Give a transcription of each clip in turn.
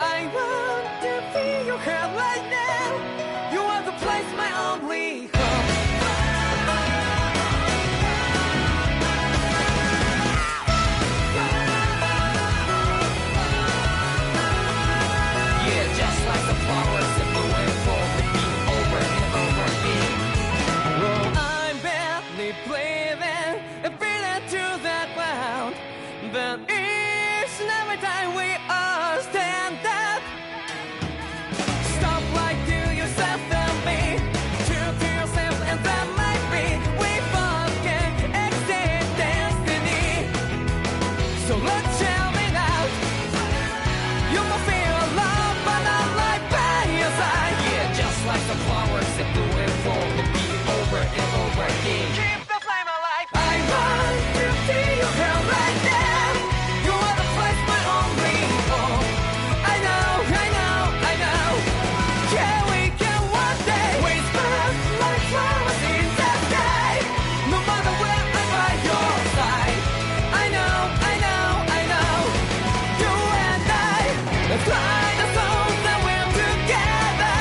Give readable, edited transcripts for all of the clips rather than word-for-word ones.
I want to feel your heart right now. You are the place, my only home. Yeah, just like the flowers that bloom and fall with me over and over again. Oh, I'm barely breathing and feeling to that ground, but each and every time we all stand up. Stop right to yourself and me, true to yourself, and that might be we both can exceed destiny. So let's shout it out. You might feel alone, but I'm right by your side. Yeah, just like the flowers that bloom and fall with me over and over again. Keep the flame alive. I want to see you here right now. You are the place, my only home. I know, I know, I know. Yeah, we can one day whisper like flowers in the sky. No matter where I'm by your side. I know, I know, I know. You and I, let's fly the soul that we're together.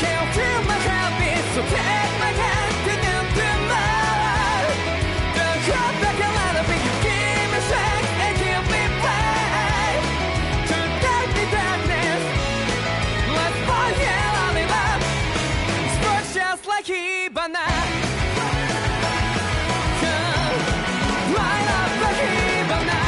Can't feel my heartbeat, so take my hand to the tomorrow. The crowd that can let it be, you give me strength and give me faith. To take the darkness, let's fall here all in love. Spark just like Hibana. Come, light up like Hibana.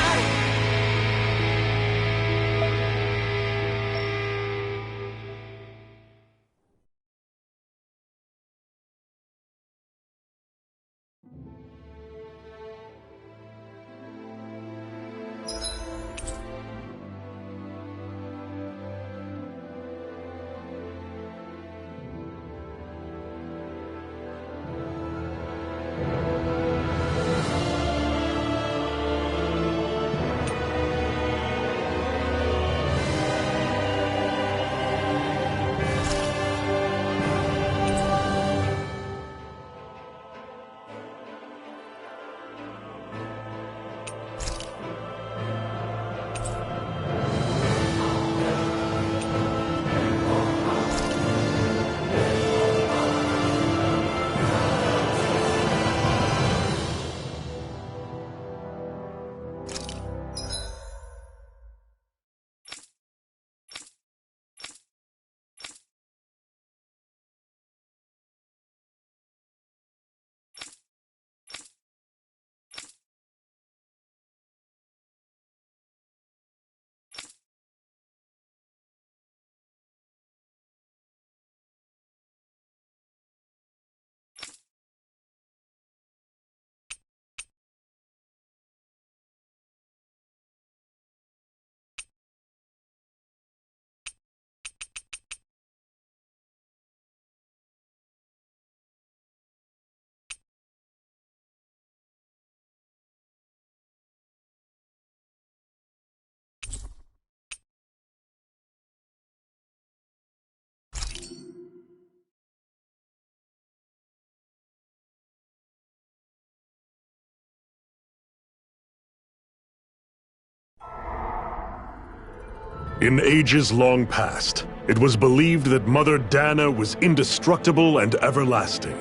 In ages long past, it was believed that Mother Dana was indestructible and everlasting.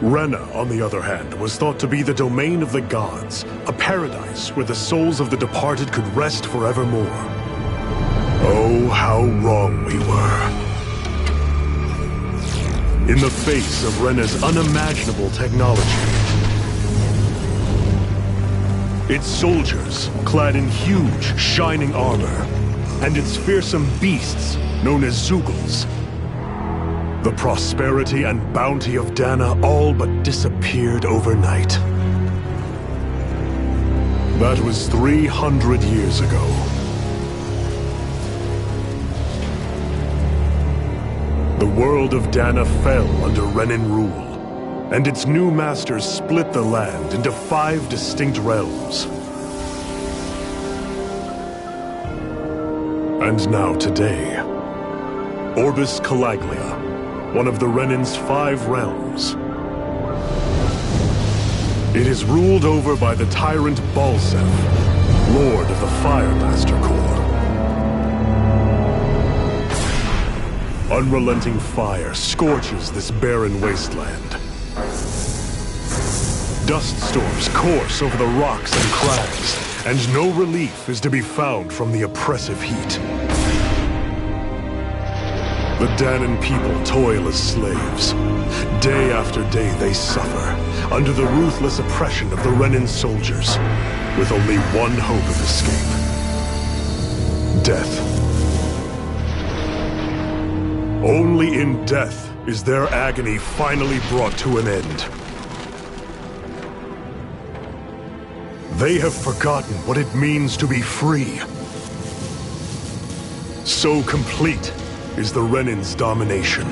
Rena, on the other hand, was thought to be the domain of the gods, a paradise where the souls of the departed could rest forevermore. Oh, how wrong we were. In the face of Rena's unimaginable technology, its soldiers, clad in huge, shining armor, and its fearsome beasts, known as Zeugles. The prosperity and bounty of Dana all but disappeared overnight. That was 300 years ago. The world of Dana fell under Renan rule, and its new masters split the land into 5 distinct realms. And now today, Orbis Calaglia, one of the Renan's 5 realms. It is ruled over by the tyrant Balseph, Lord of the Fire Master Corps. Unrelenting fire scorches this barren wasteland. Dust storms course over the rocks and crags, and no relief is to be found from the oppressive heat. The Dahnan people toil as slaves. Day after day they suffer, under the ruthless oppression of the Renan soldiers, with only one hope of escape. Death. Only in death is their agony finally brought to an end. They have forgotten what it means to be free. So complete is the Renan's domination.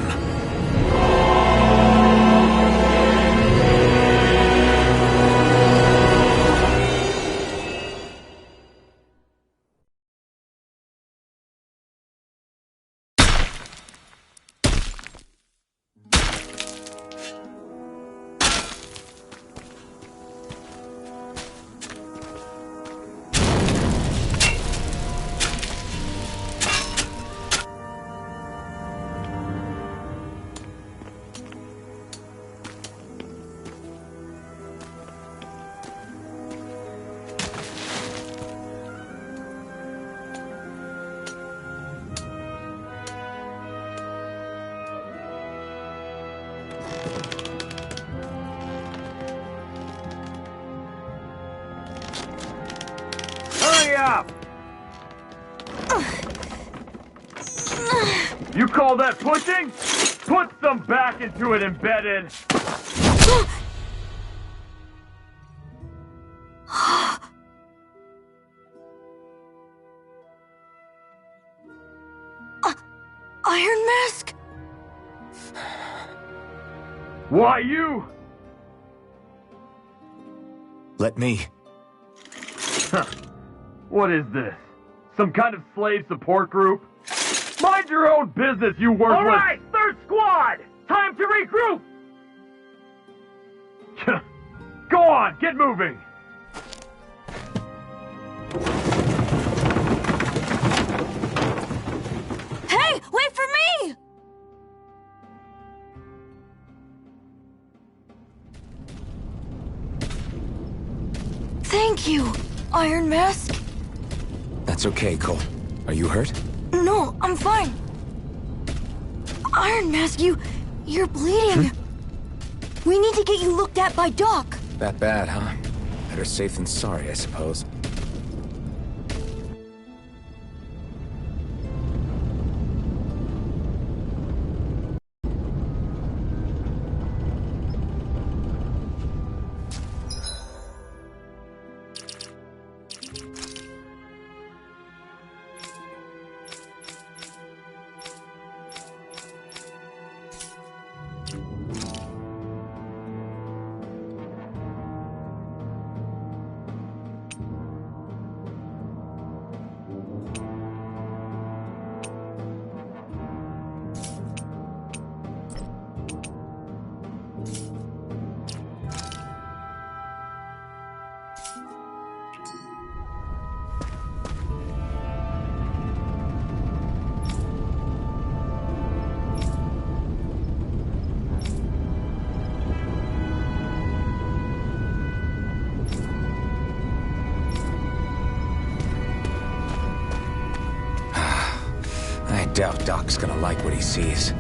Up! You call that pushing? Put some back into it, embedded! Iron Mask? Why you? Let me. What is this? Some kind of slave support group? Mind your own business, you worthless— All right, third squad! Time to regroup! Go on, get moving! Hey, wait for me! Thank you, Iron Mask. That's okay, Cole. Are you hurt? No, I'm fine. Iron Mask, you're bleeding. We need to get you looked at by Doc. That bad, huh? Better safe than sorry, I suppose. I doubt Doc's gonna like what he sees.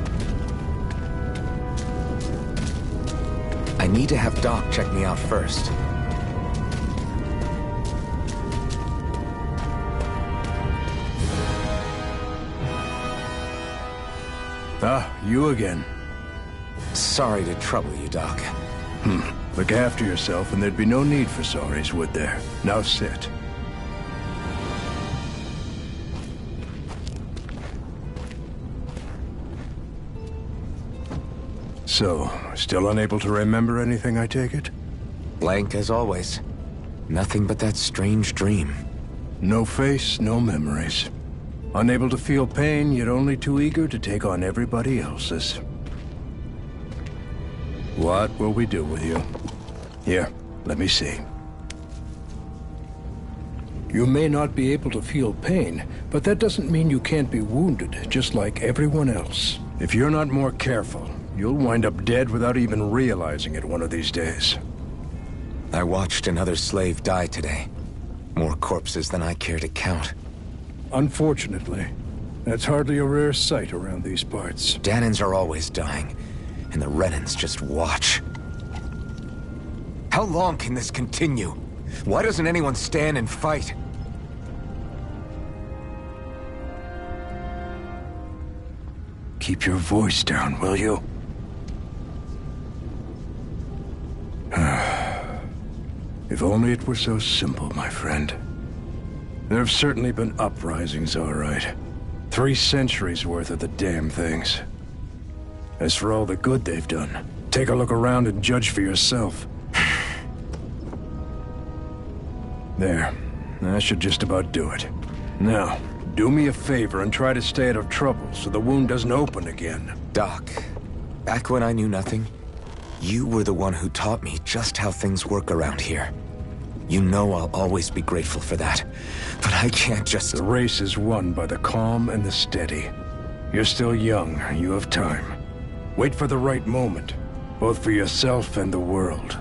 I need to have Doc check me out first. Ah, you again. Sorry to trouble you, Doc. Look after yourself and there'd be no need for sorries, would there? Now sit. So, still unable to remember anything, I take it? Blank as always. Nothing but that strange dream. No face, no memories. Unable to feel pain, yet only too eager to take on everybody else's. What will we do with you? Here, let me see. You may not be able to feel pain, but that doesn't mean you can't be wounded, just like everyone else. If you're not more careful, you'll wind up dead without even realizing it one of these days. I watched another slave die today. More corpses than I care to count. Unfortunately, that's hardly a rare sight around these parts. Dahnans are always dying, and the Renans just watch. How long can this continue? Why doesn't anyone stand and fight? Keep your voice down, will you? If only it were so simple, my friend. There have certainly been uprisings, all right. 3 centuries worth of the damn things. As for all the good they've done, take a look around and judge for yourself. There. That should just about do it. Now, do me a favor and try to stay out of trouble so the wound doesn't open again. Doc, back when I knew nothing, you were the one who taught me just how things work around here. You know I'll always be grateful for that. But I can't just... The race is won by the calm and the steady. You're still young. You have time. Wait for the right moment, both for yourself and the world.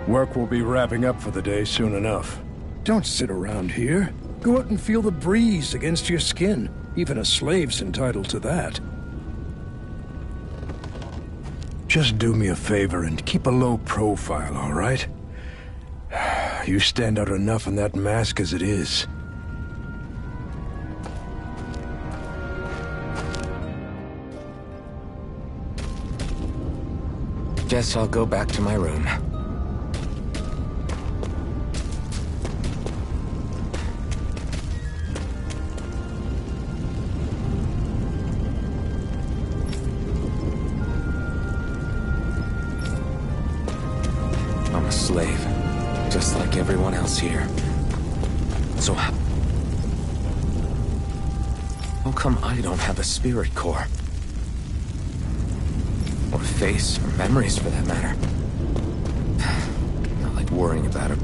Work will be wrapping up for the day soon enough. Don't sit around here. Go out and feel the breeze against your skin. Even a slave's entitled to that. Just do me a favor and keep a low profile, all right? You stand out enough in that mask as it is. Guess I'll go back to my room. I'm a slave, just like everyone else here. So how come I don't have a spirit core? Or face, or memories for that matter. Not like worrying about it.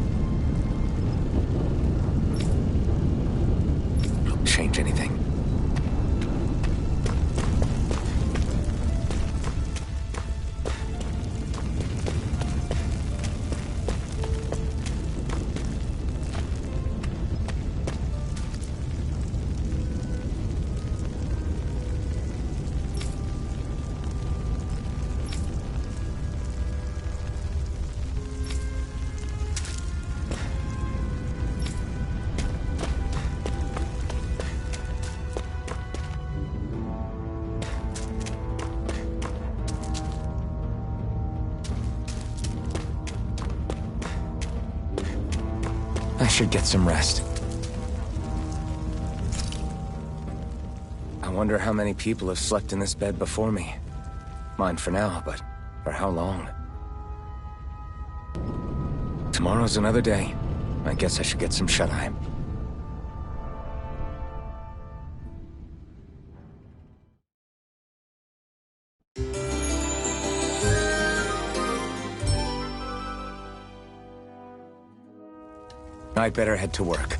It'll change anything. I should get some rest. I wonder how many people have slept in this bed before me. Mine for now, but for how long? Tomorrow's another day. I guess I should get some shut-eye. I'd better head to work.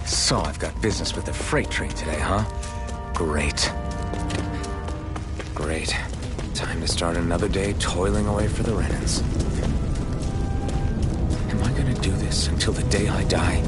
So I've got business with the freight train today, huh? Great. Great. Time to start another day toiling away for the Renans. Am I gonna do this until the day I die?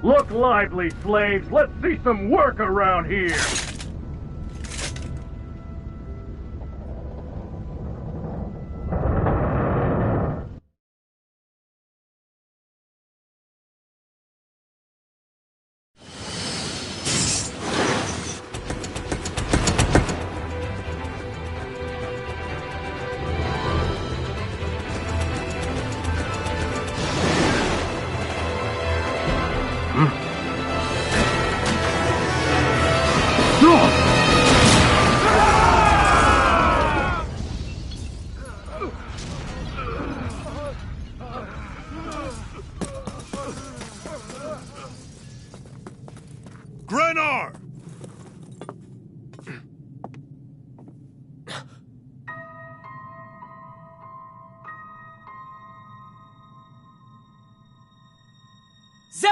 Look lively, slaves! Let's see some work around here!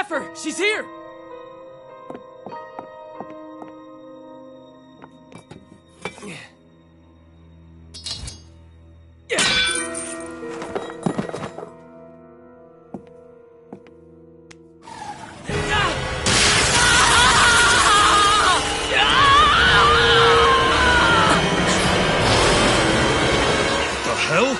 Zephyr! She's here! The hell?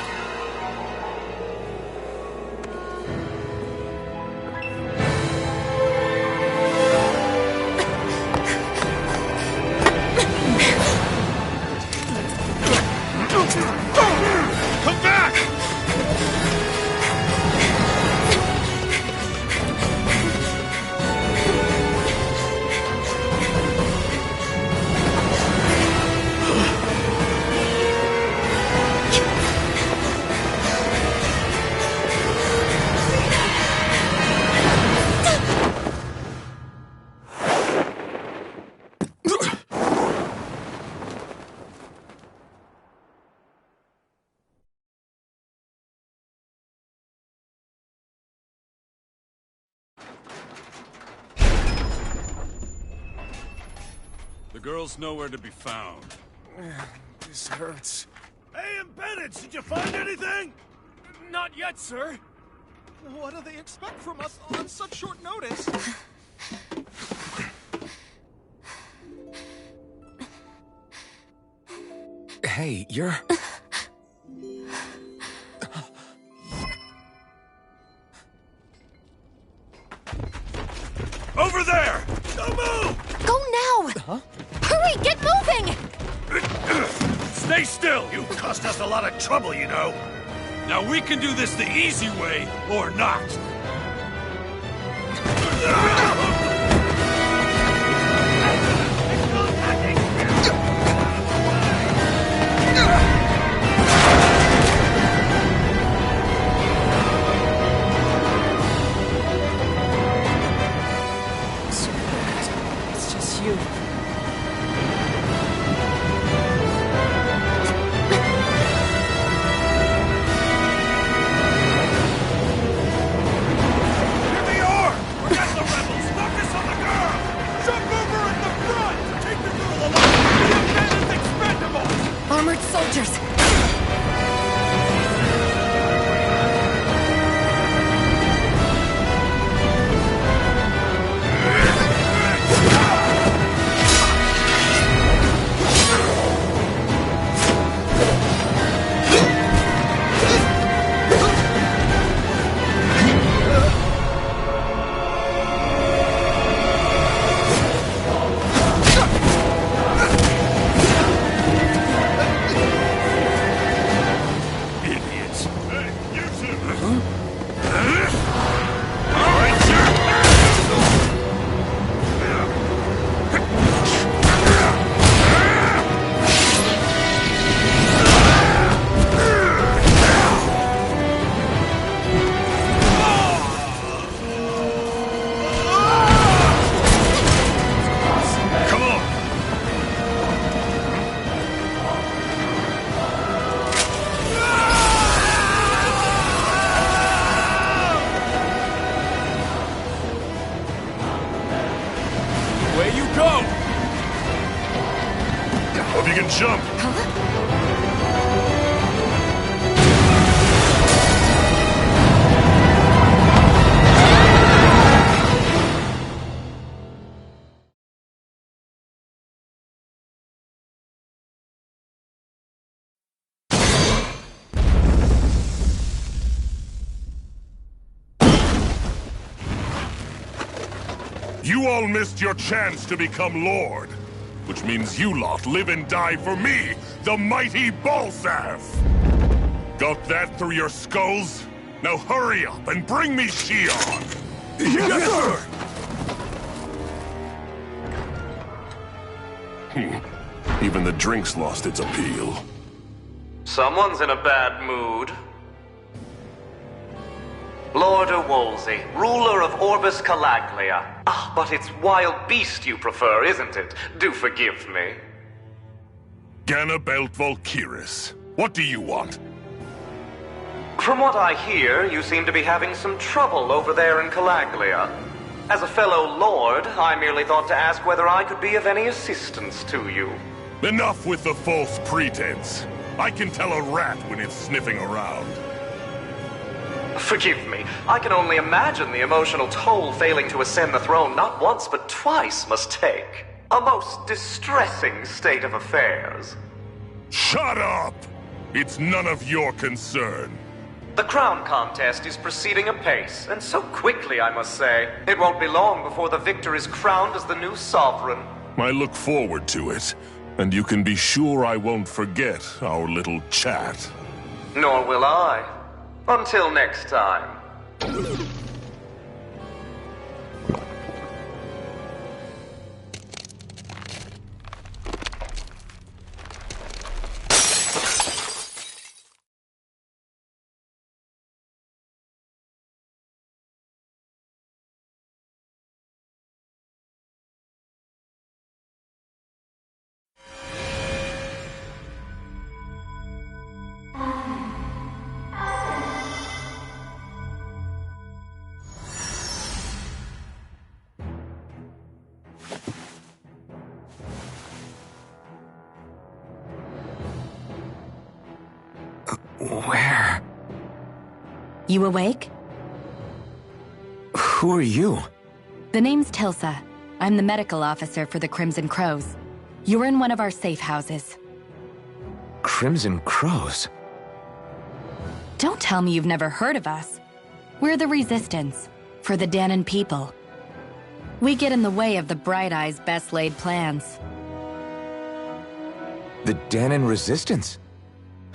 Come back! The girl's nowhere to be found. This hurts. Hey, Embedded, did you find anything? Not yet, sir. What do they expect from us on such short notice? Hey, you're... Over there! Don't move! Go now! Huh? Hurry, get moving! Stay still! You cost us a lot of trouble, you know. Now we can do this the easy way, or not. It's just you. Armored soldiers! Hope you can jump. You all missed your chance to become Lord. Which means you lot live and die for me, the mighty Balzath! Got that through your skulls? Now hurry up and bring me Shion! Yes, sir! Even the drink's lost its appeal. Someone's in a bad mood. Lord Wolsey, ruler of Orbis Calaglia. Ah, but it's wild beast you prefer, isn't it? Do forgive me. Ganabelt Valkyris, what do you want? From what I hear, you seem to be having some trouble over there in Calaglia. As a fellow lord, I merely thought to ask whether I could be of any assistance to you. Enough with the false pretense. I can tell a rat when it's sniffing around. Forgive me, I can only imagine the emotional toll failing to ascend the throne not once but twice must take. A most distressing state of affairs. Shut up! It's none of your concern. The crown contest is proceeding apace, and so quickly, I must say. It won't be long before the victor is crowned as the new sovereign. I look forward to it, and you can be sure I won't forget our little chat. Nor will I. Until next time. Where? You awake? Who are you? The name's Tilsa. I'm the medical officer for the Crimson Crows. You're in one of our safe houses. Crimson Crows? Don't tell me you've never heard of us. We're the Resistance, for the Dahnan people. We get in the way of the Bright Eye's best-laid plans. The Dahnan Resistance?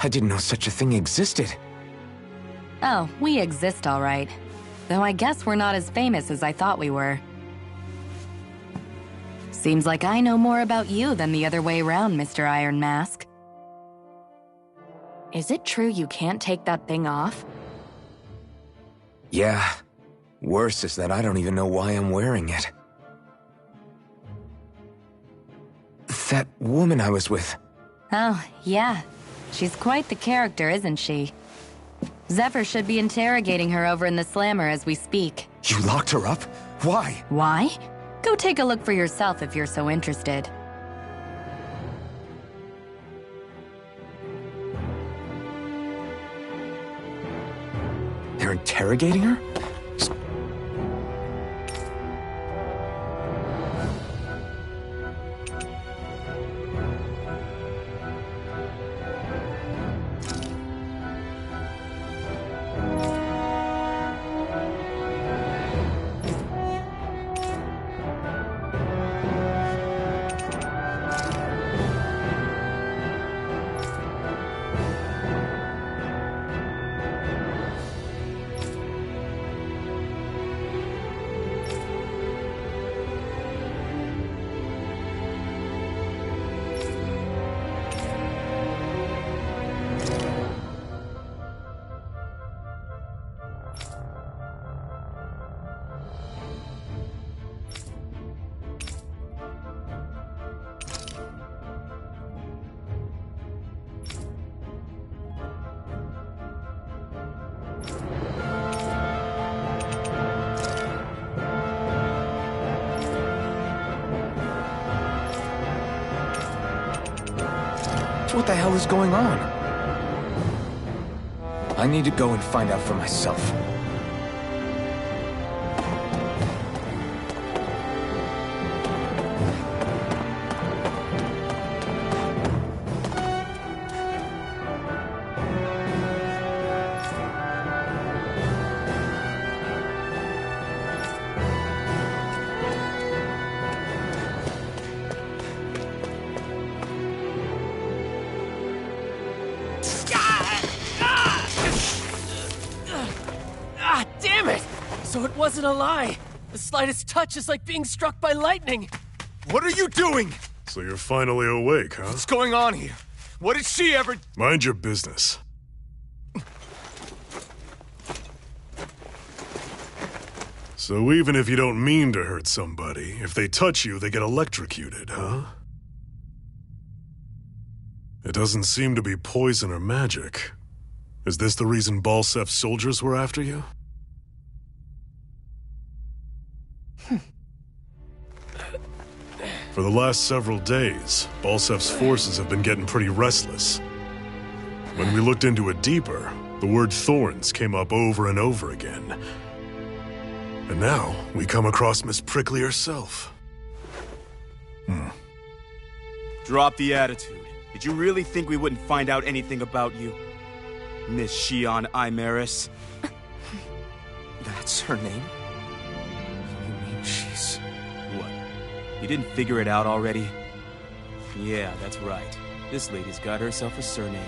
I didn't know such a thing existed. Oh, we exist all right. Though I guess we're not as famous as I thought we were. Seems like I know more about you than the other way around, Mr. Iron Mask. Is it true you can't take that thing off? Yeah. Worse is that I don't even know why I'm wearing it. That woman I was with. Oh, yeah. She's quite the character, isn't she? Zephyr should be interrogating her over in the Slammer as we speak. You locked her up? Why? Why? Go take a look for yourself if you're so interested. They're interrogating her? What the hell is going on? I need to go and find out for myself. So it wasn't a lie. The slightest touch is like being struck by lightning. What are you doing? So you're finally awake, huh? What's going on here? What did she ever... Mind your business. So even if you don't mean to hurt somebody, if they touch you, they get electrocuted, huh? It doesn't seem to be poison or magic. Is this the reason Balsef's soldiers were after you? For the last several days, Balsef's forces have been getting pretty restless. When we looked into it deeper, the word thorns came up over and over again. And now, we come across Miss Prickly herself. Drop the attitude. Did you really think we wouldn't find out anything about you? Miss Shion Imaris? That's her name? You mean she's... What? You didn't figure it out already? Yeah, that's right. This lady's got herself a surname,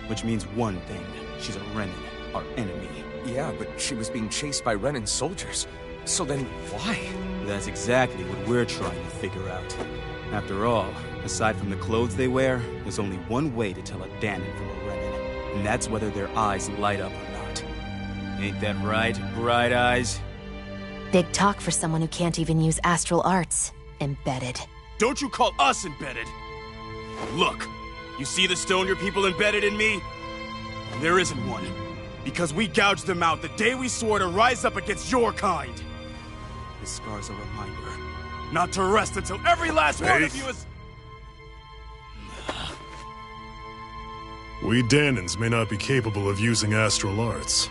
which means one thing. She's a Renan, our enemy. Yeah, but she was being chased by Renan soldiers. So then, why? That's exactly what we're trying to figure out. After all, aside from the clothes they wear, there's only one way to tell a Danon from a Renan, and that's whether their eyes light up or not. Ain't that right, Bright Eyes? Big talk for someone who can't even use astral arts. Embedded. Don't you call us embedded! Look, you see the stone your people embedded in me? There isn't one. Because we gouged them out the day we swore to rise up against your kind. This scar's a reminder. Not to rest until every last one of you is... We Danons may not be capable of using astral arts,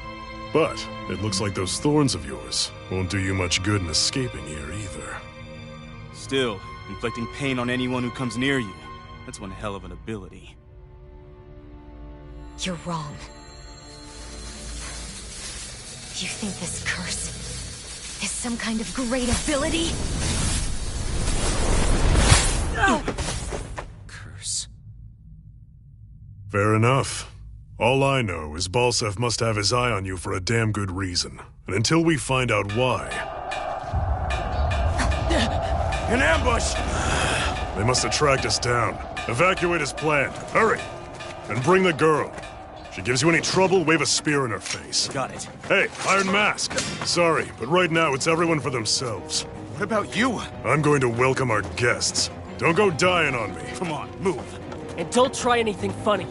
but it looks like those thorns of yours won't do you much good in escaping here either. Still, inflicting pain on anyone who comes near you, that's one hell of an ability. You're wrong. You think this curse is some kind of great ability? Curse. Fair enough. All I know is Balsef must have his eye on you for a damn good reason. And until we find out why... An ambush! They must have tracked us down. Evacuate as planned. Hurry! And bring the girl. She gives you any trouble, wave a spear in her face. Got it. Hey, Iron Mask. Sorry, but right now it's everyone for themselves. What about you? I'm going to welcome our guests. Don't go dying on me. Come on, move. And don't try anything funny.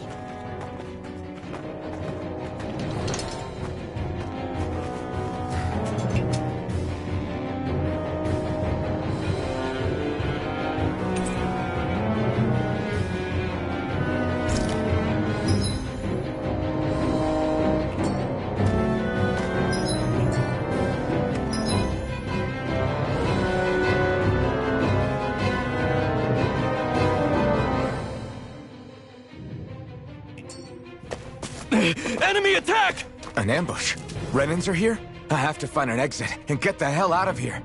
Enemy attack! An ambush? Renans are here? I have to find an exit and get the hell out of here.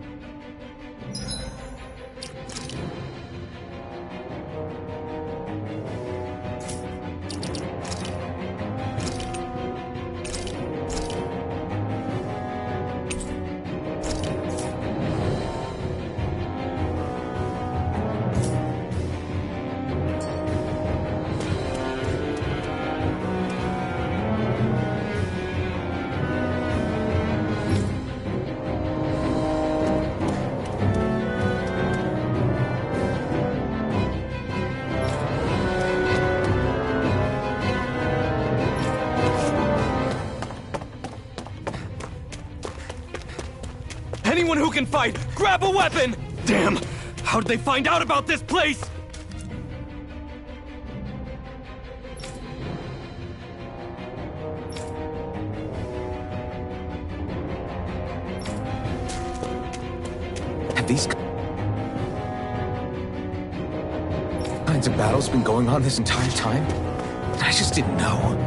Anyone who can fight, grab a weapon! Damn! How did they find out about this place? Have these kinds of battles been going on this entire time? I just didn't know.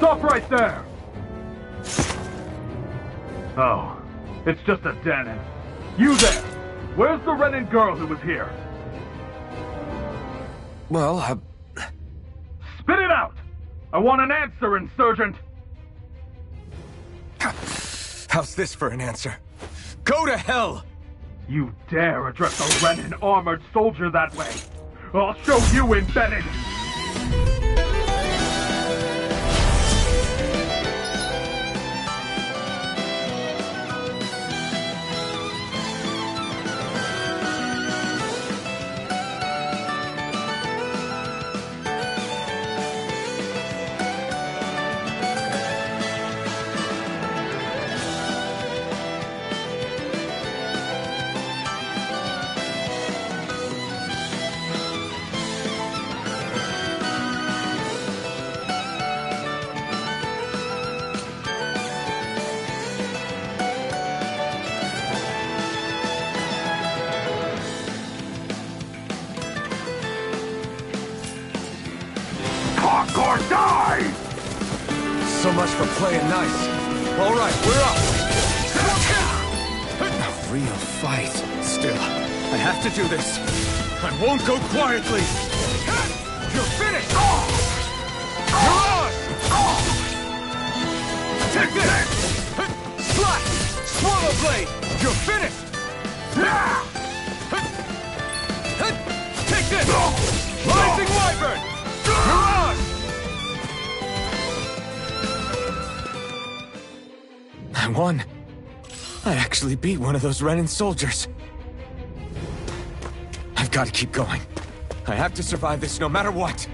Stop right there! Oh, it's just a Danon. You there! Where's the Renan girl who was here? Well, Spit it out! I want an answer, insurgent! how's this for an answer? Go to hell! You dare address a Renan armored soldier that way? I'll show you, embedded! or die! So much for playing nice. All right, we're up. A real fight. Still, I have to do this. I won't go quietly. You're finished! Mirage! Take this! Slash! Swallow Blade! You're finished! Take this! Rising Wyvern! Mirage! I won. I actually beat one of those Renan soldiers. I've got to keep going. I have to survive this no matter what.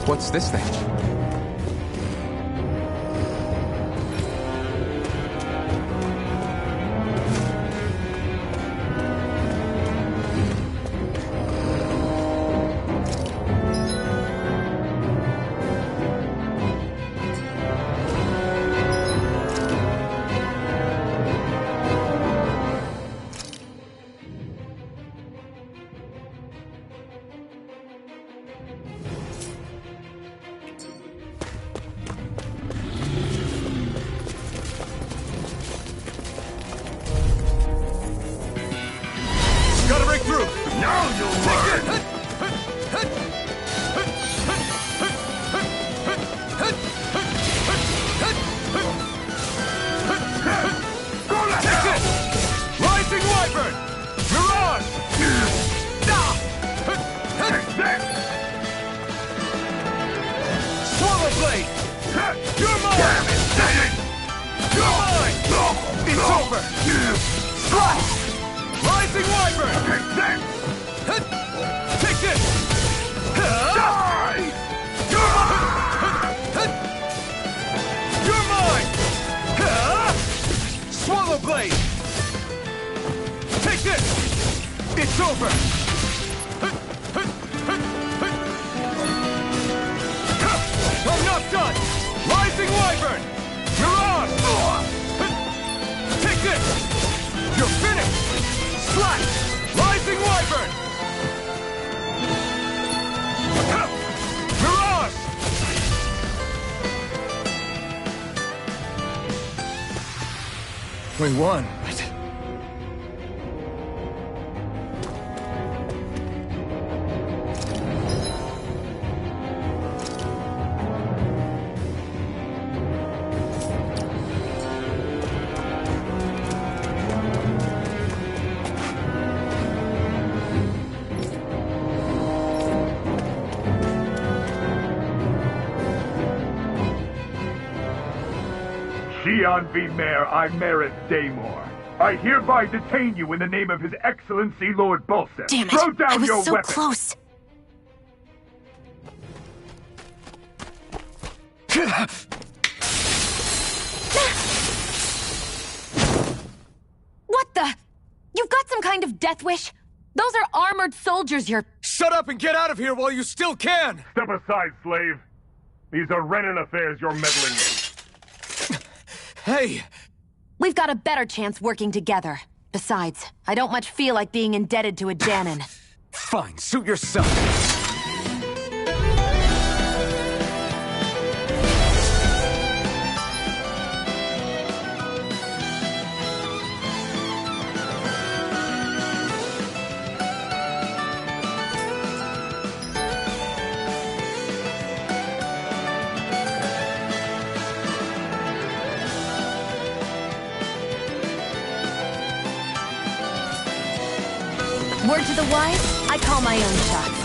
What's this thing? Gotta break through! Now you'll learn! Take it! Rising Wyvern! Mirage! Swallow Blade! You're mine! You're mine! It's over! Slash! Rising Wyvern! Take this! Die! You're mine! Swallow Blade! Take this! It's over! I'm not done! Rising Wyvern! Mirage! Take this! You're finished! Slash! Rising Wyvern! Mirage! We won, but... Xian V. Mayor Imerith Daymore. I hereby detain you in the name of His Excellency Lord Bulseth. Damn it! Throw down I was your so weapon. close. What the? You've got some kind of death wish? Those are armored soldiers you're... Shut up and get out of here while you still can! Step aside, slave. These are Renan affairs you're meddling in. Hey! We've got a better chance working together. Besides, I don't much feel like being indebted to a Dahnan. Fine, suit yourself. Word to the wise, I call my own shots.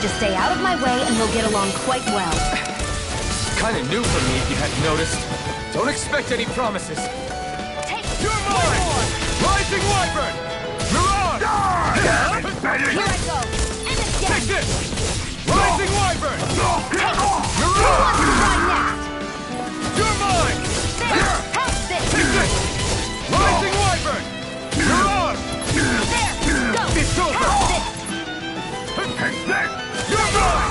Just stay out of my way and we'll get along quite well. Kinda new for me if you hadn't noticed. Don't expect any promises. Take You're mine! Rising Wyvern! Mirage! Here I go! And again! Take this! Rising Wyvern! Who wants to try next? You're mine! There! Have this! Take this! Rising Wyvern! Mirage! There! Go! It's over! Have this! Take that! You're mine!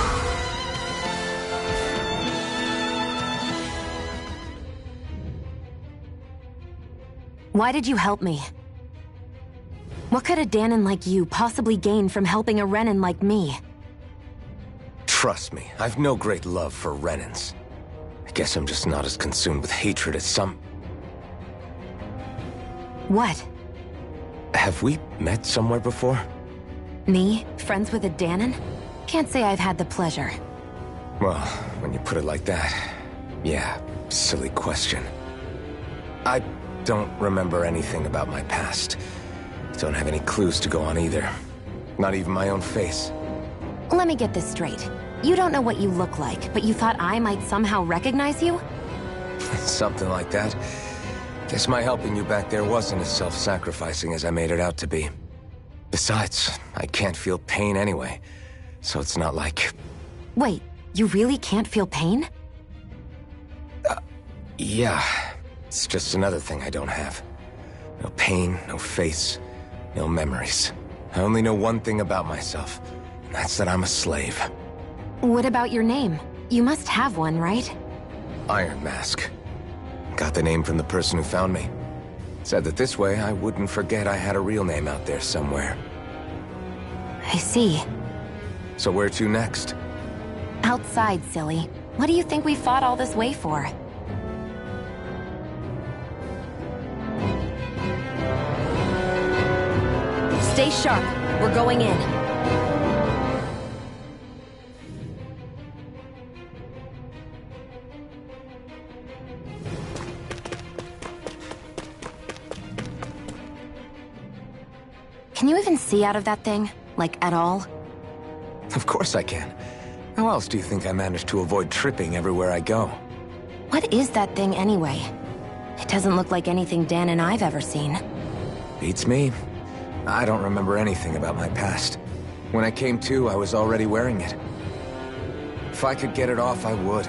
Why did you help me? What could a Danon like you possibly gain from helping a Renan like me? Trust me, I've no great love for Renans. I guess I'm just not as consumed with hatred as some... What? Have we met somewhere before? Me? Friends with a Danon? Can't say I've had the pleasure. Well, when you put it like that, yeah, silly question. I don't remember anything about my past. Don't have any clues to go on either. Not even my own face. Let me get this straight. You don't know what you look like, but you thought I might somehow recognize you? Something like that. Guess my helping you back there wasn't as self-sacrificing as I made it out to be. Besides, I can't feel pain anyway, so it's not like... Wait, you really can't feel pain? Yeah. It's just another thing I don't have. No pain, no face, no memories. I only know one thing about myself, and that's that I'm a slave. What about your name? You must have one, right? Iron Mask. Got the name from the person who found me. Said that this way I wouldn't forget I had a real name out there somewhere. I see. So where to next? Outside, silly. What do you think we fought all this way for? Stay sharp. We're going in. Can you even see out of that thing? Like, at all? Of course I can. How else do you think I managed to avoid tripping everywhere I go? What is that thing anyway? It doesn't look like anything Dan and I've ever seen. Beats me. I don't remember anything about my past. When I came to, I was already wearing it. If I could get it off, I would.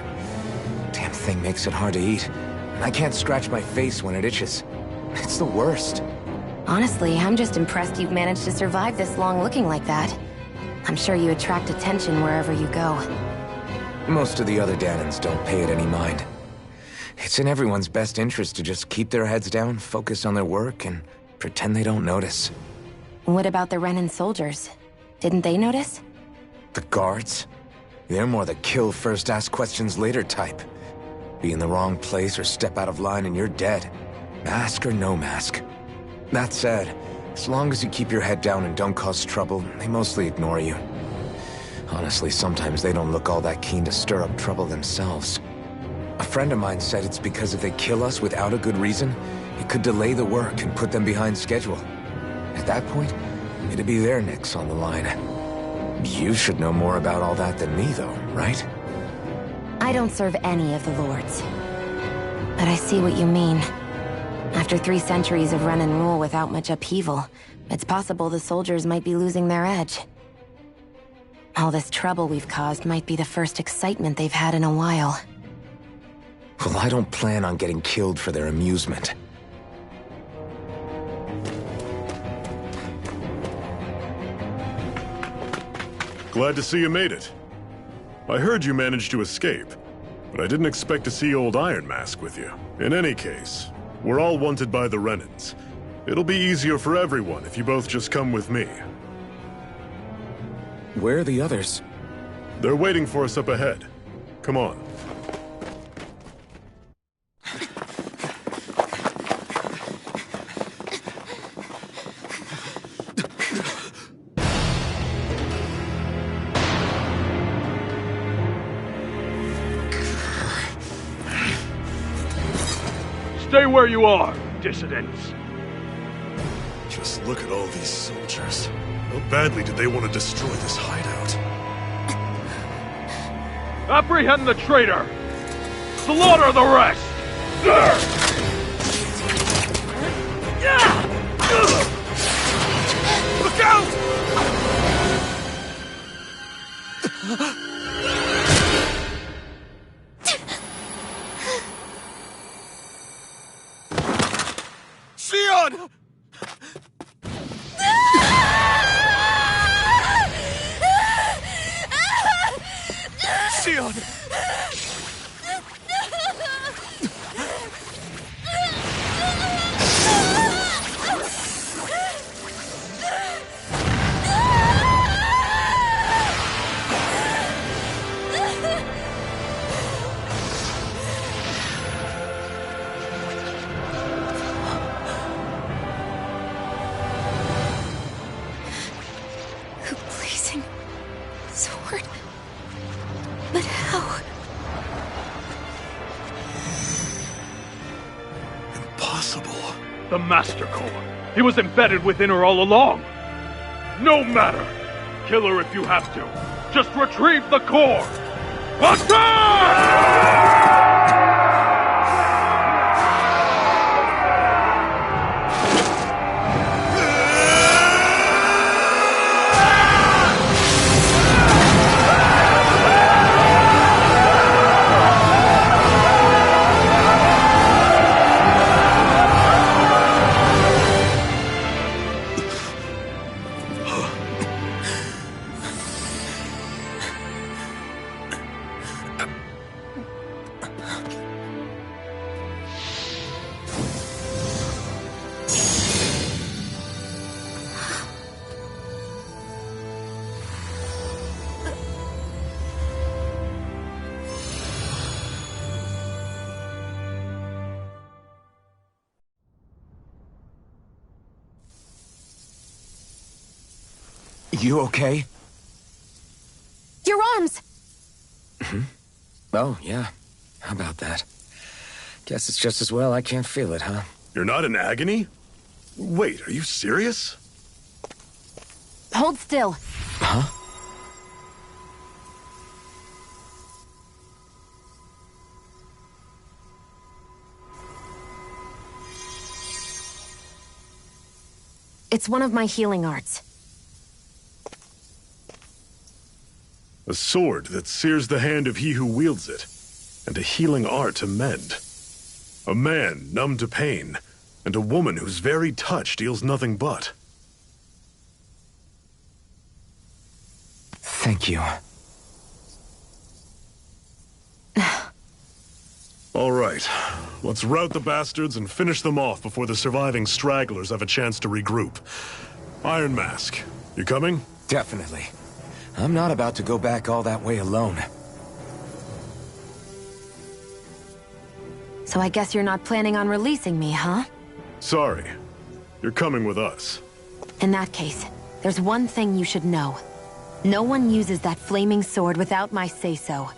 Damn thing makes it hard to eat. And I can't scratch my face when it itches. It's the worst. Honestly, I'm just impressed you've managed to survive this long looking like that. I'm sure you attract attention wherever you go. Most of the other Danons don't pay it any mind. It's in everyone's best interest to just keep their heads down, focus on their work, and pretend they don't notice. What about the Renan soldiers? Didn't they notice? The guards? They're more the kill first, ask questions later type. Be in the wrong place or step out of line and you're dead. Mask or no mask. That said, as long as you keep your head down and don't cause trouble, they mostly ignore you. Honestly, sometimes they don't look all that keen to stir up trouble themselves. A friend of mine said it's because if they kill us without a good reason, it could delay the work and put them behind schedule. At that point, it'd be their necks on the line. You should know more about all that than me, though, right? I don't serve any of the lords. But I see what you mean. After 3 centuries of Renan rule without much upheaval, it's possible the soldiers might be losing their edge. All this trouble we've caused might be the first excitement they've had in a while. Well, I don't plan on getting killed for their amusement. Glad to see you made it. I heard you managed to escape, but I didn't expect to see old Iron Mask with you. In any case, we're all wanted by the Renans. It'll be easier for everyone if you both just come with me. Where are the others? They're waiting for us up ahead. Come on. Stay where you are, dissidents. Just look at all these soldiers. How badly did they want to destroy this hideout? Apprehend the traitor! Slaughter the rest! Look out! Shionne! Shionne! impossible. The Master Core. He was embedded within her all along. No matter. Kill her if you have to. Just retrieve the core. Attack! You okay? Your arms! Oh, yeah. How about that? Guess it's just as well I can't feel it, huh? You're not in agony? Wait, are you serious? Hold still. Huh? It's one of my healing arts. A sword that sears the hand of he who wields it, and a healing art to mend. A man numb to pain, and a woman whose very touch deals nothing but. Thank you. All right, let's rout the bastards and finish them off before the surviving stragglers have a chance to regroup. Iron Mask, you coming? Definitely. I'm not about to go back all that way alone. So I guess you're not planning on releasing me, huh? Sorry. You're coming with us. In that case, there's one thing you should know. No one uses that flaming sword without my say-so.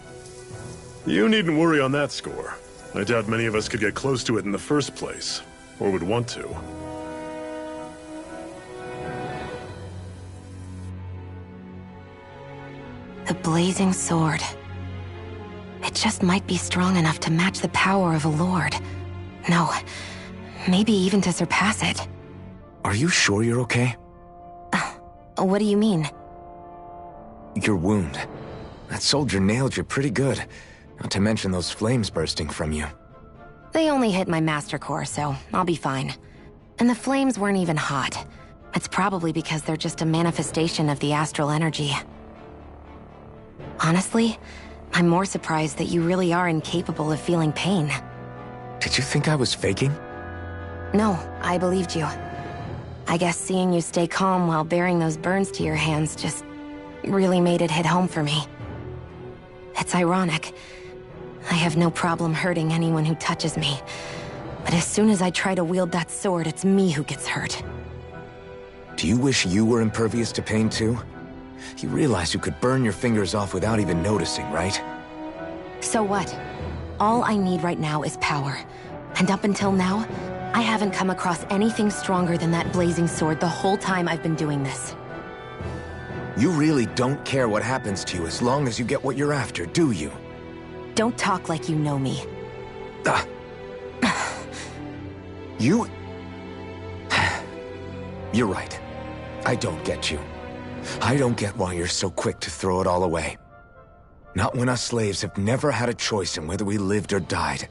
You needn't worry on that score. I doubt many of us could get close to it in the first place, or would want to. The blazing sword. It just might be strong enough to match the power of a lord. No, maybe even to surpass it. Are you sure you're okay? What do you mean? Your wound. That soldier nailed you pretty good. Not to mention those flames bursting from you. They only hit my master core, so I'll be fine. And the flames weren't even hot. It's probably because they're just a manifestation of the astral energy. Honestly, I'm more surprised that you really are incapable of feeling pain. Did you think I was faking? No, I believed you. I guess seeing you stay calm while bearing those burns to your hands just really made it hit home for me. It's ironic. I have no problem hurting anyone who touches me. But as soon as I try to wield that sword, it's me who gets hurt. Do you wish you were impervious to pain too? You realize you could burn your fingers off without even noticing, right? So what? All I need right now is power. And up until now, I haven't come across anything stronger than that blazing sword the whole time I've been doing this. You really don't care what happens to you as long as you get what you're after, do you? Don't talk like you know me. You... You're right. I don't get you. I don't get why you're so quick to throw it all away. Not when us slaves have never had a choice in whether we lived or died.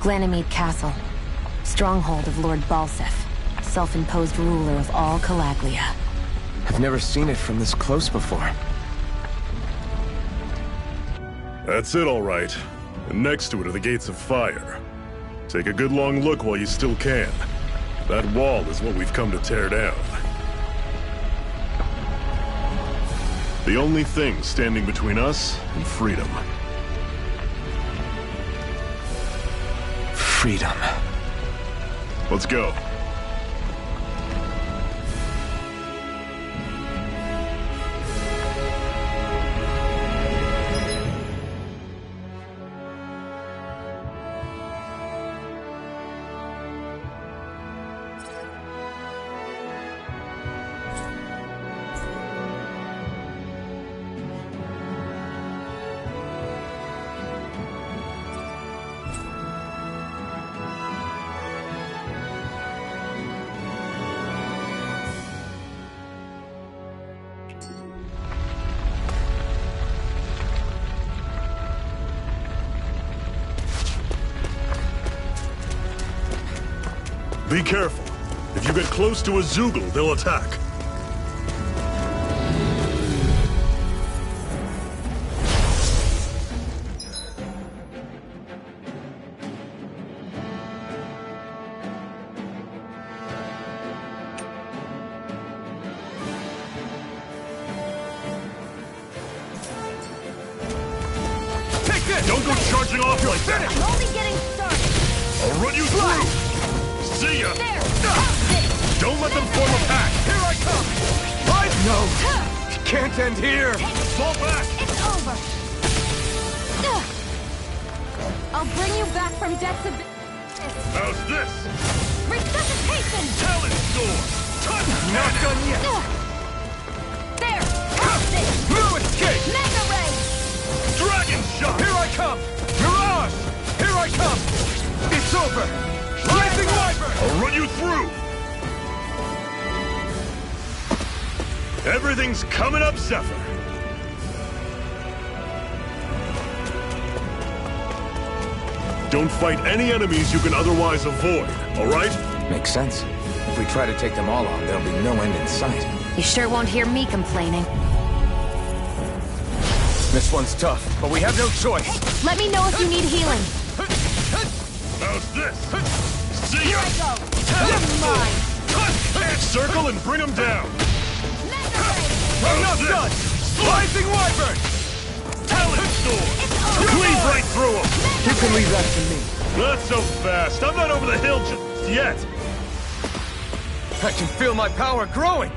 Glanimede Castle. Stronghold of Lord Balseph, self-imposed ruler of all Calaglia. I've never seen it from this close before. That's it, all right. And next to it are the Gates of Fire. Take a good long look while you still can. That wall is what we've come to tear down. The only thing standing between us and freedom. Freedom. Let's go. Be careful. If you get close to a Zeugle, they'll attack. Take this! Don't go charging off like that! I'm only getting started. I'll run you through! See ya! Don't let them form a pack! Here I come! No! It can't end here! Fall back! It's over. I'll bring you back from death's abyss. How's this? Resuscitation! Talon Sword! Touch! Not done yet! There! Cast it! No escape! Mega Ray! Dragon Shot! Here I come! Mirage! Here I come! It's over! Rising Wyvern! I'll run you through! Everything's coming up, Zephyr! Don't fight any enemies you can otherwise avoid, alright? Makes sense. If we try to take them all on, there'll be no end in sight. You sure won't hear me complaining. This one's tough, but we have no choice. Let me know if you need healing. How's this? See Here ya! I go! You're mine! Circle and bring them down! Mega Ray! I'm not How's done! this? Rising Wyvern! Talon Sword! It's over! Cleave right through them! You can leave that to me. Not so fast! I'm not over the hill just yet! I can feel my power growing!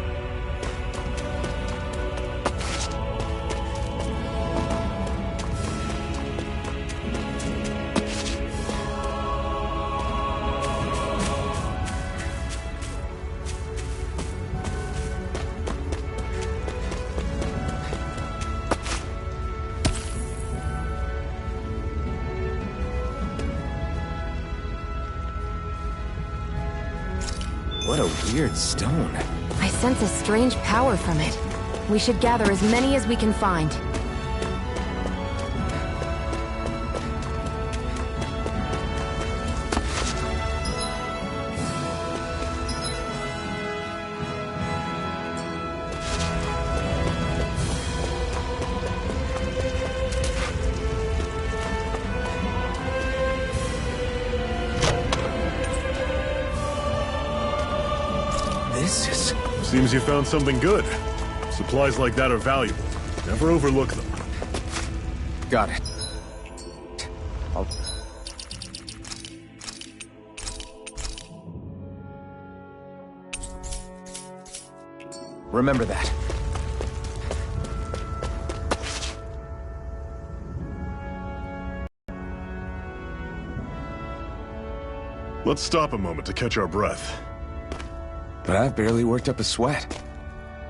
What a weird stone. I sense a strange power from it. We should gather as many as we can find. This is... Seems you found something good. Supplies like that are valuable. Never overlook them. Got it. I'll... Remember that. Let's stop a moment to catch our breath. But I've barely worked up a sweat.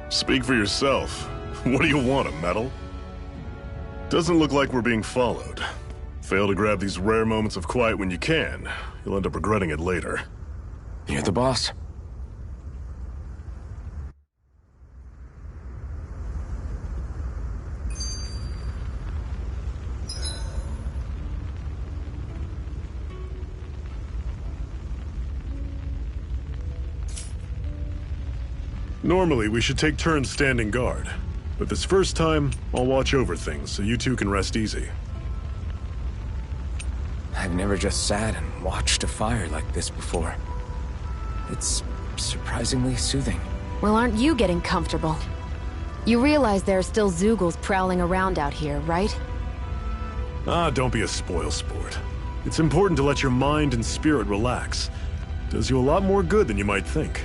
Speak for yourself. What do you want, a medal? Doesn't look like we're being followed. Fail to grab these rare moments of quiet when you can. You'll end up regretting it later. You're the boss. Normally, we should take turns standing guard. But this first time, I'll watch over things so you two can rest easy. I've never just sat and watched a fire like this before. It's surprisingly soothing. Well, aren't you getting comfortable? You realize there are still Zeugles prowling around out here, right? Ah, don't be a spoilsport. It's important to let your mind and spirit relax. Does you a lot more good than you might think.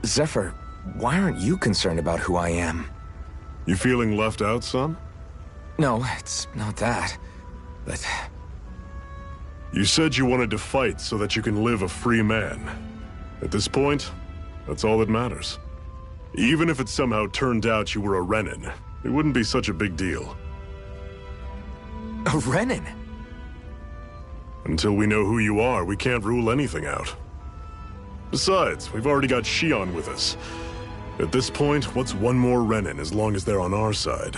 Zephyr, why aren't you concerned about who I am? You feeling left out, son? No, it's not that. But... You said you wanted to fight so that you can live a free man. At this point, that's all that matters. Even if it somehow turned out you were a Renin, it wouldn't be such a big deal. A Renin? Until we know who you are, we can't rule anything out. Besides, we've already got Shion with us. At this point, what's one more Renin as long as they're on our side?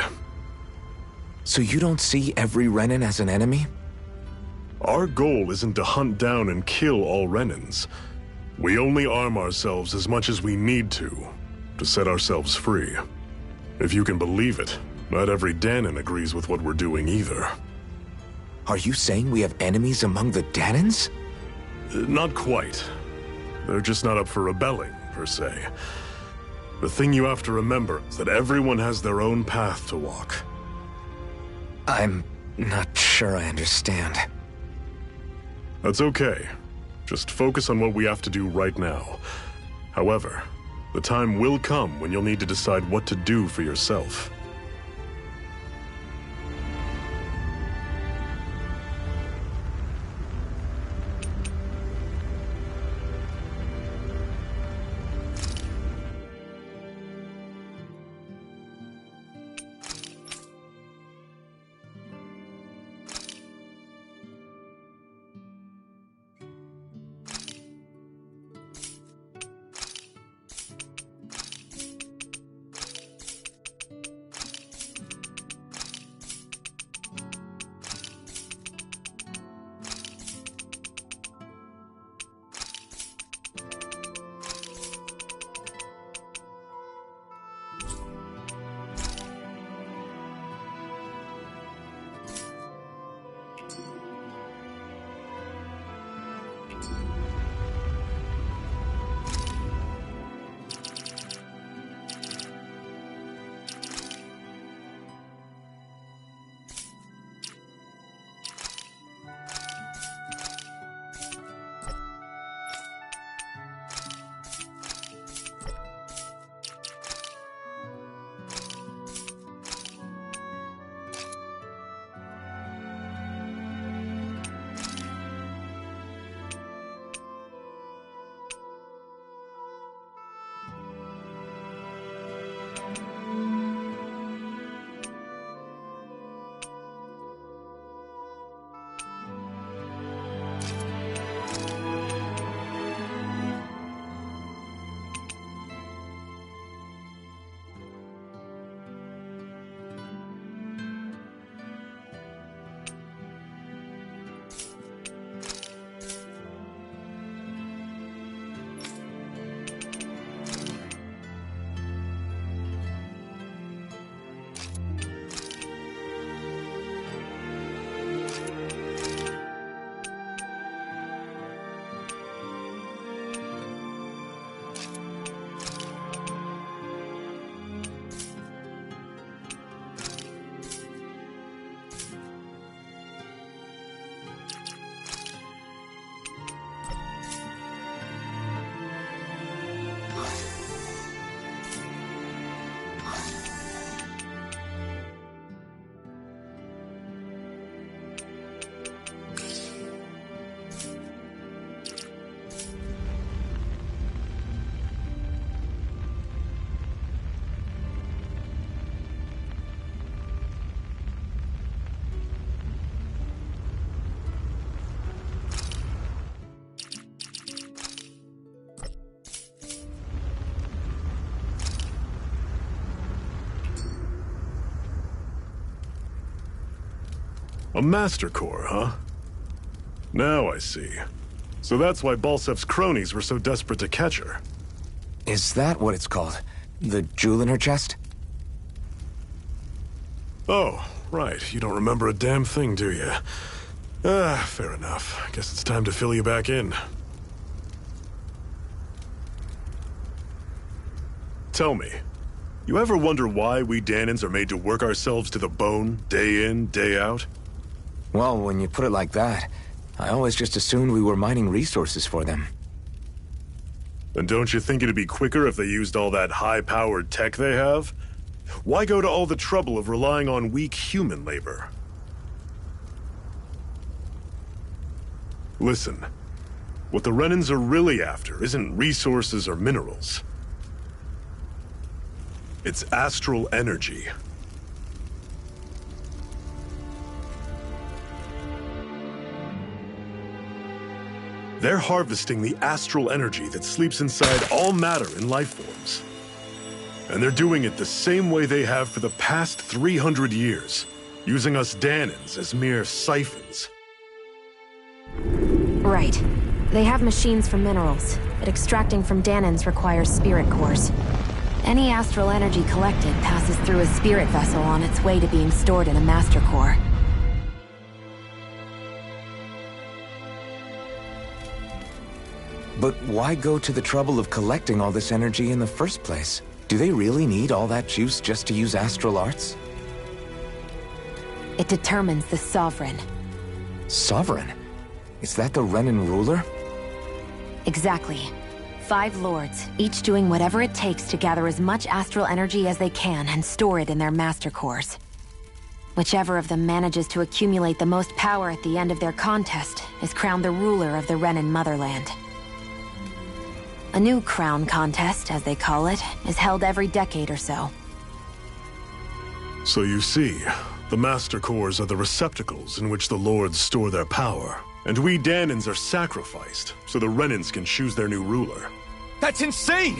So you don't see every Renin as an enemy? Our goal isn't to hunt down and kill all Renins. We only arm ourselves as much as we need to set ourselves free. If you can believe it, not every Dahnan agrees with what we're doing either. Are you saying we have enemies among the Dahnans? Not quite. They're just not up for rebelling, per se. The thing you have to remember is that everyone has their own path to walk. I'm not sure I understand. That's okay. Just focus on what we have to do right now. However, the time will come when you'll need to decide what to do for yourself. A Master Core, huh? Now I see. So that's why Balsef's cronies were so desperate to catch her. Is that what it's called? The jewel in her chest? Oh, right. You don't remember a damn thing, do you? Fair enough. Guess it's time to fill you back in. Tell me, you ever wonder why we Dahnans are made to work ourselves to the bone, day in, day out? Well, when you put it like that, I always just assumed we were mining resources for them. And don't you think it'd be quicker if they used all that high-powered tech they have? Why go to all the trouble of relying on weak human labor? Listen, what the Renans are really after isn't resources or minerals. It's astral energy. They're harvesting the astral energy that sleeps inside all matter in life forms. And they're doing it the same way they have for the past 300 years, using us Dahnans as mere siphons. Right. They have machines for minerals, but extracting from Dahnans requires spirit cores. Any astral energy collected passes through a spirit vessel on its way to being stored in a master core. But why go to the trouble of collecting all this energy in the first place? Do they really need all that juice just to use astral arts? It determines the Sovereign. Sovereign? Is that the Renan ruler? Exactly. 5 lords, each doing whatever it takes to gather as much astral energy as they can and store it in their master cores. Whichever of them manages to accumulate the most power at the end of their contest is crowned the ruler of the Renan motherland. A new crown contest, as they call it, is held every decade or so. So you see, the Master Cores are the receptacles in which the Lords store their power. And we Dahnans are sacrificed, so the Renans can choose their new ruler. That's insane!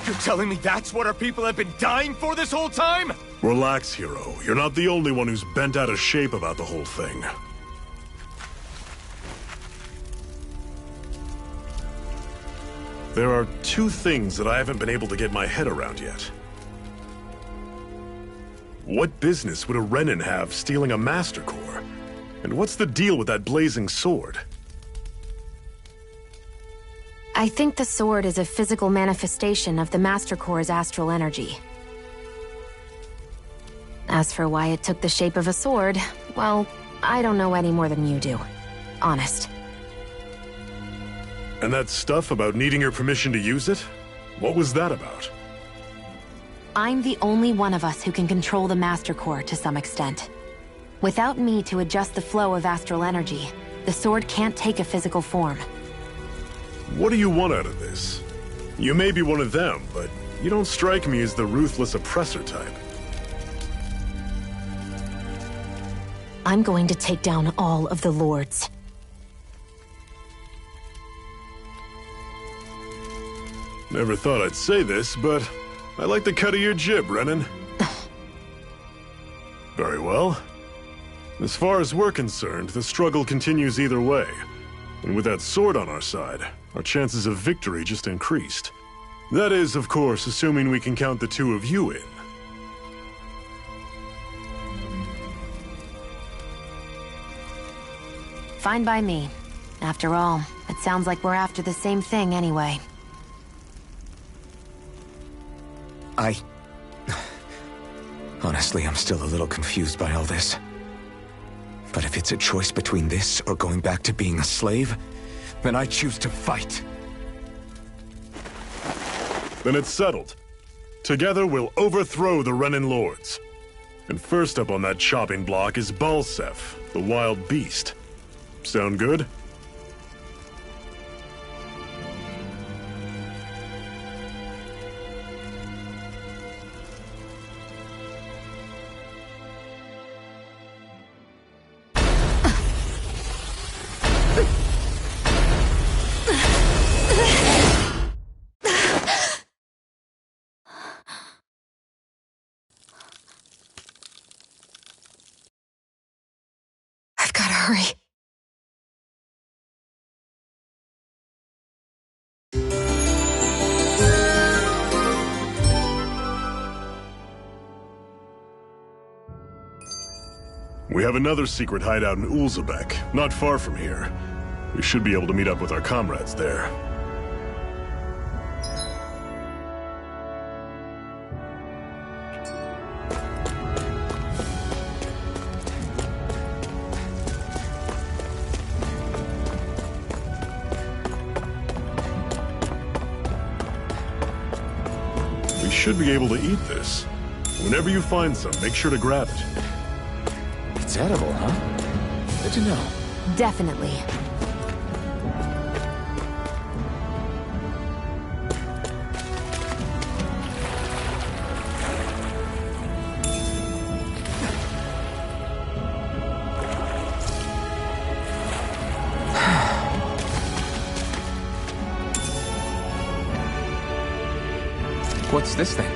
You're telling me that's what our people have been dying for this whole time? Relax, hero. You're not the only one who's bent out of shape about the whole thing. There are 2 things that I haven't been able to get my head around yet. What business would a Renan have stealing a Master Core? And what's the deal with that blazing sword? I think the sword is a physical manifestation of the Master Core's astral energy. As for why it took the shape of a sword, well, I don't know any more than you do. Honest. And that stuff about needing your permission to use it? What was that about? I'm the only one of us who can control the Master Core to some extent. Without me to adjust the flow of astral energy, the sword can't take a physical form. What do you want out of this? You may be one of them, but you don't strike me as the ruthless oppressor type. I'm going to take down all of the lords. Never thought I'd say this, but I like the cut of your jib, Renan. Very well. As far as we're concerned, the struggle continues either way. And with that sword on our side, our chances of victory just increased. That is, of course, assuming we can count the 2 of you in. Fine by me. After all, it sounds like we're after the same thing anyway. Honestly, I'm still a little confused by all this. But if it's a choice between this or going back to being a slave, then I choose to fight. Then it's settled. Together we'll overthrow the Renan Lords. And first up on that chopping block is Balsef, the wild beast. Sound good? I've gotta hurry. We have another secret hideout in Ulzebek, not far from here. We should be able to meet up with our comrades there. We should be able to eat this. Whenever you find some, make sure to grab it. It's edible, huh? Good to know. Definitely. What's this thing?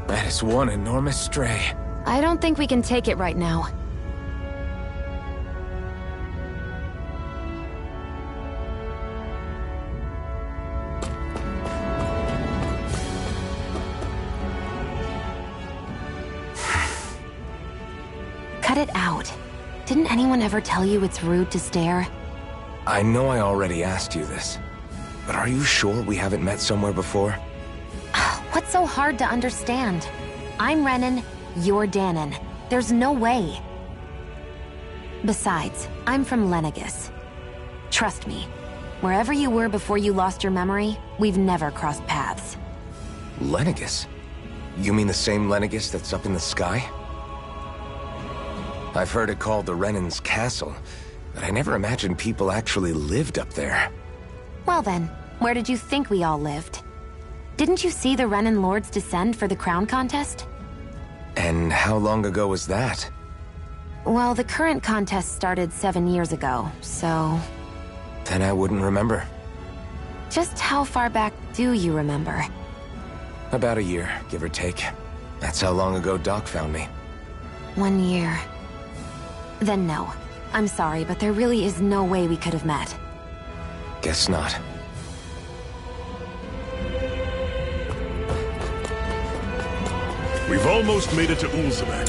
That is one enormous stray. I don't think we can take it right now. Cut it out. Didn't anyone ever tell you it's rude to stare? I know I already asked you this, but are you sure we haven't met somewhere before? What's so hard to understand? I'm Renan, you're Danon. There's no way. Besides, I'm from Lenegis. Trust me, wherever you were before you lost your memory, we've never crossed paths. Lenegis? You mean the same Lenegis that's up in the sky? I've heard it called the Renan's Castle, but I never imagined people actually lived up there. Well then, where did you think we all lived? Didn't you see the Renan Lords descend for the crown contest? And how long ago was that? Well, the current contest started 7 years ago, so... Then I wouldn't remember. Just how far back do you remember? About a year, give or take. That's how long ago Doc found me. 1 year. Then no. I'm sorry, but there really is no way we could have met. Guess not. We've almost made it to Ulzebek.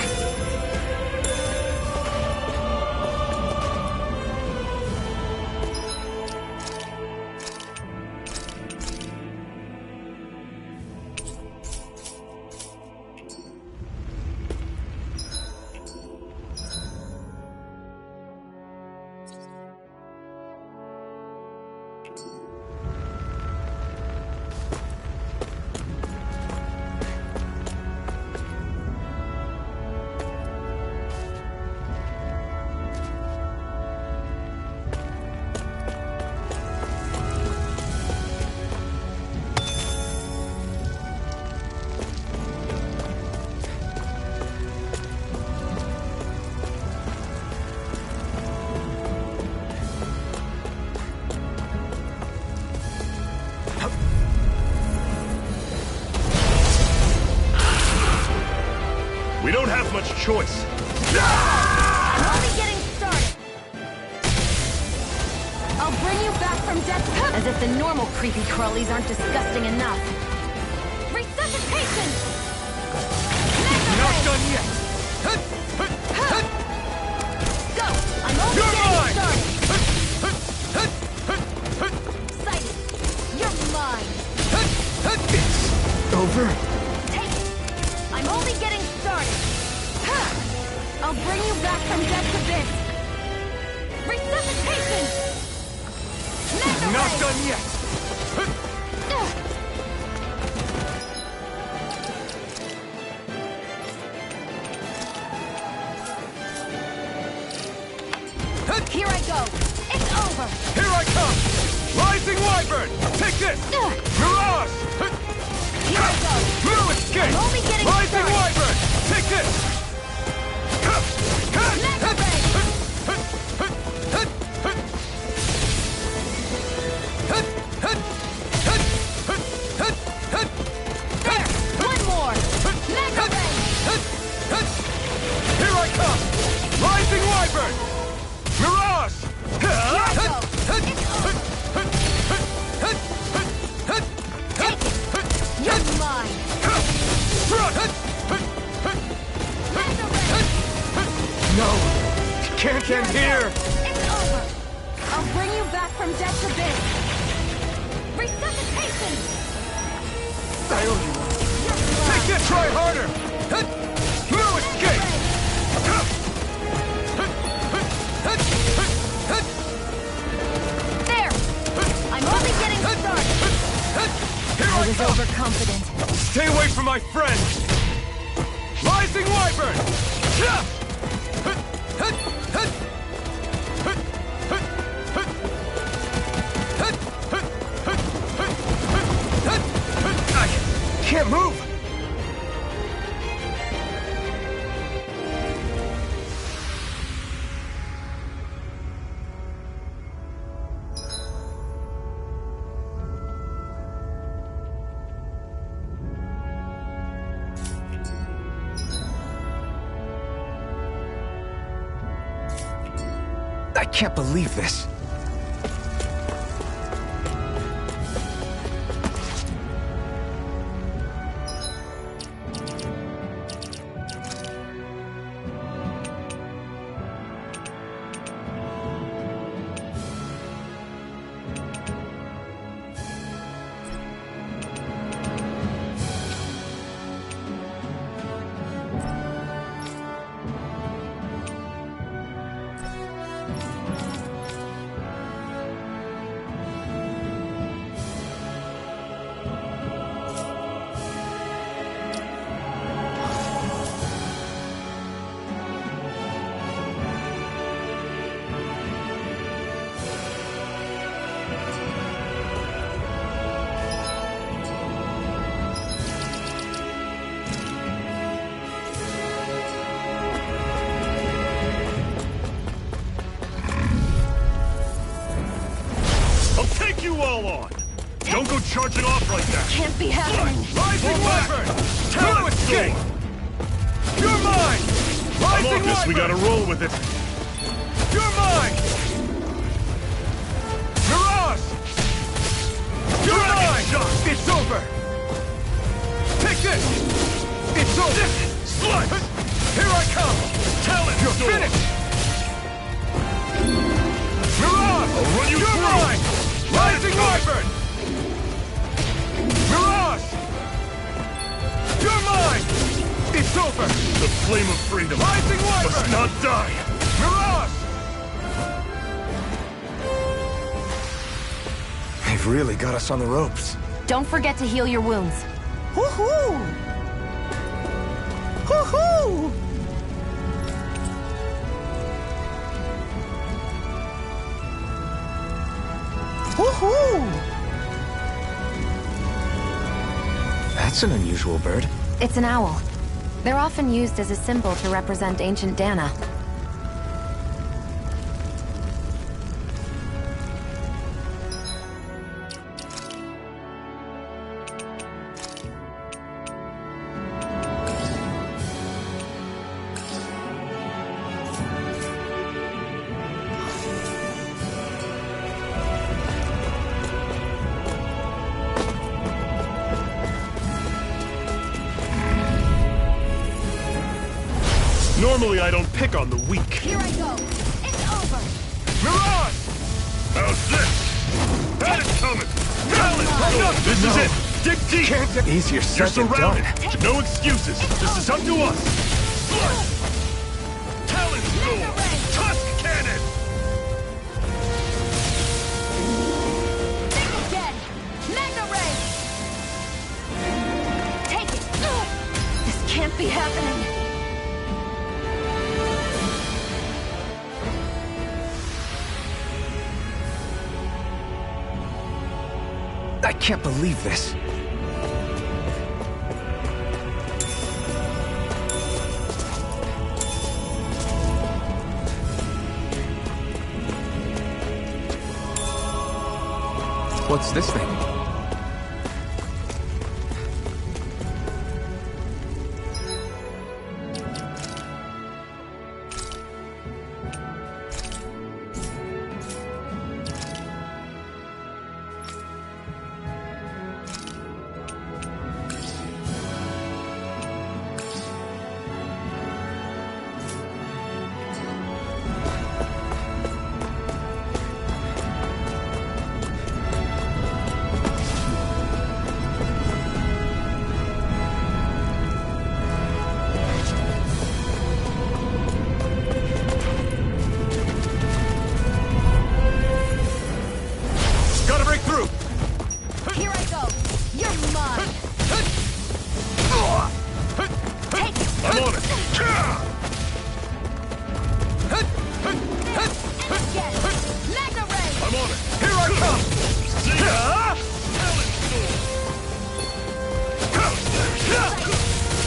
We don't have much choice. I'm only getting started. I'll bring you back from death. As if the normal creepy crawlies aren't disgusting enough. Resuscitation! Not done yet! Go! I'm only getting started. Excited. You're mine. It's over? Take it. I'm only getting started. I'll bring you back from death's abyss. Resuscitation! Not done yet! Here I go. It's over. over! Here I come! Rising Wyvern! Take this! Mirage! Here I go! Blue escape! I'm only getting Rising started. Wyvern! Take this! Mega Ray! There! One more! Mega Ray! Here I come! Rising Wyvern! Mirage! Here I go! It's over! Take it! You're mine! Mega Ray! No! Can't end here! It's over! I'll bring you back from death's abyss! Resuscitation! I owe you one. Take it! Try harder! Blue escape! There! I'm only getting started! Here I was overconfident. Stay away from my friend! Rising Wyvern! I can't move! I can't believe this. You all on! Don't go charging off like that! Can't be happening! Rising Wyvern! Blue escape! You're mine! I'm Rising on this, we gotta roll with it! You're mine! Mirage! You're mine! It's over! Take this! It's over! Slut! Here I come! Talent! You're finished! Mirage! I'll run you You're through! mine! Rising Wyvern! Mirage! You're mine! It's over! The flame of freedom Rising Wyvern! must not die! Mirage! They've really got us on the ropes. Don't forget to heal your wounds. Woohoo! Woohoo! Woohoo! That's an unusual bird. It's an owl. They're often used as a symbol to represent ancient Dana. Normally I don't pick on the weak. Here I go! It's over! Mirage! How's this? That is coming! Enough! This is it! Dig deep! Can't get easier You're said than done. surrounded! No excuses! This is up to us! Slut! Talon Storm! Tusk Cannon! Think again! Mega Ray! Take it! This can't be happening! I can't believe this. What's this thing?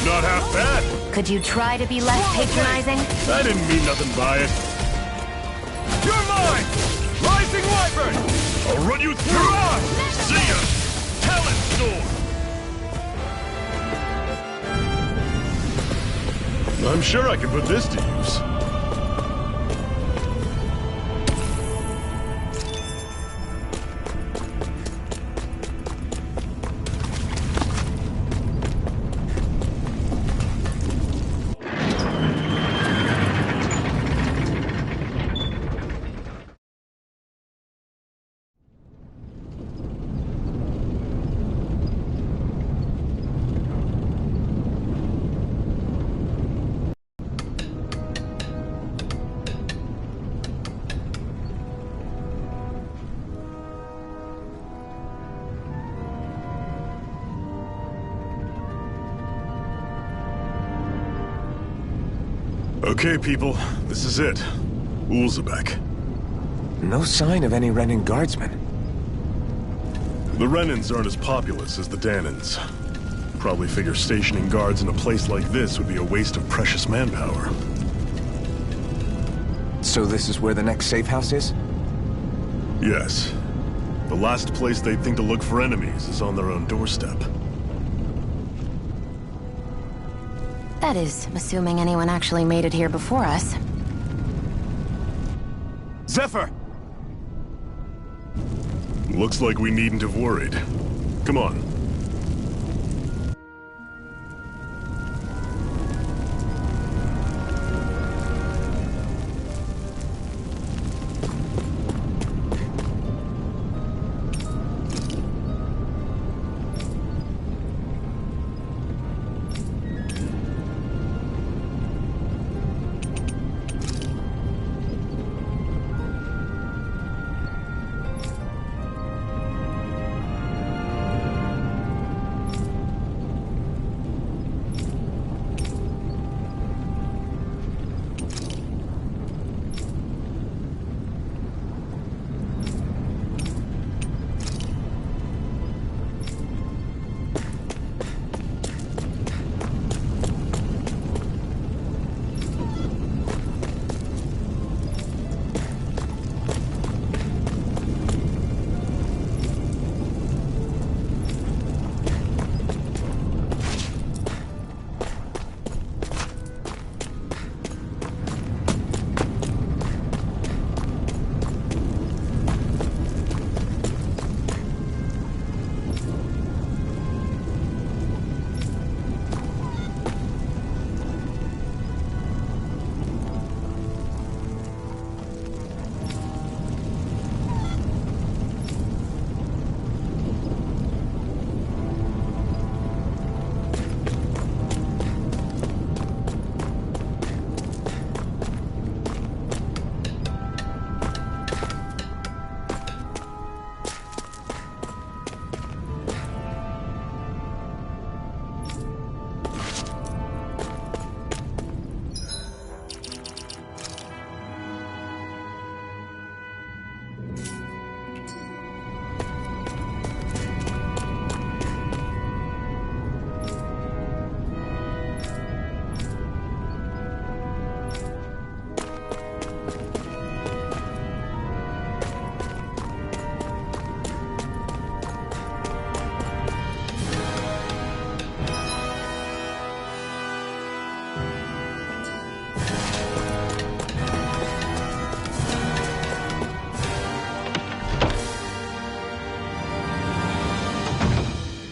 Not half bad. Could you try to be less patronizing? I didn't mean nothing by it. You're mine! Rising Wyvern! I'll run you through! See ya! Talent Storm! I'm sure I can put this to use. Okay, people, this is it. Ulzebek. No sign of any Renan guardsmen. The Renans aren't as populous as the Danans. Probably figure stationing guards in a place like this would be a waste of precious manpower. So this is where the next safe house is? Yes. The last place they'd think to look for enemies is on their own doorstep. That is, assuming anyone actually made it here before us. Zephyr! Looks like we needn't have worried. Come on.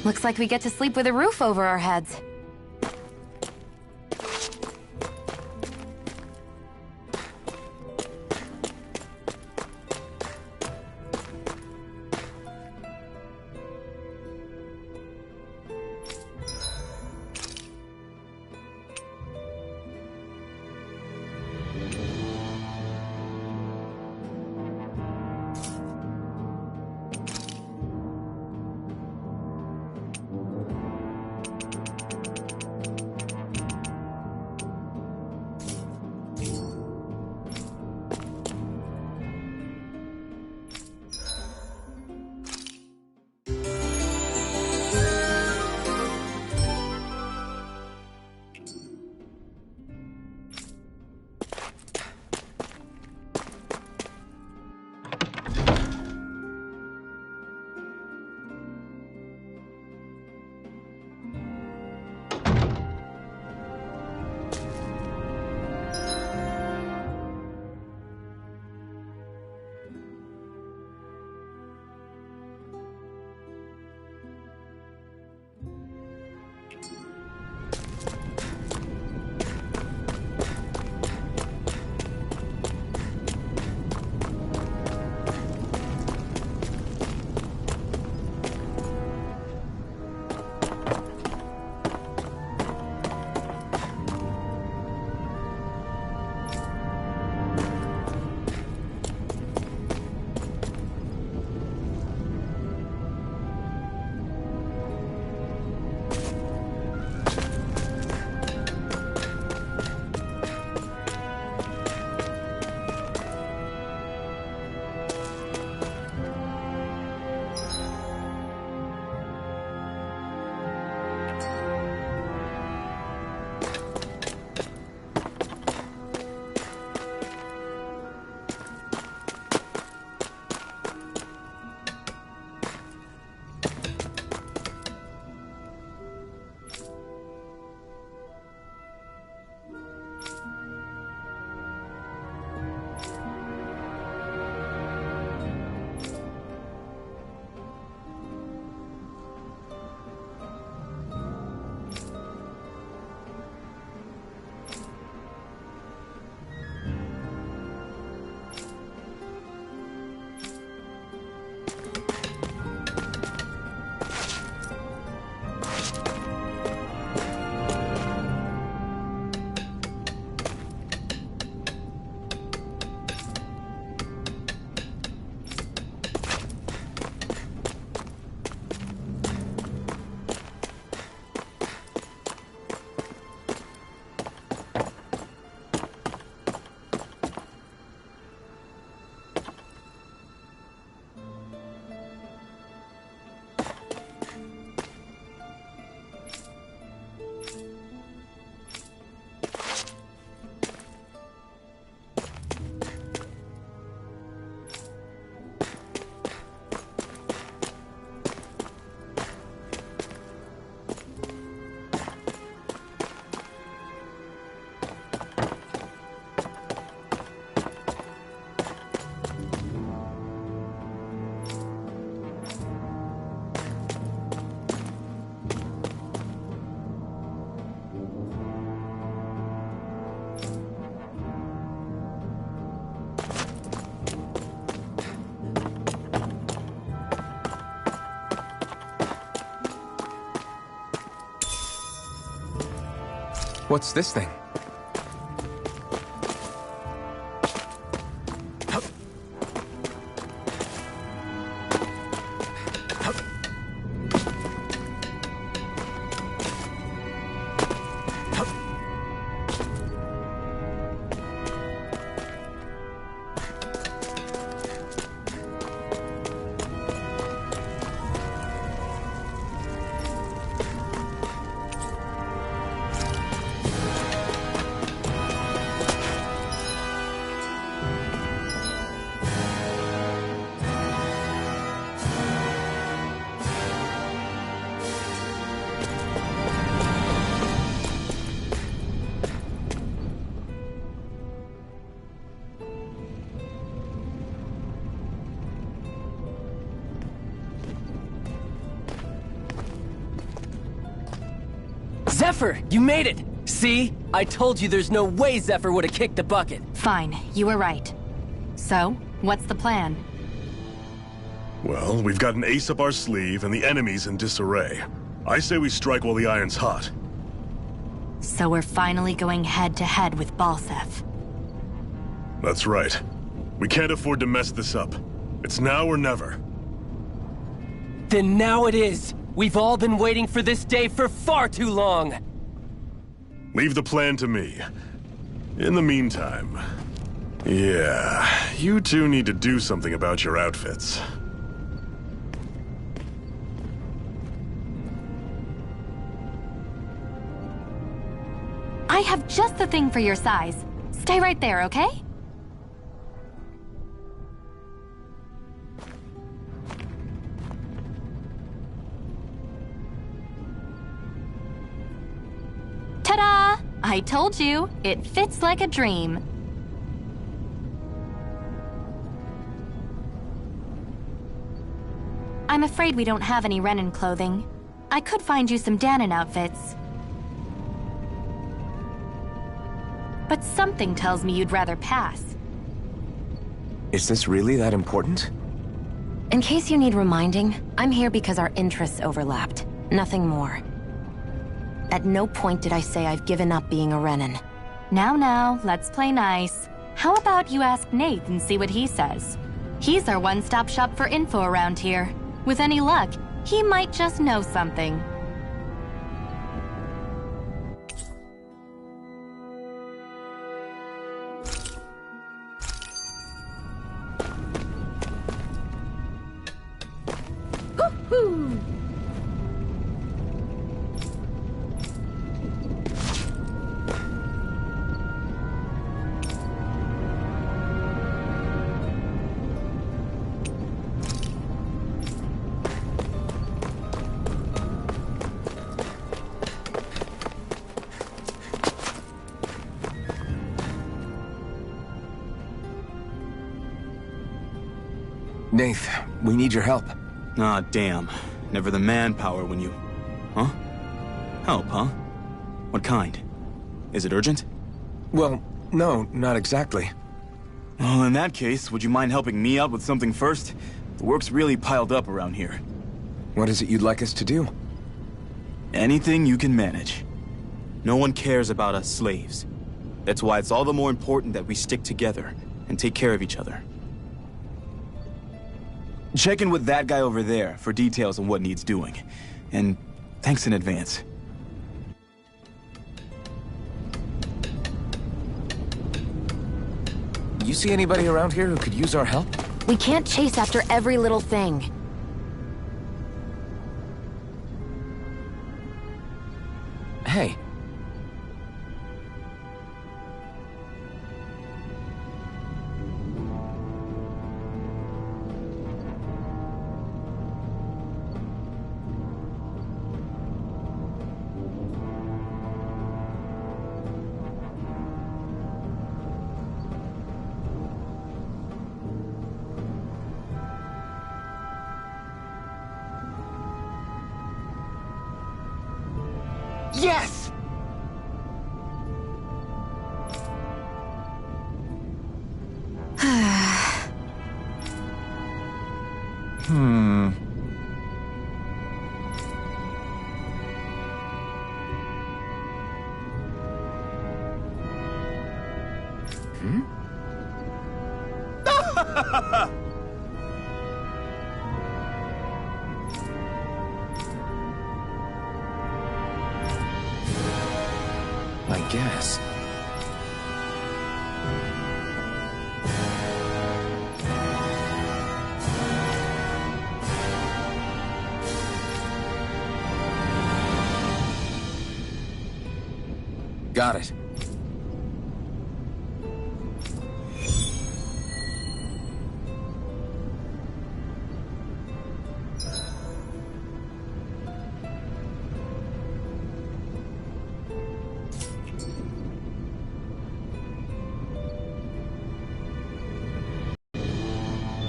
Looks like we get to sleep with a roof over our heads. What's this thing? Zephyr, you made it! See? I told you there's no way Zephyr would have kicked the bucket. Fine, you were right. So, what's the plan? Well, we've got an ace up our sleeve and the enemy's in disarray. I say we strike while the iron's hot. So we're finally going head-to-head with Balseph. That's right. We can't afford to mess this up. It's now or never. Then now it is! We've all been waiting for this day for far too long! Leave the plan to me. In the meantime... yeah, you two need to do something about your outfits. I have just the thing for your size. Stay right there, okay? Ta-da! I told you, it fits like a dream. I'm afraid we don't have any Renan clothing. I could find you some Danon outfits. But something tells me you'd rather pass. Is this really that important? In case you need reminding, I'm here because our interests overlapped. Nothing more. At no point did I say I've given up being a Renan. Now, let's play nice. How about you ask Nate and see what he says? He's our one-stop shop for info around here. With any luck, he might just know something. Woohoo! Nath, we need your help. Ah, damn. Never the manpower when you... Huh? Help, huh? What kind? Is it urgent? Well, no, not exactly. Well, in that case, would you mind helping me out with something first? The work's really piled up around here. What is it you'd like us to do? Anything you can manage. No one cares about us slaves. That's why it's all the more important that we stick together and take care of each other. Check in with that guy over there for details on what needs doing. And thanks in advance. You see anybody around here who could use our help? We can't chase after every little thing. Hey. Yes! I guess. Got it.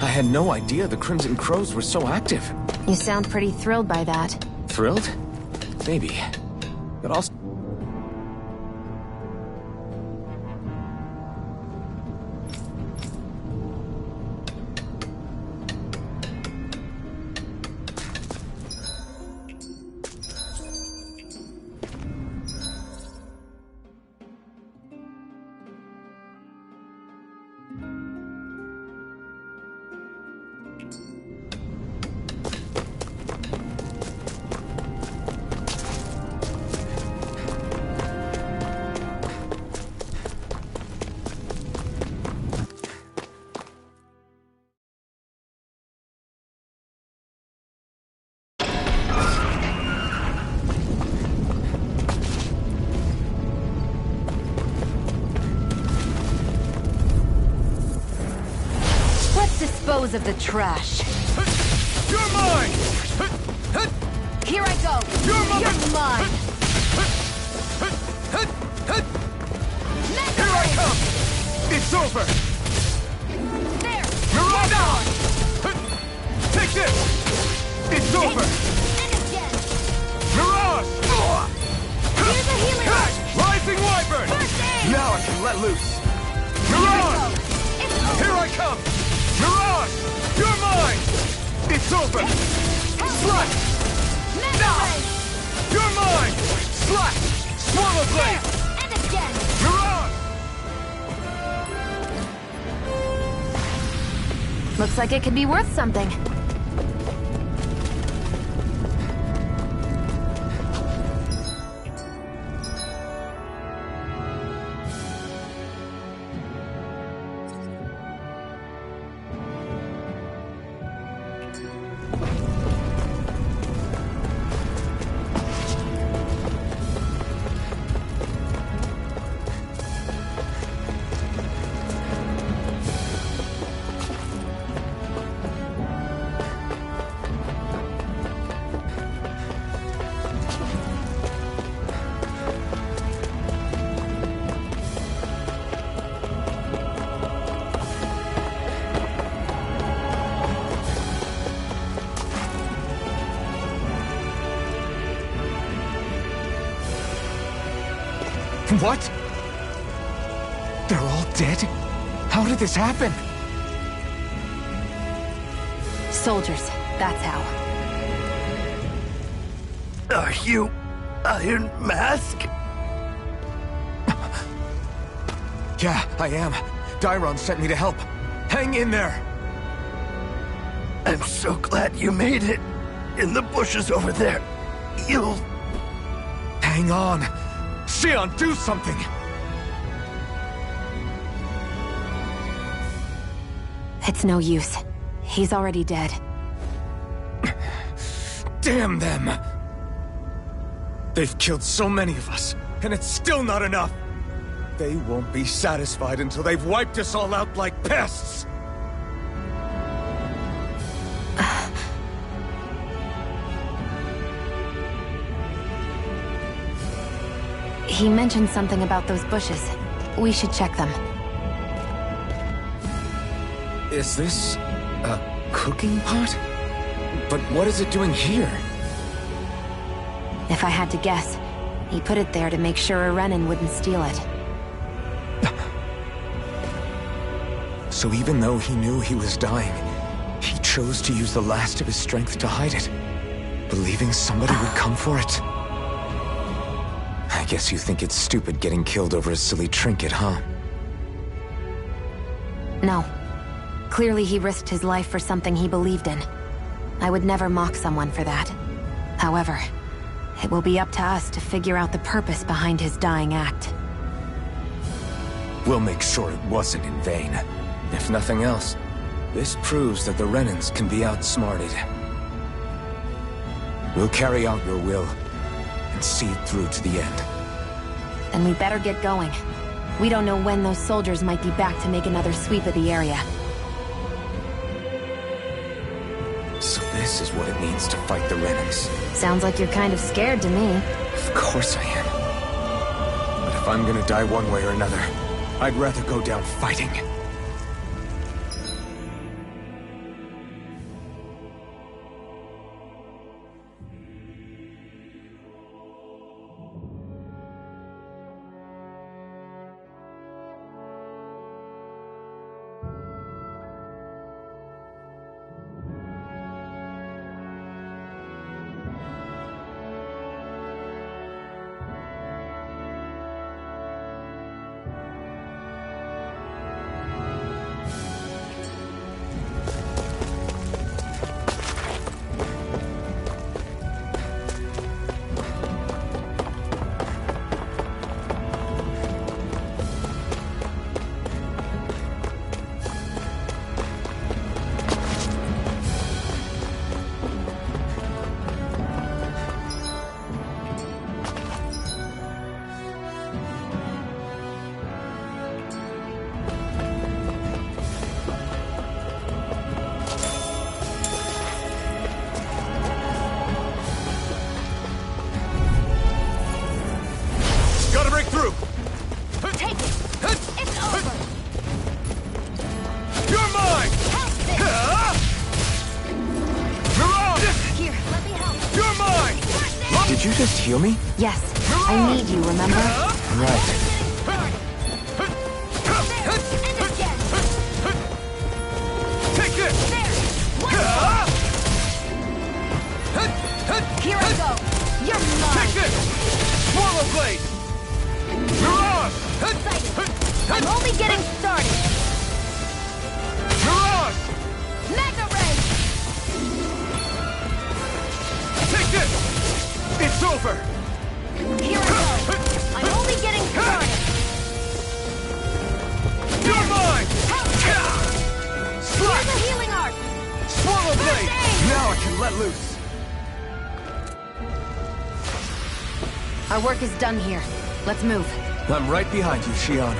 I had no idea the Crimson Crows were so active. You sound pretty thrilled by that. Thrilled? Maybe. But also... dispose of the trash. You're mine! Here I go! You're mine! Here I come! It's over! There! Mirage! Take this! It's over! And again! Mirage! Here's a healing rush! Rising Wyvern! First aid! Now I can let loose! Mirage! Here I come! Mirage! You're mine! It's over! Slash! Now! You're mine! Slash! Swallow blade! And again! Mirage! Looks like it could be worth something. What? They're all dead? How did this happen? Soldiers, that's how. Are you Iron Mask? Yeah, I am. Dairon sent me to help. Hang in there! I'm so glad you made it. In the bushes over there. You'll... Hang on! Xion, do something! It's no use. He's already dead. Damn them! They've killed so many of us, and it's still not enough! They won't be satisfied until they've wiped us all out like pests! He mentioned something about those bushes. We should check them. Is this a cooking pot? But what is it doing here? If I had to guess, he put it there to make sure a Renan wouldn't steal it. So even though he knew he was dying, he chose to use the last of his strength to hide it, believing somebody would come for it. I guess you think it's stupid getting killed over a silly trinket, huh? No. Clearly he risked his life for something he believed in. I would never mock someone for that. However, it will be up to us to figure out the purpose behind his dying act. We'll make sure it wasn't in vain. If nothing else, this proves that the Renans can be outsmarted. We'll carry out your will, and see it through to the end. Then we better get going. We don't know when those soldiers might be back to make another sweep of the area. So this is what it means to fight the Renans. Sounds like you're kind of scared to me. Of course I am. But if I'm gonna die one way or another, I'd rather go down fighting. heal me? Yes. I need you, remember? Right. Take this! Here I go! You're mine! Take this! Swallow blade! You're on! I'm only getting started! You're on! Mega Ray! Take this! It's over! Here I go! I'm only getting started! You're mine! Here's a healing art! Swallow blade! Now I can let loose. Our work is done here. Let's move. I'm right behind you, Shion.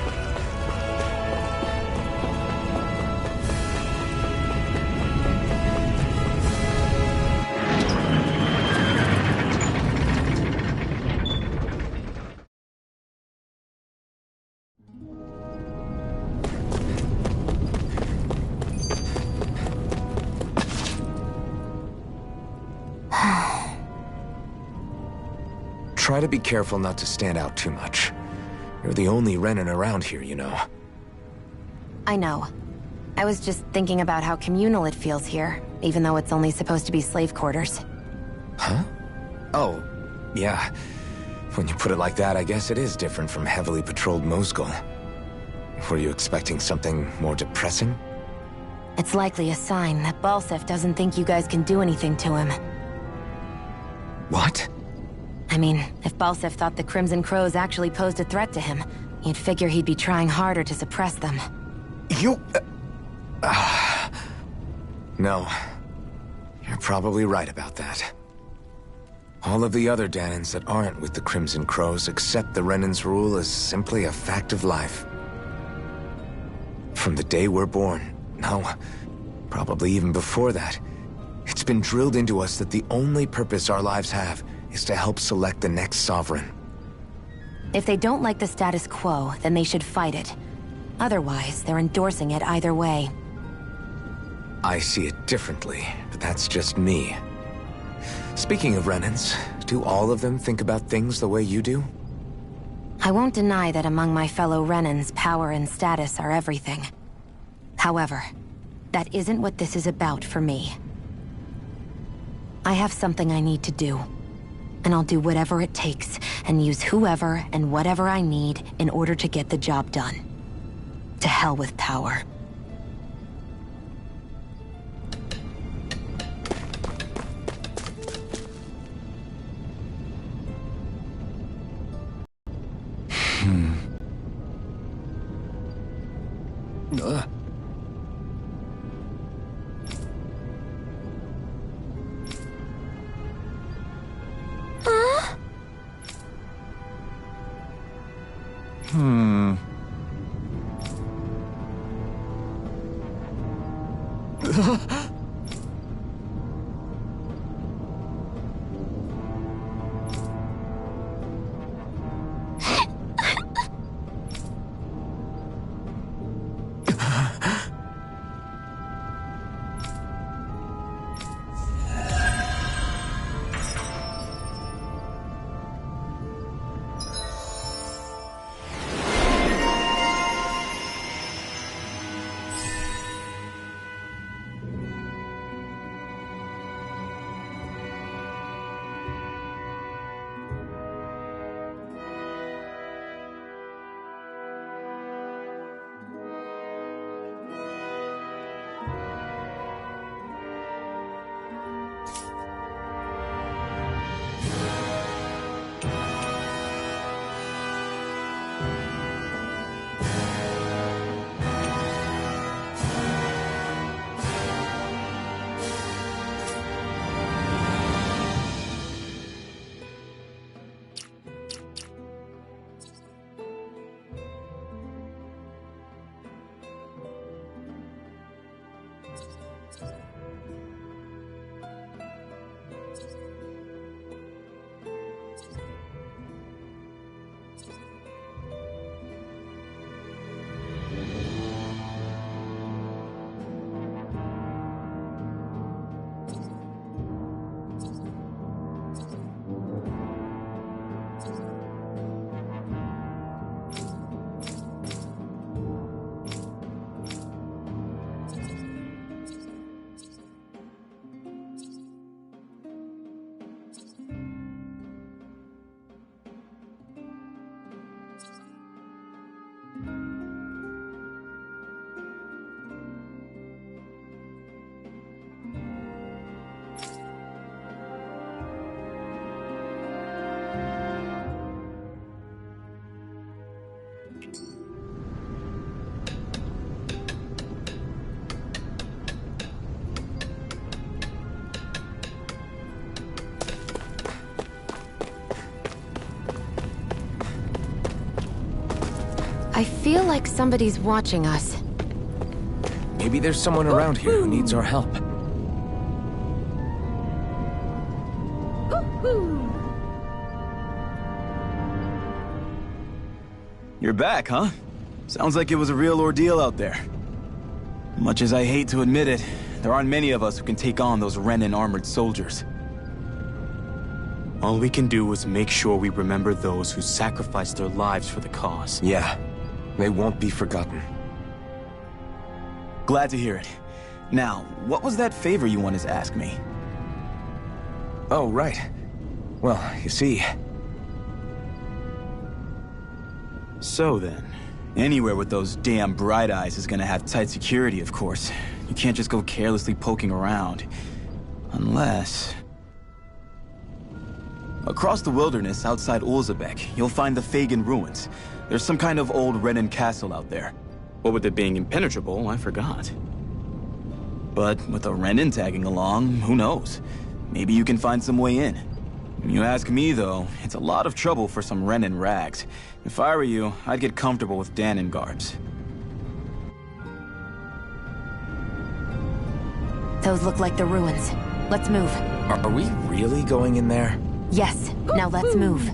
Try to be careful not to stand out too much. You're the only Renan around here, you know. I know. I was just thinking about how communal it feels here, even though it's only supposed to be slave quarters. Huh? Oh, yeah. When you put it like that, I guess it is different from heavily patrolled Mosgul. Were you expecting something more depressing? It's likely a sign that Balseph doesn't think you guys can do anything to him. What? I mean, if Balseph thought the Crimson Crows actually posed a threat to him, you'd figure he'd be trying harder to suppress them. You... No. You're probably right about that. All of the other Danans that aren't with the Crimson Crows accept the Renan's rule as simply a fact of life. From the day we're born, no, probably even before that, it's been drilled into us that the only purpose our lives have is to help select the next sovereign. If they don't like the status quo, then they should fight it. Otherwise, they're endorsing it either way. I see it differently, but that's just me. Speaking of Renans, do all of them think about things the way you do? I won't deny that among my fellow Renans, power and status are everything. However, that isn't what this is about for me. I have something I need to do. And I'll do whatever it takes, and use whoever and whatever I need in order to get the job done. To hell with power. I feel like somebody's watching us. Maybe there's someone around here who needs our help. You're back, huh? Sounds like it was a real ordeal out there. Much as I hate to admit it, there aren't many of us who can take on those Renan armored soldiers. All we can do is make sure we remember those who sacrificed their lives for the cause. Yeah, they won't be forgotten. Glad to hear it. Now, what was that favor you wanted to ask me? Oh, right. Well, you see... So then, anywhere with those damn bright eyes is gonna have tight security, of course. You can't just go carelessly poking around. Unless... Across the wilderness outside Ulzebek, you'll find the Fagin ruins. There's some kind of old Renan castle out there. What with it being impenetrable, I forgot. But with a Renan tagging along, who knows? Maybe you can find some way in. You ask me, though, it's a lot of trouble for some Renan rags. If I were you, I'd get comfortable with Danon guards. Those look like the ruins. Let's move. Are we really going in there? Yes. Now let's move.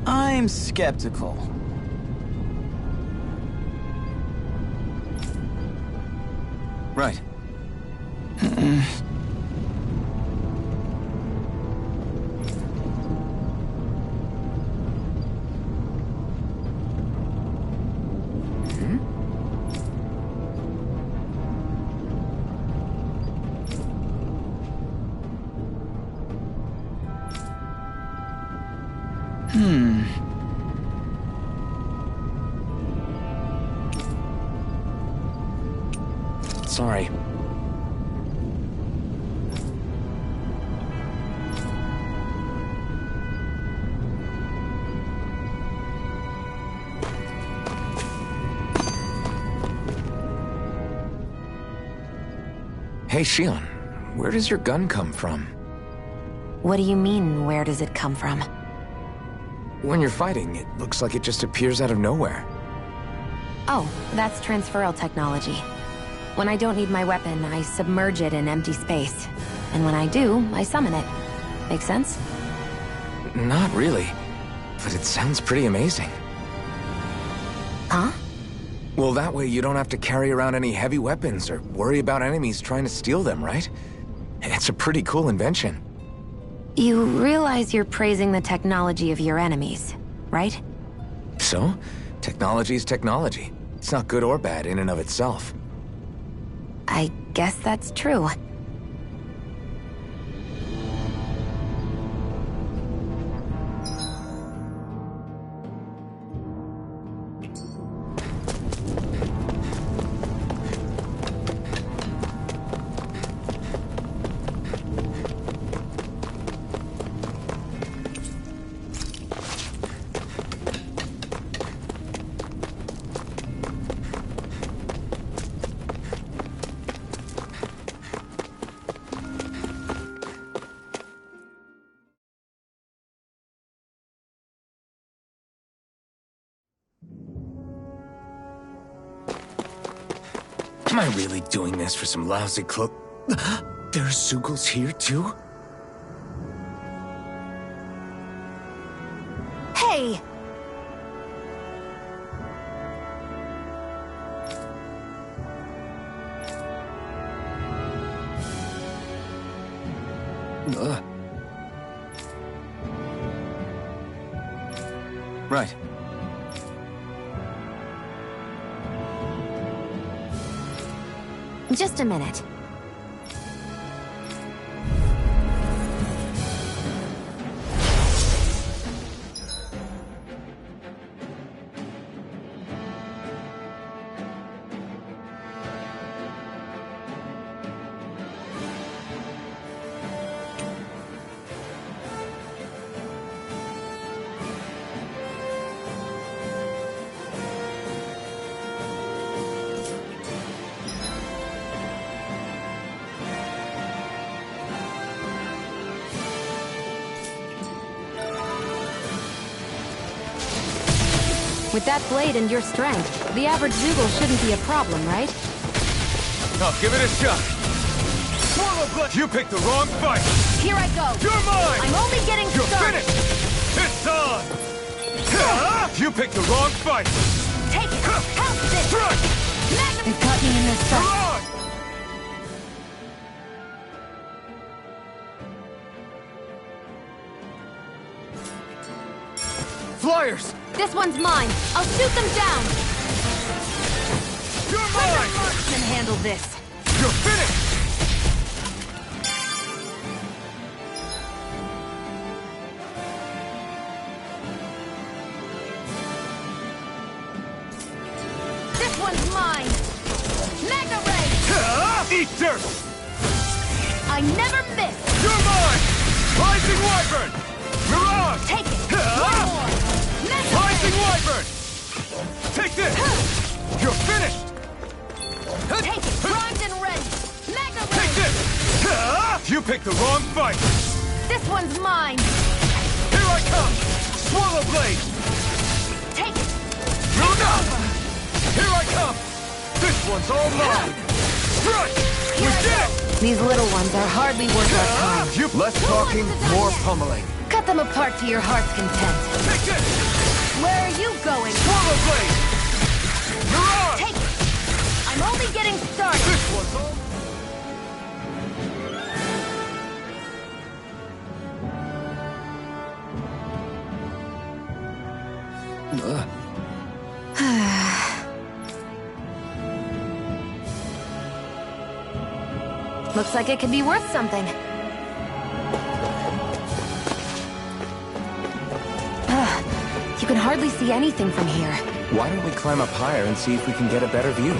I'm skeptical. Right. Sorry. Hey, Shion, where does your gun come from? What do you mean, where does it come from? When you're fighting, it looks like it just appears out of nowhere. Oh, that's transferal technology. When I don't need my weapon, I submerge it in empty space. And when I do, I summon it. Make sense? Not really, but it sounds pretty amazing. Huh? Well, that way you don't have to carry around any heavy weapons or worry about enemies trying to steal them, right? It's a pretty cool invention. You realize you're praising the technology of your enemies, right? So, technology is technology. It's not good or bad in and of itself. I guess that's true. Am I really doing this for some lousy cloak? There are Zeugles here, too? Hey! Right. Just a minute. With that blade and your strength, the average Zoogle shouldn't be a problem, right? I'll give it a shot. Swallow Blade! You picked the wrong fight! Here I go! You're mine! I'm only getting You're started! finished! It's on! You picked the wrong fight! Take it! Help this! Strike! They've got me in this stuff. Flyers! This one's mine! I'll shoot them down! You're Let mine! the marksman handle this! You're finished! This one's mine! Mega Ray! Eat dirt! I never miss! You're mine! Rising Wyvern! Mirage! Take it! One more! Mega Rising Ray! Wyvern! Take this! You're finished! Take it! Primed and ready! Mega Ray! Take this! You picked the wrong fight! This one's mine! Here I come! Swallow Blade! Take it! Here I come! This one's all mine! Strike! We did it! These little ones are hardly worth our time. Less talking, more pummeling. Cut them apart to your heart's content. Take this! Where are you going? Swallow Blade! Mirage! Take it! I'm only getting started! This one's all... Looks like it could be worth something. You can hardly see anything from here. Why don't we climb up higher and see if we can get a better view?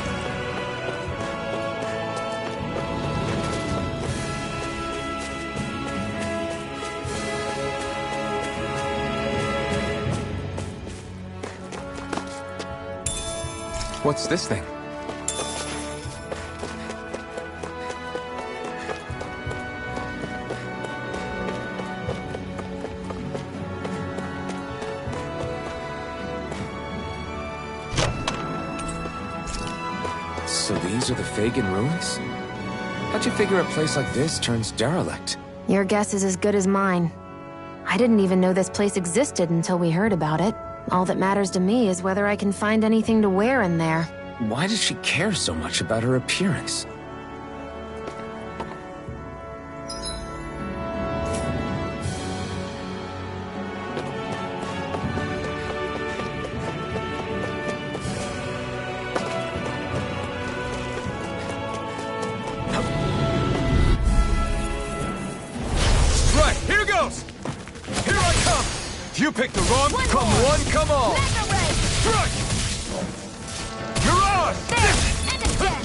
What's this thing? So these are the Fagin ruins? How'd you figure a place like this turns derelict? Your guess is as good as mine. I didn't even know this place existed until we heard about it. All that matters to me is whether I can find anything to wear in there. Why does she care so much about her appearance? Right, here goes! Here I come! You picked the wrong... Come one, come all! Mega Ray! Strike! Mirage! There! And again!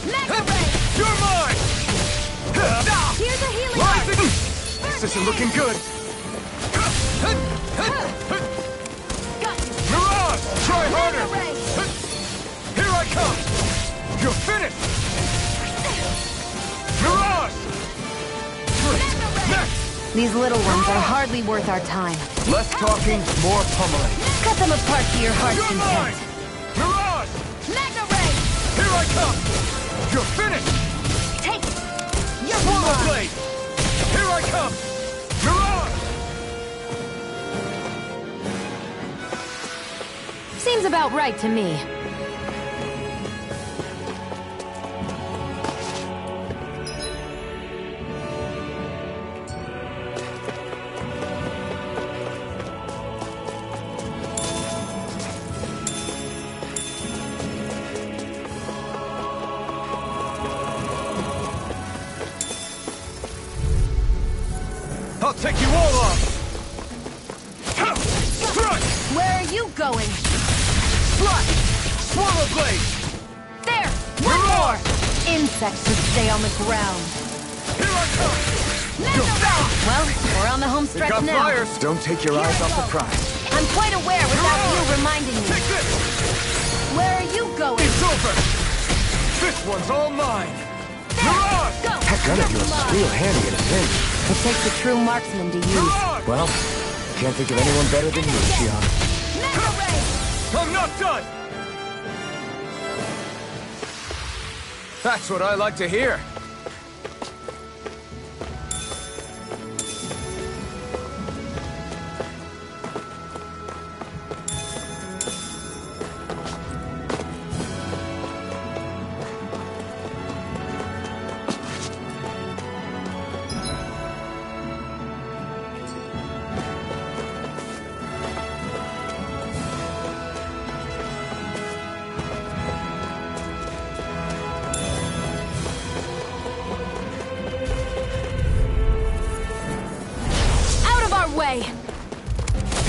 Mega Ray! You're mine! Here's a healing Rising! arc. This isn't looking good! Got you. Mirage! Try harder! Mega Ray! Here I come! You're finished! Mirage! Mega Ray! Next! These little ones are hardly worth our time. Less talking, more pummeling. Cut them apart to your heart's You're mine! content. Mirage! Mega Ray! Here I come! You're finished! Take it! You're Swallow mine! Blade! Here I come! Mirage! Seems about right to me. I'll take you all off! Strike! Where are you going? Slash! Swallow Blade! There! One more! Insects should stay on the ground. Here I come! Mega Ray! Well, we're on the home stretch Got now. flyers! Don't take your eyes off the prize. I'm quite aware without you reminding me. Take this! Where are you going? It's over! This one's all mine! Mirage! Go! That gun of yours is real handy in a pinch. It takes a true marksman to use. Mirage! Well, can't think of anyone better than you, Shion. Mega Ray! I'm not done! That's what I like to hear. Way. Here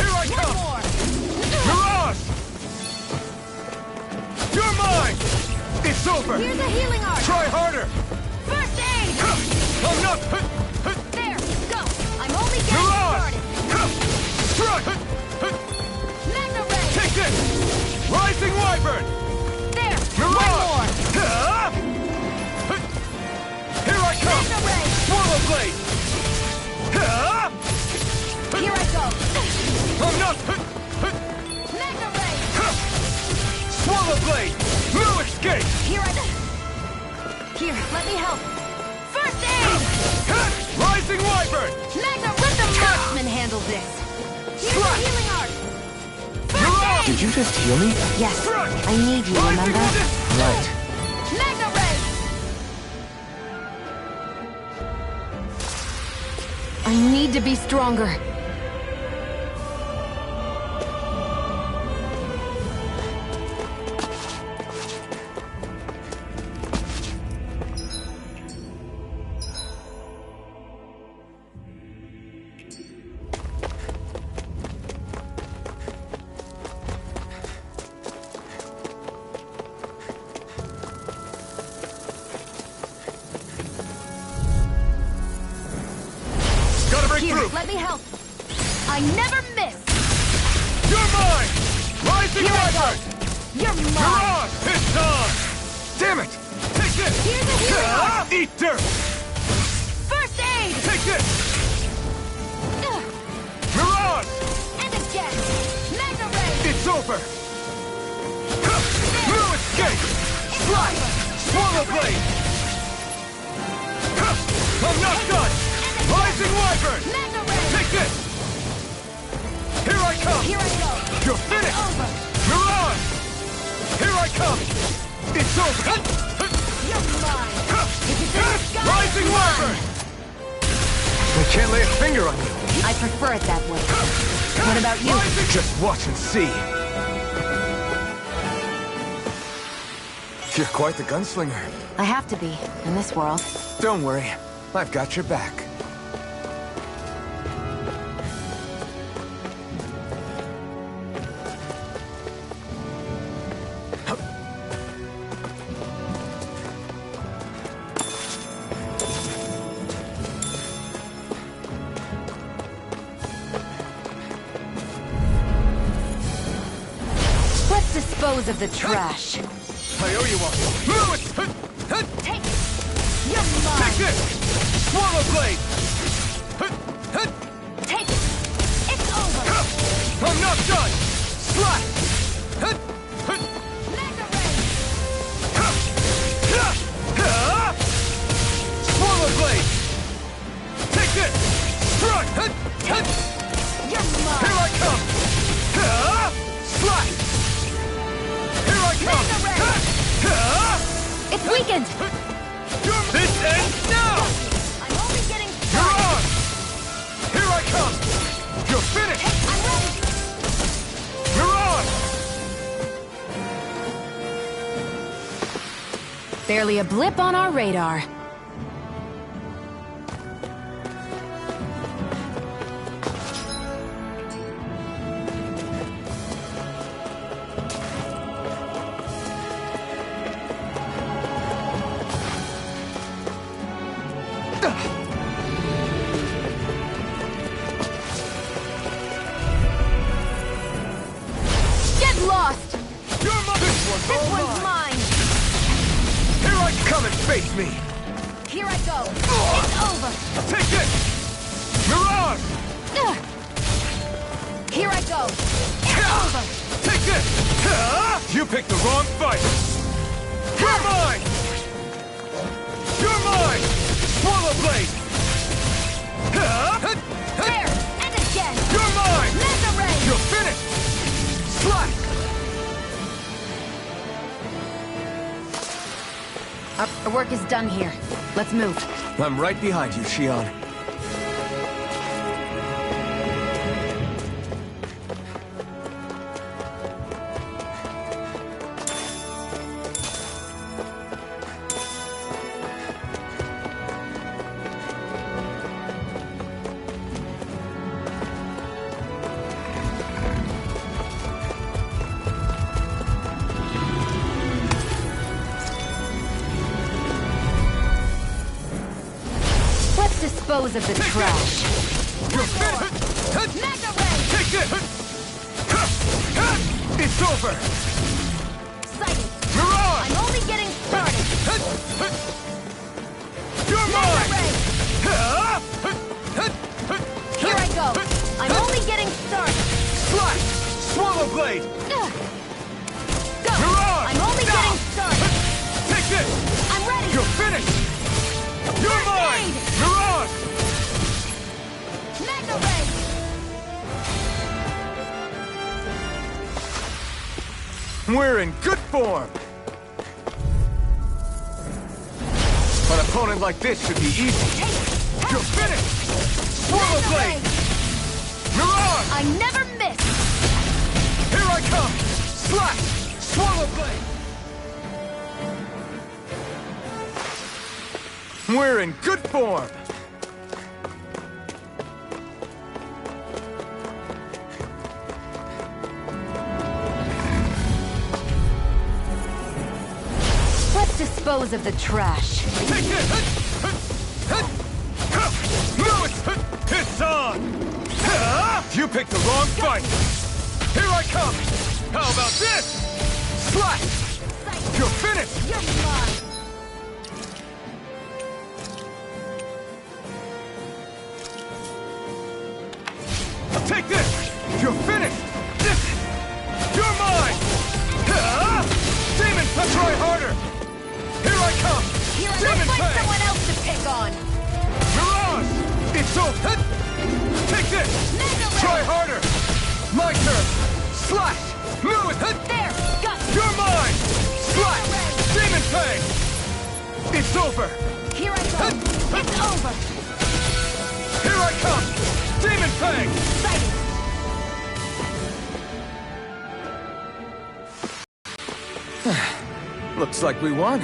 I come! Mirage! You're mine! It's over! Here's a healing art! Try harder! First aid! I'm not... There, go! I'm only getting Mirage! started! Strike! Magna Ray! Take this! Rising Wyvern! There! Mirage! One more! Here I come! Magna Ray! Swallow Blade! Here I go! I'm not... Magna Ray! Swallow Blade! No escape! Here I go! Here, let me help! First aid! Rising Wyvern! Magna, let the marksman handle this! Here's a healing art! First aid! Did you just heal me? Yes. I need you, remember? Right. Magna Ray! I need to be stronger. Here, let me help! I never miss! You're mine! Rising Here I Wyvern! go! You're mine! Mirage! It's on! Damn it! Take this! Here's a healing art! Eat dirt! First aid! Take this! Mirage! And again! Magna Ray! It's over! No escape! Slide! Swallow Blade! I'm not done! Rising Wyvern! Magna Ray! Take this! Here I come! Here I go! You're finished! Over! Mirage! Here I come! It's over! You're mine! If it's in the sky, Rising it's mine! Wyvern! I can't lay a finger on you. I prefer it that way. What about you? Just watch and see. You're quite the gunslinger. I have to be, in this world. Don't worry. I've got your back. Let's dispose of the trash. I owe you one. Move it! Take it! You're mine! Take this! Swallow Blade! Take it! It's over! I'm not done! Slap! Magna Ray! Swallow Blade! Take this! Strike! You're mine! Here I come! Slap! Here I come! It's weakened! This ends now! I'm only getting You're started! on! Here I come! You're finished! I'm ready! You're on! Barely a blip on our radar. Get lost! You're mine! This This one's mine! Here I come and face me! Here I go! It's over! Take this! Mirage! Here I go! It's over! Take this! You picked the wrong fight! You're mine! You're mine! Swallow blade! There! And again! You're mine! Mega Ray! You're finished! Slash! Our work is done here. Let's move. I'm right behind you, Shion. Dispose of the trash. Mega Ray! Take this! It's over! Sighted! Mirage! I'm only getting started! You're mine! Here I go! I'm only getting started! Slash! Swallow blade! Go! Mirage! I'm only getting started! Take this! I'm ready! You're finished! You're mine! Mirage! Mega Ray! We're in good form! An opponent like this should be easy. You're finished! Swallow blade! Mirage! I never miss! Here I come! Slash! Swallow blade! We're in good form! Let's dispose of the trash. Take this! No, it's on! You picked the wrong fight! Here I come! How about this? Slash! You're finished! You're mine! Take this! You're finished! This! You're mine! Demon, let's try harder! Here I come! Demon Let's find Fang! someone else to pick on! Mirage! It's over! Take this! Mega Ray! Try harder! My turn! Slash! No, it! There! Got you! You're mine! Slash! Demon Fang! It's over! Here I go! It's over! Here I come! Demon Fang! Sighted! Looks like we won.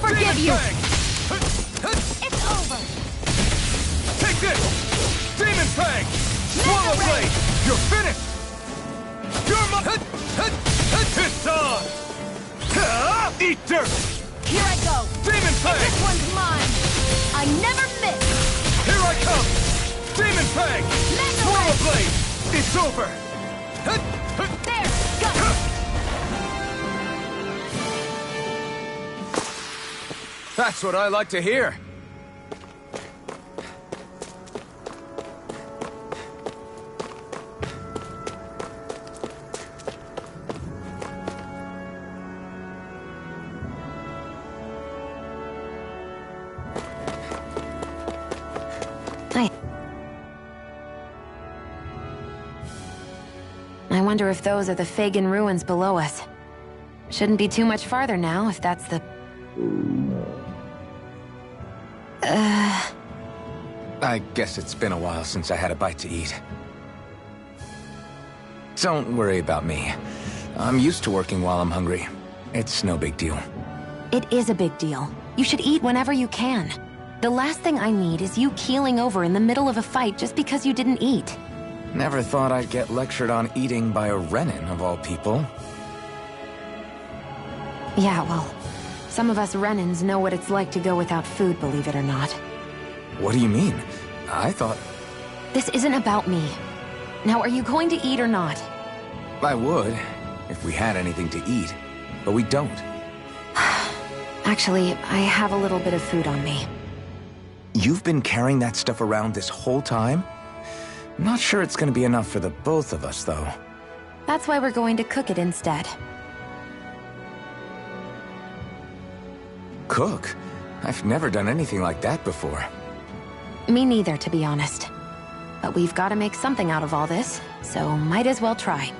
Forgive you! It's over! Take this! Demon Fang! Swallow blade! You're finished! You're my... It's on! Eat dirt! Here I go! Demon Fang! And this one's mine! I never miss! Here I come! Demon Fang! Swallow blade! It's over! There! Go! That's what I like to hear. I wonder if those are the Fagin ruins below us. Shouldn't be too much farther now, if that's the... I guess it's been a while since I had a bite to eat. Don't worry about me. I'm used to working while I'm hungry. It's no big deal. It is a big deal. You should eat whenever you can. The last thing I need is you keeling over in the middle of a fight just because you didn't eat. Never thought I'd get lectured on eating by a Renan, of all people. Yeah, well, some of us Renans know what it's like to go without food, believe it or not. What do you mean? I thought... This isn't about me. Now, are you going to eat or not? I would, if we had anything to eat, but we don't. Actually, I have a little bit of food on me. You've been carrying that stuff around this whole time? Not sure it's gonna be enough for the both of us, though. That's why we're going to cook it instead. Cook? I've never done anything like that before. Me neither, to be honest. But we've got to make something out of all this, so might as well try.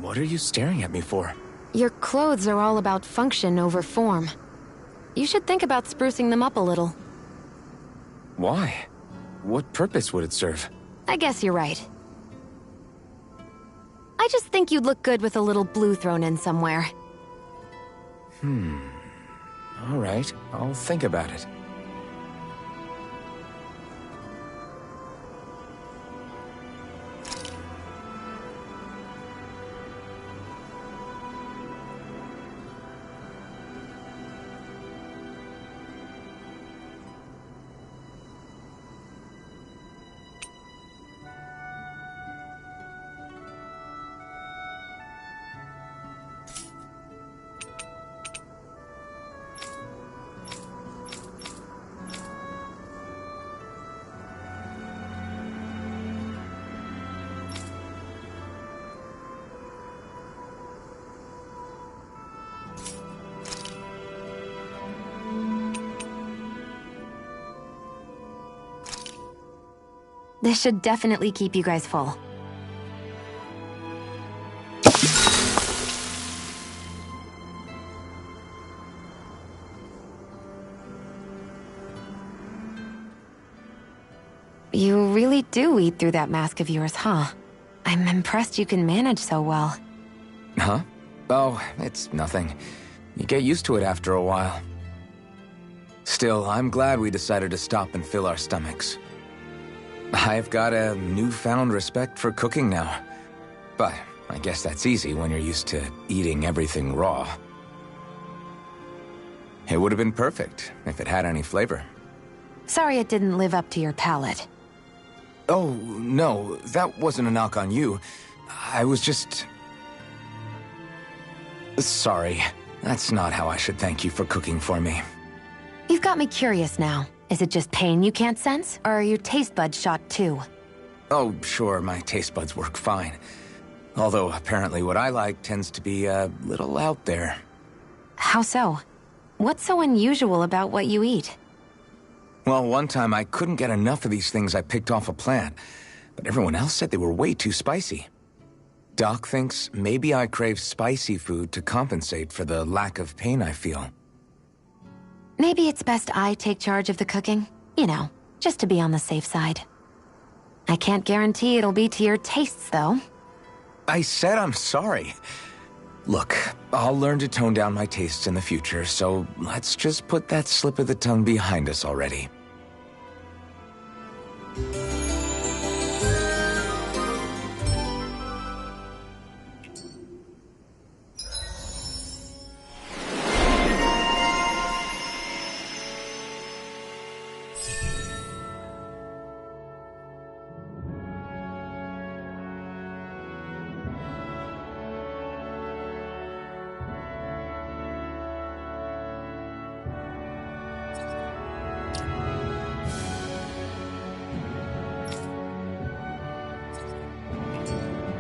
What are you staring at me for? Your clothes are all about function over form. You should think about sprucing them up a little. Why? What purpose would it serve? I guess you're right. I just think you'd look good with a little blue thrown in somewhere. All right, I'll think about it. This should definitely keep you guys full. You really do eat through that mask of yours, huh? I'm impressed you can manage so well. Huh? Oh, it's nothing. You get used to it after a while. Still, I'm glad we decided to stop and fill our stomachs. I've got a newfound respect for cooking now. But I guess that's easy when you're used to eating everything raw. It would have been perfect if it had any flavor. Sorry it didn't live up to your palate. Oh, no, that wasn't a knock on you. I was just... Sorry. That's not how I should thank you for cooking for me. You've got me curious now. Is it just pain you can't sense, or are your taste buds shot too? Oh, sure, my taste buds work fine. Although, apparently what I like tends to be a little out there. How so? What's so unusual about what you eat? Well, one time I couldn't get enough of these things I picked off a plant, but everyone else said they were way too spicy. Doc thinks maybe I crave spicy food to compensate for the lack of pain I feel. Maybe it's best I take charge of the cooking. You know, just to be on the safe side. I can't guarantee it'll be to your tastes, though. I said I'm sorry. Look, I'll learn to tone down my tastes in the future, so let's just put that slip of the tongue behind us already.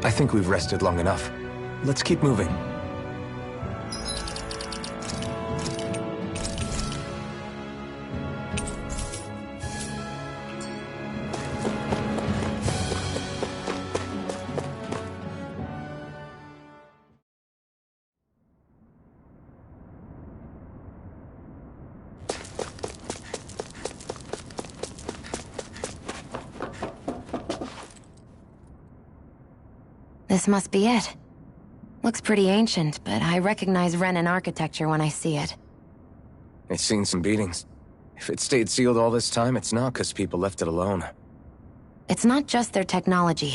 I think we've rested long enough. Let's keep moving. This must be it. Looks pretty ancient, but I recognize Renan architecture when I see it. It's seen some beatings. If it stayed sealed all this time, it's not because people left it alone. It's not just their technology.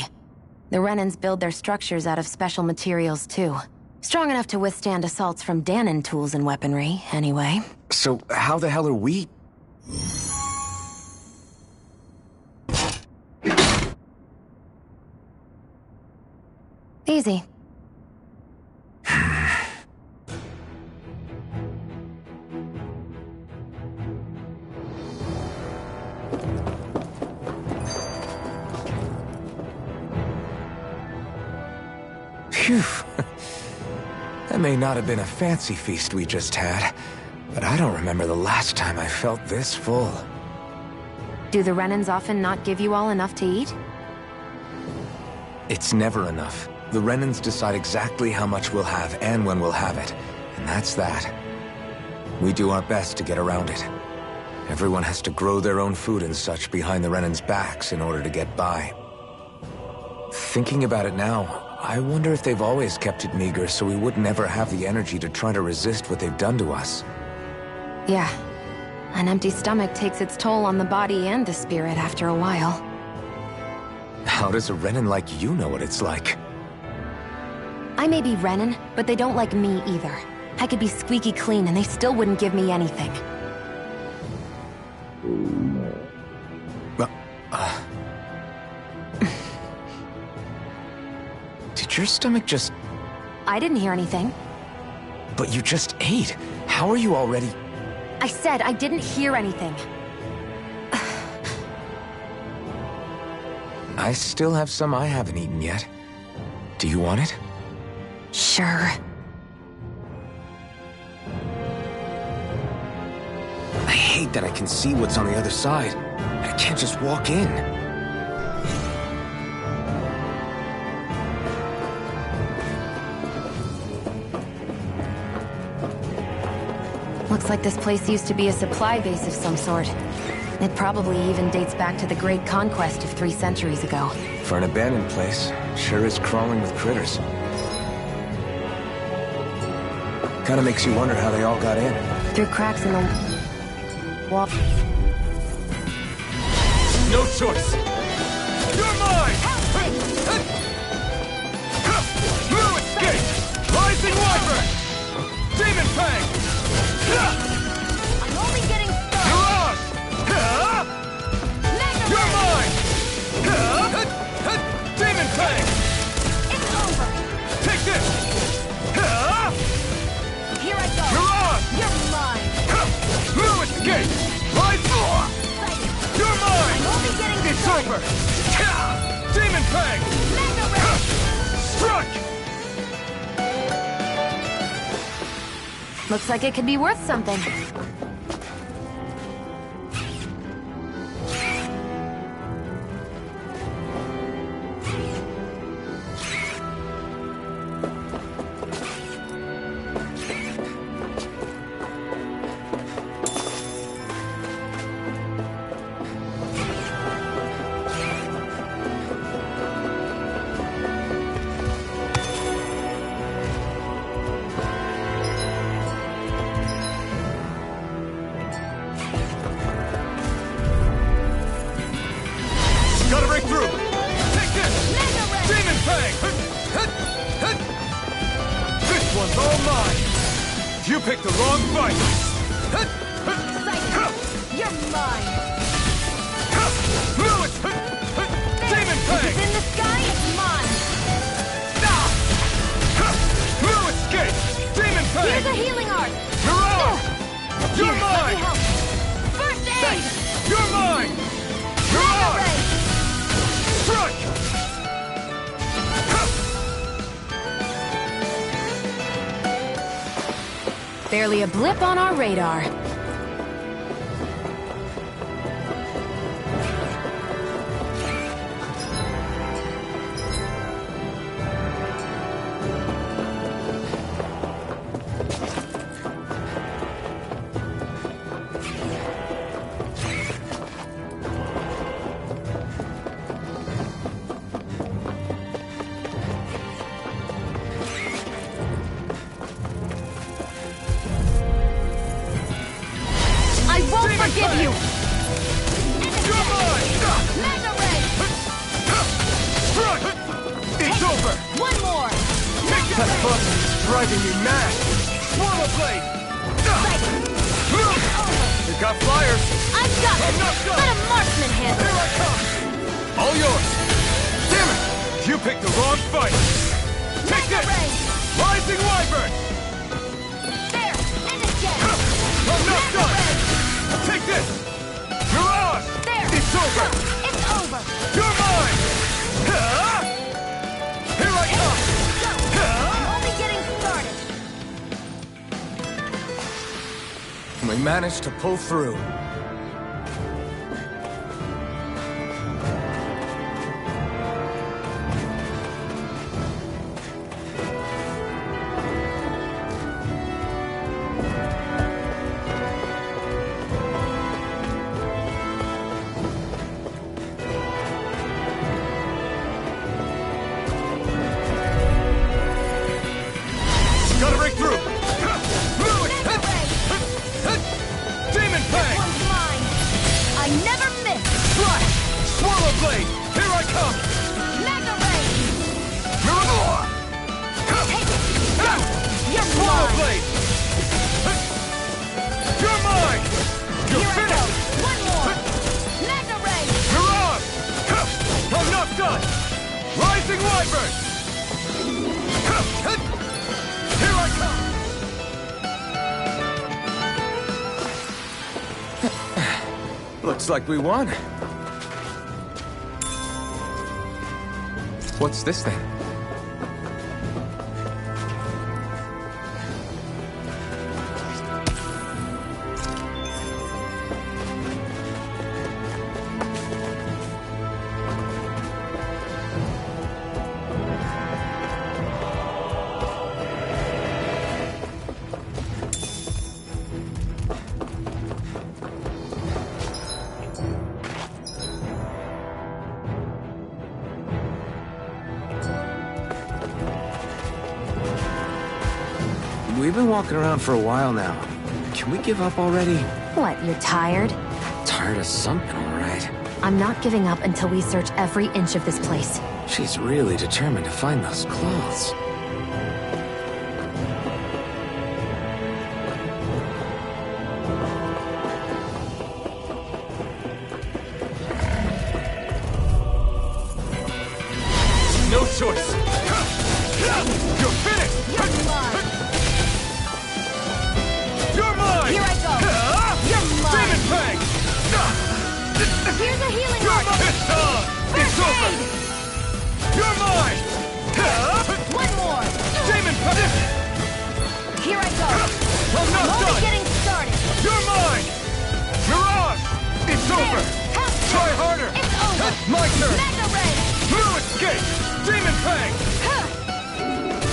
The Renans build their structures out of special materials, too. Strong enough to withstand assaults from Dahnan tools and weaponry, anyway. So how the hell are we... Easy. Phew. That may not have been a fancy feast we just had, but I don't remember the last time I felt this full. Do the Renans often not give you all enough to eat? It's never enough. The Renans decide exactly how much we'll have and when we'll have it, and that's that. We do our best to get around it. Everyone has to grow their own food and such behind the Renans' backs in order to get by. Thinking about it now, I wonder if they've always kept it meager so we would never have the energy to try to resist what they've done to us. Yeah. An empty stomach takes its toll on the body and the spirit after a while. How does a Renan like you know what it's like? I may be Renan, but they don't like me either. I could be squeaky clean and they still wouldn't give me anything. Did your stomach just... I didn't hear anything. But you just ate. How are you already... I said I didn't hear anything. I still have some I haven't eaten yet. Do you want it? Sure. I hate that I can see what's on the other side. I can't just walk in. Looks like this place used to be a supply base of some sort. It probably even dates back to the Great Conquest of 3 centuries ago. For an abandoned place, it sure is crawling with critters. Kinda makes you wonder how they all got in. Through cracks in the wall. No choice! You're mine! Blue escape! Rising Wyvern! Demon Fang! I'm only getting started. Mirage! You're mine! Demon Fang! It's over. Take this! Here I go. Mirage! You're mine. Blue escape! Rise! You're mine! I'm only getting It's started. over! Demon Fang! Mega Ray. Strike! Looks like it could be worth something. Gotta break through! Take this! Demon Fang! This one's all mine! You picked the wrong fight! You're mine. Lewis! Demon Fang! It's in the sky. It's mine. Blue escape! Demon Fang! Here's a healing art. Mirage! You're Here, let me mine! help. First aid. You're mine! Mega Mirage! Ray. Strike! Barely a blip on our radar. Forgive you! You're mine! Mega Ray! Run! It's over! One more! That bug is driving me mad! Swallow Blade! You got flyers! I've got I'm it! not done! Let a marksman handle Here it! I come! All yours! Damn it! You picked the wrong fight! Take Mega this! Ray! Rising Wyvern! There! And again! I'm not Mega done! Ray! Take this! Mirage! There! It's over! It's over! You're mine! Here I come! I'm only getting started! We managed to pull through. Gotta break through! Demon Fang! One's mine! I never miss! Slash! Swallow Blade! Here I come! Mega Ray! Take it! You're Swallow mine! Blade! You're mine! You're Here I go! finished! One more! Mega Ray! Mirage! I'm not done! Rising Wyvern! Here I come! Looks like we won. What's this thing? We've been walking around for a while now. Can we give up already? What, you're tired? Tired of something, all right. I'm not giving up until we search every inch of this place. She's really determined to find those clothes. No choice! You're finished! You're mine! You're mine! Here I go! You're mine! Demon Fang! Here's a healing You're art! mine! It's over! You're mine! One more! Demon Fang! Here I go! I'm not only done! getting started! You're mine! Mirage! It's over! Try harder! It's over! My turn! Mega Ray! No escape! Demon Fang!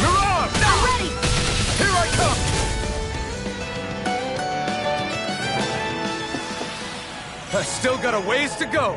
Mirage! I'm ready! Here I come! I still got a ways to go!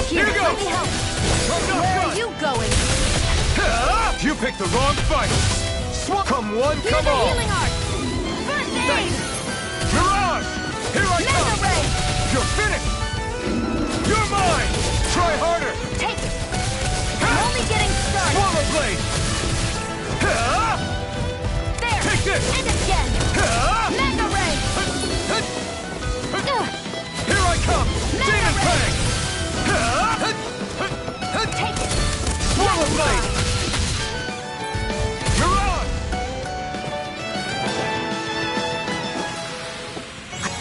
Here we go! Let me help! Where are you going? You picked the wrong fight! Come one, Here's come a all! healing art! First aid! Mirage! Here I Mega come! ray! You're finished! You're mine! Try harder! Take it! I'm only getting started! Swallow blade! There! Take this! And again! Mega ray! Here I come! Mega Demon ray! Fang! Take it! Swallow blade! Mirage!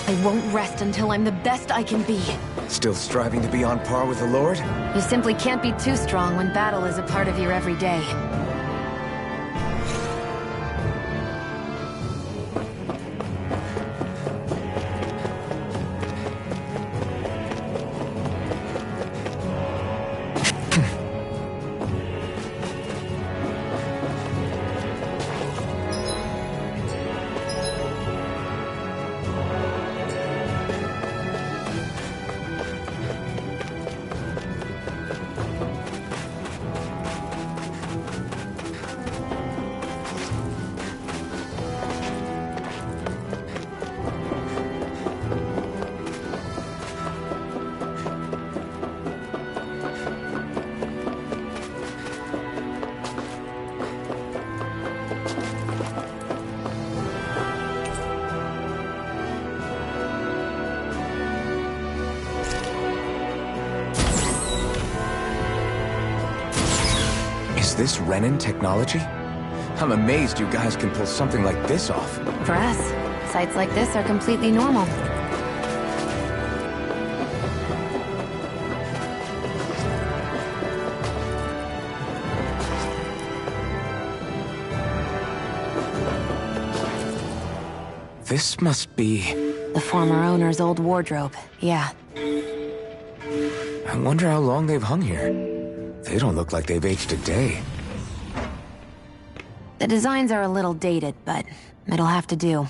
I won't rest until I'm the best I can be. Still striving to be on par with the Lord? You simply can't be too strong when battle is a part of your everyday. Is this Renin technology? I'm amazed you guys can pull something like this off. For us, sights like this are completely normal. This must be... The former owner's old wardrobe, yeah. I wonder how long they've hung here. They don't look like they've aged a day. The designs are a little dated, but it'll have to do.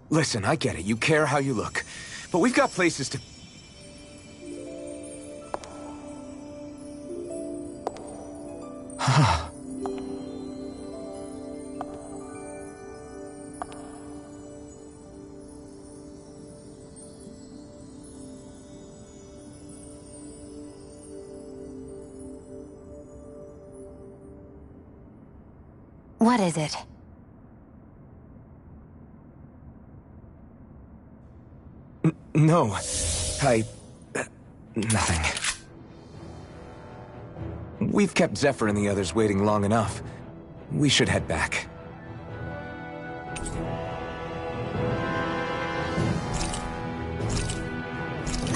Listen, I get it. You care how you look. But we've got places to... What is it? No. Nothing. We've kept Zephyr and the others waiting long enough. We should head back.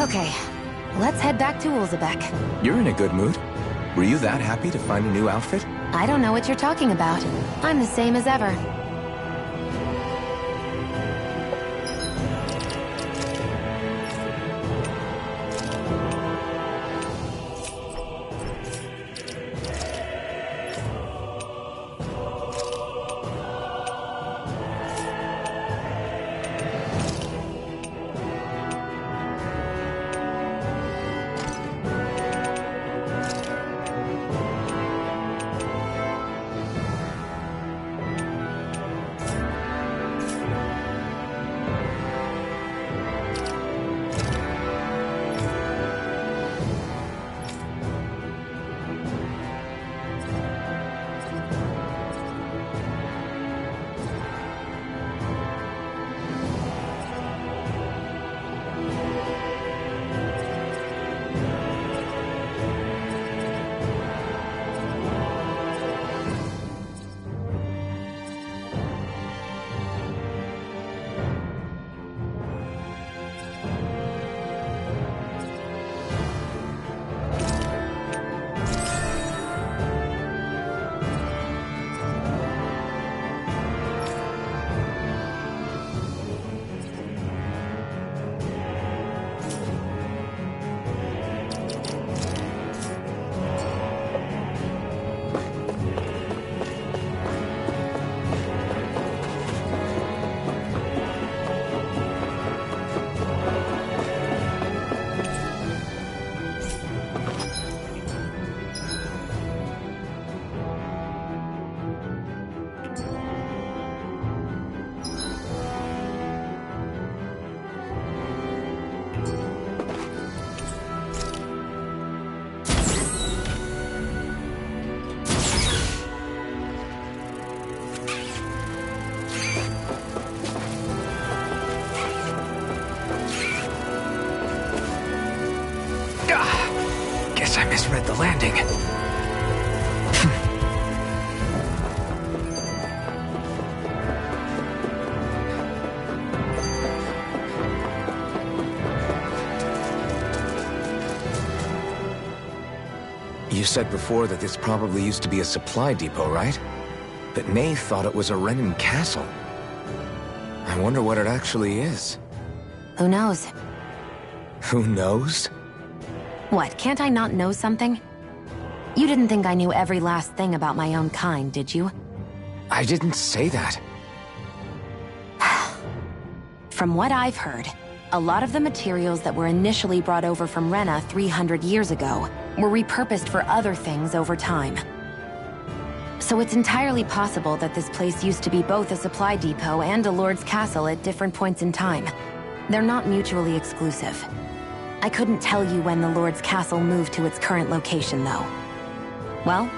Okay, let's head back to Ulzebek. You're in a good mood. Were you that happy to find a new outfit? I don't know what you're talking about. I'm the same as ever. Guess I misread the landing. You said before that this probably used to be a supply depot, right? But Nave thought it was a Renan castle. I wonder what it actually is. Who knows? Who knows? What, can't I not know something? You didn't think I knew every last thing about my own kind, did you? I didn't say that. From what I've heard, a lot of the materials that were initially brought over from Rena 300 years ago were repurposed for other things over time. So it's entirely possible that this place used to be both a supply depot and a lord's castle at different points in time. They're not mutually exclusive. I couldn't tell you when the lord's castle moved to its current location, though. Well,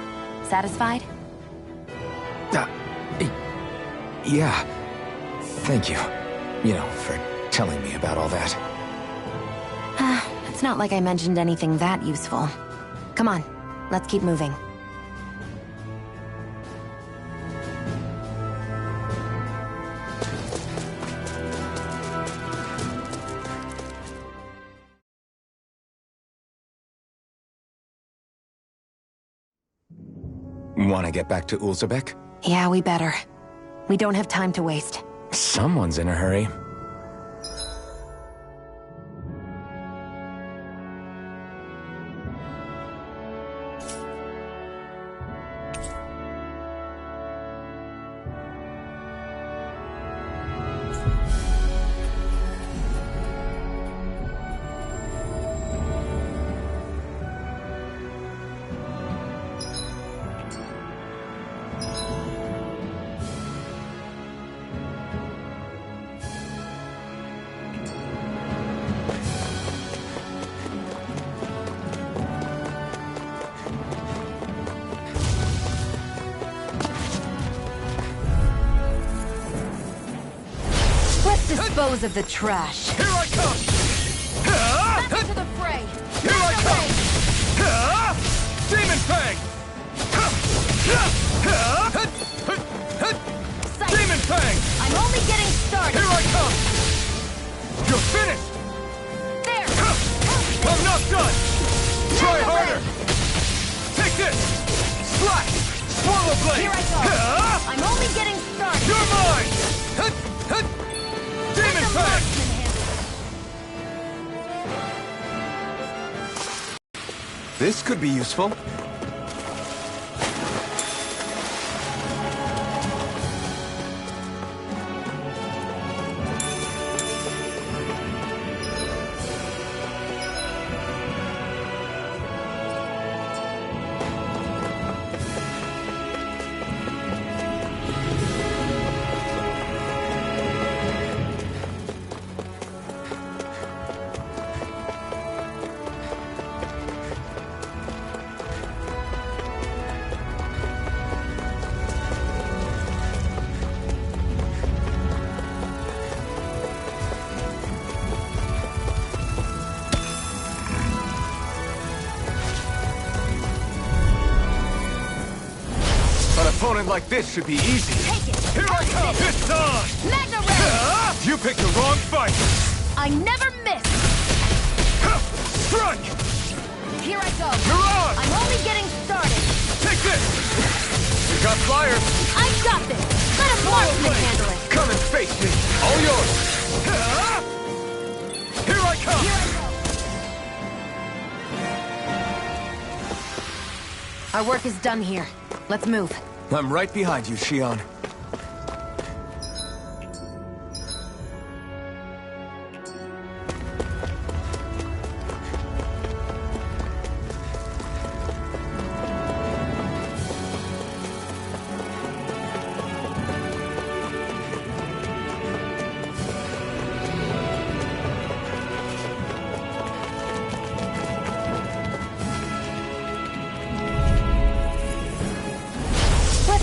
satisfied? Yeah. Thank you. You know, for telling me about all that. It's not like I mentioned anything that useful. Come on, let's keep moving. Want to get back to Ulzebek? Yeah, we better. We don't have time to waste. Someone's in a hurry. Dispose of the trash. Here I come! Back into the fray! Here I come! Demon Fang! Demon Fang! I'm only getting started! Here I come! You're finished! There! I'm not done! Try harder! Take this! Slash! Swallow Blade! Here I go! I'm only getting started! You're mine! Demon Fang! This could be useful. Opponent like this should be easy. Take it! Here I come! It's on! Magna Ray! You picked the wrong fight! I never miss! Strike! Here I go! You're on! I'm only getting started! Take this! You got fire! I got this! Let a marksman handle it! Come and face me! All yours! Here I come! Here I go! Our work is done here. Let's move. I'm right behind you, Shion.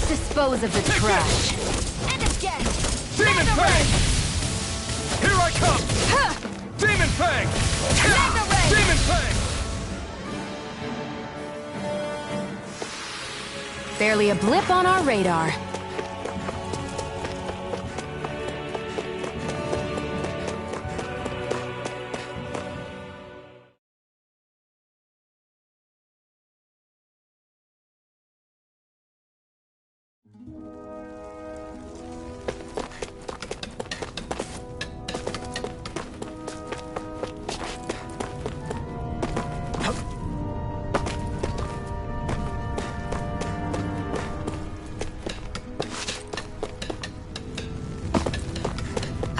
Dispose of the trash. And again! Demon Fang! Here I come! Demon Fang! Magna Ray! Demon Fang! Barely a blip on our radar.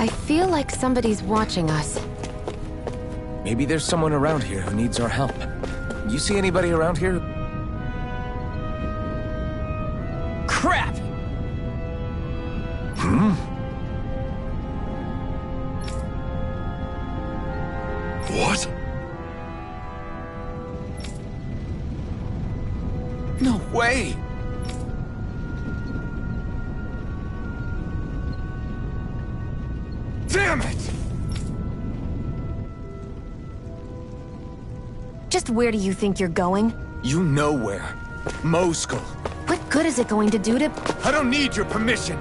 I feel like somebody's watching us. Maybe there's someone around here who needs our help. You see anybody around here? Crap! What? No way! Damn it! Just where do you think you're going? You know where. Moskull. What good is it going to do to... I don't need your permission!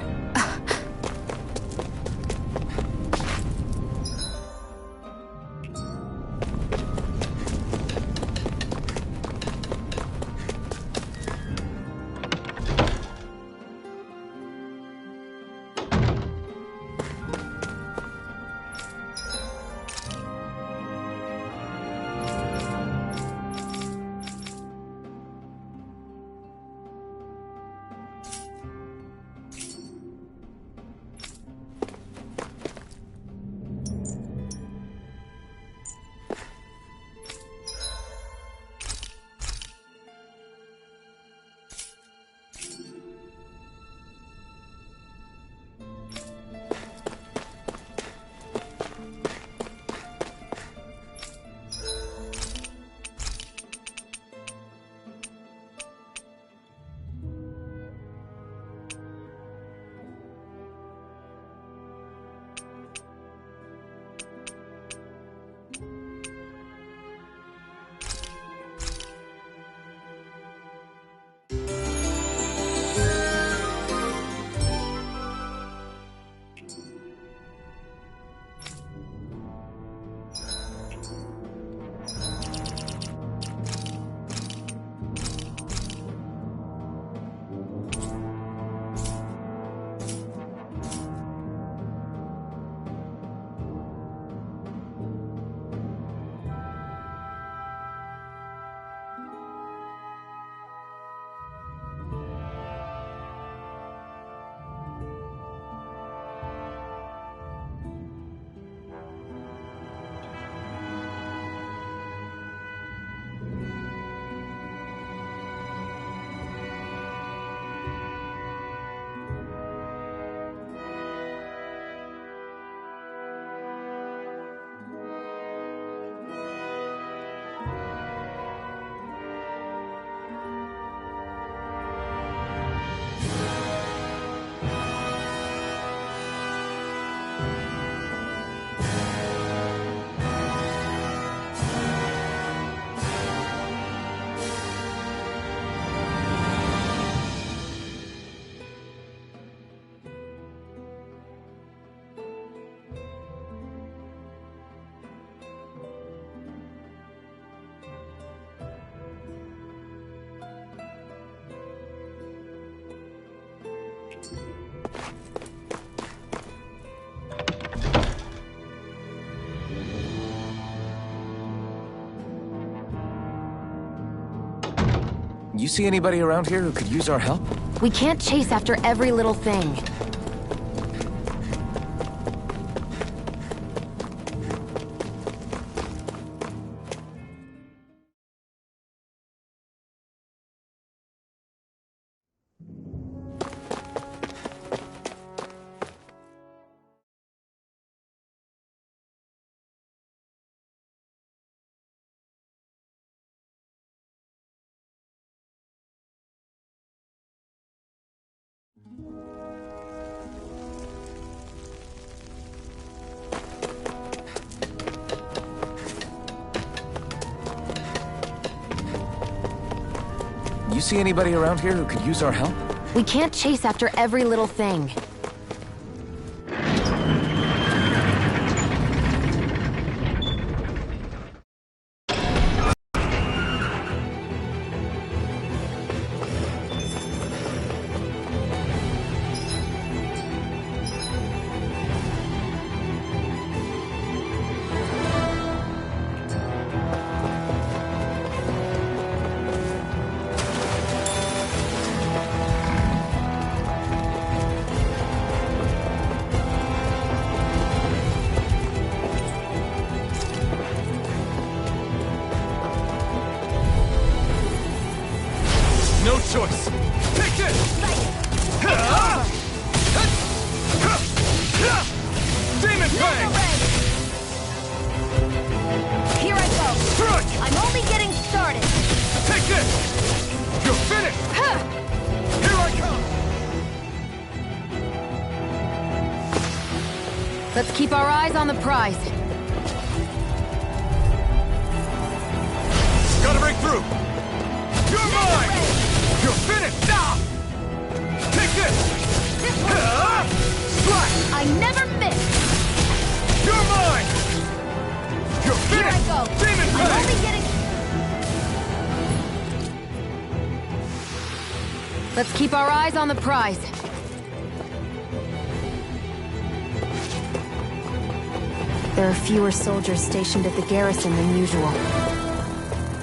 You see anybody around here who could use our help? We can't chase after every little thing. You see anybody around here who could use our help? We can't chase after every little thing. No choice. Take this! Demon Fang! Here I go. Strike! I'm only getting started. Take this! You're finished! Here I come! Let's keep our eyes on the prize. Gotta break through! You're mine! You're finished! Now! Take this! Slash! I never miss! You're mine! You're Here I finished! go. Demon I'm Fang! only getting... Let's keep our eyes on the prize. There are fewer soldiers stationed at the garrison than usual.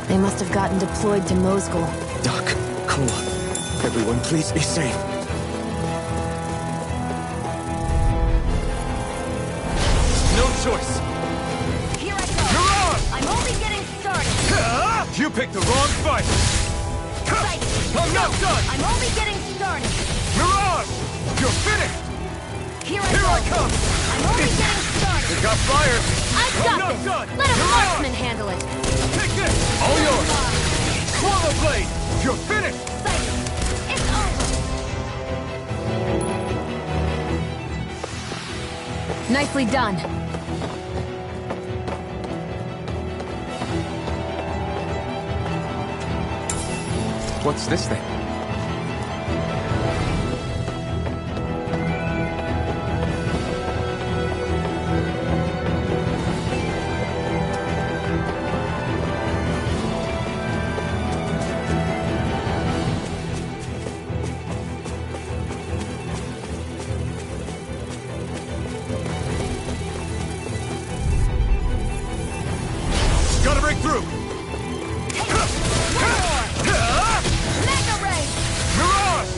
They must have gotten deployed to Mosgul. Doc, Cole, everyone please be safe. No choice! Here I go. You're on! I'm only getting started. You picked the wrong fight! I'm not done! I'm only getting started. Mirage! You're finished! Here I come! I'm only getting started. It got fired! I've I'm got not this. done! Let a You're marksman on! handle it. Take this! All yours! Swallow Blade! You're finished! It's over. Nicely done. What's this thing? Gotta break through! Mega Ray. Mirage!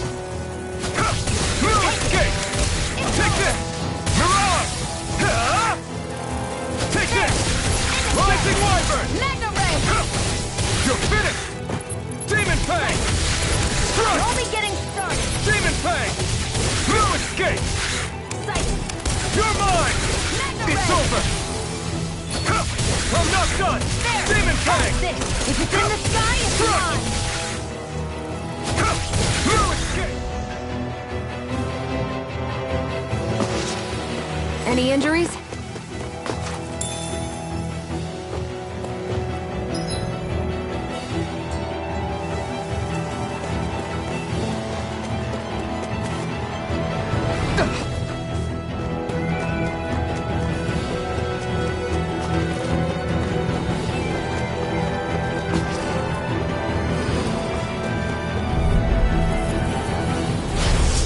No escape! Take this! Mirage! Take this! Rising Wyvern! Mega Ray. You're finished! Demon Fang! I'm only getting started. Demon Fang! No escape! Sighted. You're mine! Mega It's Ray. over! I'm not done! There. Demon Fang! This. If it's in the sky, it's mine. No escape! Any injuries?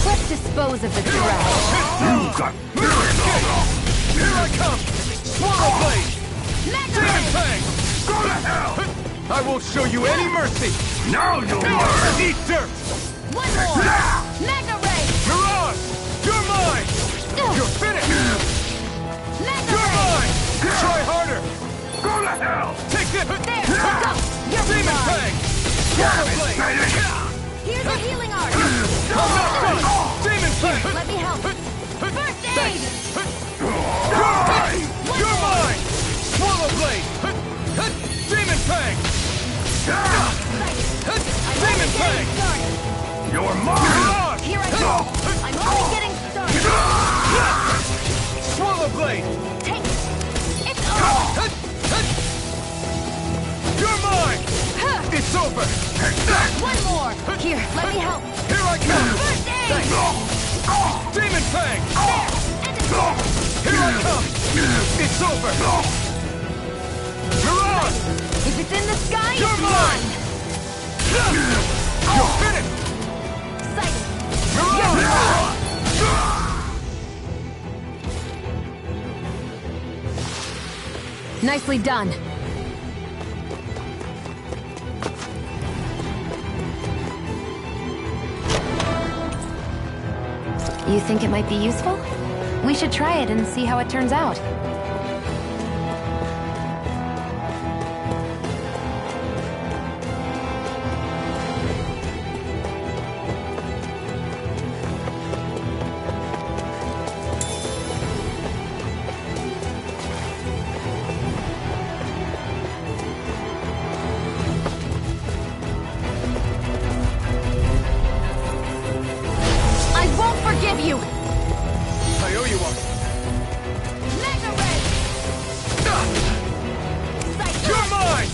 Let's dispose of the trash. You got Here I come! Swallow Blade! Demon Fang! Go to hell! I won't show you any mercy! Now you'll learn! Eat dirt! One more. Mega Ray. Mirage! You're mine! You're finished! Mega You're Ray. mine! Try harder! Go to hell! Take it! There. Go. You're Demon mine. Fang! Swallow Blade! Here's a healing art. I'm not done! Demon Fang! Let me help. First aid. You're mine! Swallow Blade! Demon Fang! Demon Fang! You're mine! Here I go. I'm only getting started. Swallow Blade! Take it. It's over. You're mine! It's over! One more. Here, let me help. Here I come! First aid! Thanks. Demon Fang! Here I come! It's over! You're on! If it's in the sky, You're it's mine! You're finished! Sighted. You're on! Nicely done. You think it might be useful? We should try it and see how it turns out. I won't forgive you! I owe you one. Mega Ray! You're mine!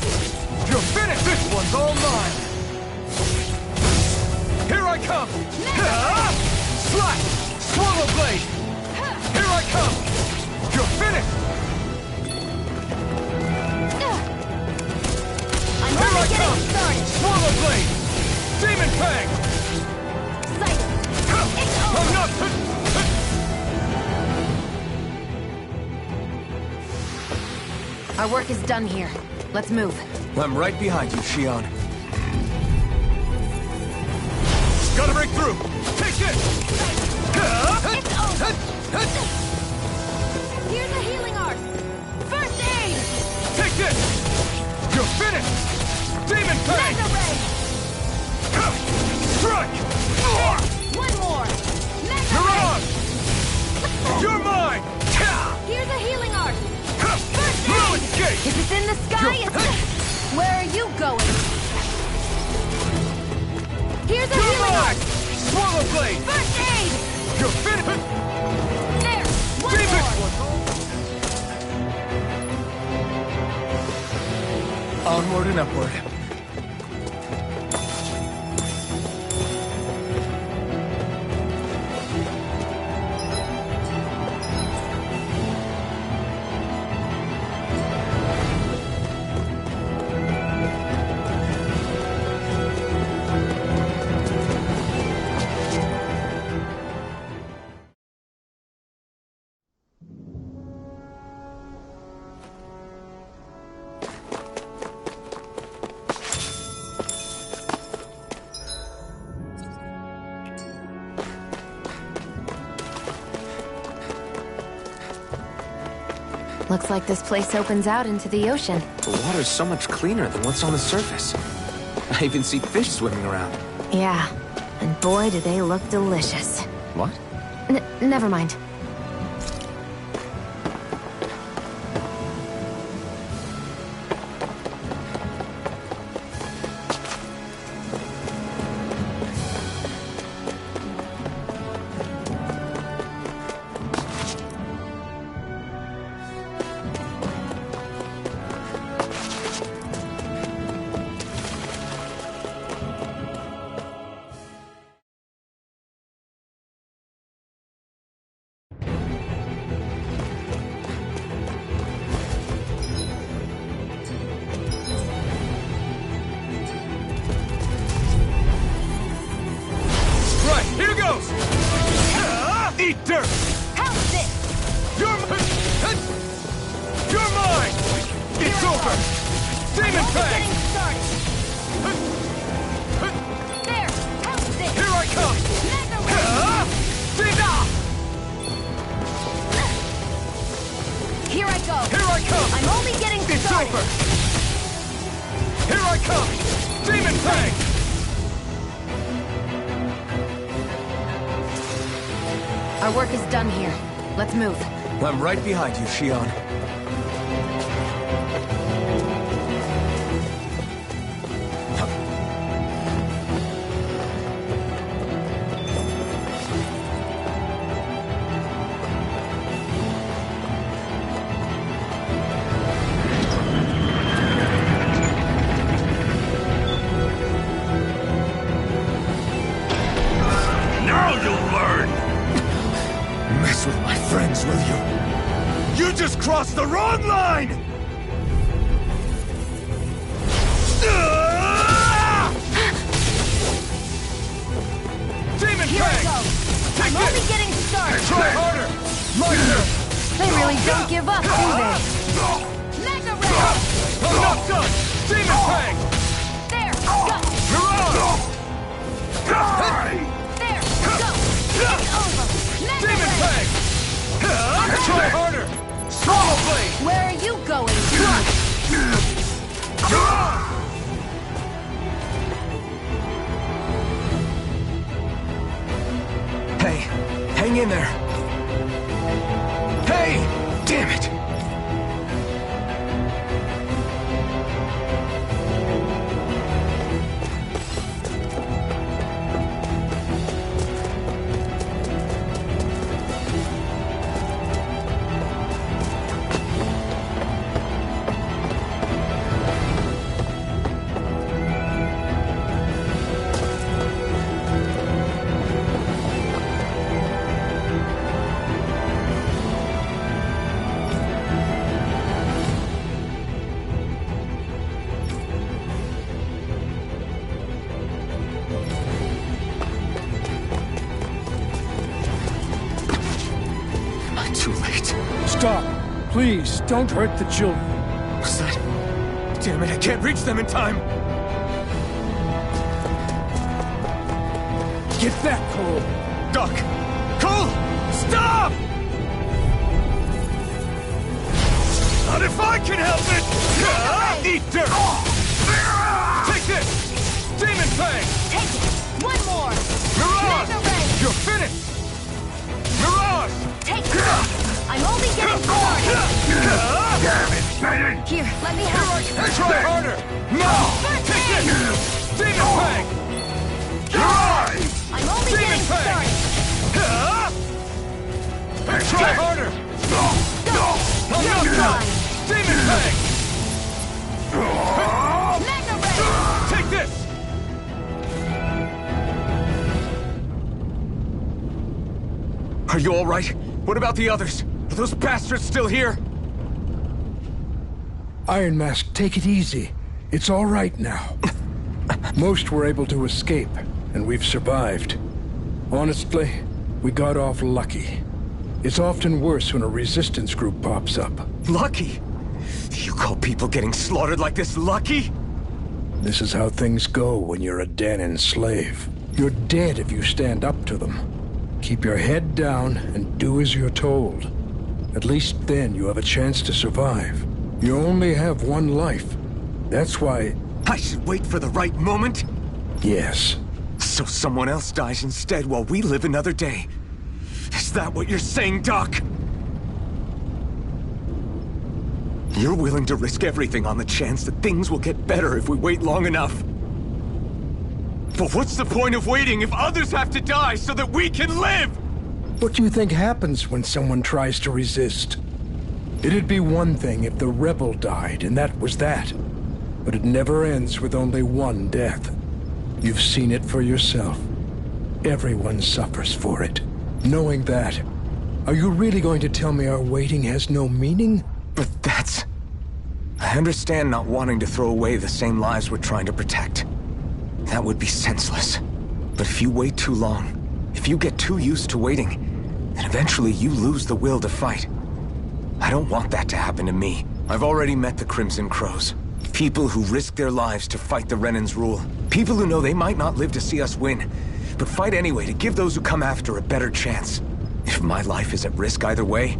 You're finished! This one's all mine! Here I come! Slash! Swallow Blade! Here I come! You're finished! I'm Here only I getting come! started! Swallow Blade! Demon Fang! Sighted. It's over! I'm not... Our work is done here. Let's move. I'm right behind you, Shion. Gotta break through! Take this! It's over! Here's a healing art! First aid! Take this! You're finished! Demon Fang! Mega Ray! Strike! One more! Mega You're Ray! on! You're mine! Here's a healing art! First Ruin aid! Gate! If it's in the sky, it's... Where are you going? Here's a You're healing mine! art! Swallow Blade! First aid! You're finished! There! One Demon! more! Onward and upward. Looks like this place opens out into the ocean. The water's so much cleaner than what's on the surface. I even see fish swimming around. Yeah, and boy do they look delicious. What? Never mind. Eat dirt! How's this? You're mine! It's over! Demon Fang! Getting started. There! How's this? Here I come! Mega Ray! Here I go! Here I come! I'm only getting It's started! over! Here I come! Demon Fang! Our work is done here. Let's move. I'm right behind you, Shion. Wrong line! Demon Here I Fang! go. Take I'm only getting started. Try harder! Lighter! They really don't give up, do they? Mega Ray! I'm not done! Demon Fang! There, go! Mirage! There, go! It's over! Mega Demon Ray! Fang! Try harder! Swallow Blade! Where are you going? Hey, hang in there. Hey! Damn it! Too late. Stop! Please, don't hurt the children. What's that? Damn it, I can't reach them in time! Get back, Cole! Doc! Cole! Stop! Not if I can help it! Eat dirt! Take this! Demon Fang! Take it! One more! Mirage! Mega Ray! You're finished! Mirage! Take it! I'm only getting started! Damn it, Bennett! Here, let me help you! Try harder! No! Take this! Demon Fang! I'm only Demon getting Fang! started! Try harder! I'm not done! Demon Fang! Mega Ray! Take this! Are you all right? What about the others? Are those bastards still here? Iron Mask, take it easy. It's all right now. Most were able to escape, and we've survived. Honestly, we got off lucky. It's often worse when a resistance group pops up. Lucky? You call people getting slaughtered like this lucky? This is how things go when you're a Danan slave. You're dead if you stand up to them. Keep your head down and do as you're told. At least then you have a chance to survive. You only have one life. That's why... I should wait for the right moment? Yes. So someone else dies instead while we live another day. Is that what you're saying, Doc? You're willing to risk everything on the chance that things will get better if we wait long enough. But what's the point of waiting if others have to die so that we can live? What do you think happens when someone tries to resist? It'd be one thing if the rebel died, and that was that. But it never ends with only one death. You've seen it for yourself. Everyone suffers for it. Knowing that, are you really going to tell me our waiting has no meaning? But that's... I understand not wanting to throw away the same lives we're trying to protect. That would be senseless. But if you wait too long, if you get too used to waiting, then eventually you lose the will to fight. I don't want that to happen to me. I've already met the Crimson Crows. People who risk their lives to fight the Renan's rule. People who know they might not live to see us win, but fight anyway to give those who come after a better chance. If my life is at risk either way,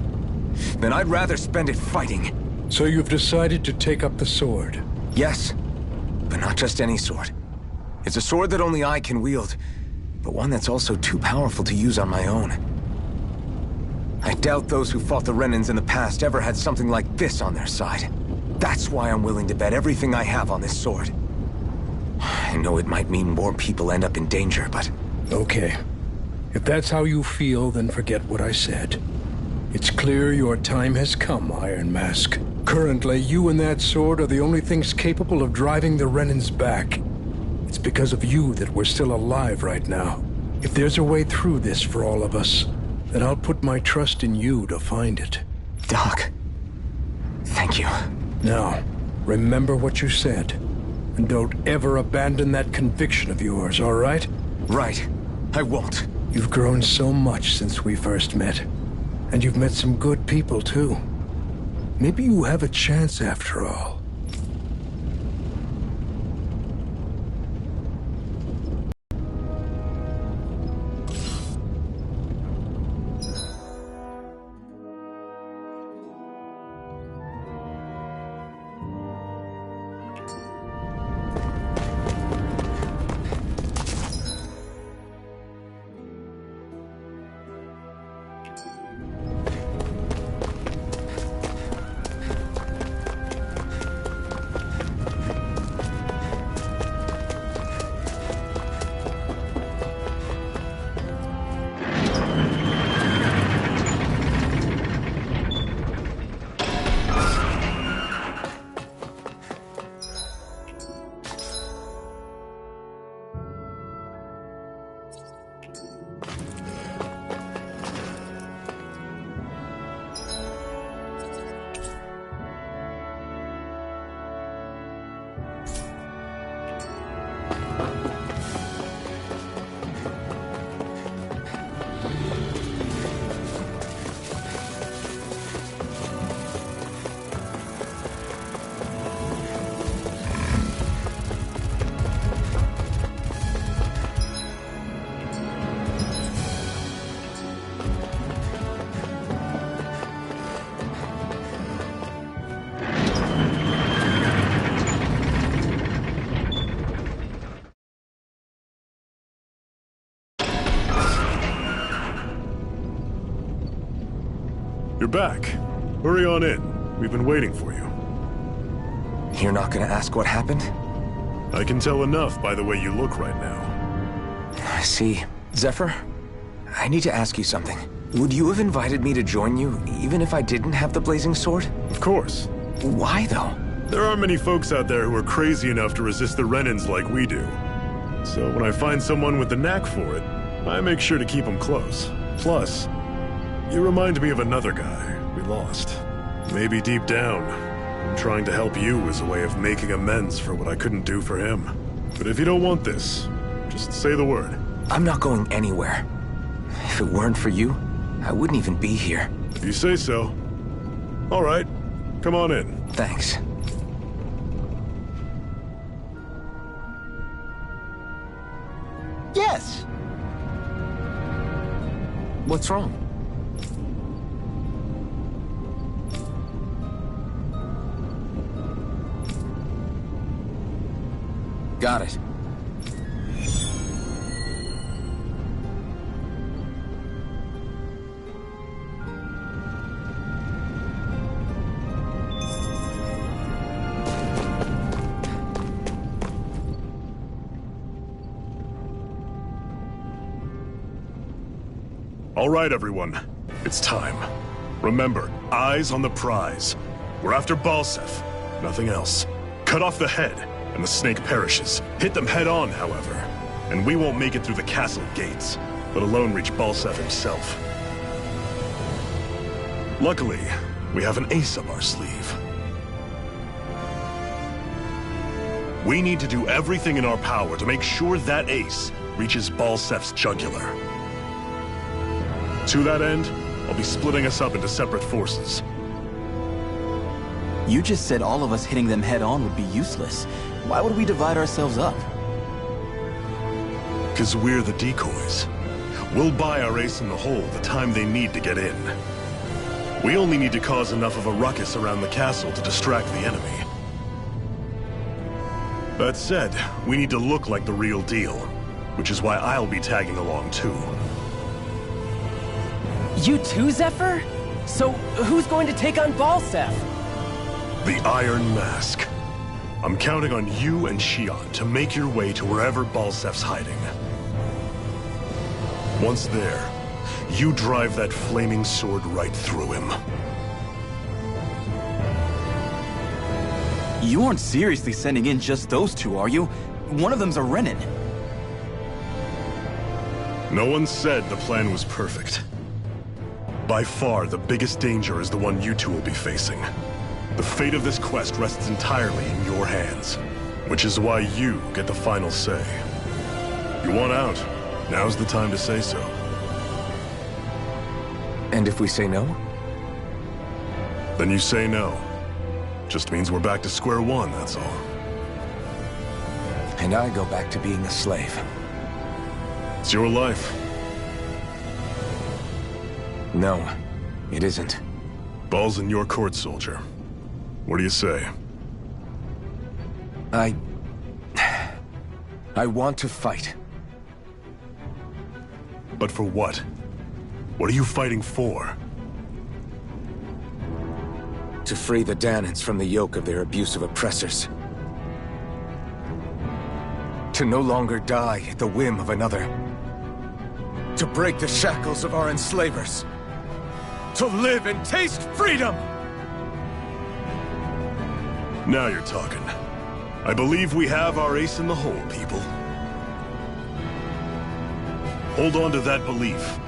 then I'd rather spend it fighting. So you've decided to take up the sword? Yes, but not just any sword. It's a sword that only I can wield, but one that's also too powerful to use on my own. I doubt those who fought the Renans in the past ever had something like this on their side. That's why I'm willing to bet everything I have on this sword. I know it might mean more people end up in danger, but... Okay. If that's how you feel, then forget what I said. It's clear your time has come, Iron Mask. Currently, you and that sword are the only things capable of driving the Renans back. It's because of you that we're still alive right now. If there's a way through this for all of us, then I'll put my trust in you to find it. Doc, Thank you. Now, remember what you said. And don't ever abandon that conviction of yours, all right? Right. I won't. You've grown so much since we first met. And you've met some good people, too. Maybe you have a chance after all. You're back. Hurry on in. We've been waiting for you. You're not gonna ask what happened? I can tell enough by the way you look right now. I see. Zephyr, I need to ask you something. Would you have invited me to join you, even if I didn't have the blazing sword? Of course. Why, though? There aren't many folks out there who are crazy enough to resist the Renans like we do. So when I find someone with the knack for it, I make sure to keep them close. Plus, you remind me of another guy we lost. Maybe deep down, I'm trying to help you as a way of making amends for what I couldn't do for him. But if you don't want this, just say the word. I'm not going anywhere. If it weren't for you, I wouldn't even be here. If you say so. All right, come on in. Thanks. Yes! What's wrong? Got it. All right, everyone. It's time. Remember, eyes on the prize. We're after Balseph. Nothing else. Cut off the head, and the snake perishes. Hit them head on, however. And we won't make it through the castle gates, let alone reach Balseph himself. Luckily, we have an ace up our sleeve. We need to do everything in our power to make sure that ace reaches Balseph's jugular. To that end, I'll be splitting us up into separate forces. You just said all of us hitting them head-on would be useless. Why would we divide ourselves up? 'Cause we're the decoys. We'll buy our ace in the hole the time they need to get in. We only need to cause enough of a ruckus around the castle to distract the enemy. That said, we need to look like the real deal, which is why I'll be tagging along too. You too, Zephyr? So, who's going to take on Balseph? The Iron Mask. I'm counting on you and Xion to make your way to wherever Balseph's hiding. Once there, you drive that flaming sword right through him. You aren't seriously sending in just those two, are you? One of them's a Renan. No one said the plan was perfect. By far, the biggest danger is the one you two will be facing. The fate of this quest rests entirely in your hands, which is why you get the final say. You want out, now's the time to say so. And if we say no? Then you say no. Just means we're back to square one, that's all. And I go back to being a slave. It's your life. No, it isn't. Ball's in your court, soldier. What do you say? I want to fight. But for what? What are you fighting for? To free the Dahnans from the yoke of their abusive oppressors. To no longer die at the whim of another. To break the shackles of our enslavers. To live and taste freedom! Now you're talking. I believe we have our ace in the hole, people. Hold on to that belief,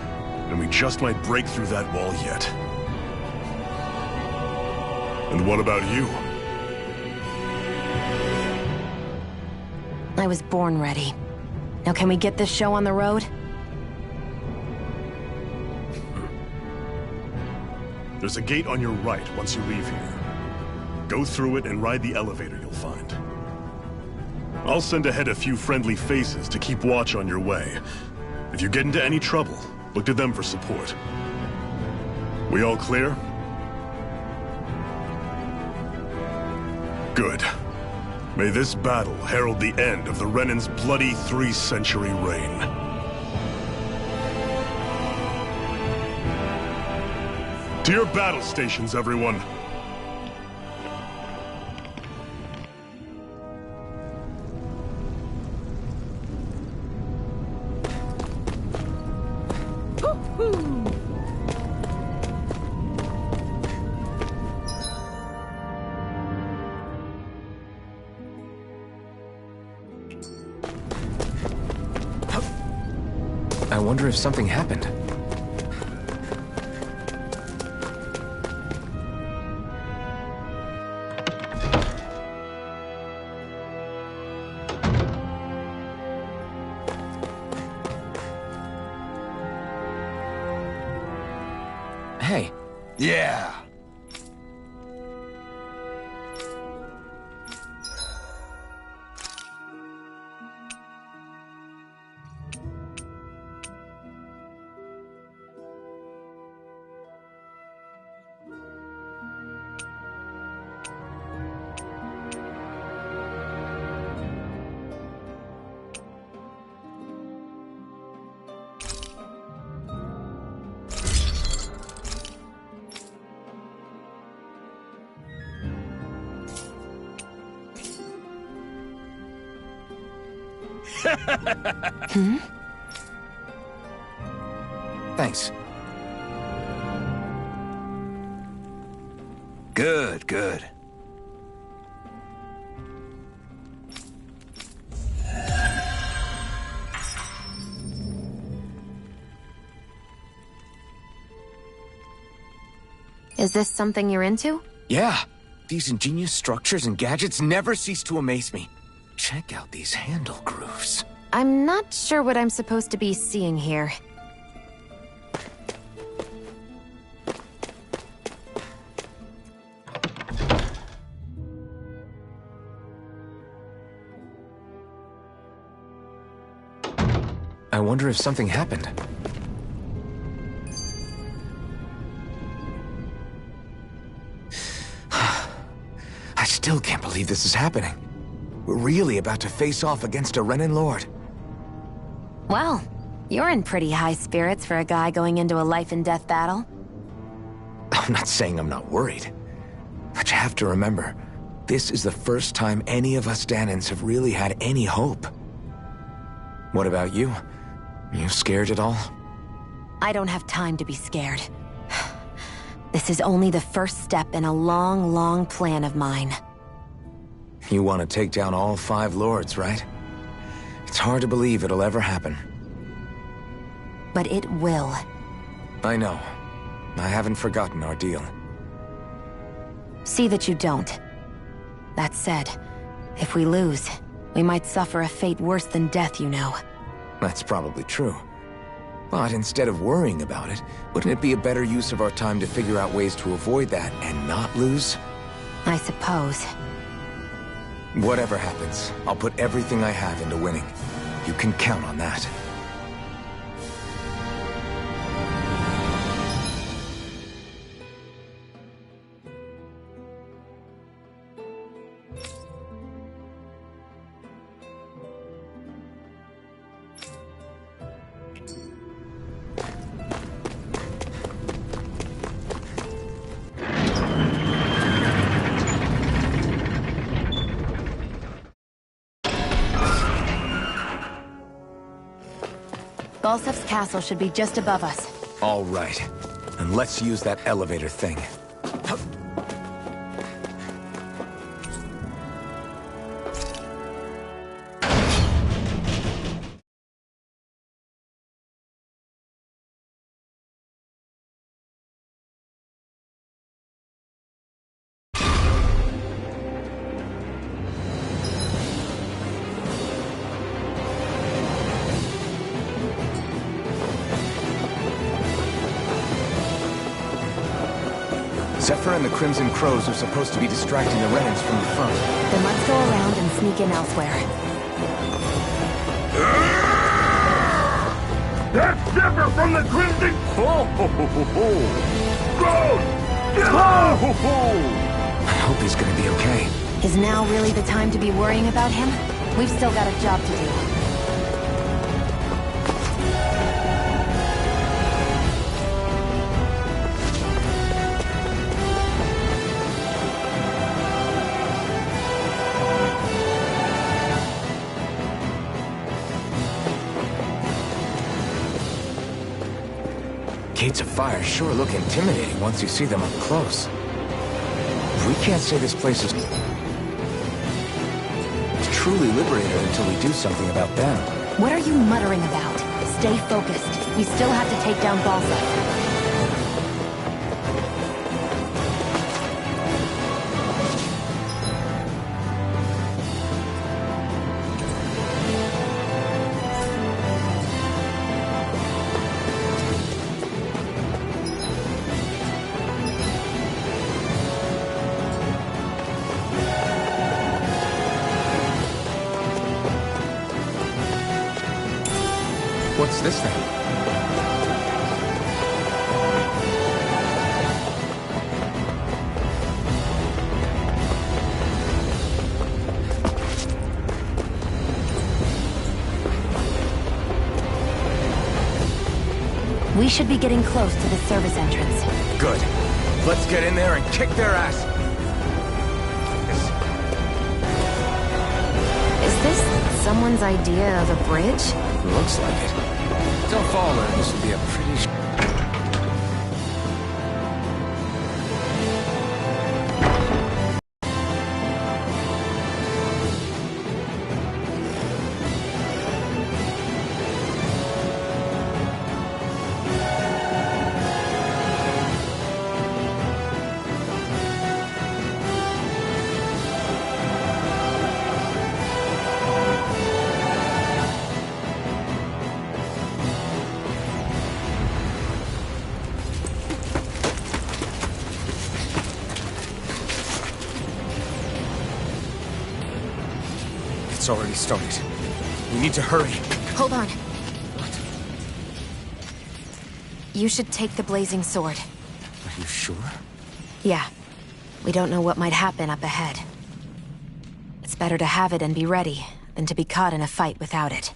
and we just might break through that wall yet. And what about you? I was born ready. Now can we get this show on the road? There's a gate on your right once you leave here. Go through it and ride the elevator you'll find. I'll send ahead a few friendly faces to keep watch on your way. If you get into any trouble, look to them for support. We all clear? Good. May this battle herald the end of the Renan's bloody 3-century reign. To your battle stations, everyone! I wonder if something happened. Hey. Yeah. Thanks. Good, good. Is this something you're into? Yeah. These ingenious structures and gadgets never cease to amaze me. Check out these handle grooves. I'm not sure what I'm supposed to be seeing here. I wonder if something happened. I still can't believe this is happening. We're really about to face off against a Renan Lord. Well, you're in pretty high spirits for a guy going into a life-and-death battle. I'm not saying I'm not worried. But you have to remember, this is the first time any of us Dahnans have really had any hope. What about you? You scared at all? I don't have time to be scared. This is only the first step in a long, long plan of mine. You want to take down all 5 lords, right? It's hard to believe it'll ever happen. But it will. I know. I haven't forgotten our deal. See that you don't. That said, if we lose, we might suffer a fate worse than death, you know. That's probably true. But instead of worrying about it, wouldn't it be a better use of our time to figure out ways to avoid that and not lose? I suppose. Whatever happens, I'll put everything I have into winning. You can count on that. Balsef's castle should be just above us. All right. And let's use that elevator thing. Zephyr and the Crimson Crows are supposed to be distracting the Renans from the front. Then let's go around and sneak in elsewhere. That's Zephyr from the Crimson... Crows! I hope he's gonna be okay. Is now really the time to be worrying about him? We've still got a job to do. Gates of Fire sure look intimidating once you see them up close. We can't say this place is truly liberated until we do something about them. What are you muttering about? Stay focused. We still have to take down Balsef. What's this thing? We should be getting close to the service entrance. Good. Let's get in there and kick their ass. Is this someone's idea of a bridge? Looks like it. Don't fall, or this would be a pretty... It's already started. We need to hurry. Hold on. What? You should take the blazing sword. Are you sure? Yeah. We don't know what might happen up ahead. It's better to have it and be ready than to be caught in a fight without it.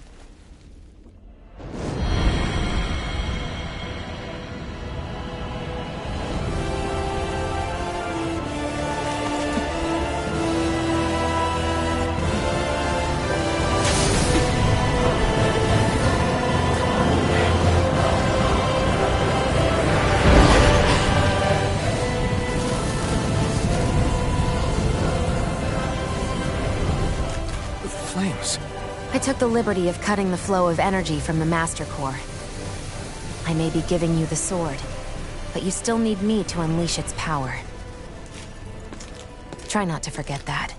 I took the liberty of cutting the flow of energy from the Master Core. I may be giving you the sword, but you still need me to unleash its power. Try not to forget that.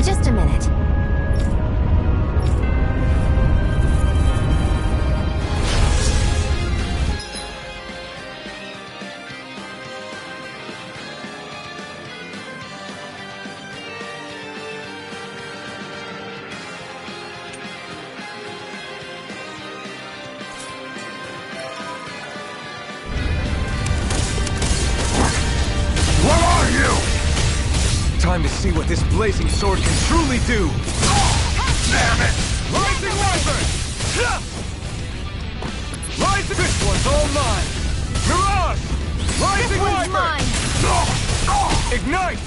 Just a minute. Time to see what this blazing sword can truly do! Damn it! Rising Wyvern! Rising... This one's all mine! Mirage! Rising Wyvern! Ignite!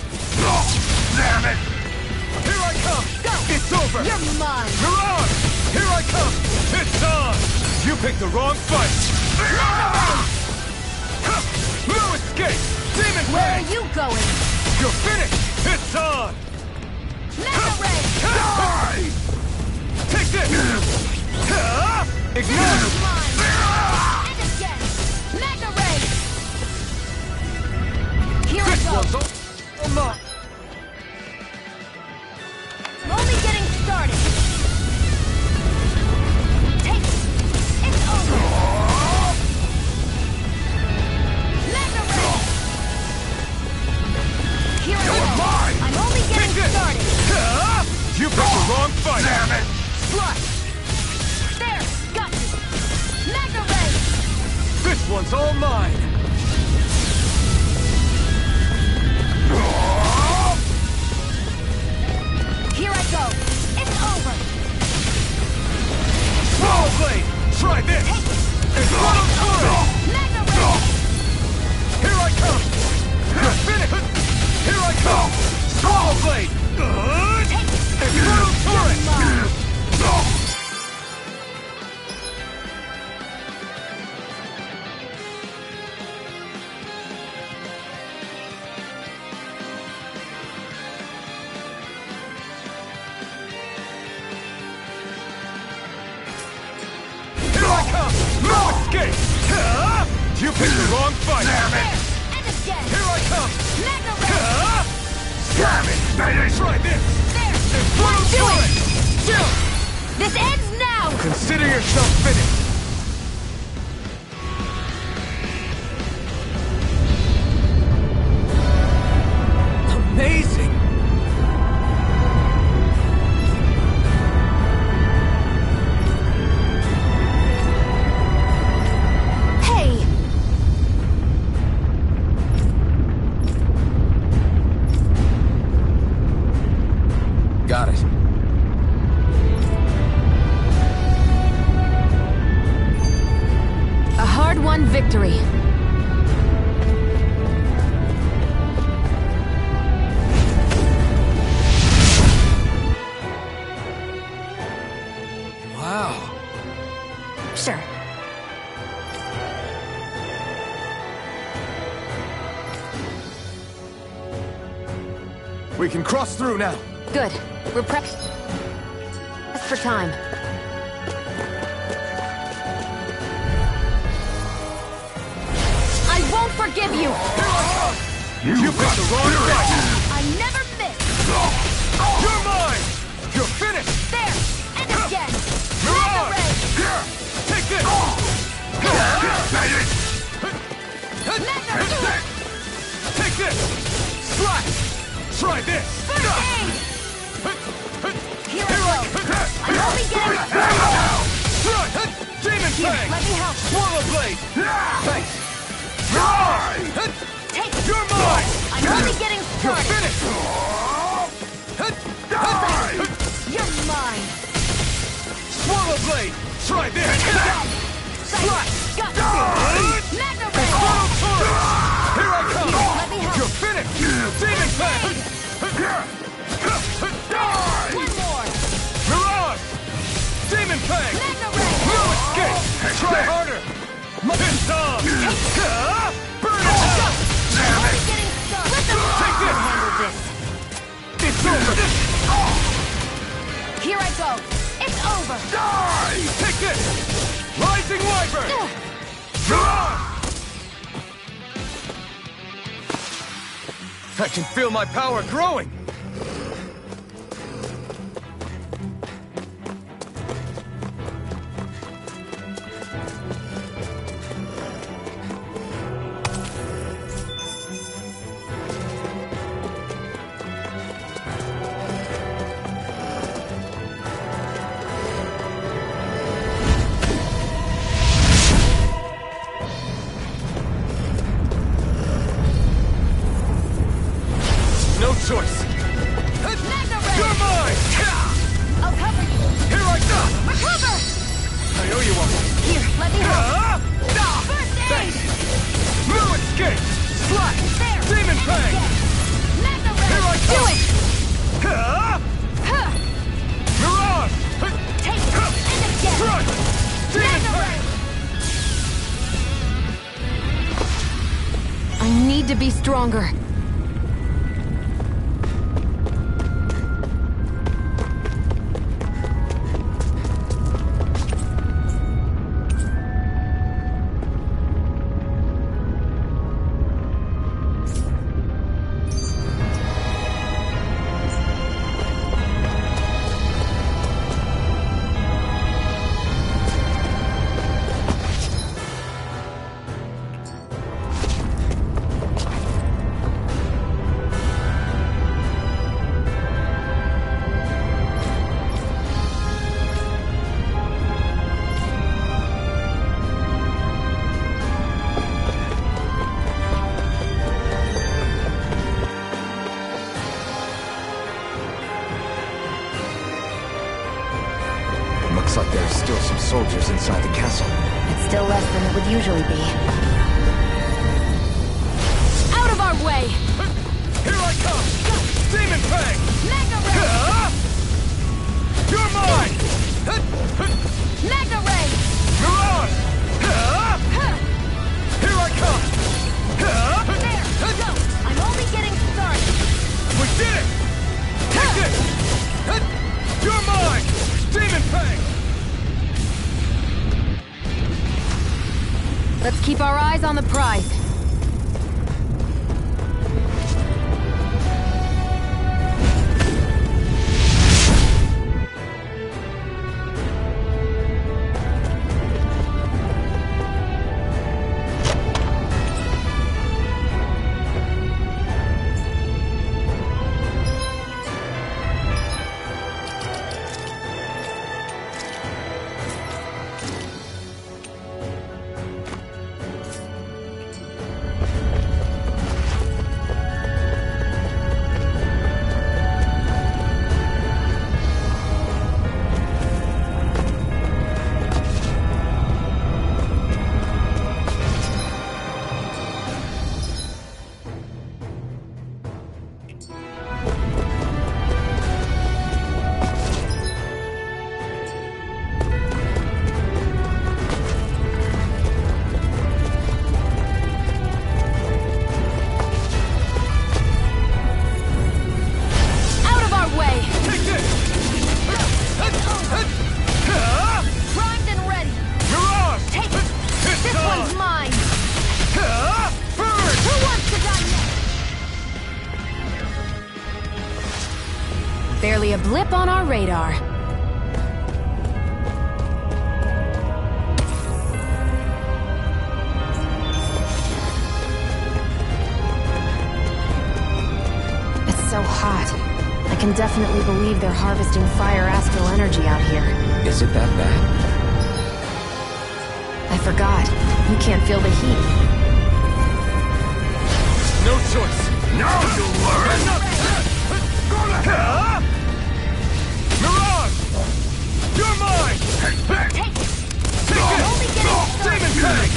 Damn it! Here I come! Go! It's over! You're mine! Mirage! Here I come! It's on! You picked the wrong fight! No escape! Demon Where Ray! are you going? You're finished! It's on! Mega Ray! Die! Take this! Ignite! And again! Mega Ray! Here I This go! one's all mine! I'm only getting started! Take it! It's over! Mega Ray! Here I go! I'm only getting started! You picked the wrong fight! Damn it! Flush! There! Got you! Mega Ray! This one's all mine! Here I go! It's over! Swallow Blade! Try this! Infernal Torrent! Mega Ray! Here I come! You're finished! Here I come! Swallow Blade! Infernal Torrent! Here I come! No escape! You picked the wrong fight! Damn it! And again! Here I come! Mega Ray! Damn it! Try this! There! Infernal Do Torrent! it! This ends now! Consider yourself finished! Amazing! Hey! Got it. We can cross through now. Good. We're prepped. Just for time. I won't forgive you! You picked the wrong fight! I never miss! You're mine! You're finished! There! And again! Mirage! Take this! Take this! Slash! Try this! First aid! Here I go! I'm only getting Run! Demon Here, Fang! let me help! Swallow Blade! Thanks! Take it! You're mine! I'm only getting You're started! finished! You're mine! Swallow Blade! Try this! Slash! Got Magna Ray! External Torrent! Here I come! Let me help! You're finished! Demon Fang! One more! Mirage! Demon Fang! Magna Ray! No escape! Try harder! It's on! Burn it out! Only getting started! Let them Take this! handle this! It's over! Here I go! It's over! Take this! Rising Wyvern! I can feel my power growing! No choice! Magna Ray! You're mine! I'll cover you! Here I come! Recover! I owe you one! Here, let me help! First aid! No escape! Slash! There! Demon And Fang! again. Magna Ray! Here I Do come! it! Huh. Mirage! Take it! And again! Run! Demon Magna Fang! I need to be stronger. Looks like there's still some soldiers inside the castle. It's still less than it would usually be. Out of our way! Here I come! Demon Fang! Magna Ray! You're mine! Magna Ray! Mirage! Here I come! There! Go! I'm only getting started! We did it! Take this! You're mine! Demon Fang! Let's keep our eyes on the prize. Barely a blip on our radar. It's so hot. I can definitely believe they're harvesting fire astral energy out here. Is it that bad? I forgot. You can't feel the heat. No choice. Now you'll learn! Mirage! You're mine! Take it! Demon Tank!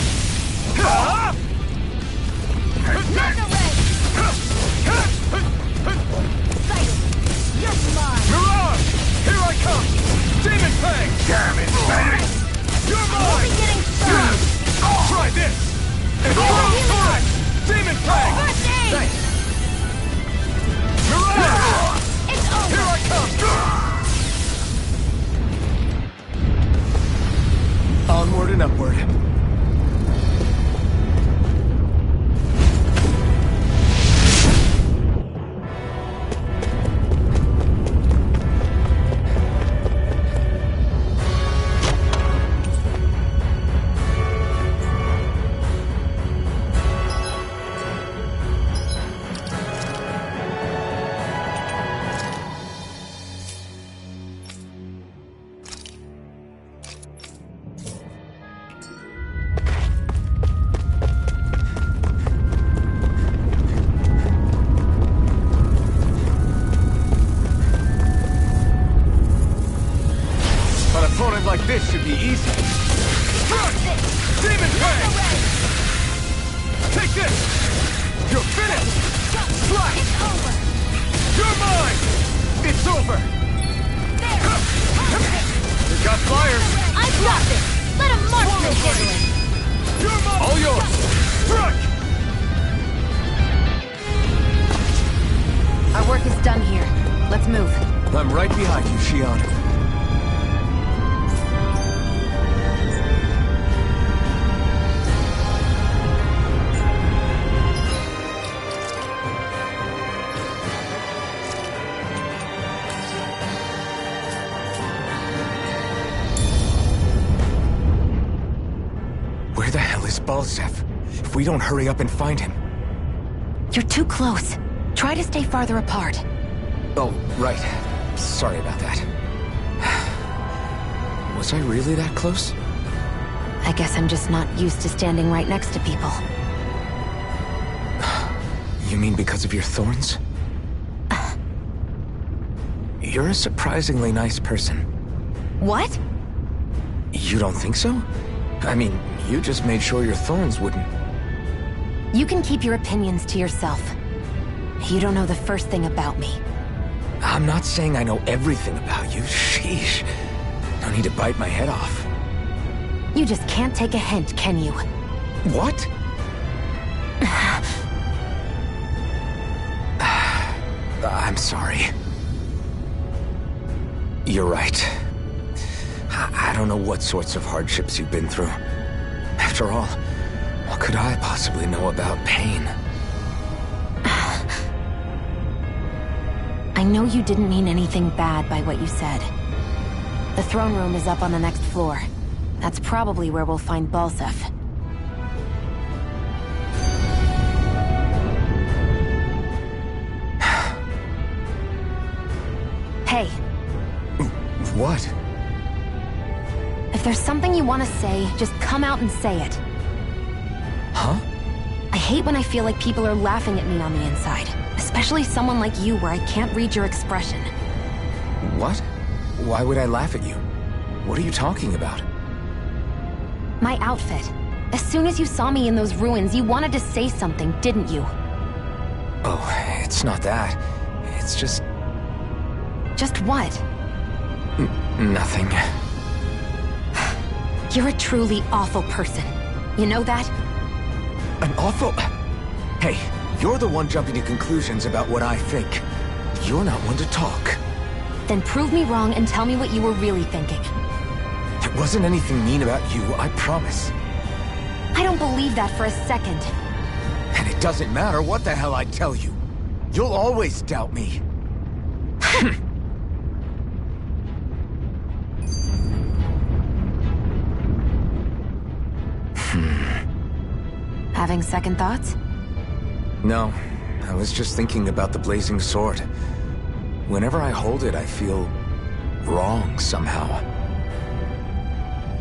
Mirage! Here I come! Demon Tank! Damn it, baby! You're mine! Try this! It's time! Demon Tank! Thanks! Mirage! It's over! Here I come! Onward and upward. Like this should be easy. Demon Tank! Take this! You're finished! Slash! It's over! You're mine! It's over! You got fire! I've got this! Let a marksman handle it! You're mine! All yours! Strike! Our work is done here. Let's move. I'm right behind you, Shion. Where the hell is Balseph? If we don't hurry up and find him... You're too close. Try to stay farther apart. Oh, right. Sorry about that. Was I really that close? I guess I'm just not used to standing right next to people. You mean because of your thorns? You're a surprisingly nice person. What? You don't think so? I mean, you just made sure your thorns wouldn't... You can keep your opinions to yourself. You don't know the first thing about me. I'm not saying I know everything about you. Sheesh. No need to bite my head off. You just can't take a hint, can you? What? I'm sorry. You're right. I don't know what sorts of hardships you've been through. After all, what could I possibly know about pain? I know you didn't mean anything bad by what you said. The throne room is up on the next floor. That's probably where we'll find Balseph. Hey. What? If there's something you want to say, just come out and say it. Huh? I hate when I feel like people are laughing at me on the inside. Especially someone like you where I can't read your expression. What? Why would I laugh at you? What are you talking about? My outfit. As soon as you saw me in those ruins, you wanted to say something, didn't you? Oh, it's not that. It's just... Just what? Nothing. You're a truly awful person. You know that? An awful... Hey, you're the one jumping to conclusions about what I think. You're not one to talk. Then prove me wrong and tell me what you were really thinking. There wasn't anything mean about you, I promise. I don't believe that for a second. And it doesn't matter what the hell I tell you. You'll always doubt me. Having second thoughts? No, I was just thinking about the blazing sword. Whenever I hold it, I feel wrong somehow.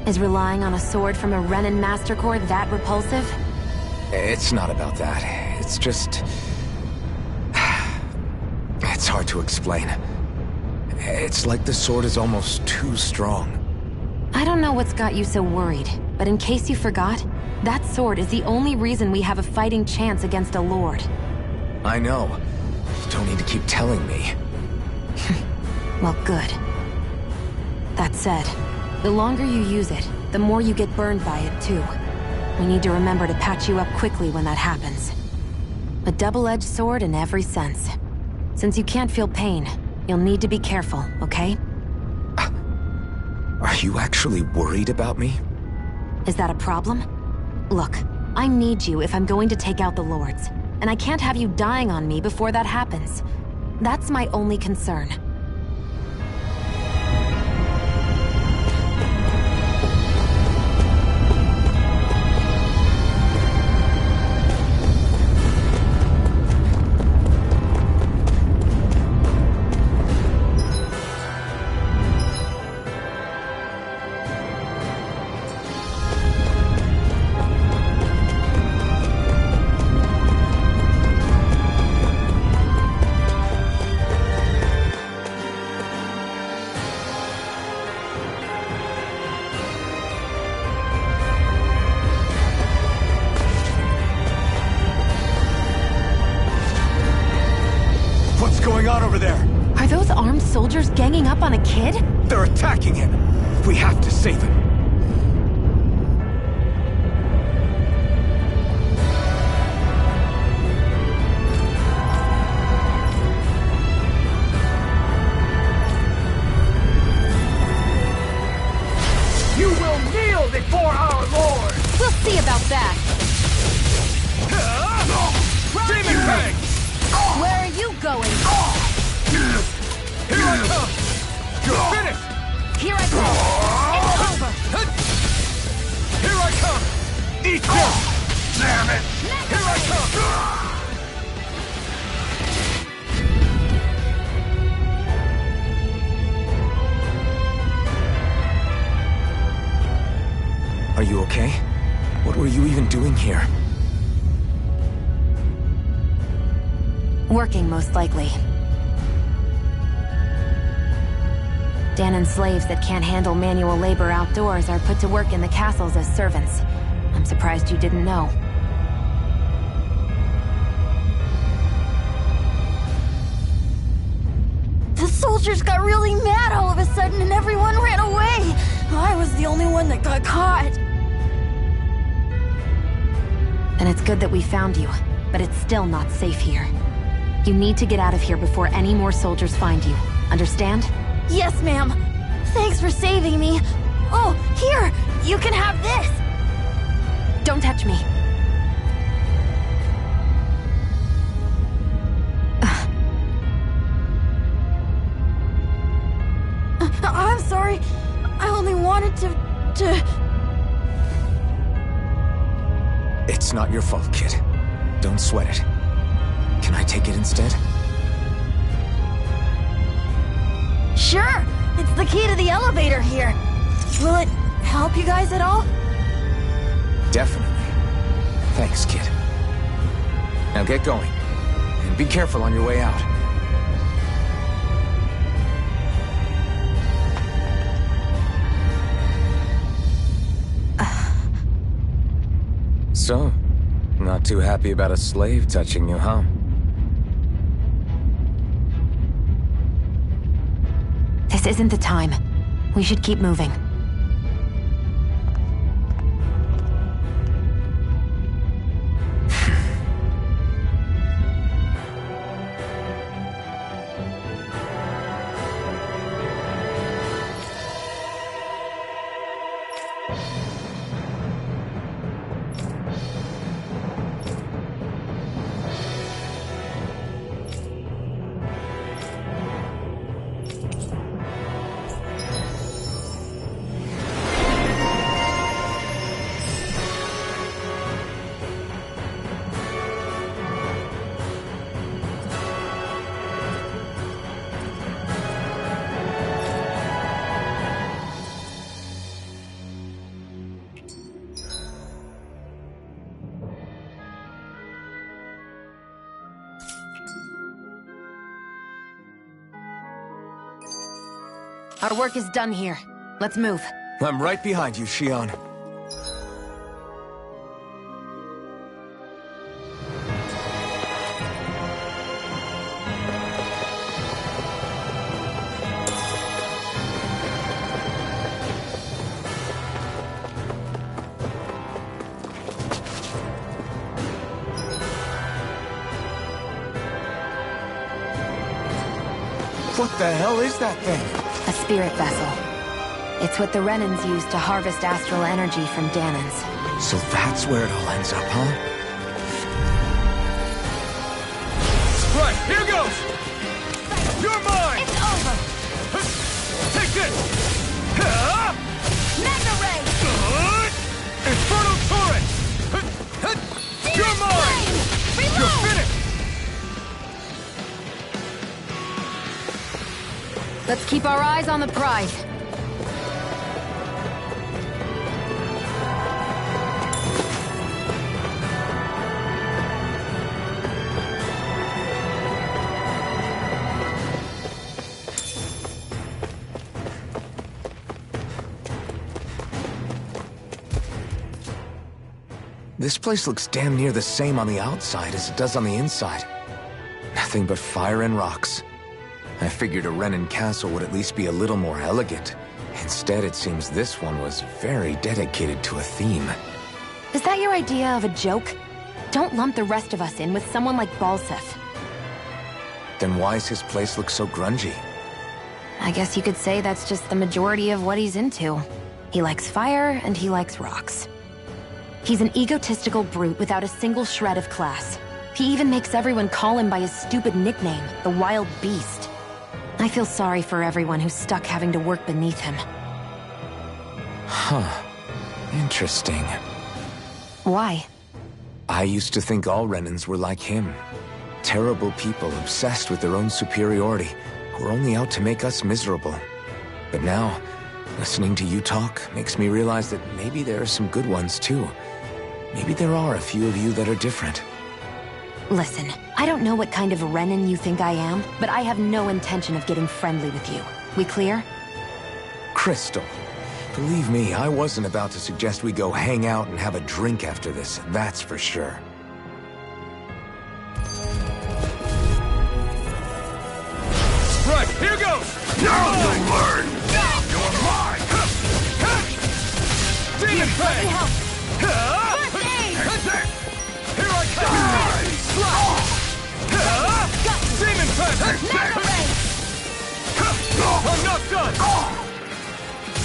Is relying on a sword from a Renan Master Core that repulsive? It's not about that. It's just... It's hard to explain. It's like the sword is almost too strong. I don't know what's got you so worried, but in case you forgot, that sword is the only reason we have a fighting chance against a Lord. I know. You don't need to keep telling me. Well, good. That said, the longer you use it, the more you get burned by it, too. We need to remember to patch you up quickly when that happens. A double-edged sword in every sense. Since you can't feel pain, you'll need to be careful, okay? Are you actually worried about me? Is that a problem? Look, I need you if I'm going to take out the Lords, and I can't have you dying on me before that happens. That's my only concern. Soldiers ganging up on a kid? They're attacking him! We have to save him! You will kneel before our Lord! We'll see about that! Demon Fang! Where are you going? Here I come! You're finished! Here I come! It's over! Here I come! Eat this! Damn it! Here I come! Are you okay? What were you even doing here? Working, most likely. Danan slaves that can't handle manual labor outdoors are put to work in the castles as servants. I'm surprised you didn't know. The soldiers got really mad all of a sudden and everyone ran away! I was the only one that got caught! And it's good that we found you, but it's still not safe here. You need to get out of here before any more soldiers find you. Understand? Yes, ma'am. Thanks for saving me. Oh, here! You can have this! Don't touch me. I'm sorry. I only wanted to... It's not your fault, kid. Don't sweat it. Can I take it instead? Sure! It's the key to the elevator here. Will it help you guys at all? Definitely. Thanks, kid. Now get going. And be careful on your way out. So, not too happy about a slave touching you, huh? This isn't the time. We should keep moving. Our work is done here. Let's move. I'm right behind you, Shion. What the hell is that thing? A spirit vessel. It's what the Renans use to harvest astral energy from Danans. So that's where it all ends up, huh? Right, here goes! You're mine! It's over! Take this! Mega Ray! Inferno Torrent! You're mine! You're finished! Let's keep our eyes on the prize. This place looks damn near the same on the outside as it does on the inside. Nothing but fire and rocks. I figured a Renan castle would at least be a little more elegant. Instead, it seems this one was very dedicated to a theme. Is that your idea of a joke? Don't lump the rest of us in with someone like Balseph. Then why's his place look so grungy? I guess you could say that's just the majority of what he's into. He likes fire and he likes rocks. He's an egotistical brute without a single shred of class. He even makes everyone call him by his stupid nickname, the Wild Beast. I feel sorry for everyone who's stuck having to work beneath him. Huh. Interesting. Why? I used to think all Renans were like him. Terrible people obsessed with their own superiority, who are only out to make us miserable. But now, listening to you talk makes me realize that maybe there are some good ones too. Maybe there are a few of you that are different. Listen, I don't know what kind of Renan you think I am, but I have no intention of getting friendly with you. We clear? Crystal, believe me, I wasn't about to suggest we go hang out and have a drink after this, that's for sure. Right, here goes! Now you'll learn! You're mine! Demon Fang! Here I come! Demon Fang! I'm not done!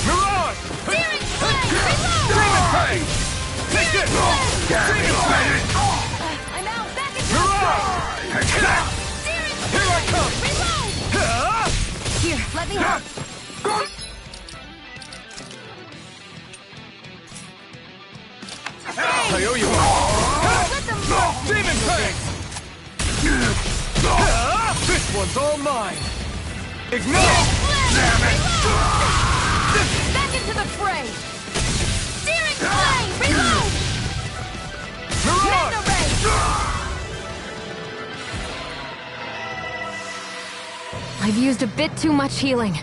Mirage! Demon Fang! Take this! Demon Fang! I'm out back into Mirage! Here I come! Here, let me help. I owe you one! Demon Fang! This one's all mine! Ignite! Damn it! Back into the fray! Searing flame! Reload! Mirage! I've used a bit too much healing.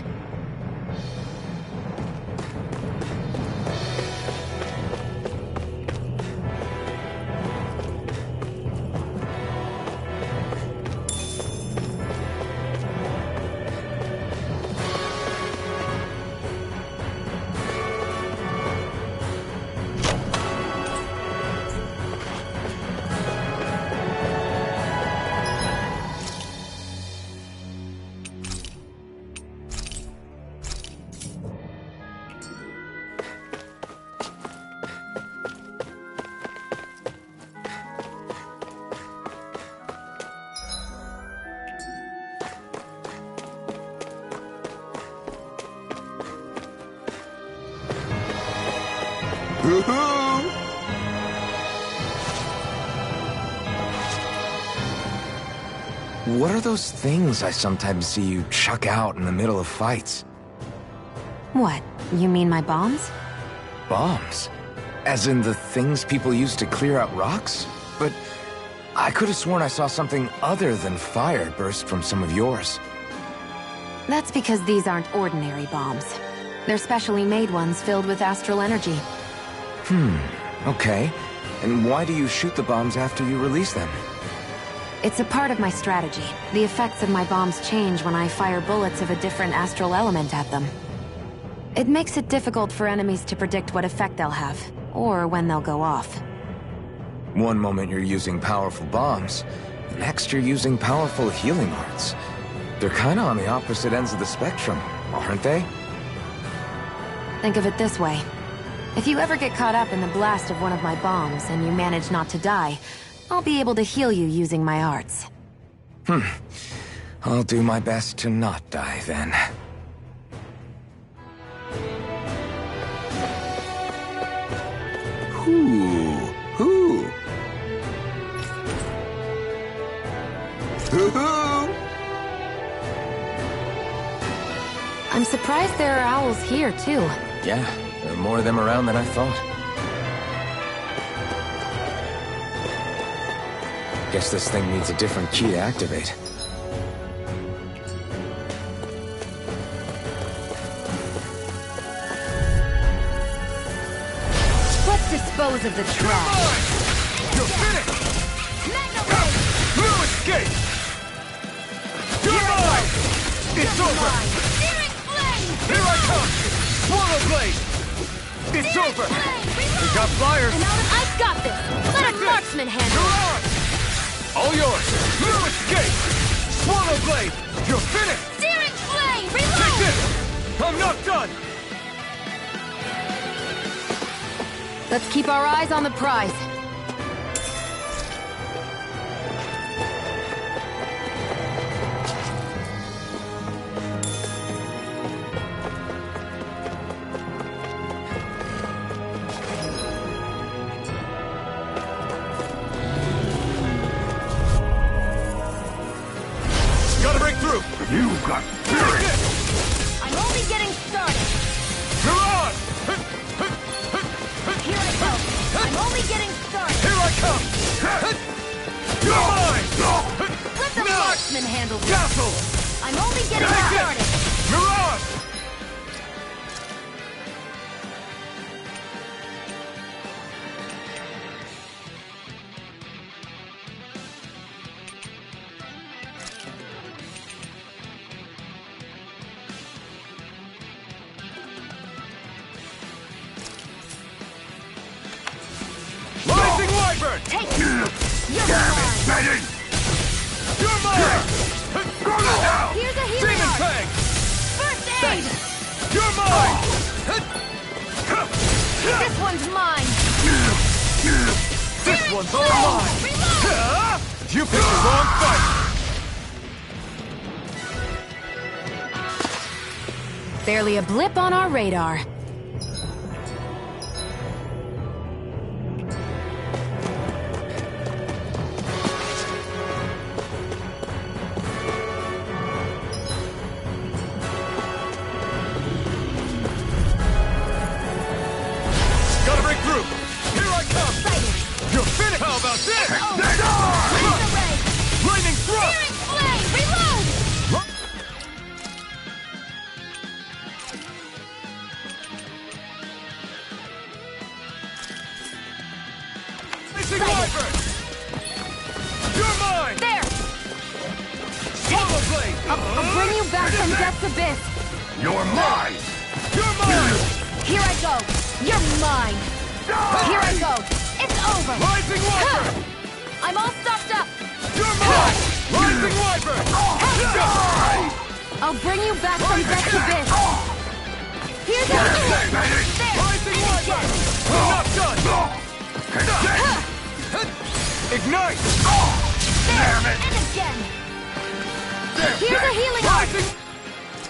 What are those things I sometimes see you chuck out in the middle of fights? What? You mean my bombs? Bombs? As in the things people use to clear out rocks? But I could have sworn I saw something other than fire burst from some of yours. That's because these aren't ordinary bombs. They're specially made ones filled with astral energy. Okay. And why do you shoot the bombs after you release them? It's a part of my strategy. The effects of my bombs change when I fire bullets of a different astral element at them. It makes it difficult for enemies to predict what effect they'll have, or when they'll go off. One moment you're using powerful bombs, the next you're using powerful healing arts. They're kinda on the opposite ends of the spectrum, aren't they? Think of it this way. If you ever get caught up in the blast of one of my bombs and you manage not to die, I'll be able to heal you using my arts. I'll do my best to not die then. Hoo-hoo! I'm surprised there are owls here, too. Yeah, there are more of them around than I thought. Guess this thing needs a different key to activate. Let's dispose of the trash. You're finished! No escape! You're mine! It's over! Here I come! Swallow Blade! It's over! We got flyers! I've got this! Let a marksman handle it! All yours! No escape! Swallow Blade! You're finished! Searing flame! Reload! Take this! I'm not done! Let's keep our eyes on the prize. Gotta break through! You've got spirit! I'm only getting started! Mirage! Here I go! I'm only getting started! Here I come! You're mine! Let the marksman handle this! Castle! I'm only getting Take started! it! Mirage! Rising Wyvern! Take it! You're Damn mine! it, Betty! You're mine! Go now! Here's a healing Demon art! Fang! First aid! You're mine! This one's mine! This one's all mine! Reload! You picked the wrong fight! Barely a blip on our radar. Gotta break through! Here I come! You're finished! How about this? Lightning thrust! Searing flame! Reload! Rising Wyvern! You're mine! There! Swallow Blade! I'll bring you back from Death's Abyss. You're mine! You're mine! Here I go! You're mine! Here I go! It's over! Rising Wyvern! I'm all stocked up! You're mine! Rising Wyvern! I'll bring you back from Death's Abyss. Here's a Rising Wyvern! We're not done! Ignite! Damn it! And again! Here's a healing art! Rising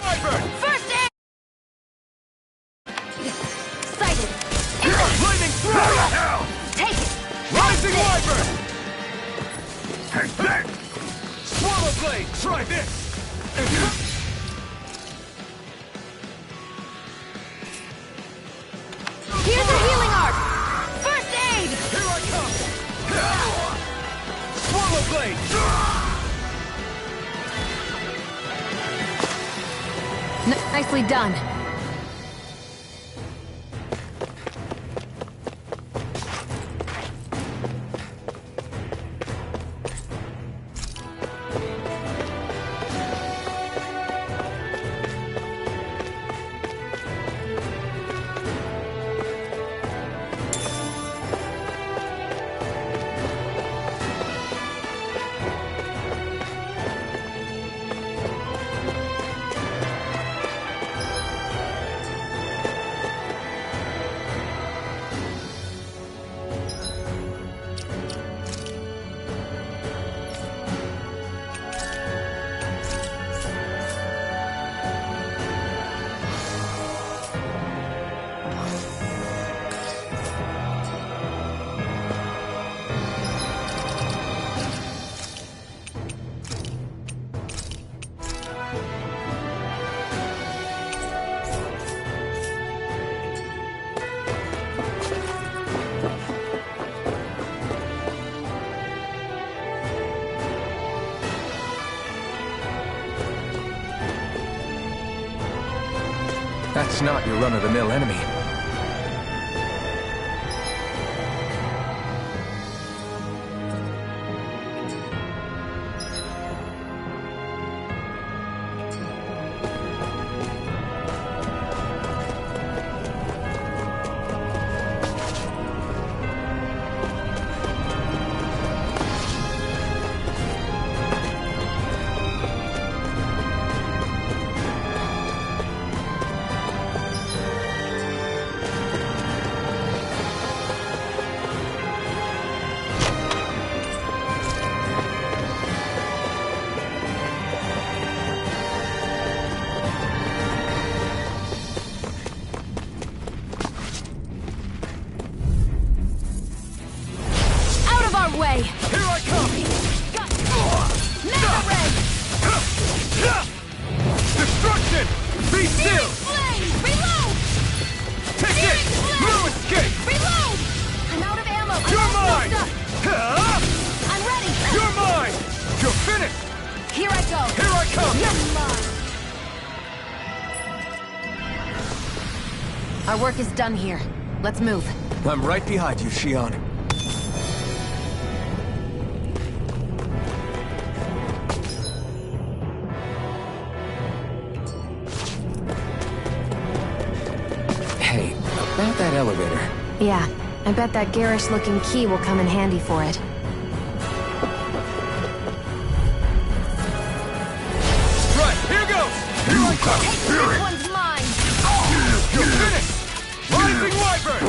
Wyvern! First aid! Sighted! Lightning thrust! Take it! Rising Wyvern! Take that! Swallow Blade! Try this! Here's a healing art! First aid! Here I come! Swallow Blade! Nicely done. That's not your run-of-the-mill enemy. Way. Here I come! Mega Ray! Destruction! Be still! Flame! Reload! Take it! No escape! Reload! I'm out of ammo. You're mine! I'm ready! You're mine! You're finished! Here I go! Here I come! You're mine! Our work is done here. Let's move. I'm right behind you, Shion. Hey, about that elevator. Yeah, I bet that garish-looking key will come in handy for it. Right, here goes! Here I come! This one's mine! You're finished! Rising Wyvern!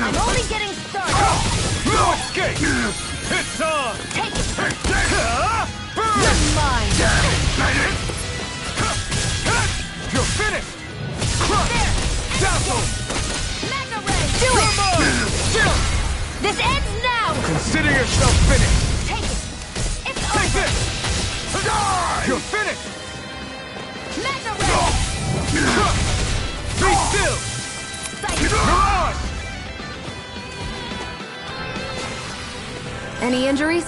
I'm only getting started! No escape! It's on! Take it! Burn! You're mine! You're finished! Crush! Dazzle! Mega Ray! Do it! Come on! Chill! This ends now! Consider yourself finished! Take it! It's Take over! this! You're finished! Mega Ray! Be still! Mirage! Any injuries?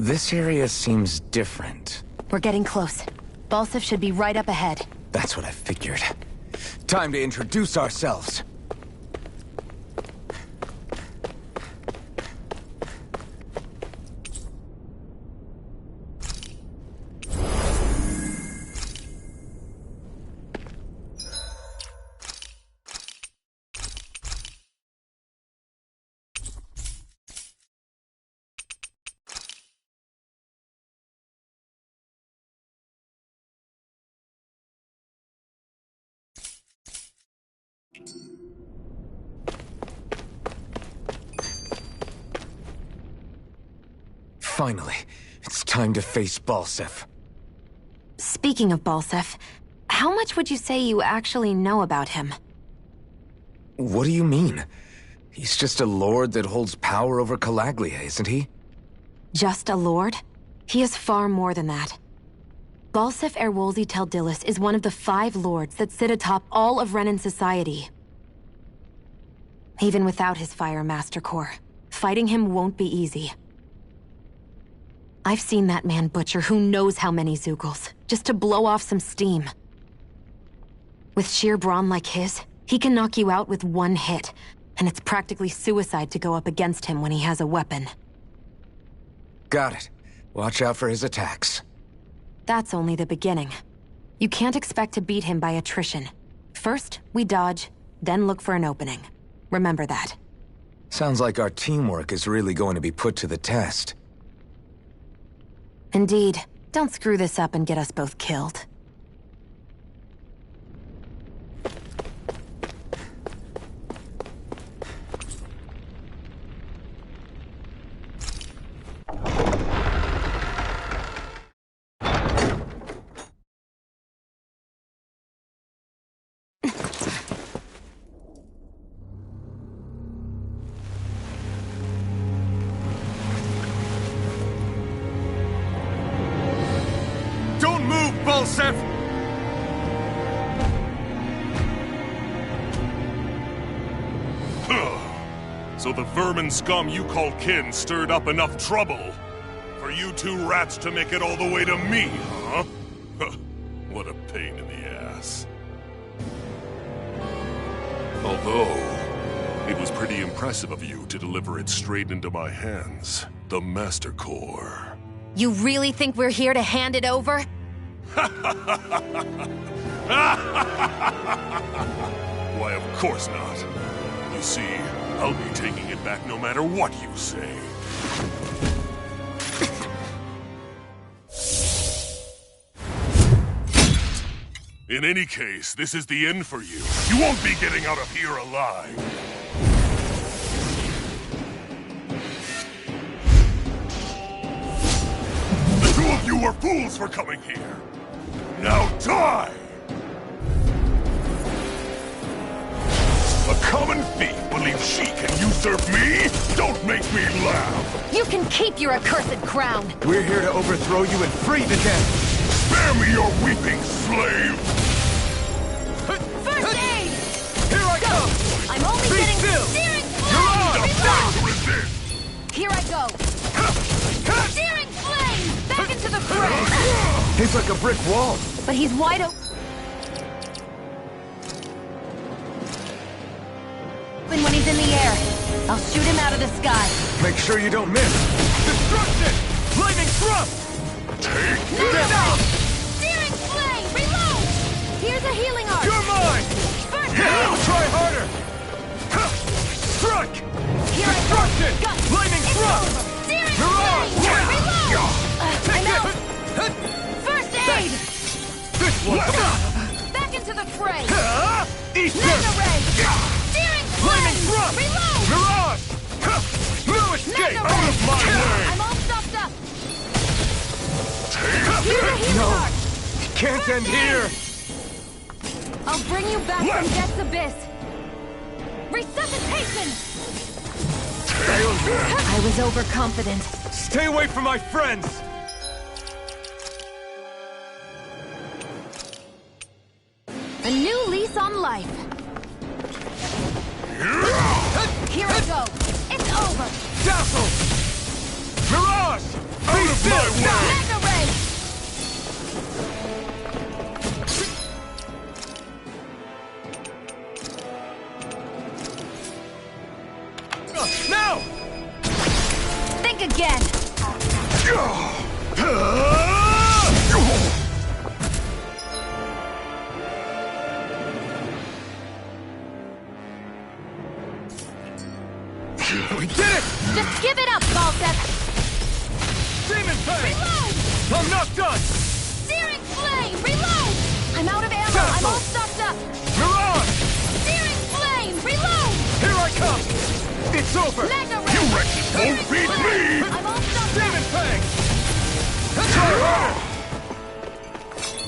This area seems different. We're getting close. Balseph should be right up ahead. That's what I figured. Time to introduce ourselves. Finally, it's time to face Balseph. Speaking of Balseph, how much would you say you actually know about him? What do you mean? He's just a lord that holds power over Calaglia, isn't he? Just a lord? He is far more than that. Balseph Erwolzi Teldilis is one of the 5 lords that sit atop all of Renan society. Even without his Fire Master Corps, fighting him won't be easy. I've seen that man butcher who knows how many Zeugles, just to blow off some steam. With sheer brawn like his, he can knock you out with one hit, and it's practically suicide to go up against him when he has a weapon. Got it. Watch out for his attacks. That's only the beginning. You can't expect to beat him by attrition. First, we dodge, then look for an opening. Remember that. Sounds like our teamwork is really going to be put to the test. Indeed. Don't screw this up and get us both killed. Balseph! So the vermin scum you call kin stirred up enough trouble for you 2 rats to make it all the way to me, huh? What a pain in the ass. Although, it was pretty impressive of you to deliver it straight into my hands. The Master Core. You really think we're here to hand it over? Why, of course not. You see, I'll be taking it back no matter what you say. In any case, this is the end for you. You won't be getting out of here alive. The 2 of you were fools for coming here. Now die! A common thief believes she can usurp me? Don't make me laugh! You can keep your accursed crown! We're here to overthrow you and free the dead! Spare me your weeping slave! First aid! Here I go! I'm only Be getting still! steering You're on! flame! Here I go! Steering flame! Back into the fray! He's like a brick wall. But he's wide open when he's in the air. I'll shoot him out of the sky. Make sure you don't miss. Destruction! Flaming thrust! Take this out! Steering flame! Reload! Here's a healing arc! You're mine! First Yeah, aid! try harder! Strike! Here I go! Destruction! Got it. Flaming It's thrust! over. Steering Mirage! flame! Reload! I'm out! Take First aid! this one! Back into the fray! East Mega ray! Steering Flaming flame! thrust! Reload! Mirage! No escape! Mega Out ray! of my way! I'm all stuffed up! Here's a healing No. arc! Can't end here! I'll bring you back from Death's Abyss! Resuscitation! I was overconfident. Stay away from my friends! A new lease on life. Here I go. It's over. Dazzle! Mirage! Be still! Mega Ray! Now! Think again! We did it! Just give it up, Balsep! Demon Fang! Reload! I'm not done! Searing Flame! Reload! I'm out of ammo! I'm all stocked up! Mirage! Searing Flame! Reload! Here I come! It's over! Mega Ray! You wretches won't beat me! I'm all stocked Demon up! Fang! Try harder!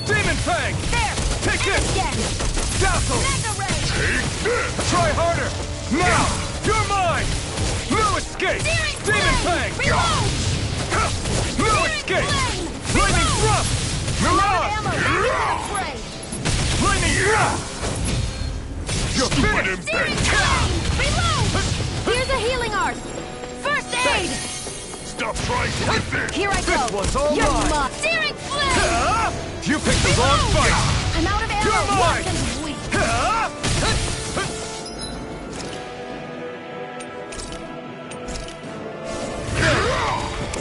Demon Fang! There! Take this! Again! Dazzle! Mega Ray! Take this! Try harder! Now! You're mine! No escape! Searing Demon Flame! Fang! Reload! No Searing escape! Flame! Lightning Thrust! I'm out Mirage! of ammo! Searing Flame! Lightning Thrust! You're Stupid finished! Searing embed! Flame! Reload! Here's a healing art! First aid! Stop trying to resist! Here I go! This one's all You're mine. mine! Searing Flame! You picked the wrong fight! I'm out of ammo! You're mine. Weapons weak!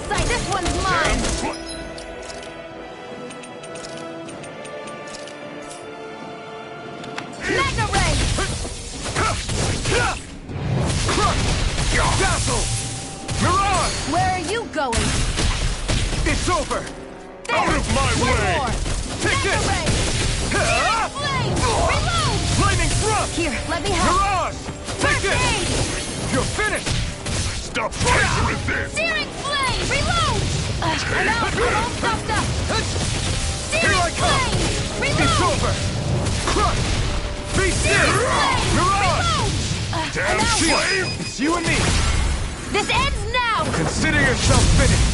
Sight, this one's mine! Mega Ray! Dazzle! Mirage! Where are you going? It's over! There! Out of my One way! more! Take Mega it! Ray! Searing Flame! Reload! Lightning Thrust! Here, let me help! Mirage! Take First this! aid! You're finished! Stop trying to resist! Searing Flame! Reload! I'm out! I'm all stuffed up! Here I Searing come! Flame! It's Reload! over! Crush! Be still! Flame! Mirage! Reload! Damn I'm out! slave! It's you and me! This ends now! Consider yourself finished!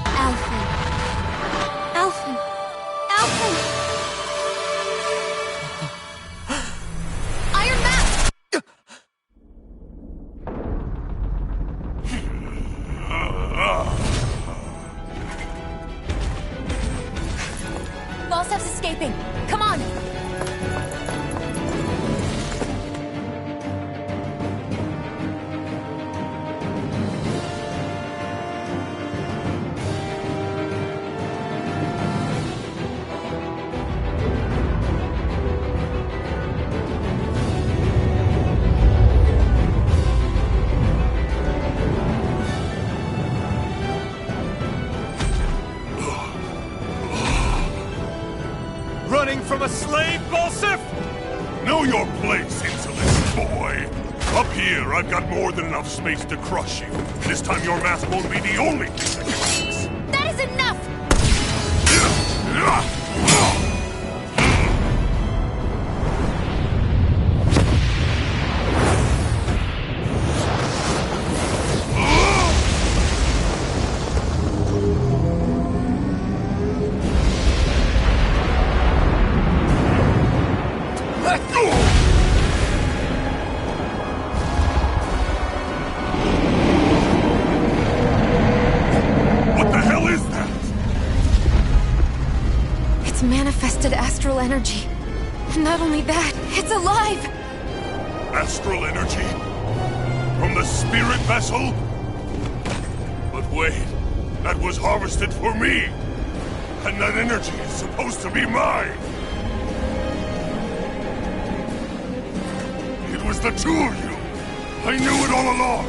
Alphen! Alphen! Alphen! Iron Mask! Balsep's escaping! Come on! Running from a slave, Balsef? Know your place, insolent boy! Up here, I've got more than enough space to crush you. This time your mask won't be the only thing that cracks. That is enough! What the hell is that? It's manifested astral energy. Not only that, it's alive! Astral energy? From the spirit vessel? But wait, that was harvested for me! And that energy is supposed to be mine! It was the two of you! I knew it all along!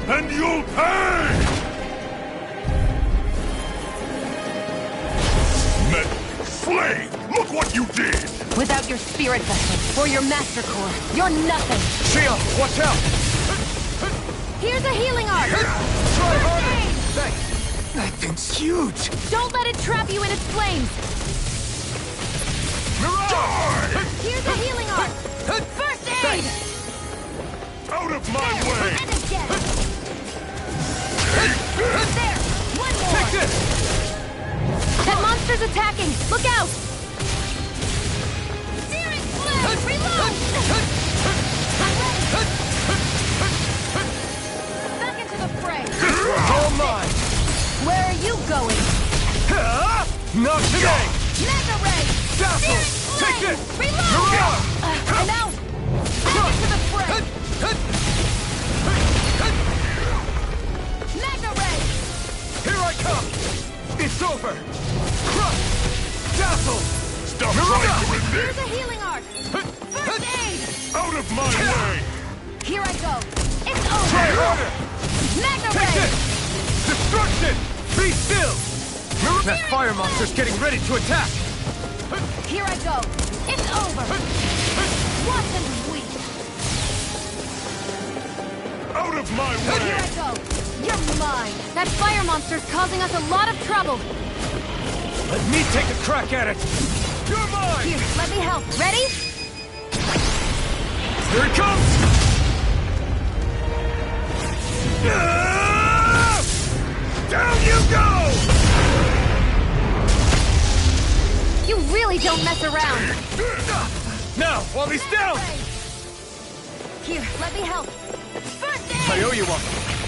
And you'll pay! Meddling slave! Look what you did! Without your spirit vessel, or your master core, you're nothing! Shia, watch out! Here's a healing art! Try harder! Thanks! That thing's huge! Don't let it trap you in its flames! Mirage! Here's a healing art! First aid! Out of my way! And again! There! One more! Take this! That monster's attacking! Look out! Searing blade! Reload! Back into the fray! All mine! Where are you going? Not today! Mega Ray! Dazzle! Searing Take blade! this! Reload! You're out! I'm out! Back into the fray! Mega Ray! Here I come! It's over! Crush! Dazzle! Stop trying to Here's resist! a healing arc! First aid! Out of my way! Here I go! It's over! Try harder! Mega Take Ray! this! Destruction! Be still! That fire monster's getting ready to attack! Here I go! It's over! Wasn't weak! Out of my Here way! I go! You're mine! That fire monster's causing us a lot of trouble! Let me take a crack at it! You're mine! Here, let me help. Ready? Here it comes! Down you go! You really don't mess around! Now, while he's down! Here, let me help. First aid! I owe you one.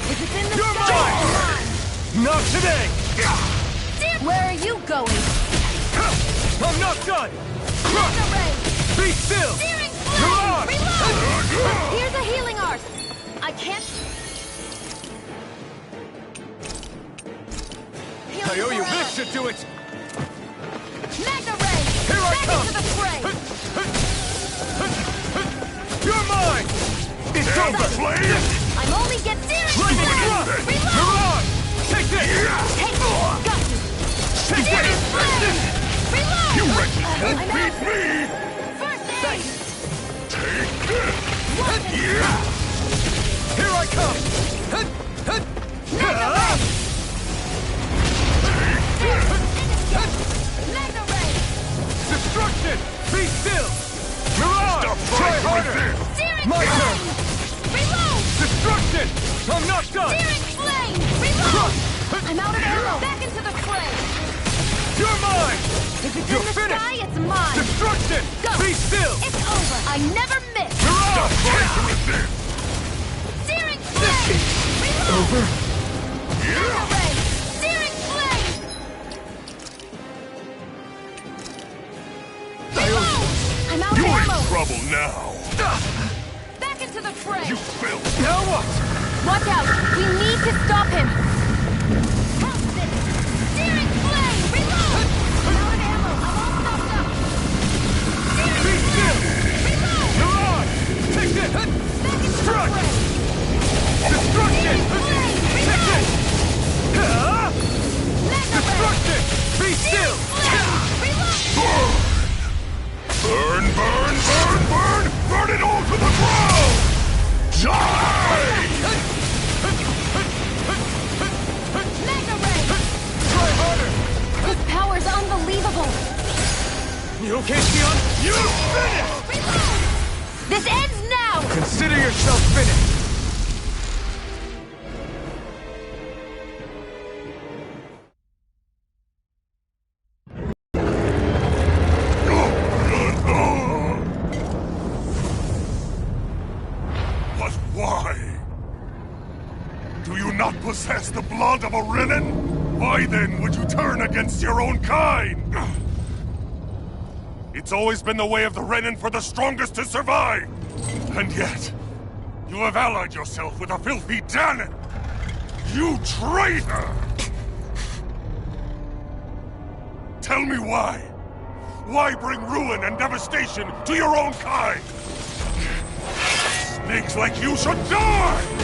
If it's in the You're sky, mine! Not today! where are you going? I'm not done! Mega Ray! Be still! Searing You're on! blade! Reload! Here's a healing arc. I can't... I owe you this should do it! Mega Ray! Here I Back come! into the fray! You're mine! It's over! I'm only getting... Lightning thrust! Reload! You're on! Take this! Take it! Got you! Take Searing this! blade! Reload! You wretches won't I'm beat out. me! First aid! Take this! Here I come! Mega Ray! Mega Ray! Destruction! Be still! Mirage! Stop Try trying to harder! resist! Searing My turn! flame! Reload! Destruction! I'm not done! Searing flame! Reload! I'm out of ammo! Back into the fray! You're mine! If it's You're in the finished! sky, it's mine! Destruction! Go! Be still! It's over! I never miss! Mirage! Trying to resist! Searing flame! Reload! Over? Mega Ray! Searing flame! Reload! I'm out of You're in ammo! trouble now! Back into the fray! You filth! Now what? Watch out! We need to stop him! Help this! Searing flame! Reload! I'm out of ammo! I'm all stopped up! Searing Be still! Reload! Mirage! Take this! Back into the Strike! fray! Destruction! Flame! Take Reload! this! Mega Ray! Destruction! Be still! Flame! Reload! Burn! Burn! Burn! Burn! Burn! Burn it all to the ground! Die! Mega Ray! Try harder! His power's unbelievable! You okay, Sion? You finished! Reload! This ends now! Consider yourself finished! But why? Do you not possess the blood of a Renan? Why then would you turn against your own kind? It's always been the way of the Renan for the strongest to survive! And yet, you have allied yourself with a filthy Danon! You traitor! Tell me why? Why bring ruin and devastation to your own kind? Snakes like you should die!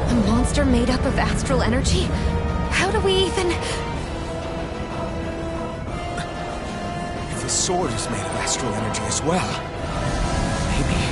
A monster made up of astral astral energy? How do we even... If the sword is made of astral energy as well, maybe...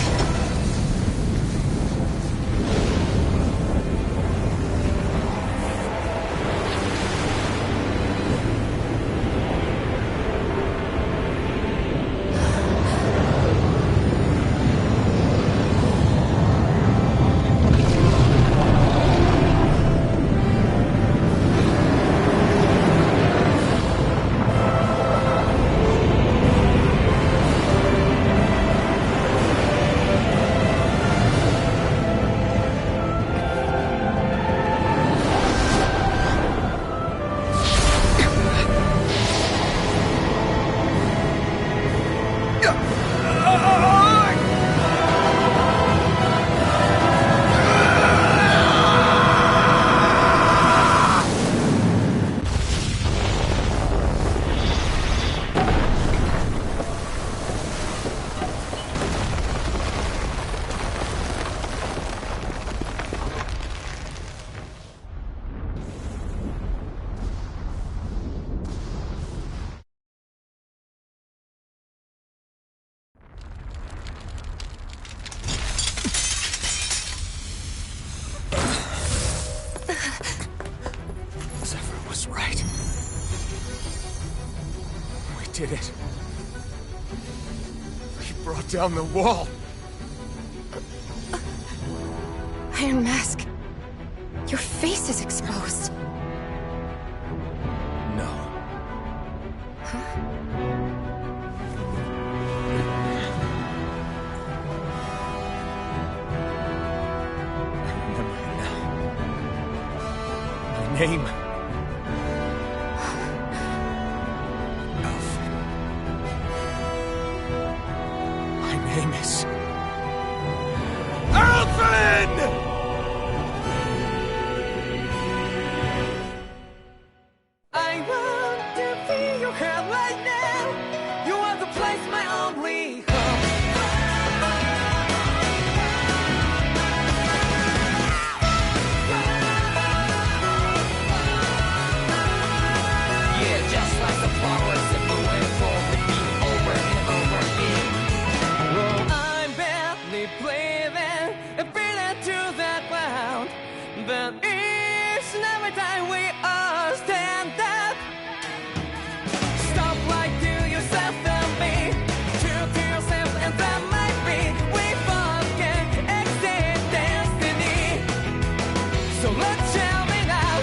Did it. We brought down the wall. Iron Mask, your face is exposed. No. Huh? I remember it now. My name. I want to feel your hand right now. You are the place, my only home. Yeah, just like the flowers that bloom and fall with me over and over again. I'm barely breathing and feeling to the ground, but each and every time we all stand up. Stop right to yourself and me. True to yourself and that might be. We both can exceed destiny. So let's tell me now.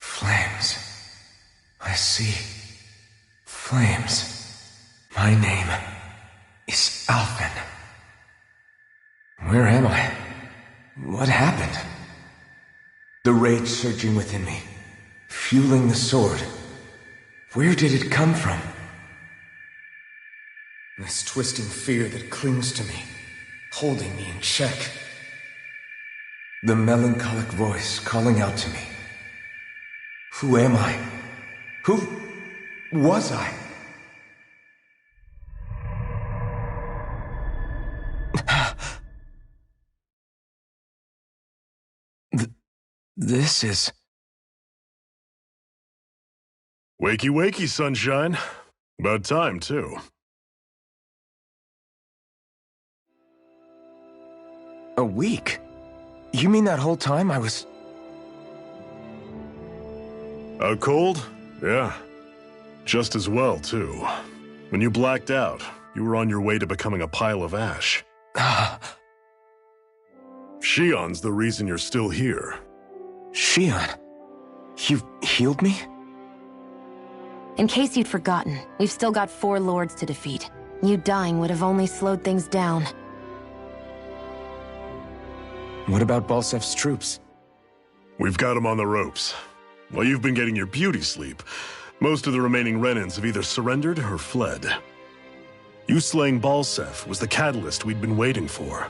Flames. I see. Flames. My name is Alphen. Where am I? What happened? The rage surging within me, fueling the sword. Where did it come from? This twisting fear that clings to me, holding me in check. The melancholic voice calling out to me. Who am I? Who was I? This is... Wakey wakey, sunshine. About time, too. A week? You mean that whole time I was... Out cold? Yeah. Just as well, too. When you blacked out, you were on your way to becoming a pile of ash. Shion's the reason you're still here. Shion? You've healed me? In case you'd forgotten, we've still got 4 lords to defeat. You dying would have only slowed things down. What about Balsef's troops? We've got them on the ropes. While you've been getting your beauty sleep, most of the remaining Renans have either surrendered or fled. You slaying Balsef was the catalyst we'd been waiting for.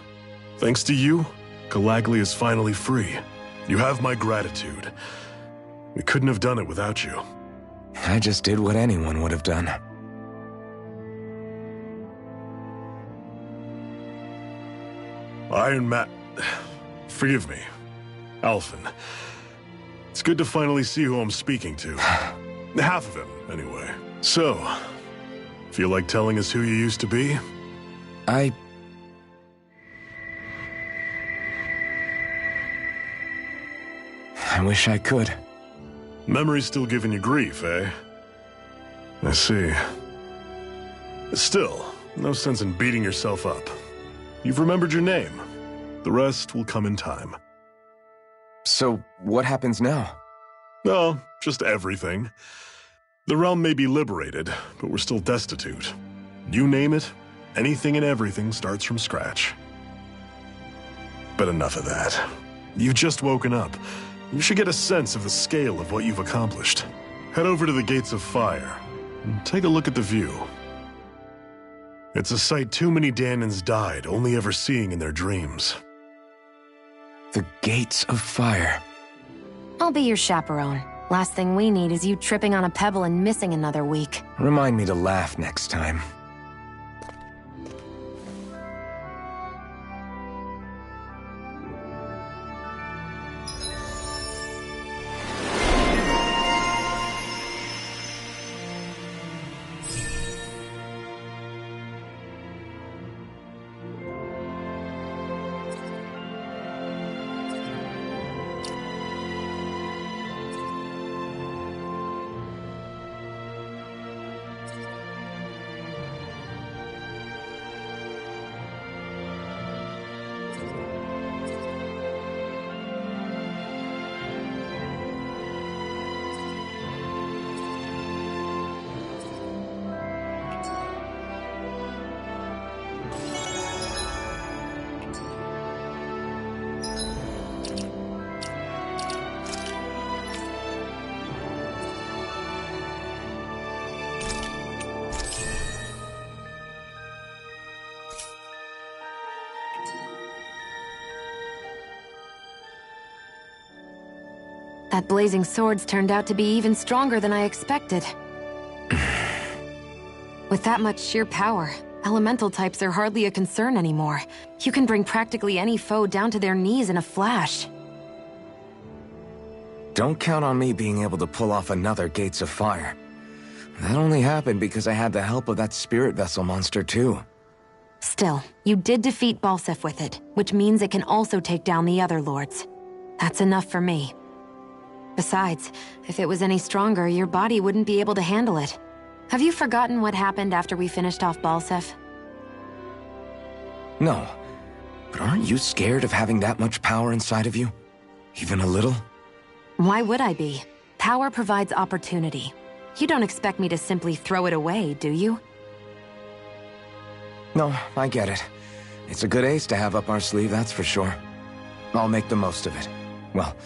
Thanks to you, Calagli is finally free. You have my gratitude. We couldn't have done it without you. I just did what anyone would have done. Iron Man... Forgive me. Alphen. It's good to finally see who I'm speaking to. Half of him, anyway. So, feel like telling us who you used to be? I wish I could. Memory's still giving you grief, eh? I see. Still, no sense in beating yourself up. You've remembered your name. The rest will come in time. So, what happens now? Oh, just everything. The realm may be liberated, but we're still destitute. You name it, anything and everything starts from scratch. But enough of that. You've just woken up. You should get a sense of the scale of what you've accomplished. Head over to the Gates of Fire and take a look at the view. It's a sight too many Dahnans died only ever seeing in their dreams. The Gates of Fire. I'll be your chaperone. Last thing we need is you tripping on a pebble and missing another week. Remind me to laugh next time. That blazing sword's turned out to be even stronger than I expected. With that much sheer power, elemental types are hardly a concern anymore. You can bring practically any foe down to their knees in a flash. Don't count on me being able to pull off another Gates of Fire. That only happened because I had the help of that spirit vessel monster too. Still, you did defeat Balseph with it, which means it can also take down the other lords. That's enough for me. Besides, if it was any stronger, your body wouldn't be able to handle it. Have you forgotten what happened after we finished off Balseph? No, but aren't you scared of having that much power inside of you? Even a little? Why would I be? Power provides opportunity. You don't expect me to simply throw it away, do you? No, I get it. It's a good ace to have up our sleeve, that's for sure. I'll make the most of it. Well,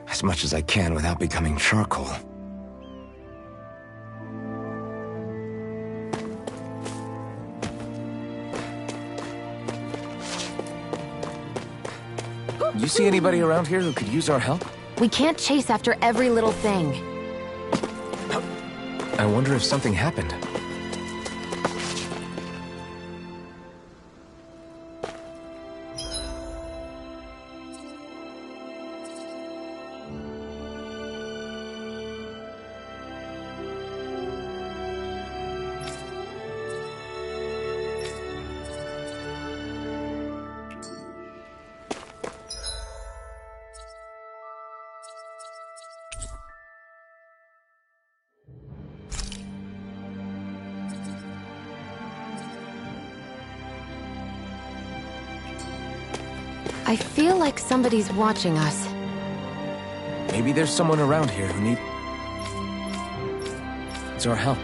as much as I can without becoming charcoal. You see anybody around here who could use our help? We can't chase after every little thing. I wonder if something happened. I feel like somebody's watching us. Maybe there's someone around here who needs our help.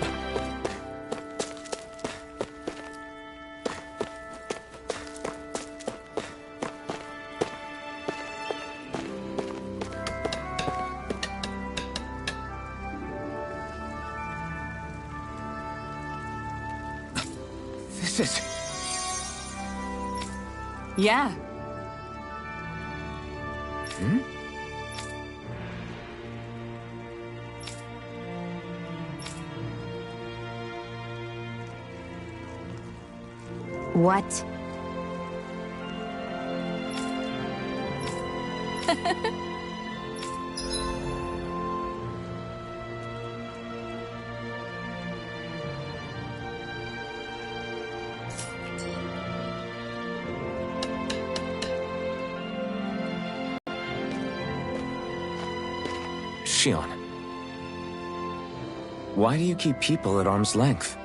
This is... Yeah. What? Shionne, why do you keep people at arm's length?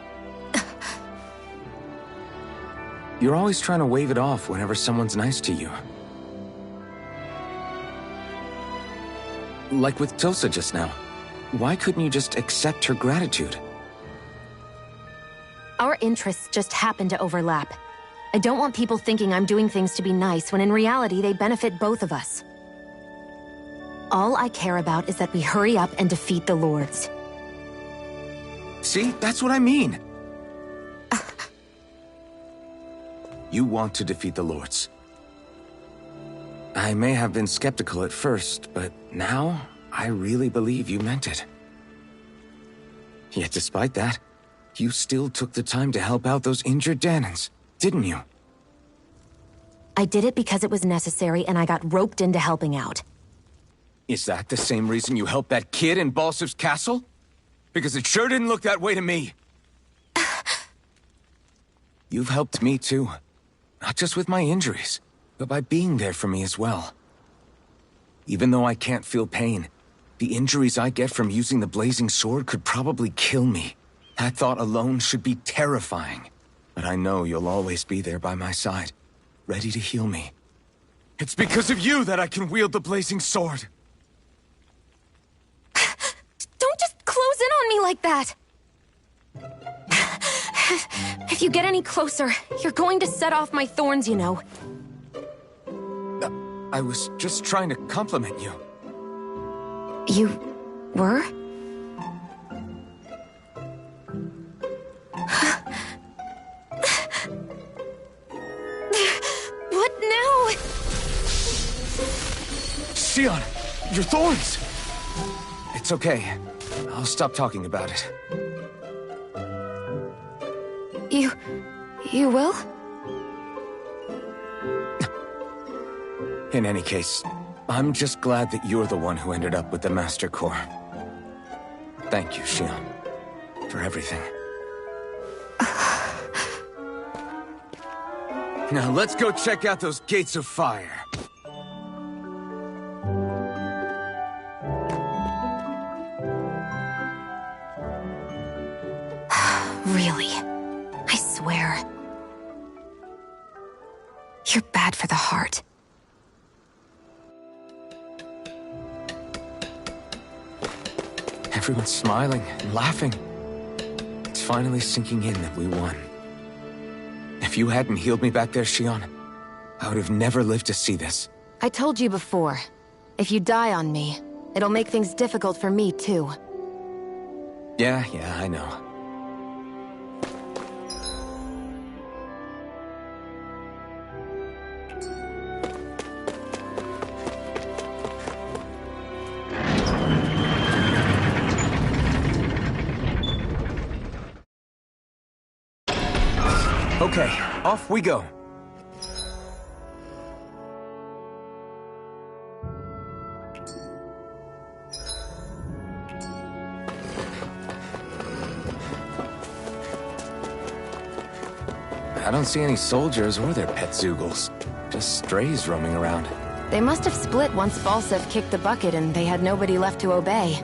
You're always trying to wave it off whenever someone's nice to you. Like with Tilsa just now. Why couldn't you just accept her gratitude? Our interests just happen to overlap. I don't want people thinking I'm doing things to be nice when in reality they benefit both of us. All I care about is that we hurry up and defeat the Lords. See? That's what I mean. You want to defeat the Lords. I may have been skeptical at first, but now I really believe you meant it. Yet despite that, you still took the time to help out those injured Dahnans, didn't you? I did it because it was necessary and I got roped into helping out. Is that the same reason you helped that kid in Balsev's castle? Because it sure didn't look that way to me. You've helped me too. Not just with my injuries, but by being there for me as well. Even though I can't feel pain, the injuries I get from using the blazing sword could probably kill me. That thought alone should be terrifying. But I know you'll always be there by my side, ready to heal me. It's because of you that I can wield the blazing sword. Don't just close in on me like that! If you get any closer, you're going to set off my thorns, you know. I was just trying to compliment you. You were? What now? Shionne, your thorns! It's okay. I'll stop talking about it. You will? In any case, I'm just glad that you're the one who ended up with the Master Core. Thank you, Shionne, for everything. Now let's go check out those gates of fire. Really? I swear. You're bad for the heart. Everyone's smiling and laughing. It's finally sinking in that we won. If you hadn't healed me back there, Shionne, I would have never lived to see this. I told you before, if you die on me, it'll make things difficult for me too. Yeah, I know. Okay, off we go. I don't see any soldiers or their pet Zeugles. Just strays roaming around. They must have split once Balsev kicked the bucket and they had nobody left to obey.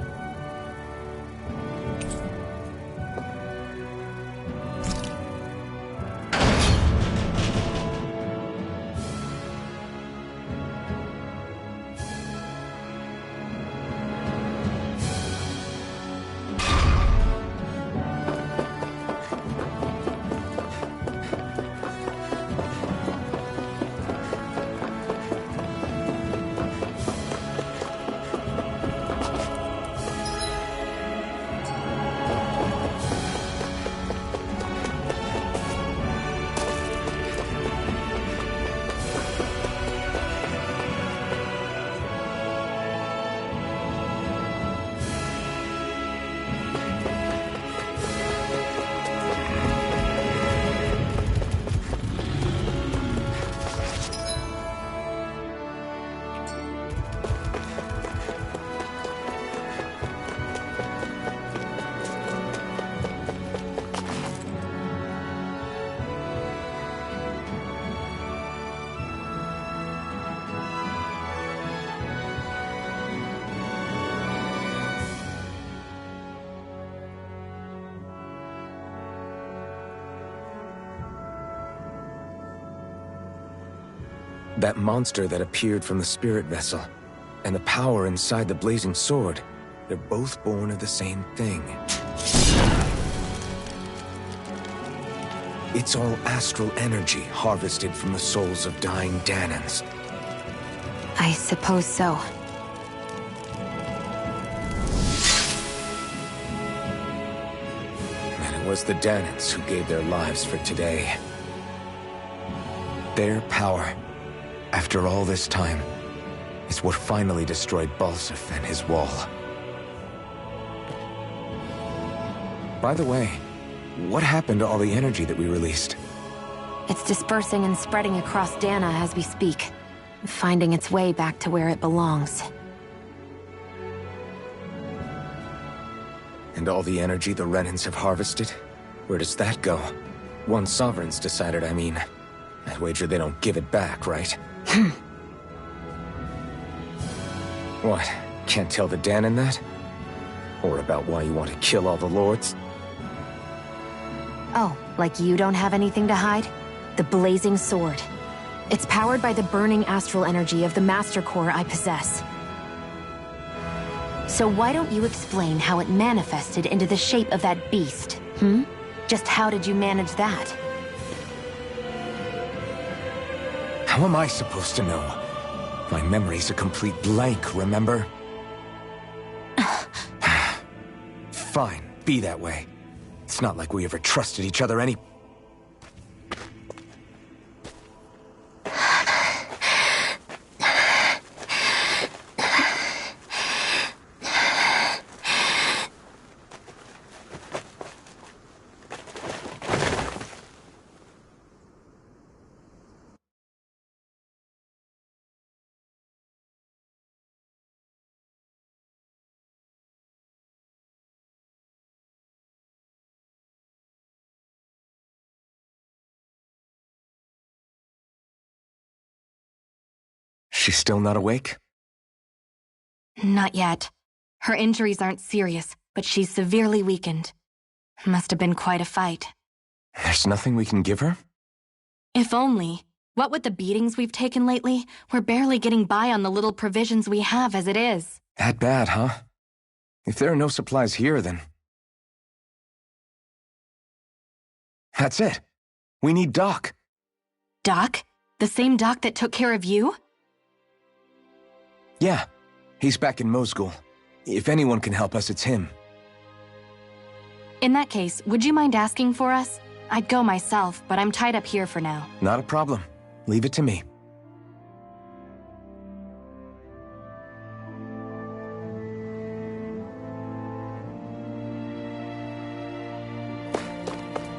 That monster that appeared from the spirit vessel, and the power inside the blazing sword, they're both born of the same thing. It's all astral energy harvested from the souls of dying Dahnans. I suppose so. And it was the Dahnans who gave their lives for today. Their power, after all this time, is what finally destroyed Balseph and his wall. By the way, what happened to all the energy that we released? It's dispersing and spreading across Dana as we speak, finding its way back to where it belongs. And all the energy the Renans have harvested? Where does that go? Once Sovereigns decided, I mean. I'd wager they don't give it back, right? What? Can't tell the Dahnan that? Or about why you want to kill all the lords? Oh, like you don't have anything to hide? The Blazing Sword. It's powered by the burning astral energy of the Master Core I possess. So why don't you explain how it manifested into the shape of that beast, hmm? Just how did you manage that? How am I supposed to know? My memory's a complete blank, remember? Fine, be that way. It's not like we ever trusted each other any... She's still not awake? Not yet. Her injuries aren't serious, but she's severely weakened. Must have been quite a fight. There's nothing we can give her? If only. What with the beatings we've taken lately, we're barely getting by on the little provisions we have as it is. That bad, huh? If there are no supplies here, then... That's it. We need Doc. Doc? The same Doc that took care of you? Yeah, he's back in Mosgul. If anyone can help us, it's him. In that case, would you mind asking for us? I'd go myself, but I'm tied up here for now. Not a problem. Leave it to me.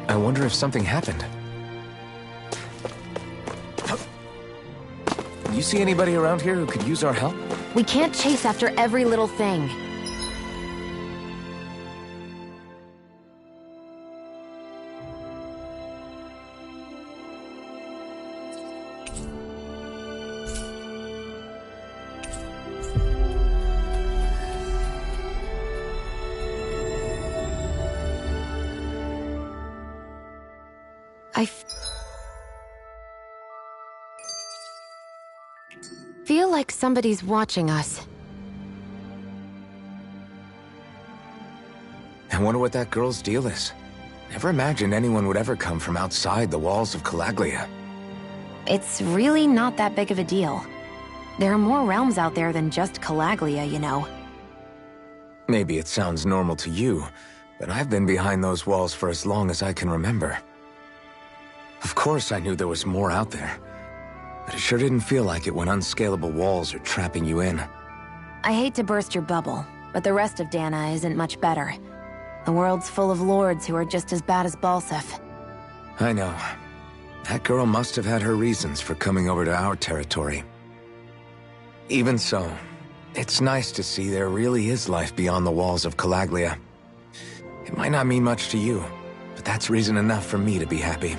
I wonder if something happened. You see anybody around here who could use our help? We can't chase after every little thing. I feel like somebody's watching us. I wonder what that girl's deal is. Never imagined anyone would ever come from outside the walls of Calaglia. It's really not that big of a deal. There are more realms out there than just Calaglia, you know. Maybe it sounds normal to you, but I've been behind those walls for as long as I can remember. Of course I knew there was more out there, but it sure didn't feel like it when unscalable walls are trapping you in. I hate to burst your bubble, but the rest of Dana isn't much better. The world's full of lords who are just as bad as Balseph. I know. That girl must have had her reasons for coming over to our territory. Even so, it's nice to see there really is life beyond the walls of Calaglia. It might not mean much to you, but that's reason enough for me to be happy.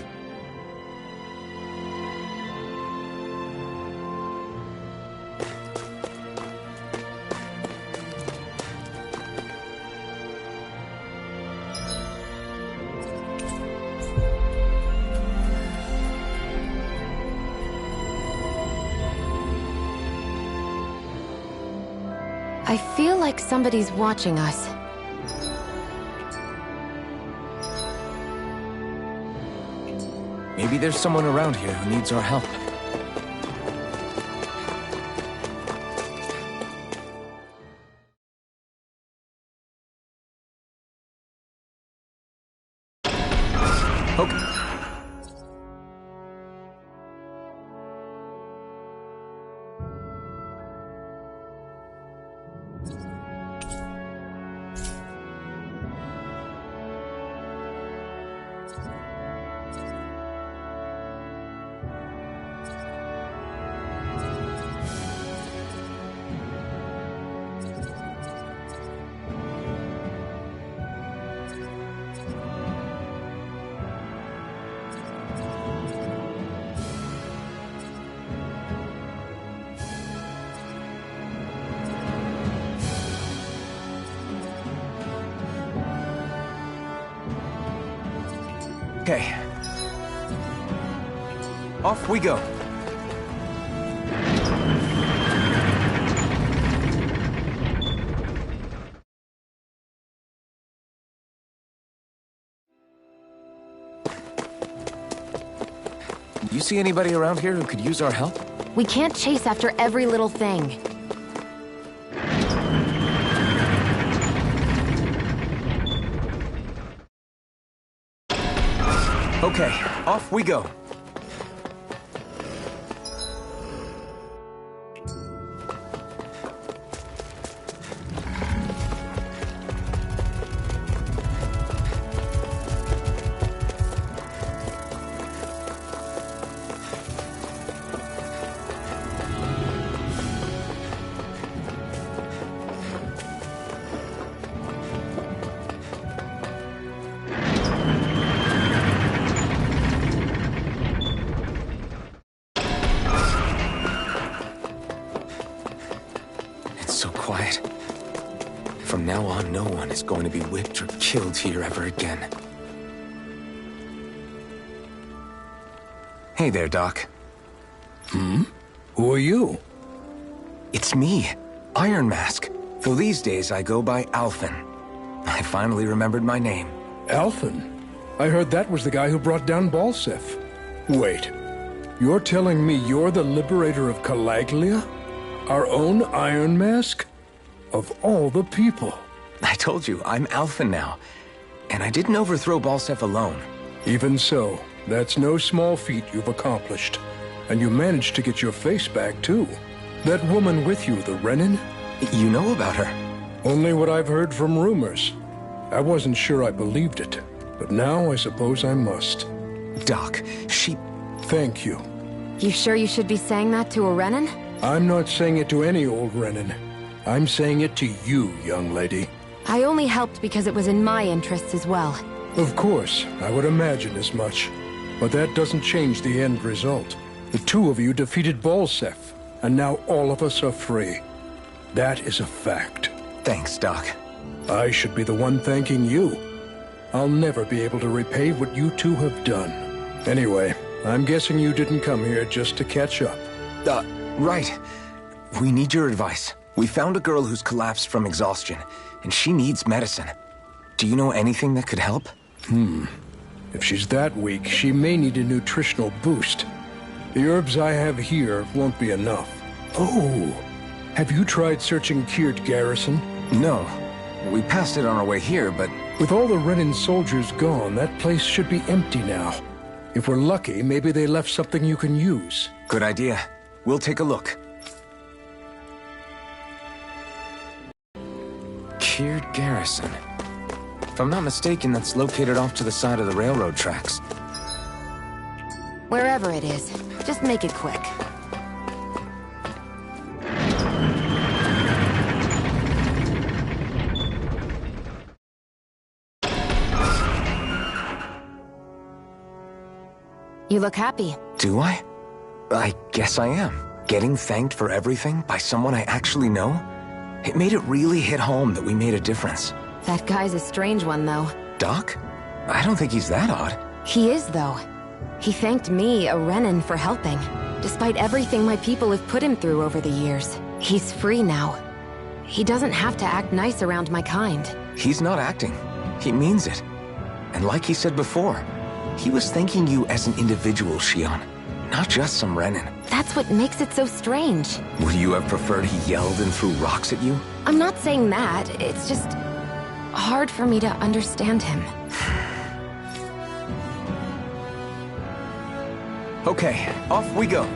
I feel like somebody's watching us. Maybe there's someone around here who needs our help. Okay. Okay. Off we go. Do you see anybody around here who could use our help? We can't chase after every little thing. Okay, off we go. So quiet. From now on, no one is going to be whipped or killed here ever again. Hey there, Doc. Hmm? Who are you? It's me, Iron Mask. Though these days I go by Alphen. I finally remembered my name. Alphen? I heard that was the guy who brought down Balseph. Wait, you're telling me you're the liberator of Calaglia? Our own Iron Mask? Of all the people. I told you, I'm Alphen now. And I didn't overthrow Balseph alone. Even so, that's no small feat you've accomplished. And you managed to get your face back, too. That woman with you, the Renin? You know about her? Only what I've heard from rumors. I wasn't sure I believed it, but now I suppose I must. Doc, she... Thank you. You sure you should be saying that to a Renin? I'm not saying it to any old Renin. I'm saying it to you, young lady. I only helped because it was in my interests as well. Of course, I would imagine as much. But that doesn't change the end result. The two of you defeated Balseph, and now all of us are free. That is a fact. Thanks, Doc. I should be the one thanking you. I'll never be able to repay what you two have done. Anyway, I'm guessing you didn't come here just to catch up. Right. We need your advice. We found a girl who's collapsed from exhaustion, and she needs medicine. Do you know anything that could help? If she's that weak, she may need a nutritional boost. The herbs I have here won't be enough. Oh, have you tried searching Kirt Garrison? No. We passed it on our way here, but... With all the Renin soldiers gone, that place should be empty now. If we're lucky, maybe they left something you can use. Good idea. We'll take a look. Kirt Garrison. If I'm not mistaken, that's located off to the side of the railroad tracks. Wherever it is, just make it quick. You look happy. Do I? I guess I am. Getting thanked for everything by someone I actually know? It made it really hit home that we made a difference. That guy's a strange one, though. Doc? I don't think he's that odd. He is, though. He thanked me, a Renin, for helping, despite everything my people have put him through over the years. He's free now. He doesn't have to act nice around my kind. He's not acting. He means it. And like he said before, he was thanking you as an individual, Shion, not just some Renin. That's what makes it so strange. Would you have preferred he yelled and threw rocks at you? I'm not saying that. It's just hard for me to understand him. Okay, off we go.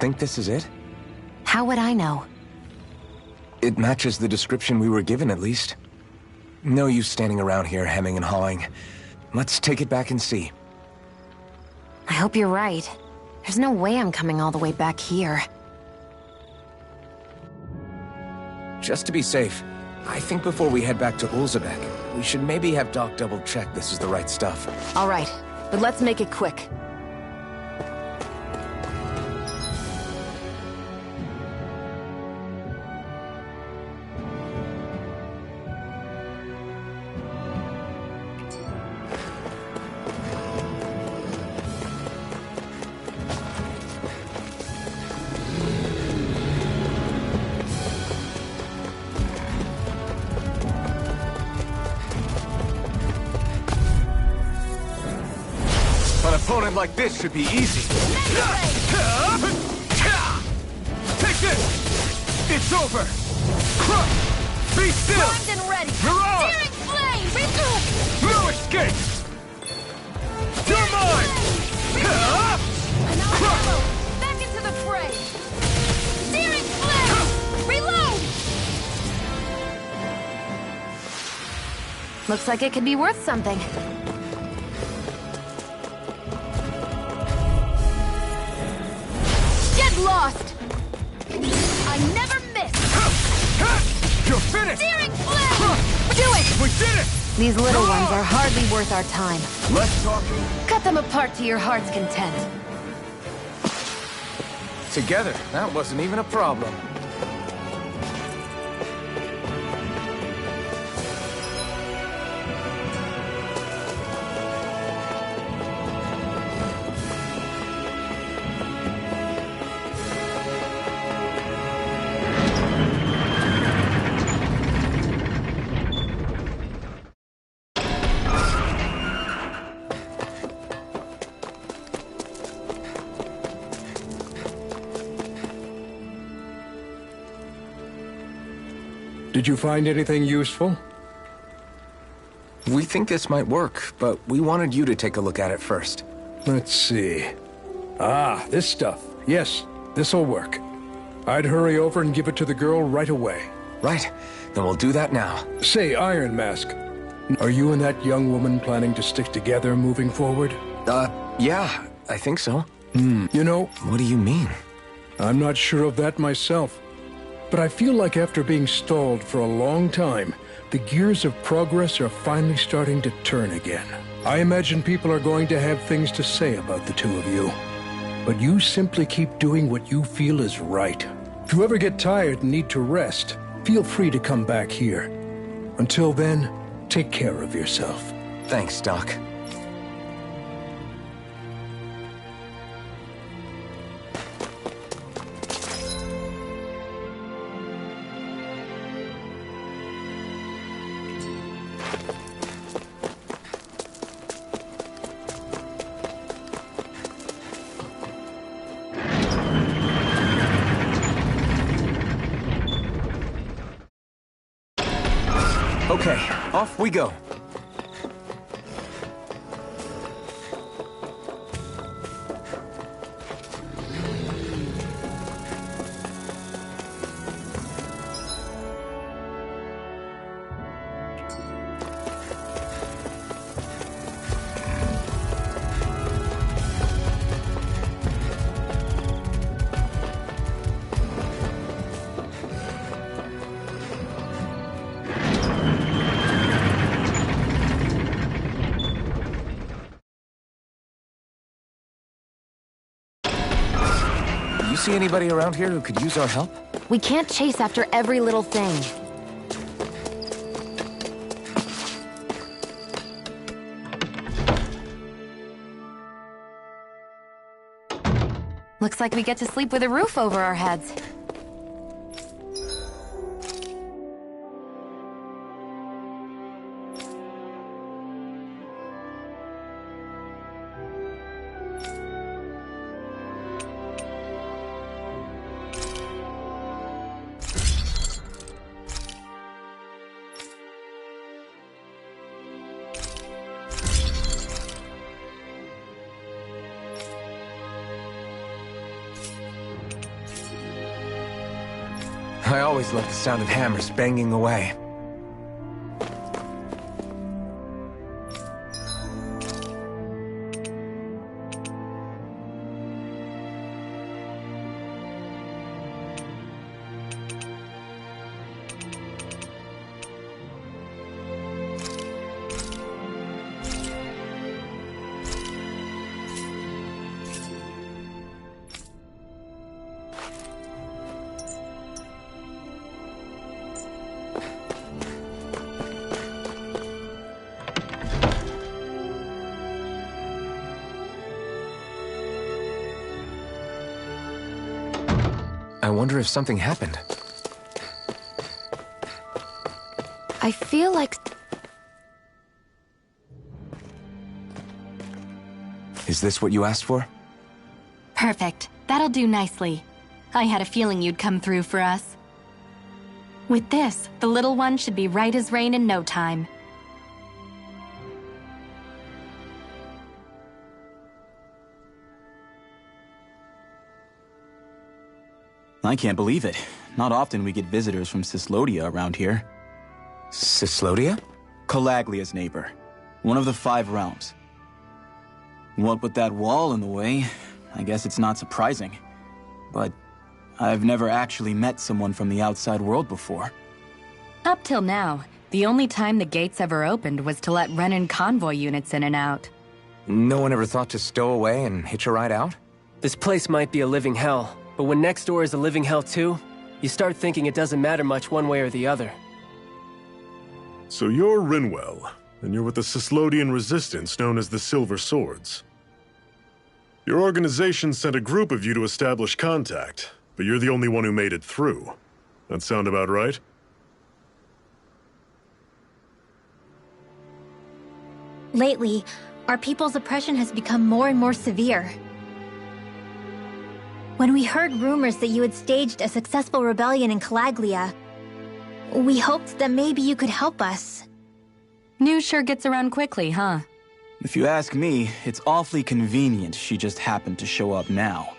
Think this is it? How would I know? It matches the description we were given, at least. No use standing around here hemming and hawing. Let's take it back and see. I hope you're right. There's no way I'm coming all the way back here. Just to be safe, I think before we head back to Ulzebek, we should maybe have Doc double-check this is the right stuff. All right, but let's make it quick. An opponent like this should be easy. Take this! It's over! Crush! Be still! Primed and ready! Mirage! Searing flame! Resume! No escape! You're mine! Another back into the fray! Searing flame! Reload! Looks like it could be worth something. Get lost! I never miss! You're finished! Searing flame! Do it! We did it! These little ones are hardly worth our time. Less talking. Cut them apart to your heart's content. Together, that wasn't even a problem. Did you find anything useful? We think this might work, but we wanted you to take a look at it first. Let's see. Ah, this stuff. Yes, this'll work. I'd hurry over and give it to the girl right away. Right. Then we'll do that now. Say, Iron Mask, are you and that young woman planning to stick together moving forward? Yeah, I think so. You know... What do you mean? I'm not sure of that myself. But I feel like after being stalled for a long time, the gears of progress are finally starting to turn again. I imagine people are going to have things to say about the two of you. But you simply keep doing what you feel is right. If you ever get tired and need to rest, feel free to come back here. Until then, take care of yourself. Thanks, Doc. Okay, off we go. You see anybody around here who could use our help? We can't chase after every little thing. Looks like we get to sleep with a roof over our heads. I always love the sound of hammers banging away. I wonder if something happened. I feel like... Is this what you asked for? Perfect. That'll do nicely. I had a feeling you'd come through for us. With this, the little one should be right as rain in no time. I can't believe it. Not often we get visitors from Cyslodia around here. Cyslodia? Calaglia's neighbor. One of the 5 realms. What with that wall in the way, I guess it's not surprising. But I've never actually met someone from the outside world before. Up till now, the only time the gates ever opened was to let Renan convoy units in and out. No one ever thought to stow away and hitch a ride out? This place might be a living hell, but when next door is a living hell too, you start thinking it doesn't matter much one way or the other. So you're Rinwell, and you're with the Cyslodian resistance known as the Silver Swords. Your organization sent a group of you to establish contact, but you're the only one who made it through. That sound about right? Lately, our people's oppression has become more and more severe. When we heard rumors that you had staged a successful rebellion in Calaglia, We hoped that maybe you could help us. News sure gets around quickly, huh? If you ask me, it's awfully convenient she just happened to show up now.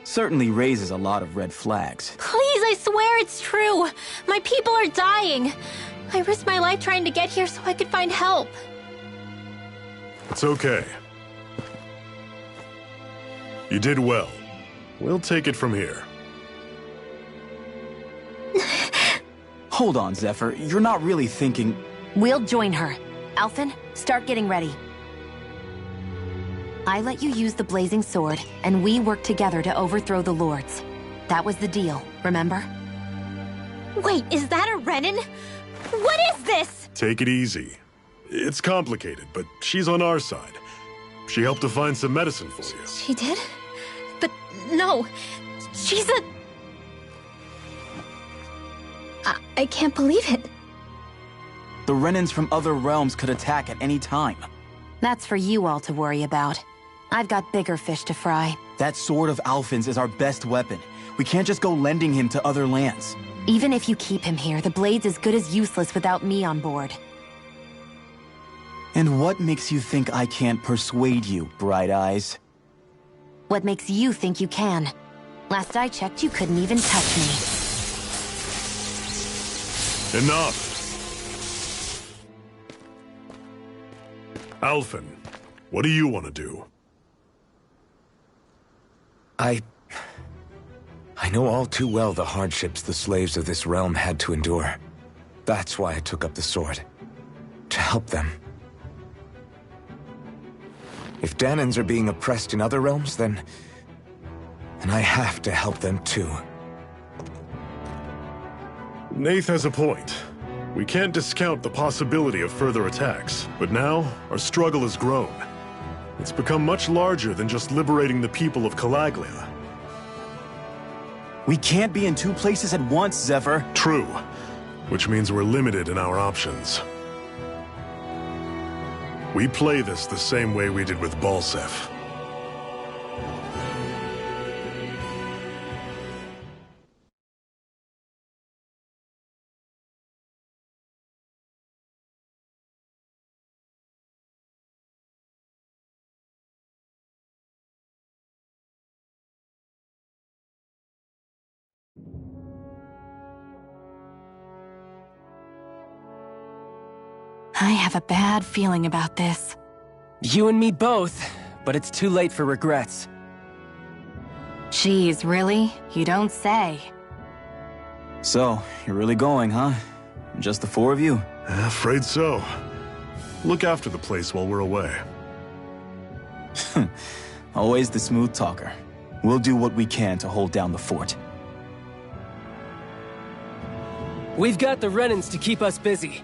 Certainly raises a lot of red flags. Please, I swear it's true. My people are dying. I risked my life trying to get here so I could find help. It's okay. You did well. We'll take it from here. Hold on, Zephyr. You're not really thinking... We'll join her. Alphen, start getting ready. I let you use the blazing sword, and we worked together to overthrow the Lords. That was the deal, remember? Wait, is that a Renan? What is this? Take it easy. It's complicated, but she's on our side. She helped to find some medicine for you. She did? But no, she's a... I can't believe it. The Renans from other realms could attack at any time. That's for you all to worry about. I've got bigger fish to fry. That sword of Alphen's is our best weapon. We can't just go lending him to other lands. Even if you keep him here, the blade's as good as useless without me on board. And what makes you think I can't persuade you, Bright Eyes? What makes you think you can? Last I checked, you couldn't even touch me. Enough! Alphen, what do you want to do? I know all too well the hardships the slaves of this realm had to endure. That's why I took up the sword. To help them. If Dahnans are being oppressed in other realms, then I have to help them too. Nath has a point. We can't discount the possibility of further attacks, but now our struggle has grown. It's become much larger than just liberating the people of Calaglia. We can't be in two places at once, Zephyr. True, which means we're limited in our options. We play this the same way we did with Balseph. I have a bad feeling about this. You and me both, but it's too late for regrets. Jeez, really? You don't say. So, you're really going, huh? Just the four of you? Afraid so. Look after the place while we're away. Always the smooth talker. We'll do what we can to hold down the fort. We've got the Renans to keep us busy.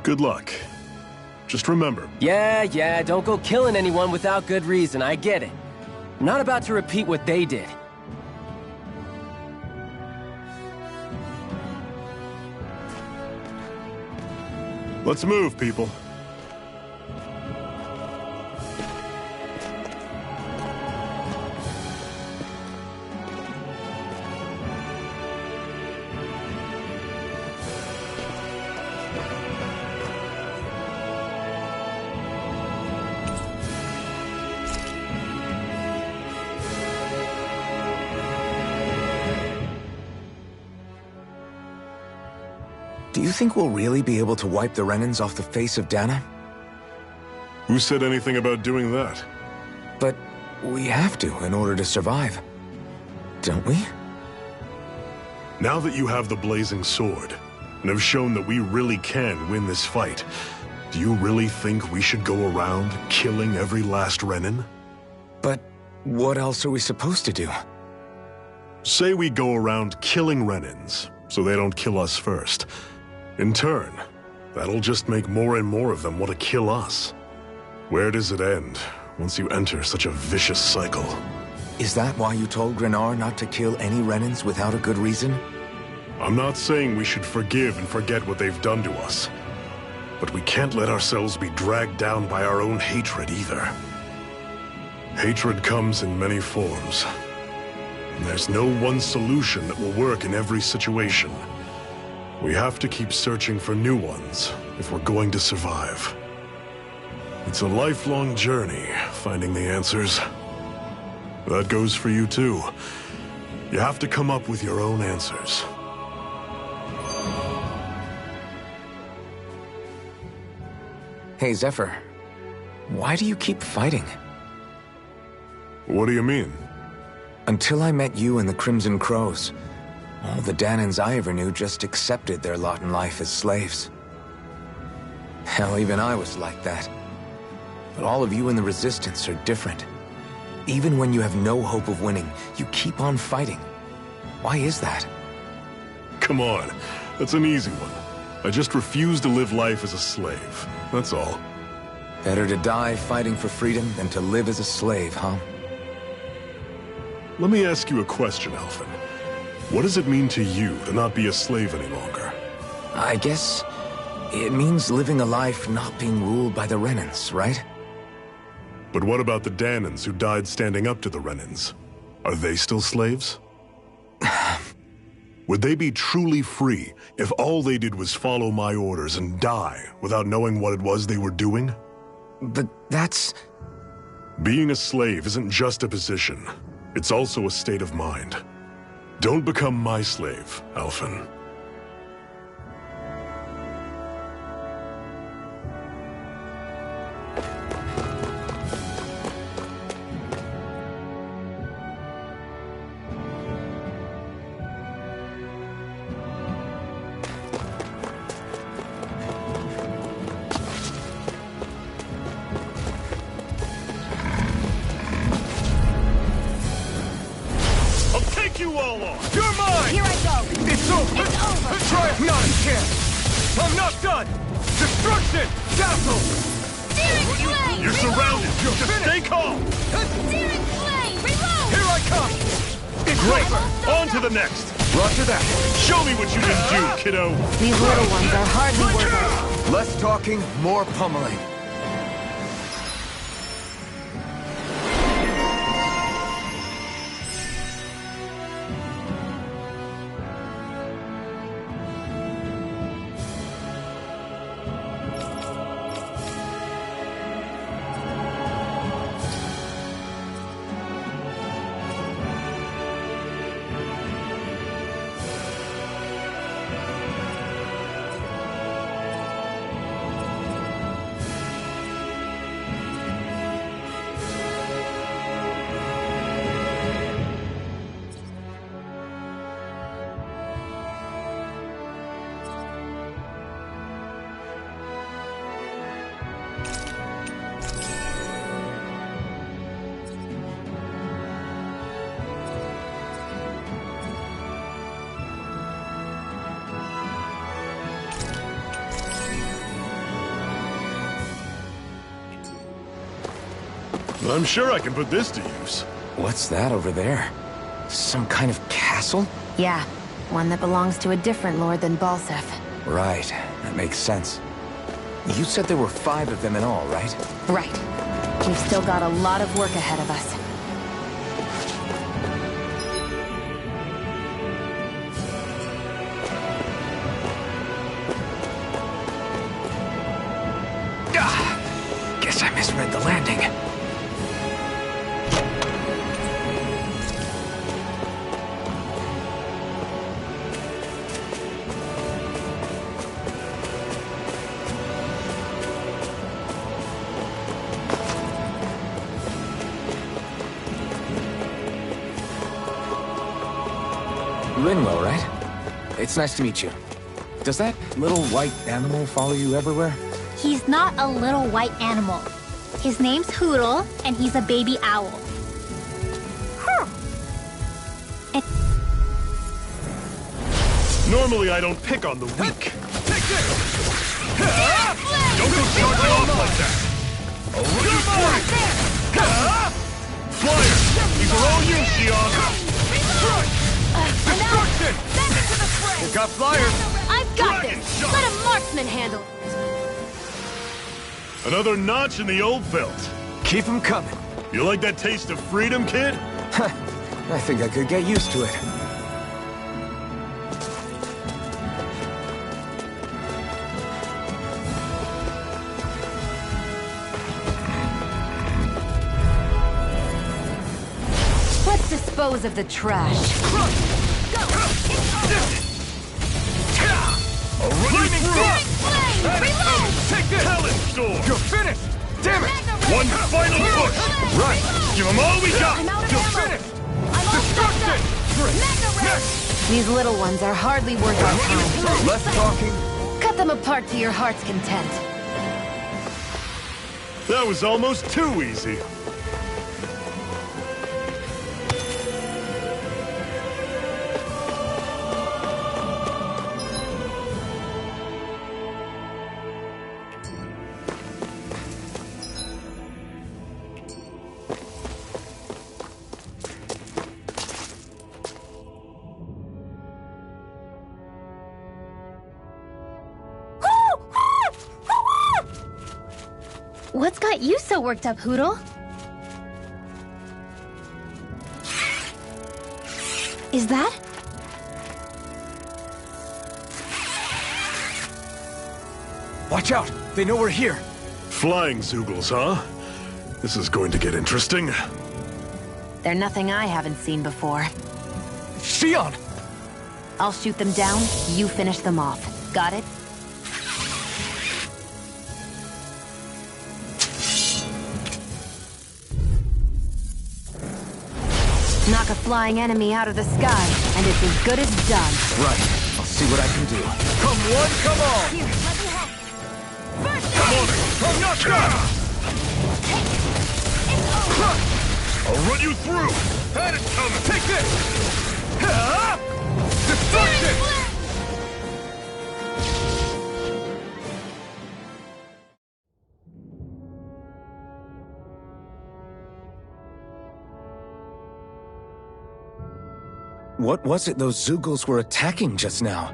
Good luck. Just remember... Yeah, don't go killing anyone without good reason, I get it. I'm not about to repeat what they did. Let's move, people. Do you think we'll really be able to wipe the Renans off the face of Dahna? Who said anything about doing that? But we have to in order to survive. Don't we? Now that you have the blazing sword, and have shown that we really can win this fight, do you really think we should go around killing every last Renan? But what else are we supposed to do? Say we go around killing Renans, so they don't kill us first. In turn, that'll just make more and more of them want to kill us. Where does it end, once you enter such a vicious cycle? Is that why you told Grenar not to kill any Renans without a good reason? I'm not saying we should forgive and forget what they've done to us. But we can't let ourselves be dragged down by our own hatred either. Hatred comes in many forms. And there's no one solution that will work in every situation. We have to keep searching for new ones if we're going to survive. It's a lifelong journey, finding the answers. That goes for you too. You have to come up with your own answers. Hey, Zephyr. Why do you keep fighting? What do you mean? Until I met you and the Crimson Crows, all the Danans I ever knew just accepted their lot in life as slaves. Hell, even I was like that. But all of you in the Resistance are different. Even when you have no hope of winning, you keep on fighting. Why is that? Come on, that's an easy one. I just refuse to live life as a slave, that's all. Better to die fighting for freedom than to live as a slave, huh? Let me ask you a question, Alphen. What does it mean to you to not be a slave any longer? I guess it means living a life not being ruled by the Renans, right? But what about the Danans who died standing up to the Renans? Are they still slaves? Would they be truly free if all they did was follow my orders and die without knowing what it was they were doing? But that's... Being a slave isn't just a position. It's also a state of mind. Don't become my slave, Alphen. You all off! You're mine! Here I go! It's over! It's over! Try it! Not a chance! I'm not done! Destruction! Dazzle! Steering flame! You're surrounded! Just stay calm! Steering flame! Reload! Here I come! It's Great! over! On to the next! Roger that! Show me what you can do, kiddo! These little ones are hardly worth it. Less talking, more pummeling. I'm sure I can put this to use. What's that over there? Some kind of castle? Yeah, one that belongs to a different lord than Balseph. Right, that makes sense. You said there were 5 of them in all, right? Right. We've still got a lot of work ahead of us. Guess I misread the landing. Rinlo, right? It's nice to meet you. Does that little white animal follow you everywhere? He's not a little white animal. His name's Hootle, and he's a baby owl. Normally I don't pick on the weak. Take this! Don't go charging off like that! Flyer! These are all you, Xion! Destruction! You got flyers! I've got this! Let a marksman handle it! Another notch in the old belt. Keep them coming. You like that taste of freedom, kid? I think I could get used to it. dispose of the trash. Lightning thrust! Reload! Take this! Talon Storm! You're finished! Damn it! One final push! Right! Give them all we got! You're finished! Destruction! These little ones are hardly worth our time. Less talking. Cut them apart to your heart's content. That was almost too easy. What's got you so worked up, Hootle? Is that? Watch out! They know we're here! Flying Zeugles, huh? This is going to get interesting. They're nothing I haven't seen before. Shionne! I'll shoot them down, you finish them off. Got it? Knock a flying enemy out of the sky, and it's as good as done. Right. I'll see what I can do. Come one, come all! Here, let me help. Come on! Come not shot! I'll run you through! Had it coming! Take this! Destruction! What was it those Zeugles were attacking just now?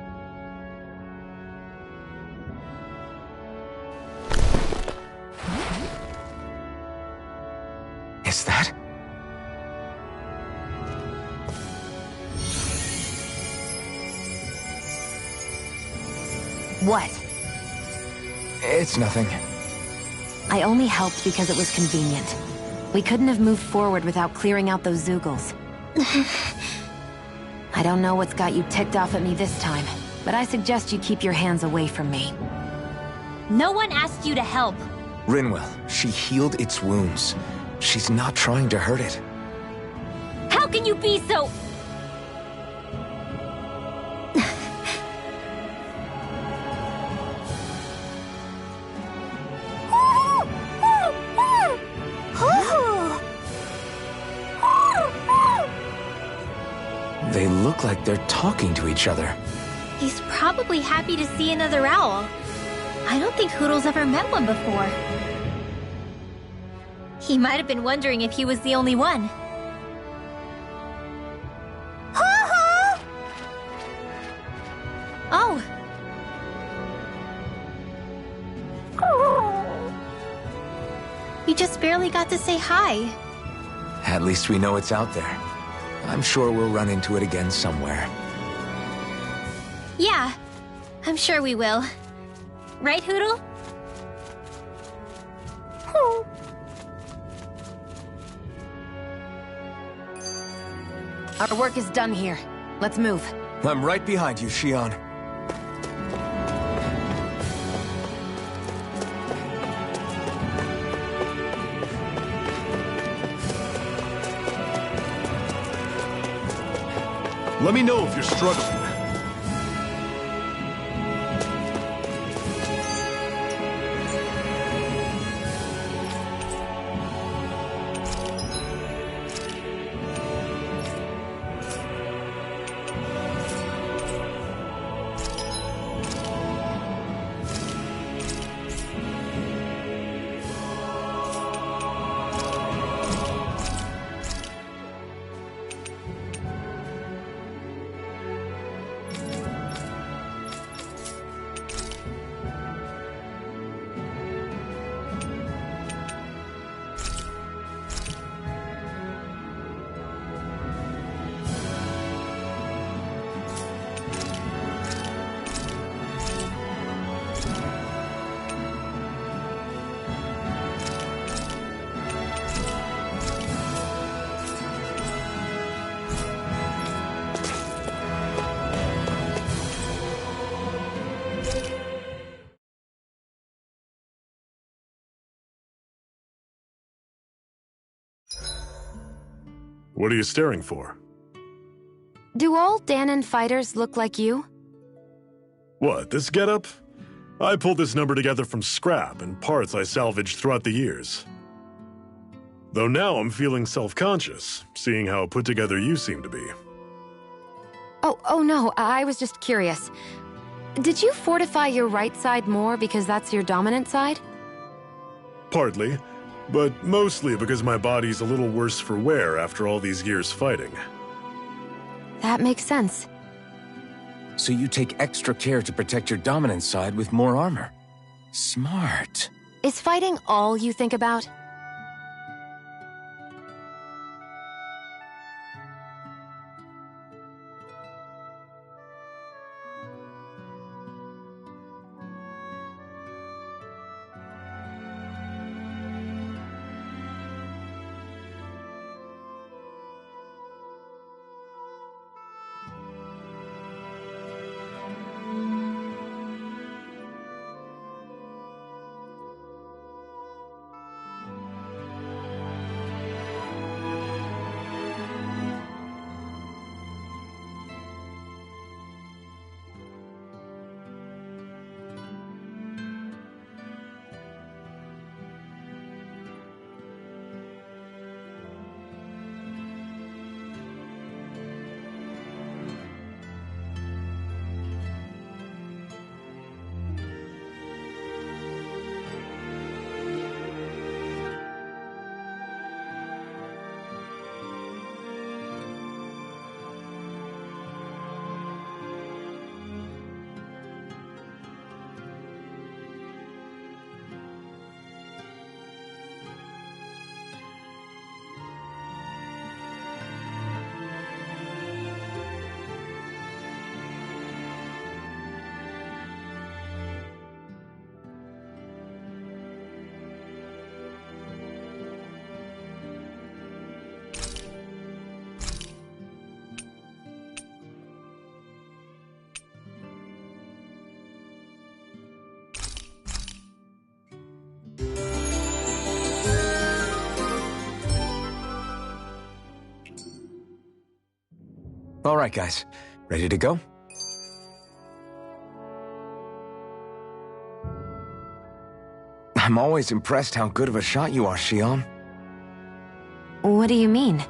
Is that? What? It's nothing. I only helped because it was convenient. We couldn't have moved forward without clearing out those Zeugles. I don't know what's got you ticked off at me this time, but I suggest you keep your hands away from me. No one asked you to help. Rinwell, she healed its wounds. She's not trying to hurt it. How can you be so... They look like they're talking to each other. He's probably happy to see another owl. I don't think Hootle's ever met one before. He might have been wondering if he was the only one. Oh. You just barely got to say hi. At least we know it's out there. I'm sure we'll run into it again somewhere. Yeah, I'm sure we will. Right, Hootle? Our work is done here. Let's move. I'm right behind you, Shionne. Let me know if you're struggling. What are you staring for? Do all Danon fighters look like you? What, this getup? I pulled this number together from scrap and parts I salvaged throughout the years. Though now I'm feeling self-conscious, seeing how put together you seem to be. Oh no, I was just curious. Did you fortify your right side more because that's your dominant side? Partly, but mostly because my body's a little worse for wear after all these years fighting. That makes sense. So you take extra care to protect your dominant side with more armor. Smart. Is fighting all you think about? All right, guys. Ready to go? I'm always impressed how good of a shot you are, Xion. What do you mean?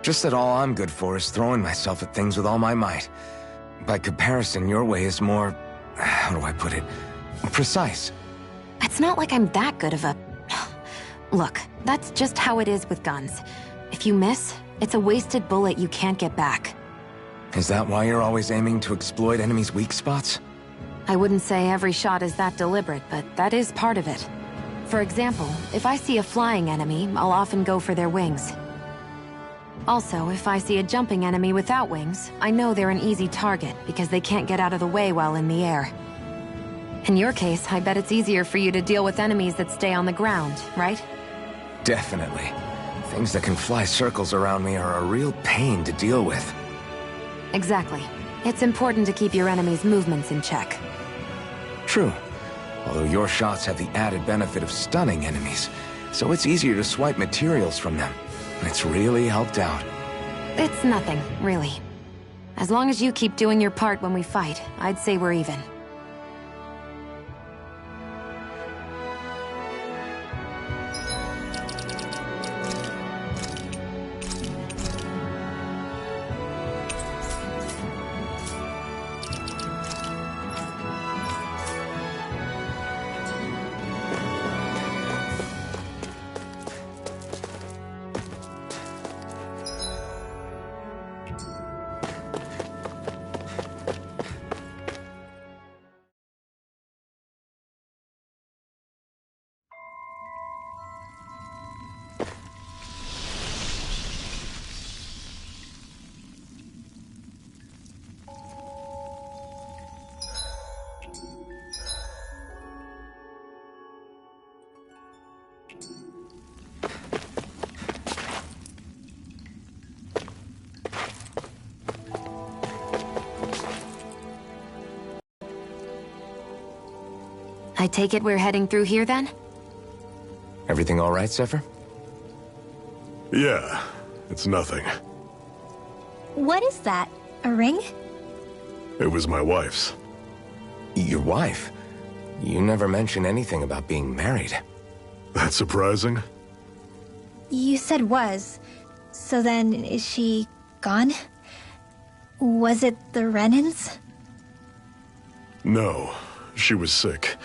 Just that all I'm good for is throwing myself at things with all my might. By comparison, your way is more... how do I put it? Precise. It's not like I'm that good of a... Look, that's just how it is with guns. If you miss, it's a wasted bullet you can't get back. Is that why you're always aiming to exploit enemies' weak spots? I wouldn't say every shot is that deliberate, but that is part of it. For example, if I see a flying enemy, I'll often go for their wings. Also, if I see a jumping enemy without wings, I know they're an easy target because they can't get out of the way while in the air. In your case, I bet it's easier for you to deal with enemies that stay on the ground, right? Definitely. Things that can fly circles around me are a real pain to deal with. Exactly. It's important to keep your enemy's movements in check. True. Although your shots have the added benefit of stunning enemies, so it's easier to swipe materials from them. It's really helped out. It's nothing, really. As long as you keep doing your part when we fight, I'd say we're even. I take it we're heading through here then? Everything all right, Zephyr? Yeah. It's nothing. What is that? A ring? It was my wife's. Your wife? You never mentioned anything about being married. That's surprising? You said was. So then, is she gone? Was it the Renans? No, she was sick.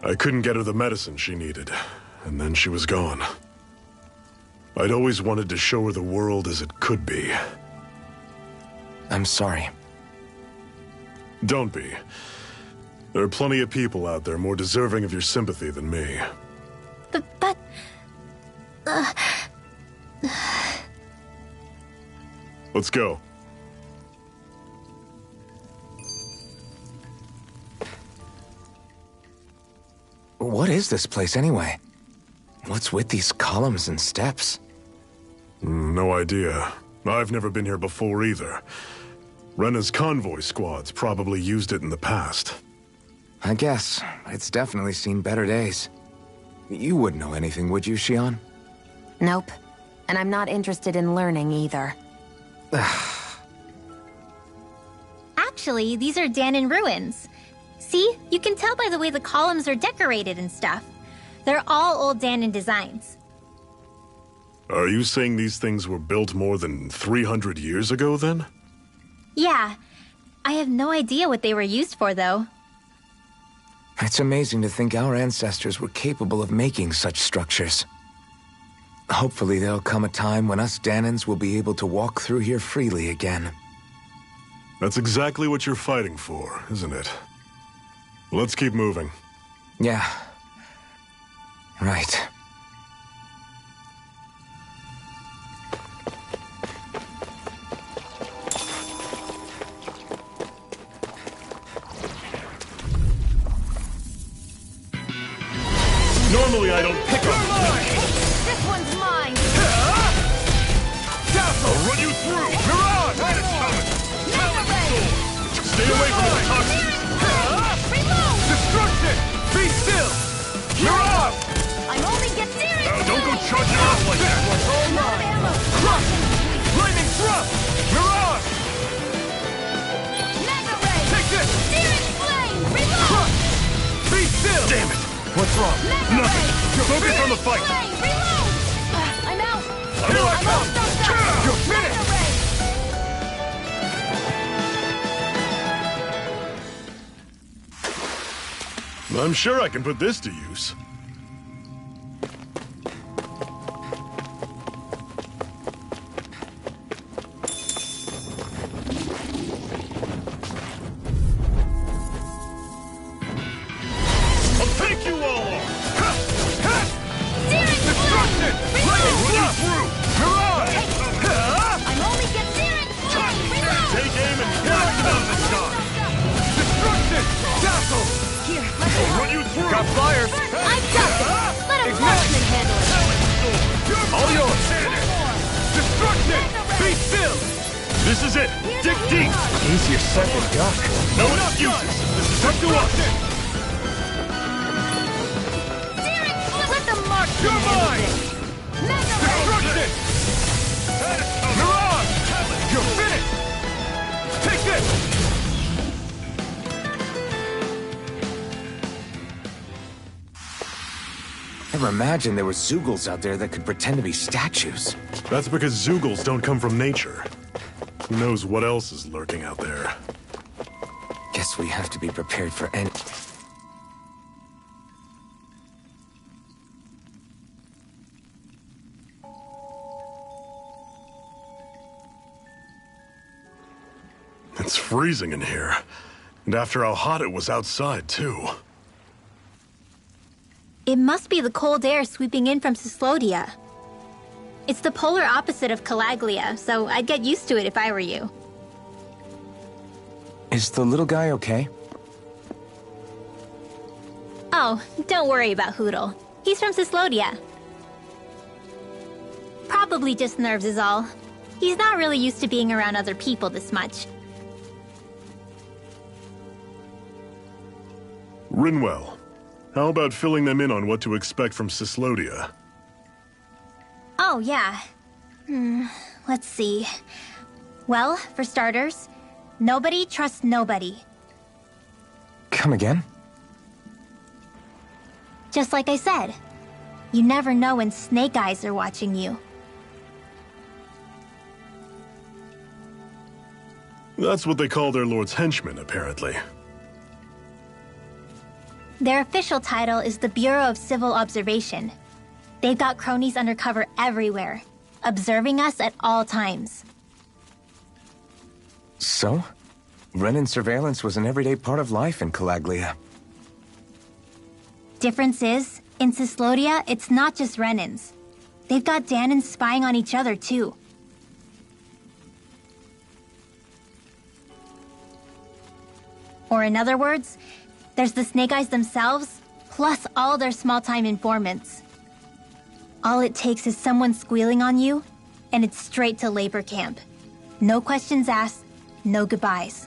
I couldn't get her the medicine she needed, and then she was gone. I'd always wanted to show her the world as it could be. I'm sorry. Don't be. There are plenty of people out there more deserving of your sympathy than me. But... Let's go. What is this place anyway? What's with these columns and steps? No idea. I've never been here before either. Rena's convoy squads probably used it in the past. I guess. It's definitely seen better days. You wouldn't know anything, would you, Xion? Nope. And I'm not interested in learning either. Actually, these are Dahnan ruins. See? You can tell by the way the columns are decorated and stuff. They're all old Dahnan designs. Are you saying these things were built more than 300 years ago, then? Yeah. I have no idea what they were used for, though. It's amazing to think our ancestors were capable of making such structures. Hopefully there'll come a time when us Dahnans will be able to walk through here freely again. That's exactly what you're fighting for, isn't it? Let's keep moving. Yeah. Right. Normally I don't pick up. This one's mine! I'll run you through! Mirage! Had it coming! Stay away from the toxins! Destruction! Be still! Mirage! I'm only getting Now don't go charging off like that! Crush! Lightning thrust! Mirage! Take this! Searing flame! Reload! Crush! Be still! Damn it! What's wrong? Nothing! Focus on the fight! Reload! I'm out! Here I come! You're finished! I'm sure I can put this to use. I'll take you all on! Destruction! Lightning thrust! Mirage! I'm only getting searing flame! Reload! Take aim and blast it out of the sky! Destruction! Dazzle! Here, I'll run you through! Got flyers! I've got this! Let a marksman handle it! All yours! Destruction! Be still! This is it! Dig deep! He's your second duck. No excuses! This is up to us! Searing flame! Let the marksman You're handle mine! this! Mega ray! Destruction! Mirage! You're finished! Take this! Never imagined there were Zeugles out there that could pretend to be statues. That's because Zeugles don't come from nature. Who knows what else is lurking out there? Guess we have to be prepared for any... It's freezing in here. And after how hot it was outside, too. It must be the cold air sweeping in from Cyslodia. It's the polar opposite of Calaglia, so I'd get used to it if I were you. Is the little guy okay? Oh, don't worry about Hootle. He's from Cyslodia. Probably just nerves is all. He's not really used to being around other people this much. Rinwell, how about filling them in on what to expect from Cyslodia? Oh, yeah. Let's see. Well, for starters, nobody trusts nobody. Come again? Just like I said, you never know when Snake Eyes are watching you. That's what they call their lord's henchmen, apparently. Their official title is the Bureau of Civil Observation. They've got cronies undercover everywhere, observing us at all times. So? Renan surveillance was an everyday part of life in Calaglia. Difference is, in Cyslodia, it's not just Renans. They've got Danans spying on each other, too. Or in other words, there's the Snake Eyes themselves, plus all their small-time informants. All it takes is someone squealing on you, and it's straight to labor camp. No questions asked, no goodbyes.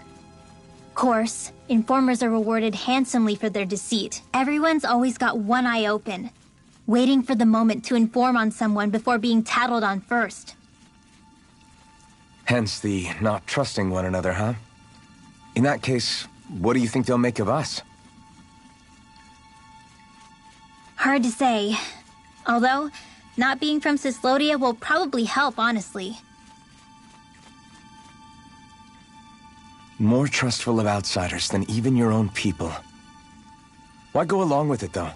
Of course, informers are rewarded handsomely for their deceit. Everyone's always got one eye open, waiting for the moment to inform on someone before being tattled on first. Hence the not trusting one another, huh? In that case, what do you think they'll make of us? Hard to say. Although, not being from Cyslodia will probably help, honestly. More trustful of outsiders than even your own people. Why go along with it, though?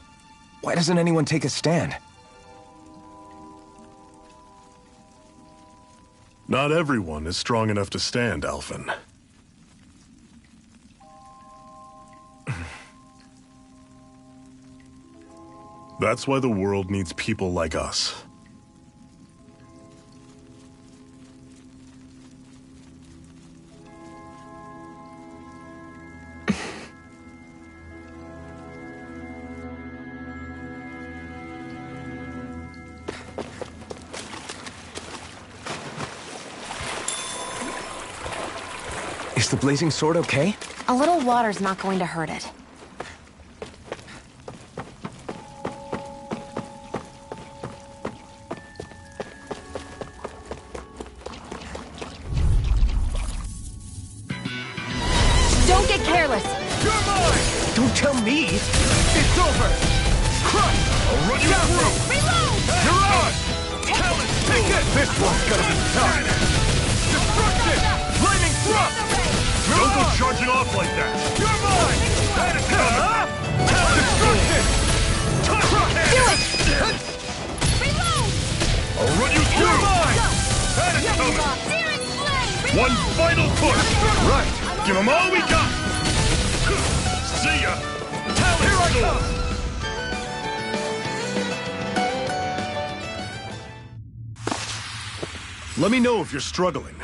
Why doesn't anyone take a stand? Not everyone is strong enough to stand, Alphen. That's why the world needs people like us. Is the blazing sword okay? A little water's not going to hurt it. Don't get careless! You're mine! Don't tell me! It's over! Crush! I'll run you through! Reload! You're on! Talon, take it! This one's gonna be tough! Destruction! Lightning thrust! Don't go charging off like that! You're mine! That is coming! Talon, destruction! Crush! Do it! Reload! I'll run you through! You're mine! That is coming! Searing flame! One final push! Right! Give them all we got! See ya! Talon, here I come! Let me know if you're struggling.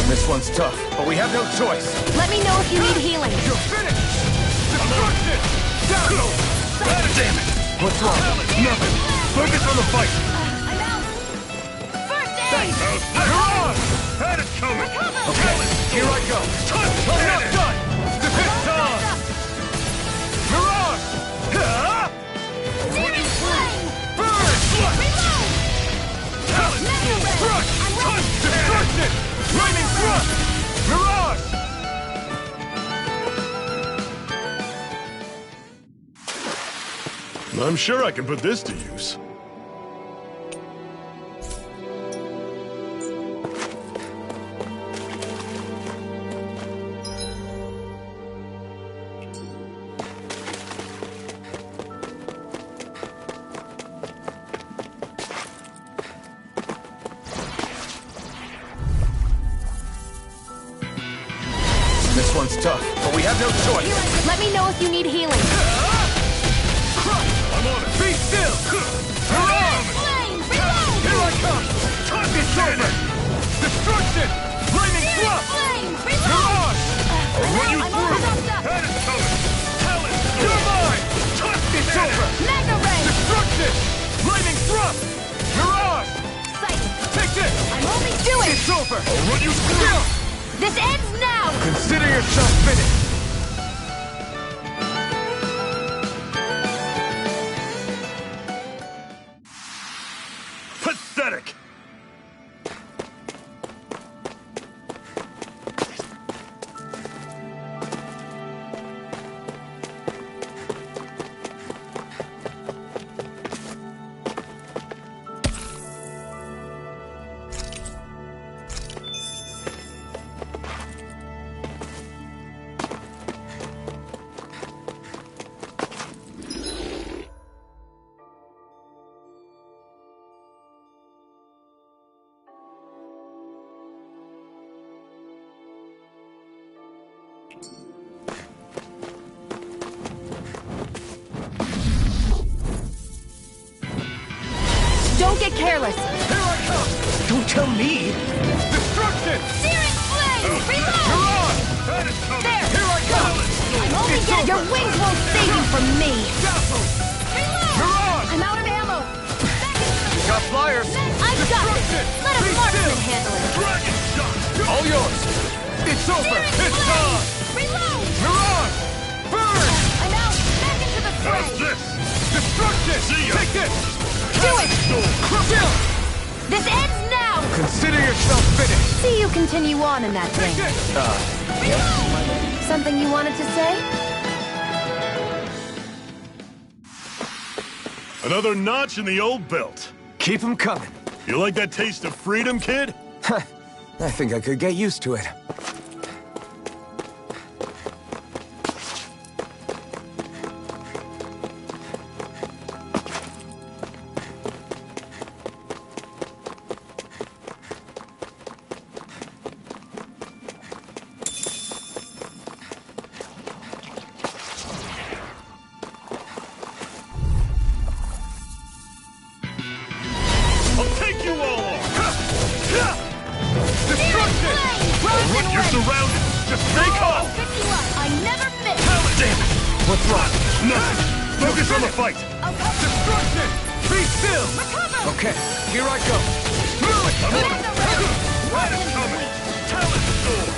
This one's tough, but we have no choice. Let me know if you need healing. You're finished! Destruction! Down! Damn it! What's wrong? Nothing! Focus on the fight! I'm out! First aid! You're on! That is coming! Okay, here I go. I'm not done! It's on! You're on! Searing flame! Burn! Reload! Talon! Crush! Destruction! Lightning thrust! Mirage! I'm sure I can put this to use. This one's tough, but we have no choice. Let me know if you need healing. I'm on it! Be still! You're on! Flame! Reload! Here I come! It's over! Destruction! Lightning thrust! Flame! You're Reload! on! I'll run you I'm all through! stopped up. That is coming! Talon! You're mine! It's over! Mega Ray! Destruction! Lightning thrust! Mirage! Sight! Take this! I'm only doing It's over! I'll run you through! This ends now! Consider yourself finished! Pathetic! Don't get careless! Here I come! Don't tell me! Destruction! Searing flame! Reload! Miran! There! Here I come! I'm only It's getting... Your wings won't save you from me! Dazzle! Reload! Miran! I'm out of ammo! Got flyers! I've got it! Let a Be marksman still! handle it! Dragon shot! All yours! It's over! It's done! Reload! Miran! Burn! I'm out! Back into the fray! How's this? Destruction! See ya! Take this! Do it! Still! This ends now! Consider yourself finished! See you continue on in that Take thing. this! Something you wanted to say? Another notch in the old belt. Keep them coming. You like that taste of freedom, kid? I think I could get used to it. I'll take you all on! Destruction! Alright, you're surrounded! Just stay calm! Pick you up! I never miss! Damn it! What's wrong? Nothing! Focus on the fight! Destruction! Be still! Okay, here I go. Move it! I'm on it! Right is coming! Talon sword!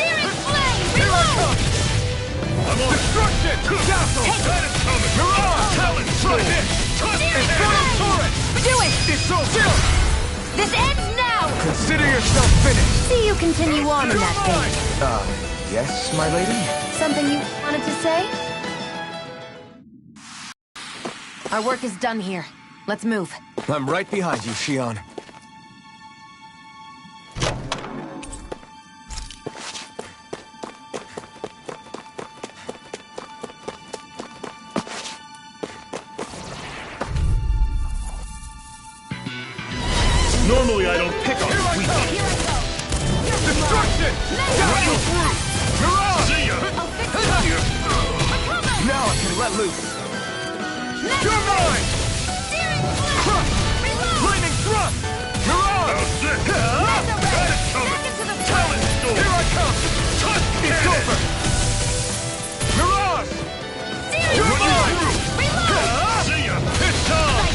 Searing flame! Here I Reload! come! I'm on it! Destruction! Dazzle! That is coming! Miran! Talon Try sword! this! Searing Infernal flame! Torrent! Do it! It's over! This ends now! Consider yourself finished! See you continue on in that thing. Yes, my lady? Something you wanted to say? Our work is done here. Let's move. I'm right behind you, Shion. Normally I don't pick on weak. Destruction! Dazzle! Miran! See ya! Now I can let loose. You're mine! Crush! Lightning thrust! Miran! How's this? That is coming! Talon sword! Here I come! Touch It's cannon! over! Mirage! You're mine! See ya! It's time!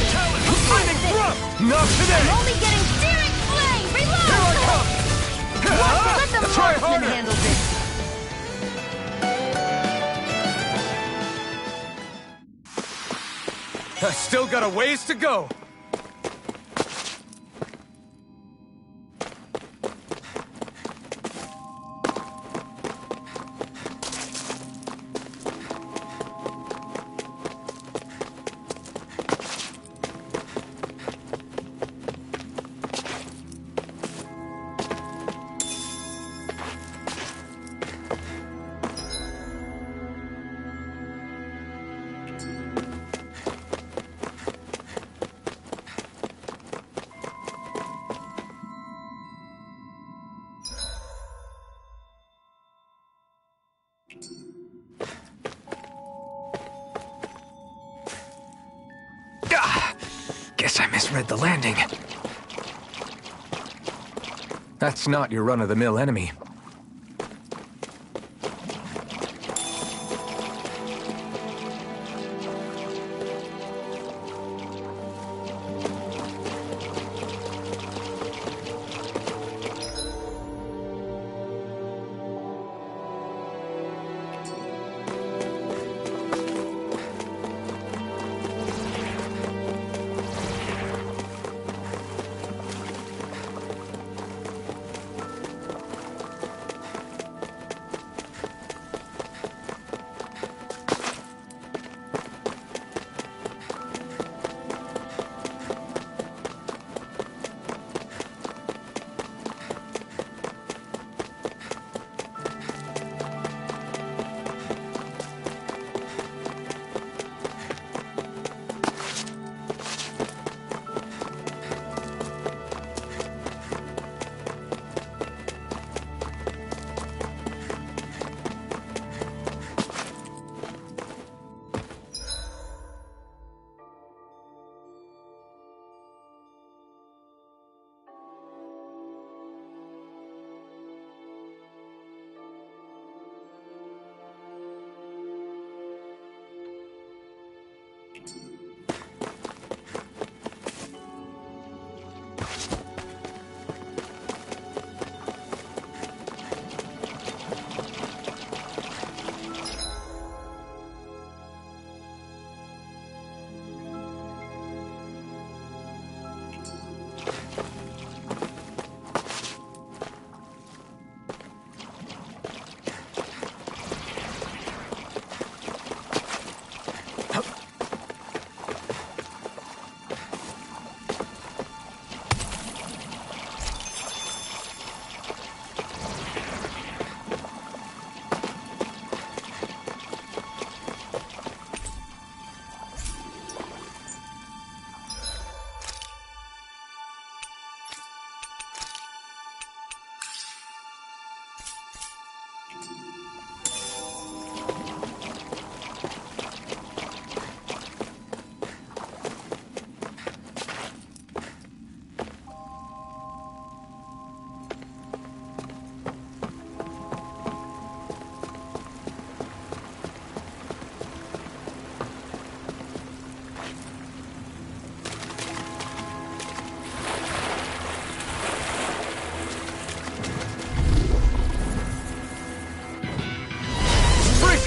Lightning thrust! Not today! I'm only getting searing flame! Reload! Here I come! Let the Try marksman harder! handle this! I still got a ways to go! Guess I misread the landing. That's not your run-of-the-mill enemy.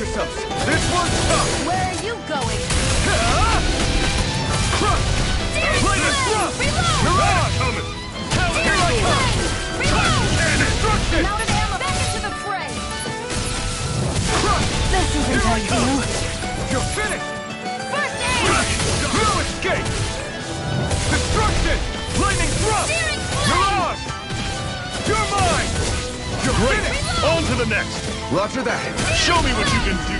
yourselves! This one's tough! Where are you going? Reload! Mirage! Coming! Here I come! I'm out of ammo! Back into the fray! This isn't how you do. You're finished! First aid! No escape! Destruction! Lightning thrust! Mirage! You're mine! You're Great! finished! On to the next! Roger that. Show me what you can do!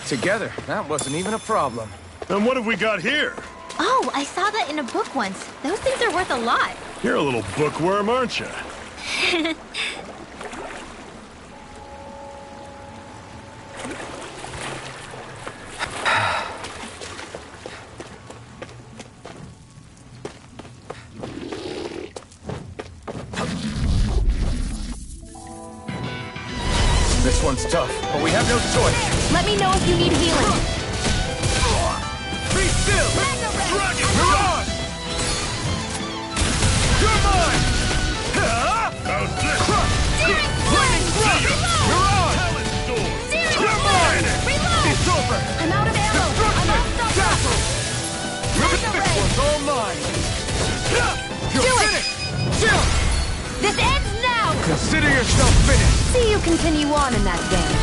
Together, that wasn't even a problem. And what have we got here? Oh, I saw that in a book once. Those things are worth a lot. You're a little bookworm, aren't you? This one's tough, but we have no choice. Let me know if you need healing. Be still! Dragon Mirage! You're mine! How's this? Lightning thrust! Mirage! You're mine! It's over! I'm out of ammo! I'm all stopped up! This one's all mine! You're Do it! finished! This ends now! Consider yourself finished! See you continue on in that game.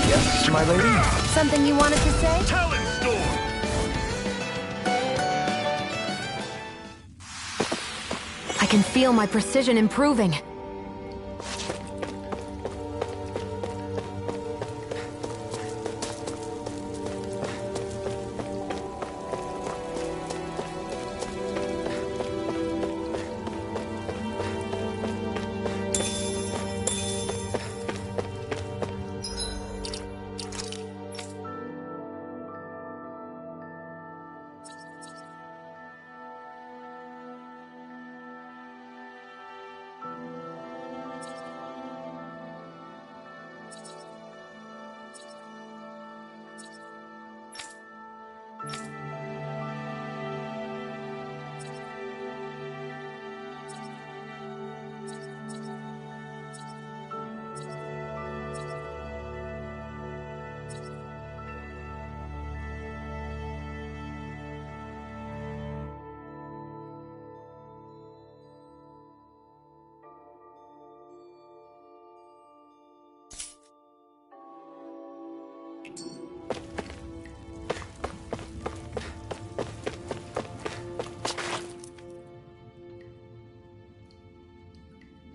Yes, my lady? Something you wanted to say? Talon Storm! I can feel my precision improving.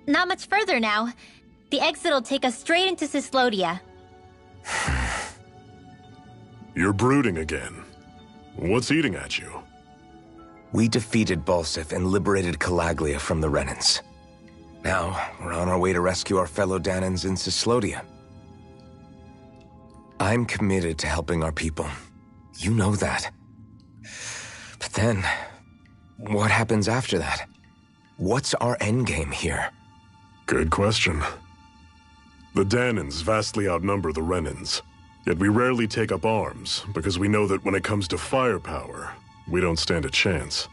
Not much further now. The exit'll take us straight into Cyslodia. You're brooding again. What's eating at you? We defeated Balsif and liberated Calaglia from the Renans. Now, we're on our way to rescue our fellow Danans in Cyslodia. I'm committed to helping our people. You know that. But then, what happens after that? What's our endgame here? Good question. The Danans vastly outnumber the Renans. Yet we rarely take up arms, because we know that when it comes to firepower, we don't stand a chance.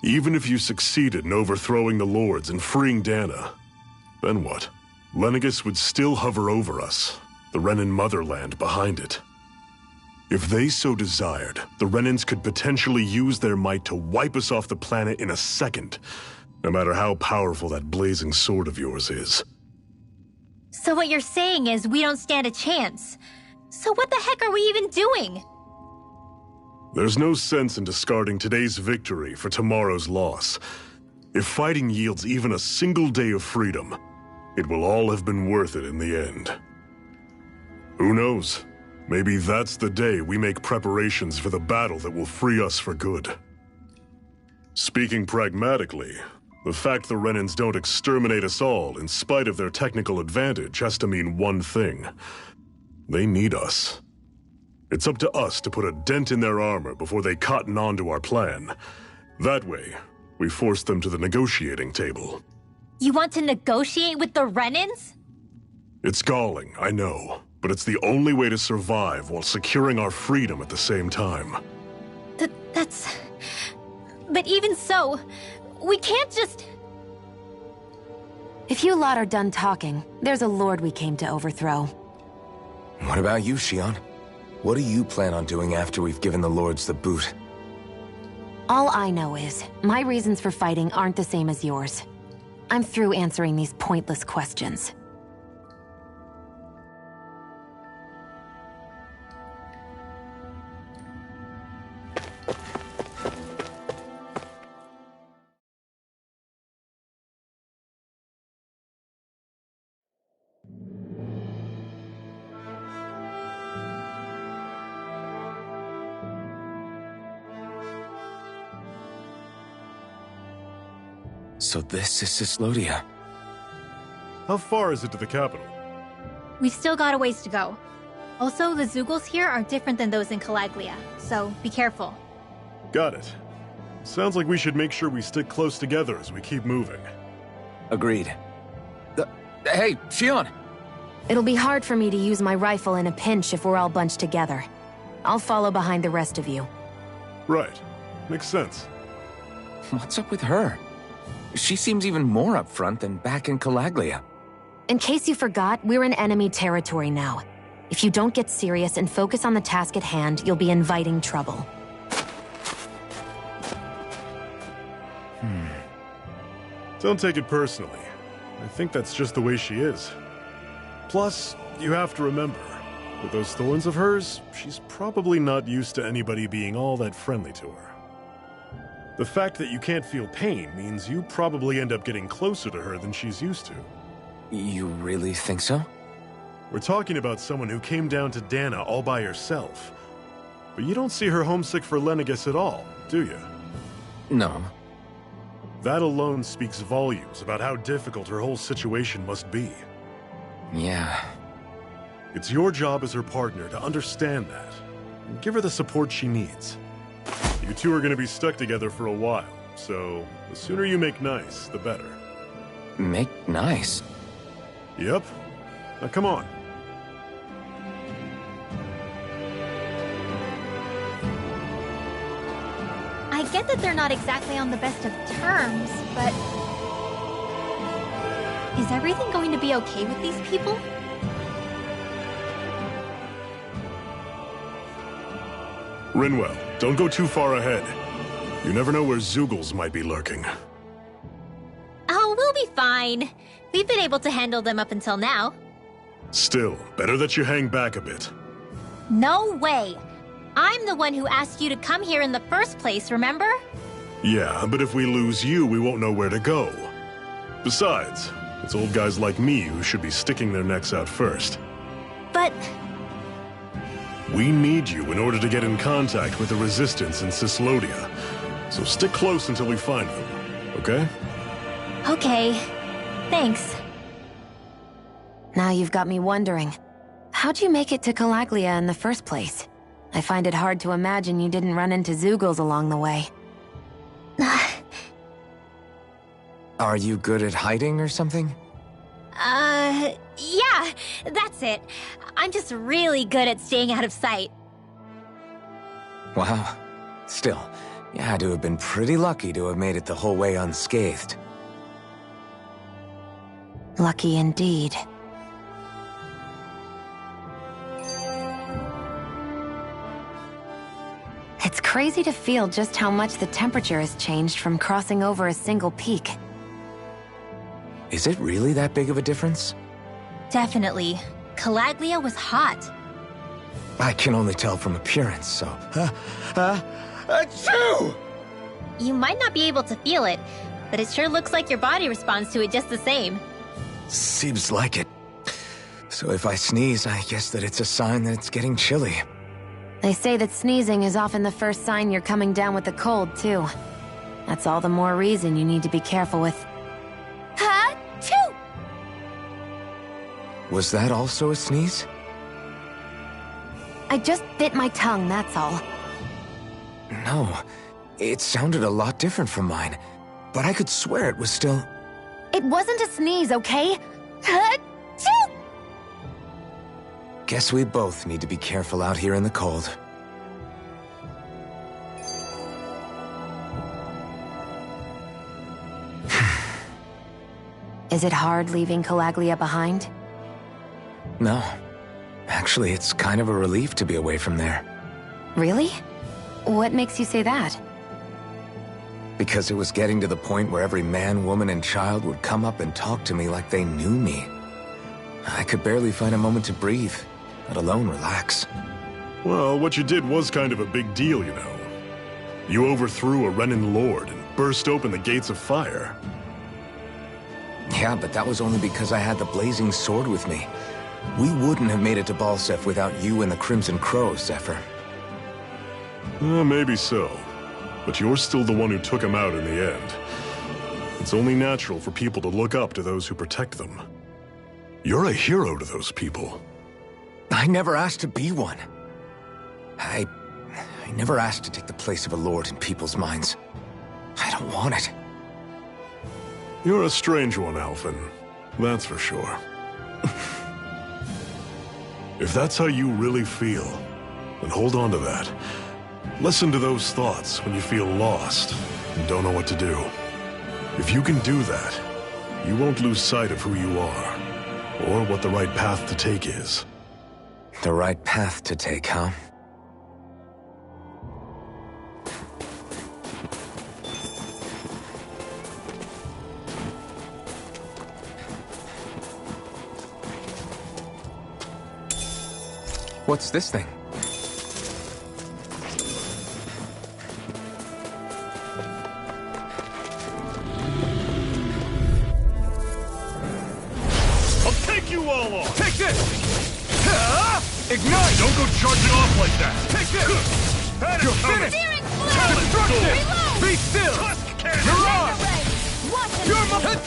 Even if you succeeded in overthrowing the Lords and freeing Dana, then what? Lenegis would still hover over us, the Renan motherland behind it. If they so desired, the Renans could potentially use their might to wipe us off the planet in a second, no matter how powerful that blazing sword of yours is. So what you're saying is we don't stand a chance. So what the heck are we even doing? There's no sense in discarding today's victory for tomorrow's loss. If fighting yields even a single day of freedom, it will all have been worth it in the end. Who knows? Maybe that's the day we make preparations for the battle that will free us for good. Speaking pragmatically, the fact the Renans don't exterminate us all in spite of their technical advantage has to mean one thing. They need us. It's up to us to put a dent in their armor before they cotton on to our plan. That way, we force them to the negotiating table. You want to negotiate with the Renans? It's galling, I know, but it's the only way to survive while securing our freedom at the same time. That's... But even so, we can't just... If you lot are done talking, there's a lord we came to overthrow. What about you, Shionne? What do you plan on doing after we've given the Lords the boot? All I know is, my reasons for fighting aren't the same as yours. I'm through answering these pointless questions. So this is Cyslodia. How far is it to the capital? We've still got a ways to go. Also, the Zeugles here are different than those in Calaglia, so be careful. Got it. Sounds like we should make sure we stick close together as we keep moving. Agreed. Hey, Shionne! It'll be hard for me to use my rifle in a pinch if we're all bunched together. I'll follow behind the rest of you. Right. Makes sense. What's up with her? She seems even more upfront than back in Calaglia. In case you forgot, we're in enemy territory now. If you don't get serious and focus on the task at hand, you'll be inviting trouble. Don't take it personally. I think that's just the way she is. Plus, you have to remember, with those thorns of hers, she's probably not used to anybody being all that friendly to her. The fact that you can't feel pain means you probably end up getting closer to her than she's used to. You really think so? We're talking about someone who came down to Dana all by herself. But you don't see her homesick for Lenegis at all, do you? No. That alone speaks volumes about how difficult her whole situation must be. Yeah. It's your job as her partner to understand that, and give her the support she needs. You two are going to be stuck together for a while, so the sooner you make nice, the better. Make nice? Yep. Now come on. I get that they're not exactly on the best of terms, but... Is everything going to be okay with these people? Rinwell, don't go too far ahead. You never know where Zeugles might be lurking. Oh, we'll be fine. We've been able to handle them up until now. Still, better that you hang back a bit. No way! I'm the one who asked you to come here in the first place, remember? Yeah, but if we lose you, we won't know where to go. Besides, it's old guys like me who should be sticking their necks out first. But... We need you in order to get in contact with the Resistance in Cyslodia. So stick close until we find them, okay? Okay. Thanks. Now you've got me wondering. How'd you make it to Calaglia in the first place? I find it hard to imagine you didn't run into Zeugles along the way. Are you good at hiding or something? Yeah, that's it. I'm just really good at staying out of sight. Wow. Still, you had to have been pretty lucky to have made it the whole way unscathed. Lucky indeed. It's crazy to feel just how much the temperature has changed from crossing over a single peak. Is it really that big of a difference? Definitely. Calaglia was hot. I can only tell from appearance, so... Achoo! You might not be able to feel it, but it sure looks like your body responds to it just the same. Seems like it. So if I sneeze, I guess that it's a sign that it's getting chilly. They say that sneezing is often the first sign you're coming down with the cold, too. That's all the more reason you need to be careful with. Ha-choo! Was that also a sneeze? I just bit my tongue, that's all. No. It sounded a lot different from mine. But I could swear it was still... It wasn't a sneeze, okay? Ha-choo! Guess we both need to be careful out here in the cold. Is it hard leaving Calaglia behind? No. Actually, it's kind of a relief to be away from there. Really? What makes you say that? Because it was getting to the point where every man, woman, and child would come up and talk to me like they knew me. I could barely find a moment to breathe, let alone relax. Well, what you did was kind of a big deal, you know. You overthrew a Renan lord and burst open the gates of fire. Yeah, but that was only because I had the blazing sword with me. We wouldn't have made it to Balseph without you and the Crimson Crow, Zephyr. Maybe so. But you're still the one who took him out in the end. It's only natural for people to look up to those who protect them. You're a hero to those people. I never asked to be one. I never asked to take the place of a lord in people's minds. I don't want it. You're a strange one, Alphen. That's for sure. If that's how you really feel, then hold on to that. Listen to those thoughts when you feel lost and don't know what to do. If you can do that, you won't lose sight of who you are, or what the right path to take is. The right path to take, huh? What's this thing? I'll take you all off! Take this! Ignite! Don't go charging off like that! Take this! You're finished! Talent Destruction! sword. Be still! Tusk cannon. Mirage! You're mine!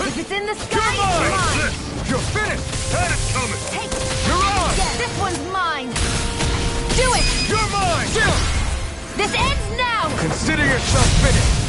If it's in the sky, You're it's mine! mine! You're finished! Had it coming! Take it! Mirage! Yes, this one's mine! Do it! You're mine! This ends now! Consider yourself finished!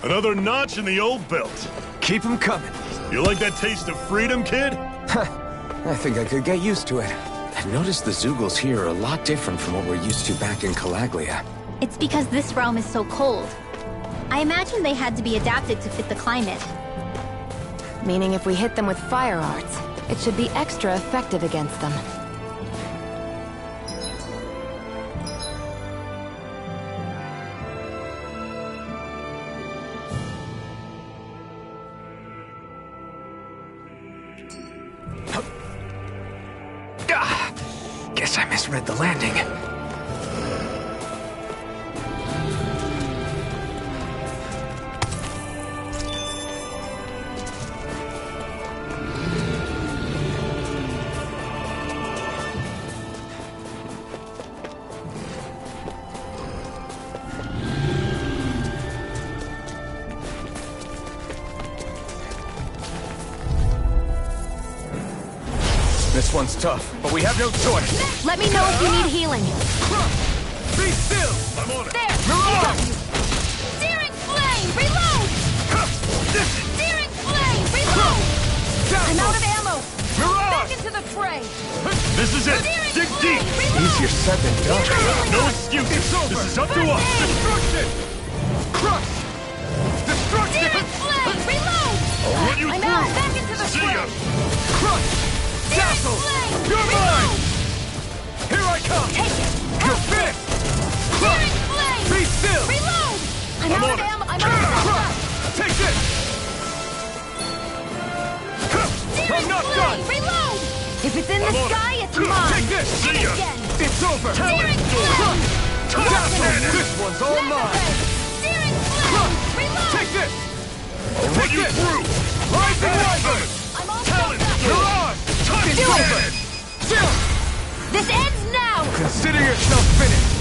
Another notch in the old belt. Keep them coming. You like that taste of freedom, kid? I think I could get used to it. I've noticed the Zeugles here are a lot different from what we're used to back in Calaglia. It's because this realm is so cold. I imagine they had to be adapted to fit the climate. Meaning if we hit them with fire arts, it should be extra effective against them. Guess I misread the landing. This one's tough, but we have no choice. Let me know if you need healing. Be still! I'm on it! There! Mirage! Searing flame! Reload! Searing flame! Reload! I'm out of ammo! Mirage! Back into the fray! This is it! Dig deep! Easier said than done. No excuses! This is up to us! Destruction! Crush! Destruction! Searing flame! Reload! I'll run you I'm through! out! Back into the See fray! ya! Crush! Dazzle! Flame! You're Reload! mine! Here I come! Take it! You're finished! Crush! Searing flame! Be still! Reload! I'm I'm out on of it. ammo! I'm out of Crush! stuff! Take this! I'm not done! Reload! If it's in the I'm on it. sky, it's mine! Take this! See ya! Again! It's over! Searing flame! Dazzle! This one's all mine! Searing flame! Reload! Take this! I'll run you through! Rising Rising! I'm all stuffed up! Mirage! It's Do it! over! Still! This ends now! Consider yourself finished!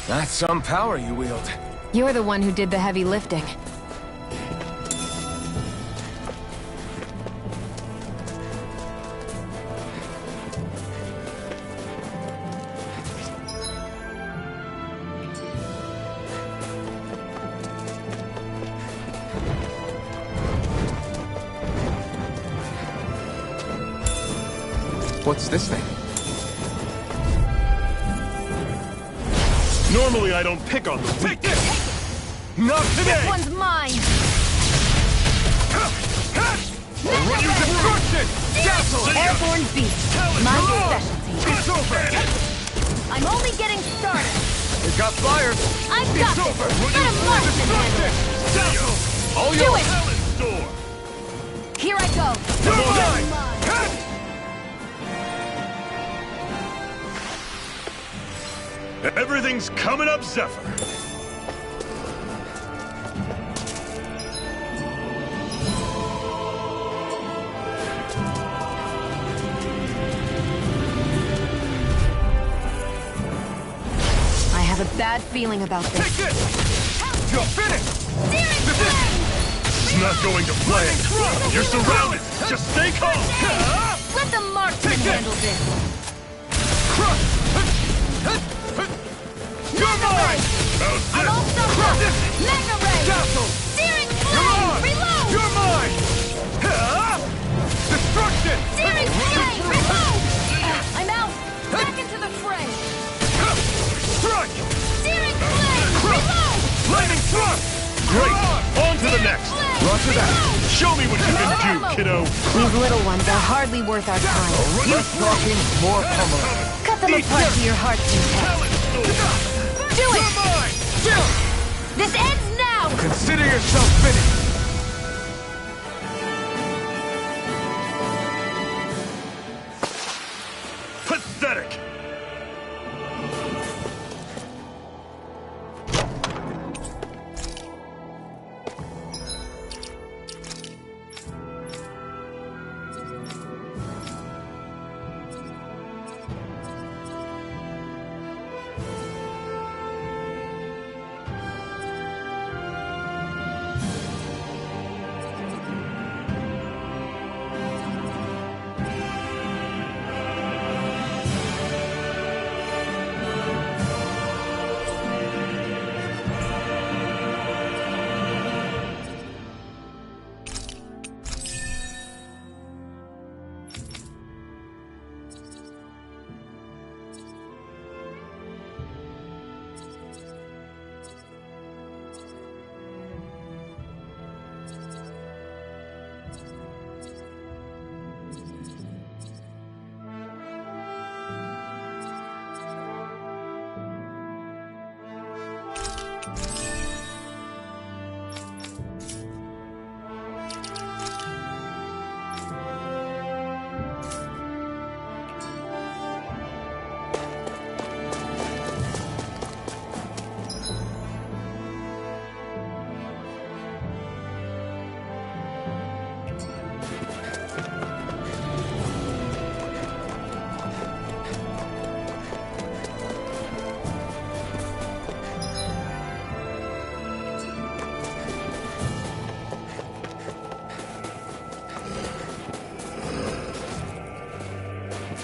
That's some power you wield. You're the one who did the heavy lifting. What's this thing? Normally I don't pick on the weak. Take this! Not today! This one's mine! I'll run you destruction! Dazzle! Airborne beast! My specialty! It's over! I'm only getting started! It got fired! I've got It's this! over! Let him marksman handle it! Dazzle! All Do yours! it! Talent door! Here I go! You're mine! Everything's coming up, Zephyr! I have a bad feeling about Take this. this! You're finished! This is not going to plan! You're surrounded! Just stay calm! Let the marksman Take this! handle this! Crush! You're mine! How's I'm all this? stuffed up! Mega ray! Dazzle! Searing You're flame! on! Reload! You're mine! Destruction! Searing flame! Reload! I'm out! Back into the fray! Strike! Searing flame! Reload! Lightning thrust! Great! On to the next! Roger that. Show me what you can do, kiddo! These little ones are hardly worth our time. Less talking, more pummeling. Cut them apart to your heart's content. Do it! You're mine! Still! This ends now! Consider yourself finished! Pathetic!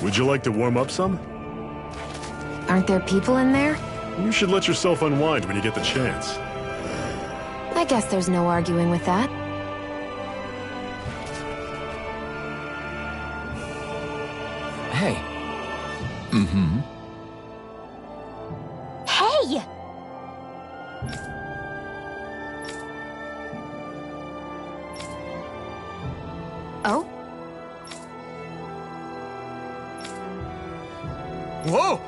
Would you like to warm up some? Aren't there people in there? You should let yourself unwind when you get the chance. I guess there's no arguing with that. Hey. Mm-hmm. Hey! Oh? Whoa!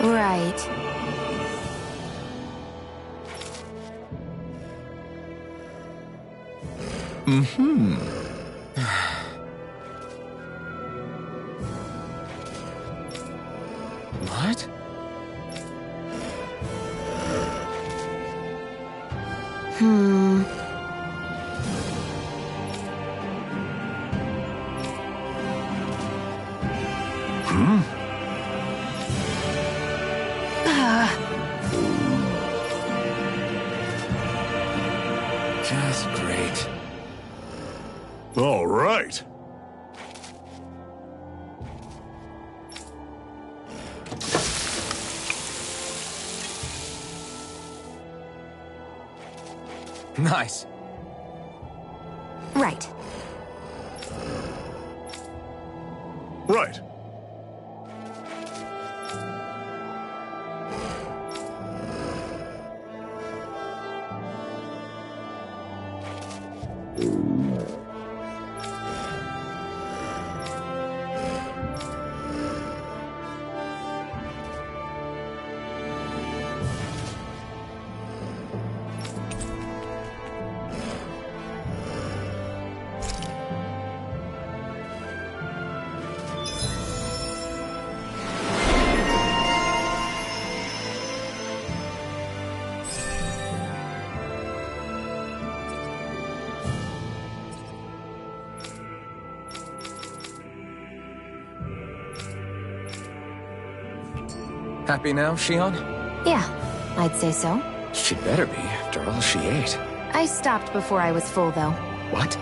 Right. Mm-hmm. What? Just great. Nice. Right. Right. Happy now, Shion? Yeah, I'd say so. She better be, after all she ate. I stopped before I was full, though. What?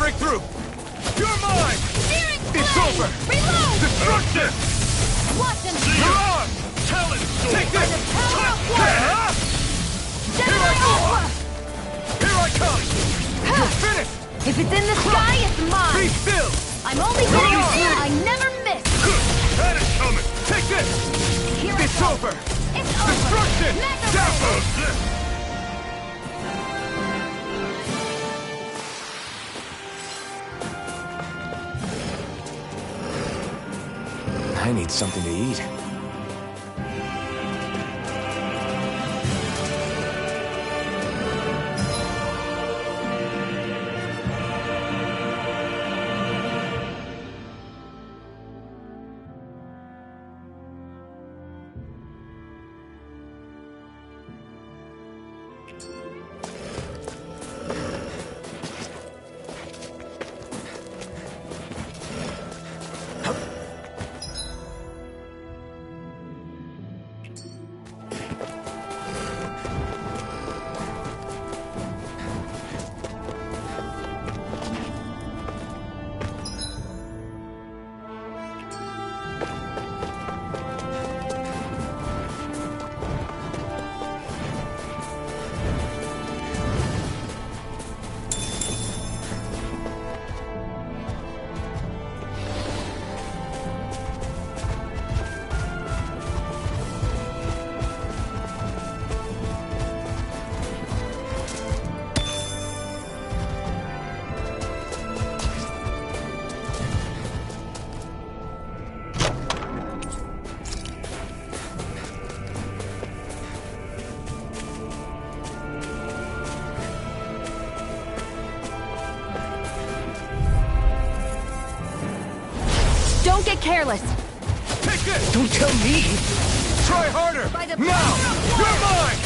Through! You're mine! It's over! Reload! Destruction! Watch him! You're on! Talon! Take this! Here I go! Here I come! You're finished! If it's in the sky, it's mine! Be still! I'm only getting through! I never miss! That is coming! Take this! Here it's over! It's over! Destruction! Mega I need something to eat. Don't get careless. Take this! Don't tell me! Try harder! Now! You're mine!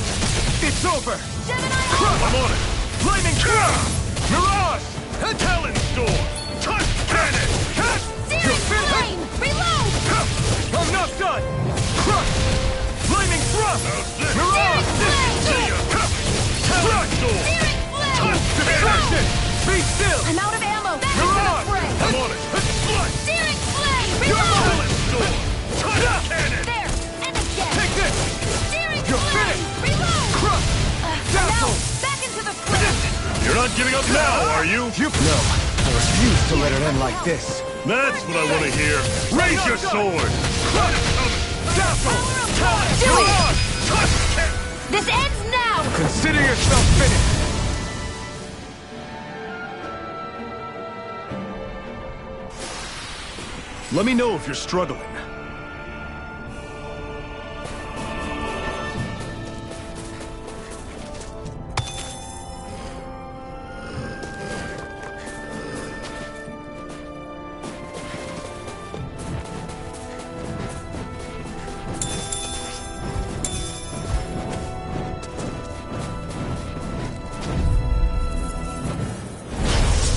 It's over! I'm on it! Flaming Crown! Mirage! Talon Storm! Touch Cannon! You're finished! Reload! I'm not done! Crush! Flaming Thrust! Mirage! See ya! Talon Storm! Touch Cannon! Destruction! Be still! I'm out of ammo! Back You're into the on! fray! I'm on it! Searing flame! You're Reload! on! There! And again! Take this! Searing You're flame! finished! Reload! Crush! Now, Dazzle! back into the fray! You're not giving up now, are you? No, I refuse to let it end like this. That's what I want to hear. Raise your sword! Dazzle! Do it! This ends now! Consider yourself finished! Let me know if you're struggling.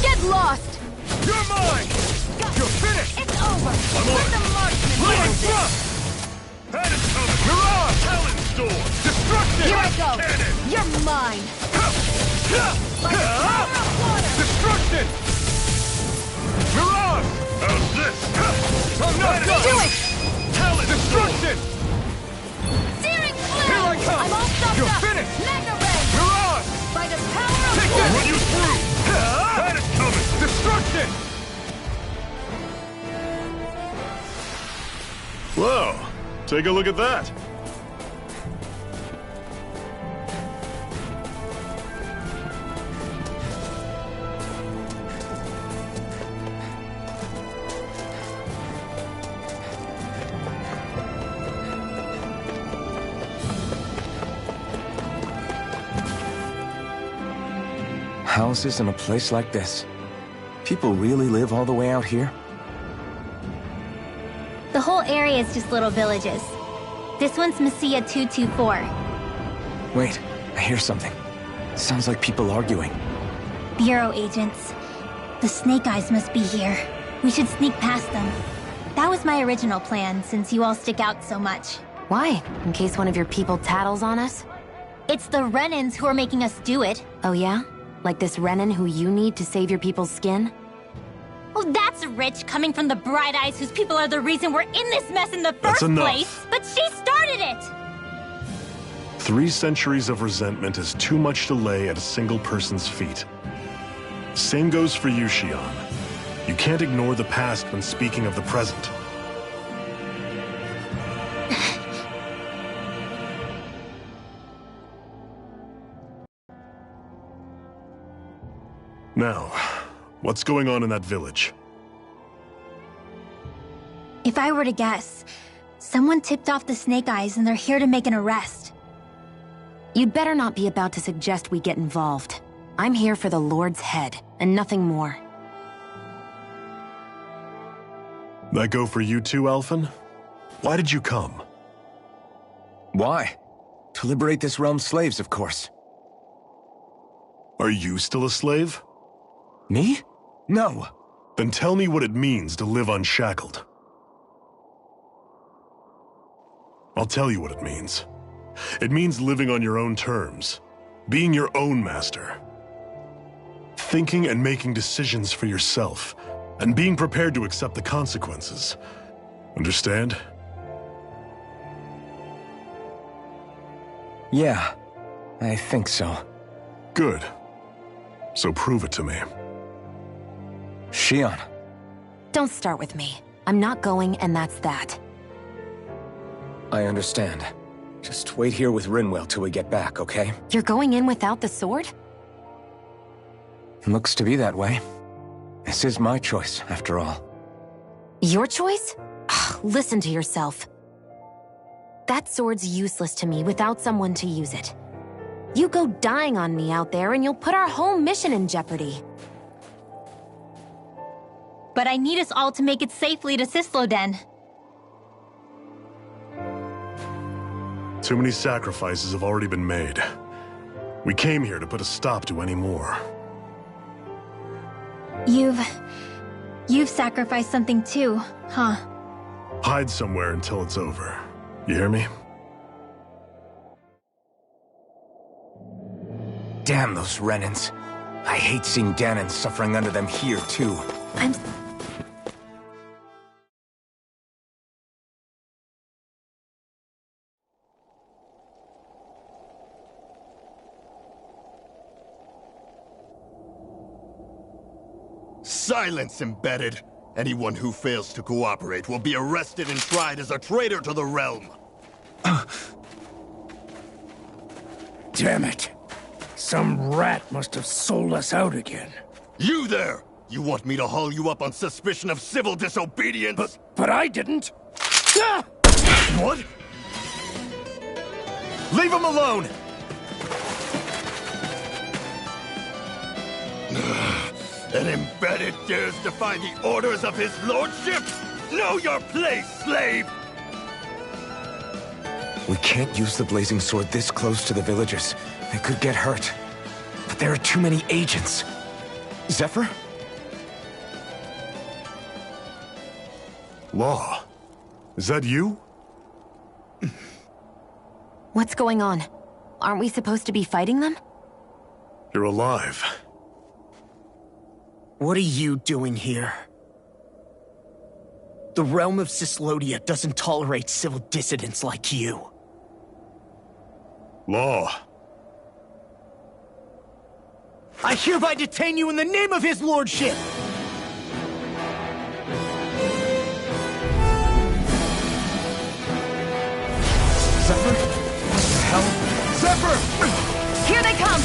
Get lost! You're mine! You're finished! It's over! I'm We're on the marksmen! Lightning thrust! That is coming! Mirage! Talon's door! Destruction! Here I go! You're mine! Like a power of water! Destruction! Mirage! How's this? I'm not done! Do it! Talon's Destruction! Searing flame! Here I come! I'm all stopped You're up! finished! Magna ray! Mirage! By the power of Take water! Run you through! That is coming! Destruction! Whoa! Take a look at that! Houses in a place like this. People really live all the way out here? The whole area is just little villages. This one's Messia 224. Wait, I hear something. Sounds like people arguing. Bureau agents. The Snake Eyes must be here. We should sneak past them. That was my original plan, since you all stick out so much. Why? In case one of your people tattles on us? It's the Renans who are making us do it. Oh yeah? Like this Renan who you need to save your people's skin? Oh, that's rich, coming from the Bright Eyes whose people are the reason we're in this mess in the That's first enough. place. But she started it! 3 centuries of resentment is too much to lay at a single person's feet. Same goes for you, Shion. You can't ignore the past when speaking of the present. Now, what's going on in that village? If I were to guess, someone tipped off the Snake Eyes and they're here to make an arrest. You'd better not be about to suggest we get involved. I'm here for the Lord's head, and nothing more. That go for you too, Alphen? Why did you come? Why? To liberate this realm's slaves, of course. Are you still a slave? Me? No. Then tell me what it means to live unshackled. I'll tell you what it means. It means living on your own terms, being your own master, thinking and making decisions for yourself, and being prepared to accept the consequences. Understand? Yeah, I think so. Good. So prove it to me. Shion. Don't start with me. I'm not going, and that's that. I understand. Just wait here with Rinwell till we get back, okay? You're going in without the sword? Looks to be that way. This is my choice, after all. Your choice? Ugh, listen to yourself. That sword's useless to me without someone to use it. You go dying on me out there and you'll put our whole mission in jeopardy. But I need us all to make it safely to Sisloden. Too many sacrifices have already been made. We came here to put a stop to any more. You've sacrificed something too, huh? Hide somewhere until it's over. You hear me? Damn those Renans. I hate seeing Danon suffering under them here, too. Silence, Embedded! Anyone who fails to cooperate will be arrested and tried as a traitor to the realm. Damn it! Some rat must have sold us out again. You there! You want me to haul you up on suspicion of civil disobedience? But I didn't! What? Leave him alone! An Embedded dares defy the orders of his lordship? Know your place, slave! We can't use the blazing sword this close to the villagers. They could get hurt. But there are too many agents. Zephyr? Law, is that you? What's going on? Aren't we supposed to be fighting them? You're alive. What are you doing here? The realm of Cyslodia doesn't tolerate civil dissidents like you. Law. I hereby detain you in the name of his lordship! Zephyr? Hell? Zephyr! Here they come!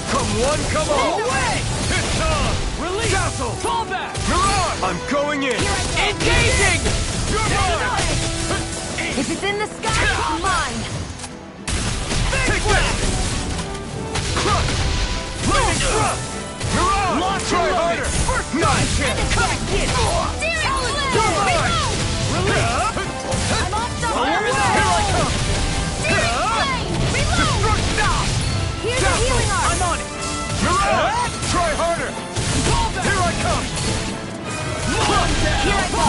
Come one, come all! Away! It's on! Release! Castle! Fall back! You're on! I'm going in! Engaging! You're mine! If it's in the sky, it's mine! Take that! Crush! Lightning thrust! You're on! Launch Try and harder! First Nice hit! You're mine! Release! I'm off the Here I come! Reload! Here's a healing arm! I'm on it! You're on! Try harder! Here I come! Here I go!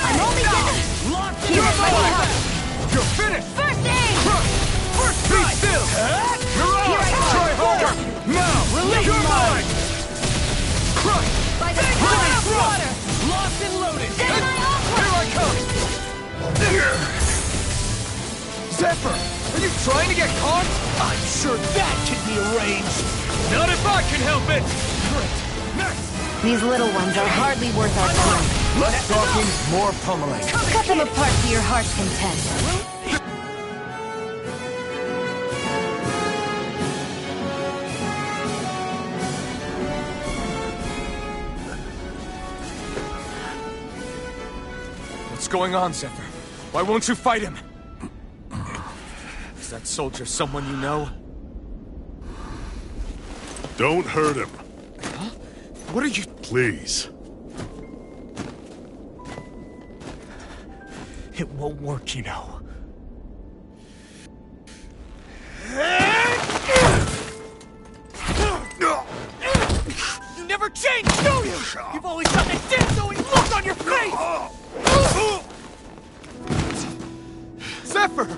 I'm only getting... Here's my help! You're finished! First aid! First be still! You're on! Here I go! Try harder! Now! Release You're mine! Crush! By the power of water! Locked and loaded! Then my aqua! Here I come! Zephyr! Are you trying to get caught? I'm sure that can be arranged! Not if I can help it! Great! Next! These little ones are hardly worth our time. Less talking, more pummeling. Cut them apart to your heart's content. What's going on, Zephyr? Why won't you fight him? Is that soldier someone you know? Don't hurt him. Huh? What are you... Please. It won't work, you know. You never change, do you? You've always got that dead-knowing look on your face! Zephyr!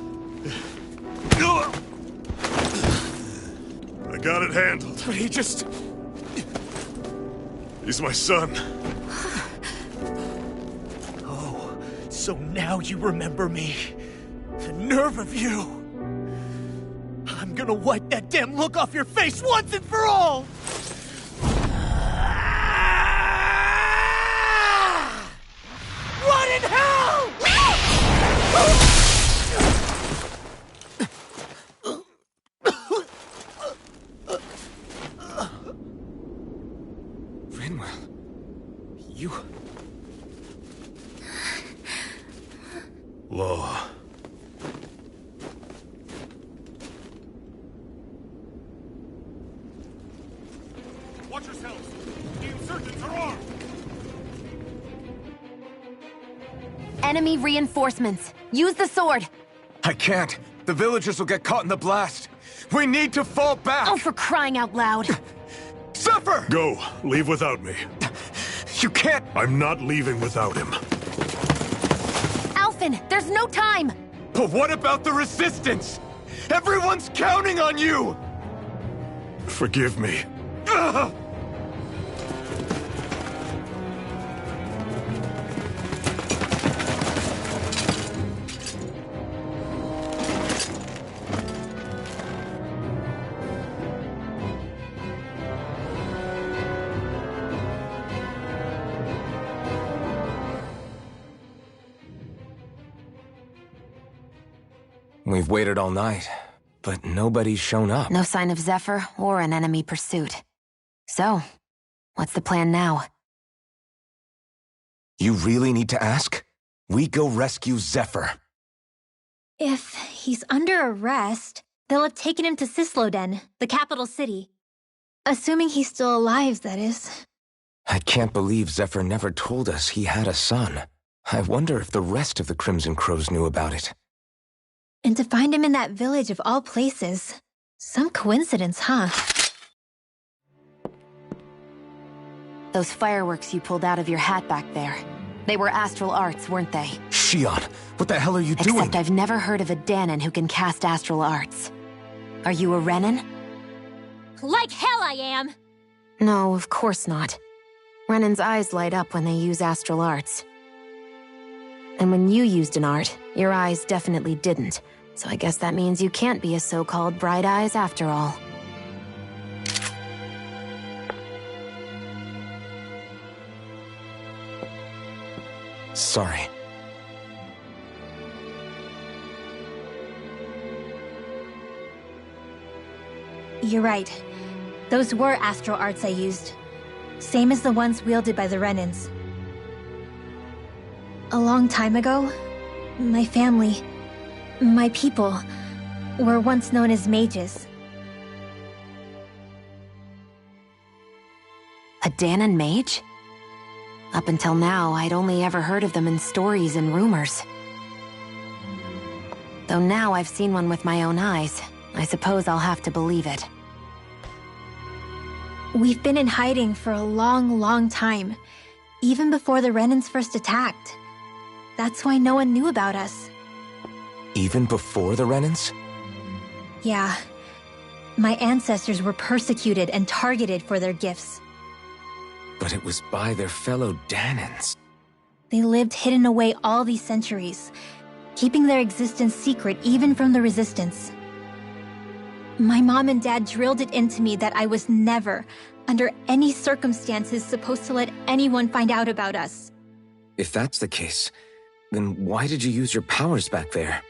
I got it handled. But he just... He's my son. Oh, so now you remember me. The nerve of you! I'm gonna wipe that damn look off your face once and for all! What in hell?! Rinwell, you... Law. Watch yourselves! The insurgents are armed! Enemy reinforcements. Use the sword. I can't. The villagers will get caught in the blast. We need to fall back! Oh, for crying out loud. Zephyr! Go. Leave without me. You can't... I'm not leaving without him. Alphen, there's no time. But what about the resistance? Everyone's counting on you! Forgive me. We've waited all night, but nobody's shown up. No sign of Zephyr or an enemy pursuit. So, what's the plan now? You really need to ask? We go rescue Zephyr. If he's under arrest, they'll have taken him to Cisloden, the capital city. Assuming he's still alive, that is. I can't believe Zephyr never told us he had a son. I wonder if the rest of the Crimson Crows knew about it. And to find him in that village of all places. Some coincidence, huh? Those fireworks you pulled out of your hat back there. They were astral arts, weren't they? Shionne, what the hell are you doing? Except I've never heard of a Dahnan who can cast astral arts. Are you a Renan? Like hell I am! No, of course not. Renan's eyes light up when they use astral arts. And when you used an art, your eyes definitely didn't. So I guess that means you can't be a so-called Bright Eyes after all. Sorry. You're right. Those were astral arts I used. Same as the ones wielded by the Renans. A long time ago, my family, my people, were once known as mages. A Dahnan mage? Up until now, I'd only ever heard of them in stories and rumors. Though now I've seen one with my own eyes, I suppose I'll have to believe it. We've been in hiding for a long, long time, even before the Renans first attacked. That's why no one knew about us. Even before the Renans? Yeah. My ancestors were persecuted and targeted for their gifts. But it was by their fellow Dahnans. They lived hidden away all these centuries, keeping their existence secret even from the Resistance. My mom and dad drilled it into me that I was never, under any circumstances, supposed to let anyone find out about us. If that's the case, then why did you use your powers back there?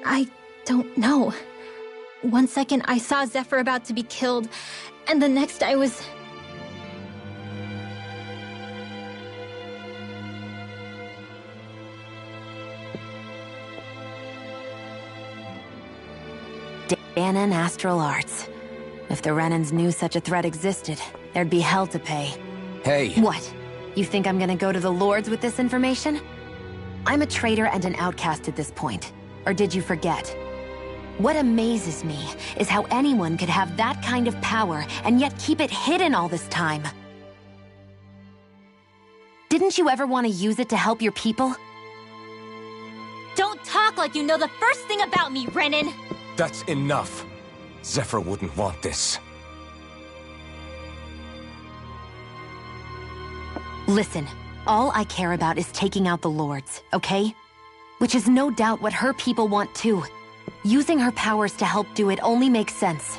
I don't know. One second I saw Zephyr about to be killed, and the next I was... Dahnan astral arts. If the Renans knew such a threat existed, there'd be hell to pay. Hey! What? You think I'm gonna go to the Lords with this information? I'm a traitor and an outcast at this point. Or did you forget? What amazes me is how anyone could have that kind of power and yet keep it hidden all this time. Didn't you ever want to use it to help your people? Don't talk like you know the first thing about me, Renan! That's enough. Zephyr wouldn't want this. Listen, all I care about is taking out the Lords, okay? Which is no doubt what her people want too. Using her powers to help do it only makes sense.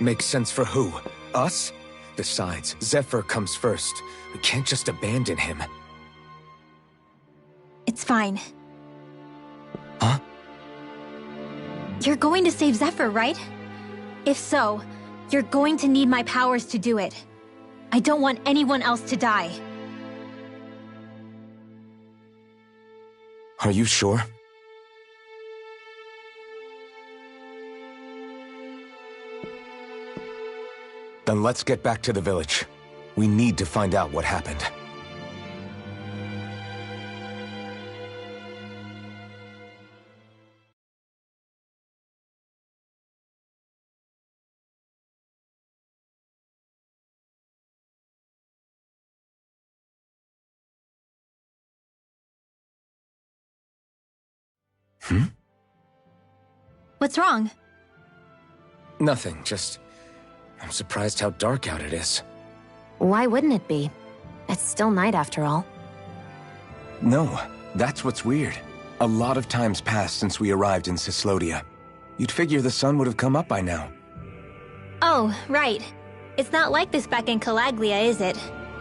Makes sense for who? Us? Besides, Zephyr comes first. We can't just abandon him. It's fine. Huh? You're going to save Zephyr, right? If so, you're going to need my powers to do it. I don't want anyone else to die. Are you sure? Then let's get back to the village. We need to find out what happened. What's wrong? Nothing, just... I'm surprised how dark out it is. Why wouldn't it be? It's still night after all. No, that's what's weird. A lot of time's passed since we arrived in Cyslodia. You'd figure the sun would have come up by now. Oh, right. It's not like this back in Calaglia, is it?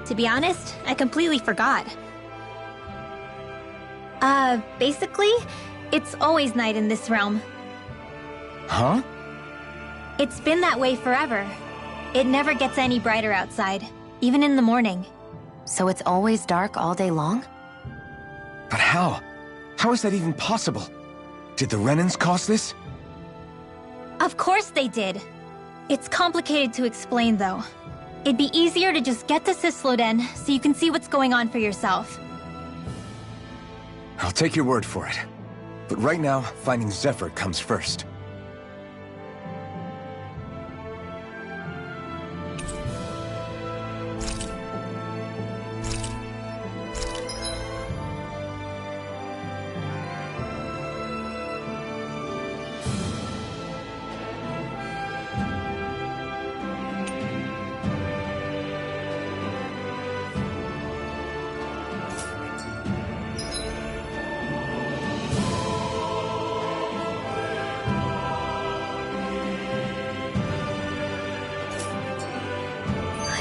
To be honest, I completely forgot. Basically, it's always night in this realm. Huh? It's been that way forever. It never gets any brighter outside, even in the morning. So it's always dark all day long? But how? How is that even possible? Did the Renans cause this? Of course they did. It's complicated to explain, though. It'd be easier to just get to Cysloden so you can see what's going on for yourself. I'll take your word for it. But right now, finding Zephyr comes first.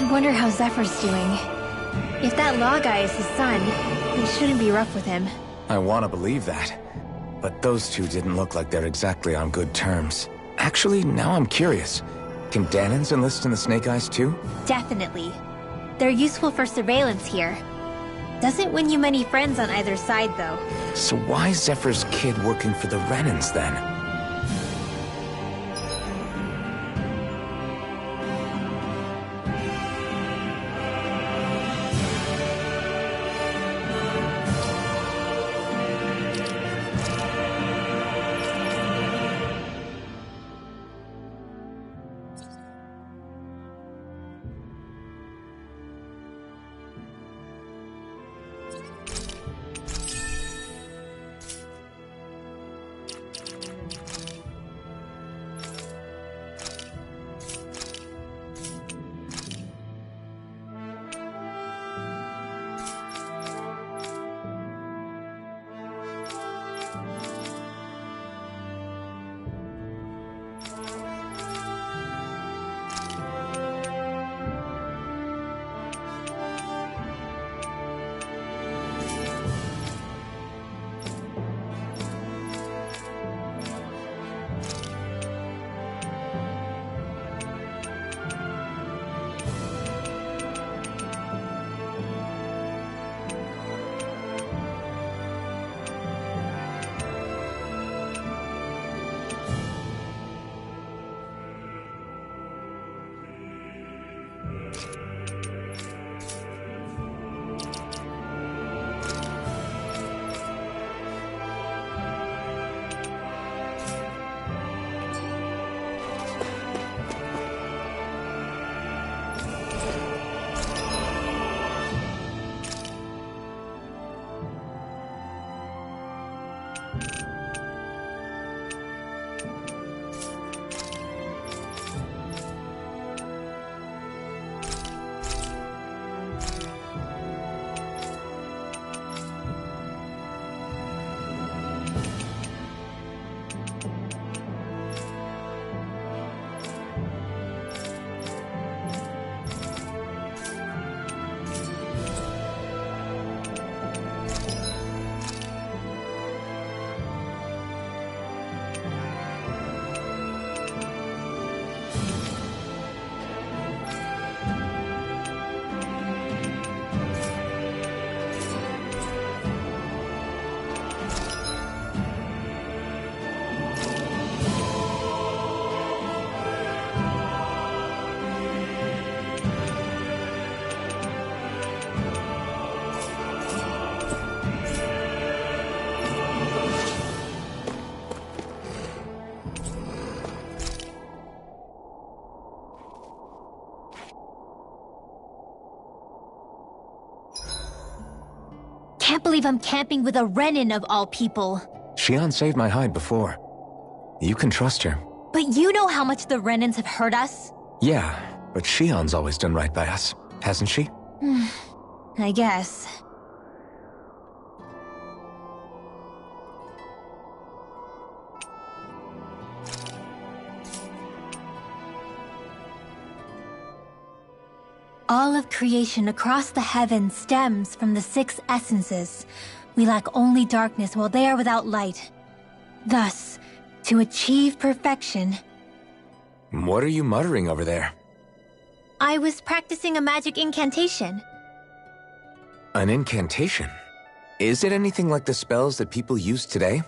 I wonder how Zephyr's doing. If that Law guy is his son, it shouldn't be rough with him. I want to believe that. But those two didn't look like they're exactly on good terms. Actually, now I'm curious. Can Dahnans enlist in the Snake Eyes too? Definitely. They're useful for surveillance here. Doesn't win you many friends on either side, though. So why is Zephyr's kid working for the Renans then? Can't believe I'm camping with a Renan of all people. Xion saved my hide before. You can trust her. But you know how much the Renans have hurt us? Yeah, but Shionne's always done right by us, hasn't she? I guess. All of creation across the heavens stems from the 6 essences. We lack only darkness while they are without light. Thus, to achieve perfection... What are you muttering over there? I was practicing a magic incantation. An incantation? Is it anything like the spells that people use today?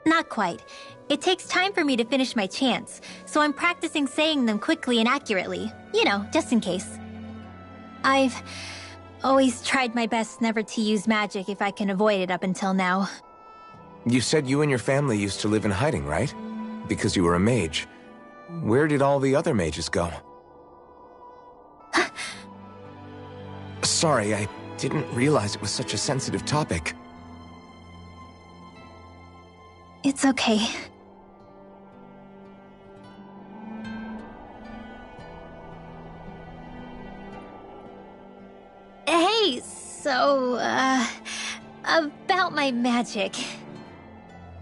Not quite. It takes time for me to finish my chants, so I'm practicing saying them quickly and accurately. You know, just in case. I've always tried my best never to use magic if I can avoid it up until now. You said you and your family used to live in hiding, right? Because you were a mage. Where did all the other mages go? Sorry, I didn't realize it was such a sensitive topic. It's okay. Hey, so, about my magic.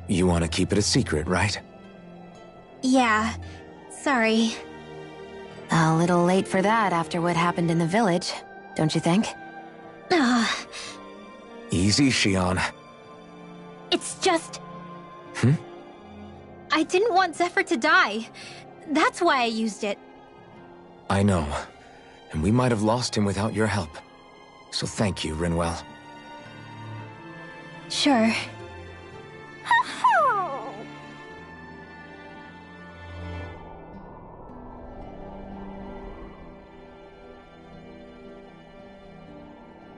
You want to keep it a secret, right? Yeah, sorry. A little late for that after what happened in the village, don't you think? Easy, Shionne. It's just... Hmm? I didn't want Zephyr to die. That's why I used it. I know. And we might have lost him without your help. So thank you, Rinwell. Sure.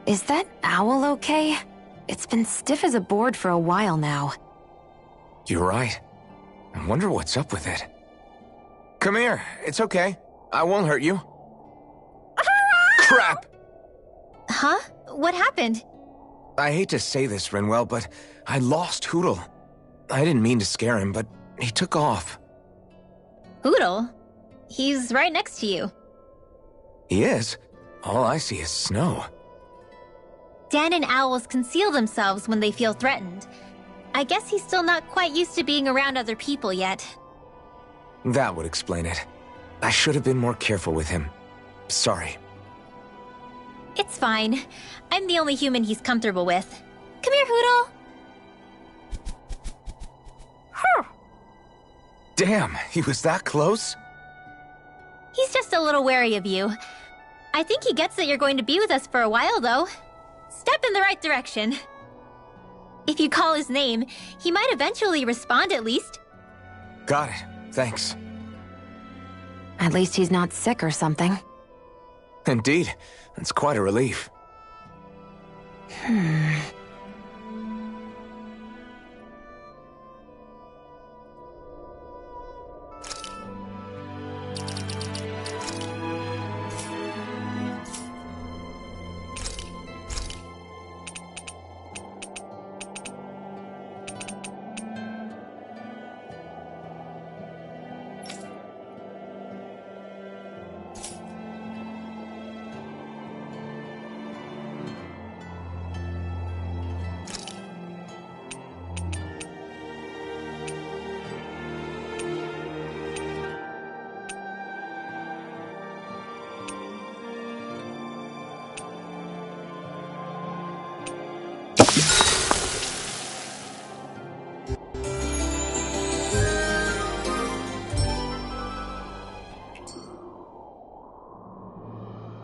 Is that owl okay? It's been stiff as a board for a while now. You're right. I wonder what's up with it. Come here. It's okay. I won't hurt you. Crap! Huh? What happened? I hate to say this, Rinwell, but I lost Hootle. I didn't mean to scare him, but he took off. Hootle? He's right next to you. He is? All I see is snow. Dan and owls conceal themselves when they feel threatened. I guess he's still not quite used to being around other people yet. That would explain it. I should have been more careful with him. Sorry. It's fine. I'm the only human he's comfortable with. Come here, Hootle! Damn, he was that close? He's just a little wary of you. I think he gets that you're going to be with us for a while, though. Step in the right direction. If you call his name, he might eventually respond at least. Got it. Thanks. At least he's not sick or something. Indeed. That's quite a relief.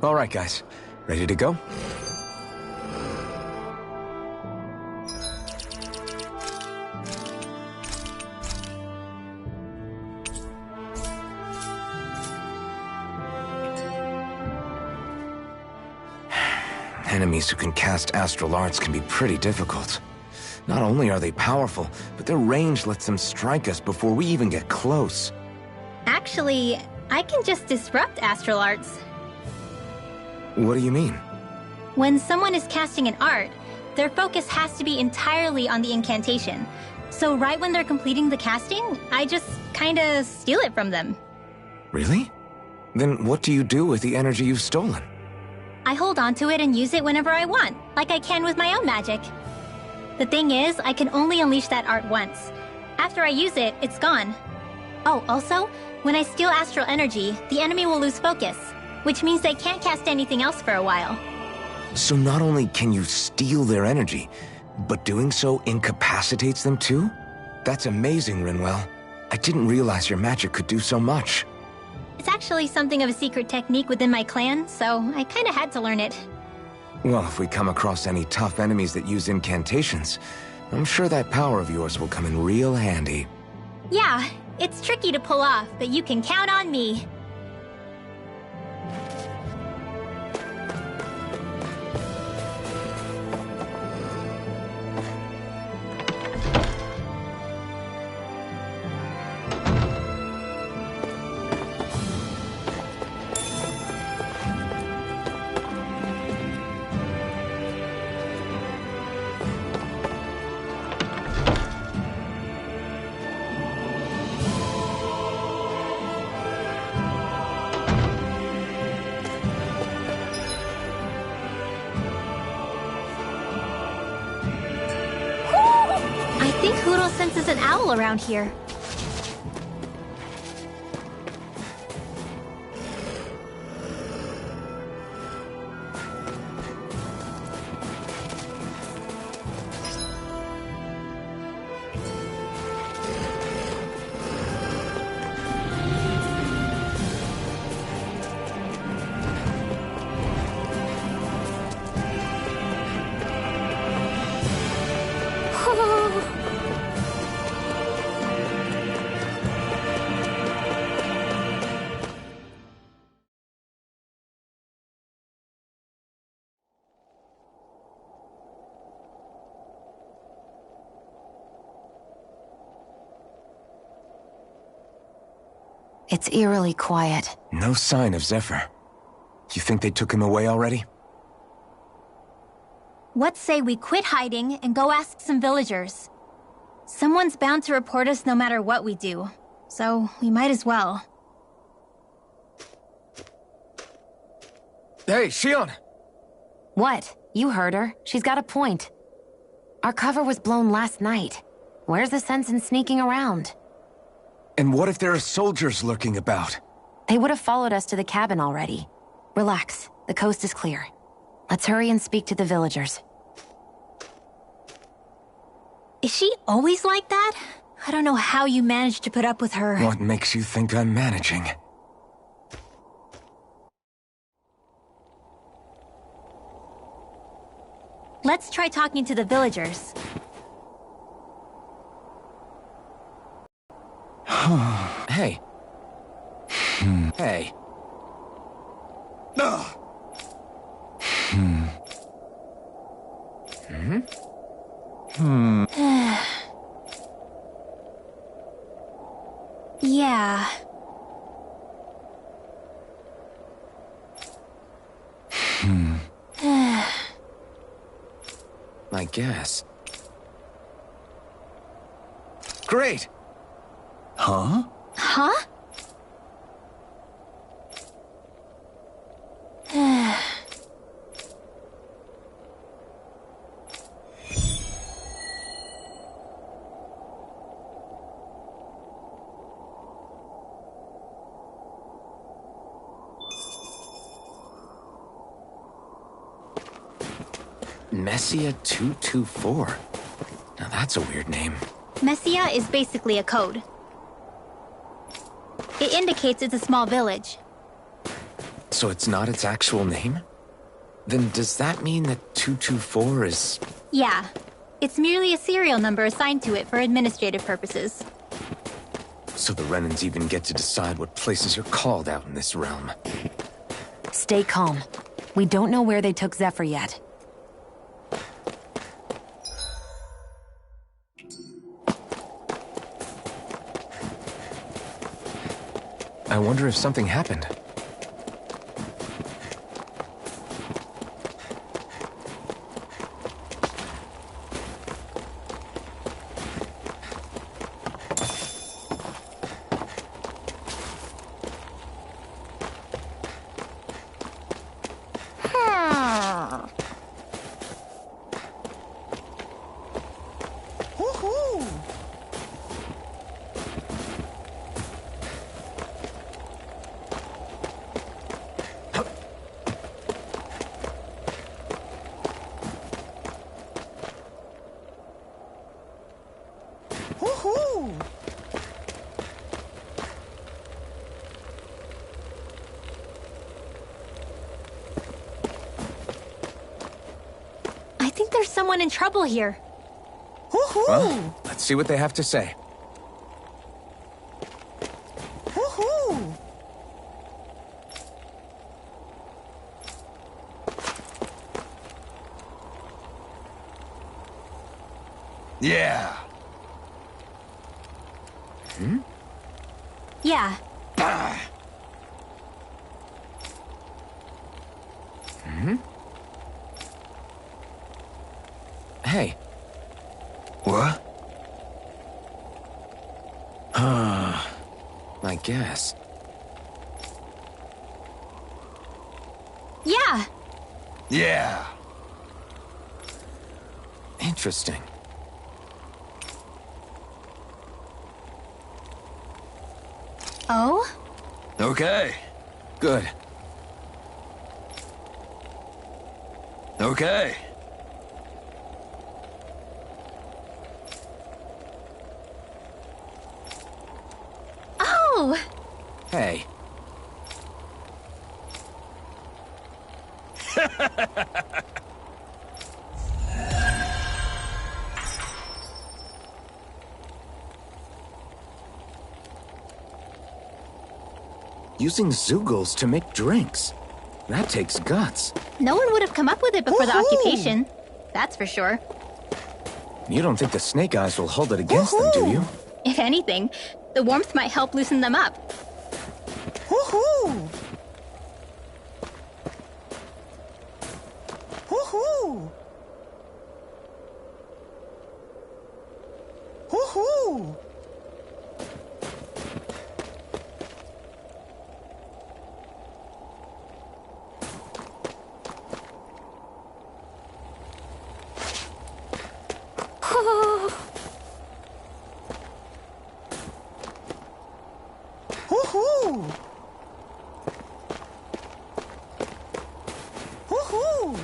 All right, guys. Ready to go? Enemies who can cast astral arts can be pretty difficult. Not only are they powerful, but their range lets them strike us before we even get close. Actually, I can just disrupt astral arts. What do you mean? When someone is casting an art, their focus has to be entirely on the incantation. So right when they're completing the casting, I just kinda steal it from them. Really? Then what do you do with the energy you've stolen? I hold on to it and use it whenever I want, like I can with my own magic. The thing is, I can only unleash that art once. After I use it, it's gone. Oh, also, when I steal astral energy, the enemy will lose focus, which means they can't cast anything else for a while. So not only can you steal their energy, but doing so incapacitates them too? That's amazing, Rinwell. I didn't realize your magic could do so much. It's actually something of a secret technique within my clan, so I kinda had to learn it. Well, if we come across any tough enemies that use incantations, I'm sure that power of yours will come in real handy. Yeah, it's tricky to pull off, but you can count on me. I think Hootle senses an owl around here. It's eerily quiet. No sign of Zephyr. You think they took him away already? What say we quit hiding and go ask some villagers? Someone's bound to report us no matter what we do, so we might as well. Hey, Shion! What? You heard her. She's got a point. Our cover was blown last night. Where's the sense in sneaking around? And what if there are soldiers lurking about? They would have followed us to the cabin already. Relax. The coast is clear. Let's hurry and speak to the villagers. Is she always like that? I don't know how you managed to put up with her. What makes you think I'm managing? Let's try talking to the villagers. Hey. Hey. Yeah. I guess. Great! Huh? Huh? Messia 224. Now that's a weird name. Messia is basically a code. It indicates it's a small village. So it's not its actual name? Then does that mean that 224 is... Yeah. It's merely a serial number assigned to it for administrative purposes. So the Renans even get to decide what places are called out in this realm. Stay calm. We don't know where they took Zephyr yet. I wonder if something happened. someone in trouble here. Well, let's see what they have to say. Yeah. Hmm? Yeah. Hmm? Hey. What? I guess. Yeah. Yeah. Interesting. Oh? Okay. Good. Okay. Oh! Hey. Using Zeugles to make drinks. That takes guts. No one would have come up with it before the occupation. That's for sure. You don't think the Snake Eyes will hold it against them, do you? If anything, the warmth might help loosen them up. Woohoo! Woohoo! Woohoo! Woohoo! Woohoo!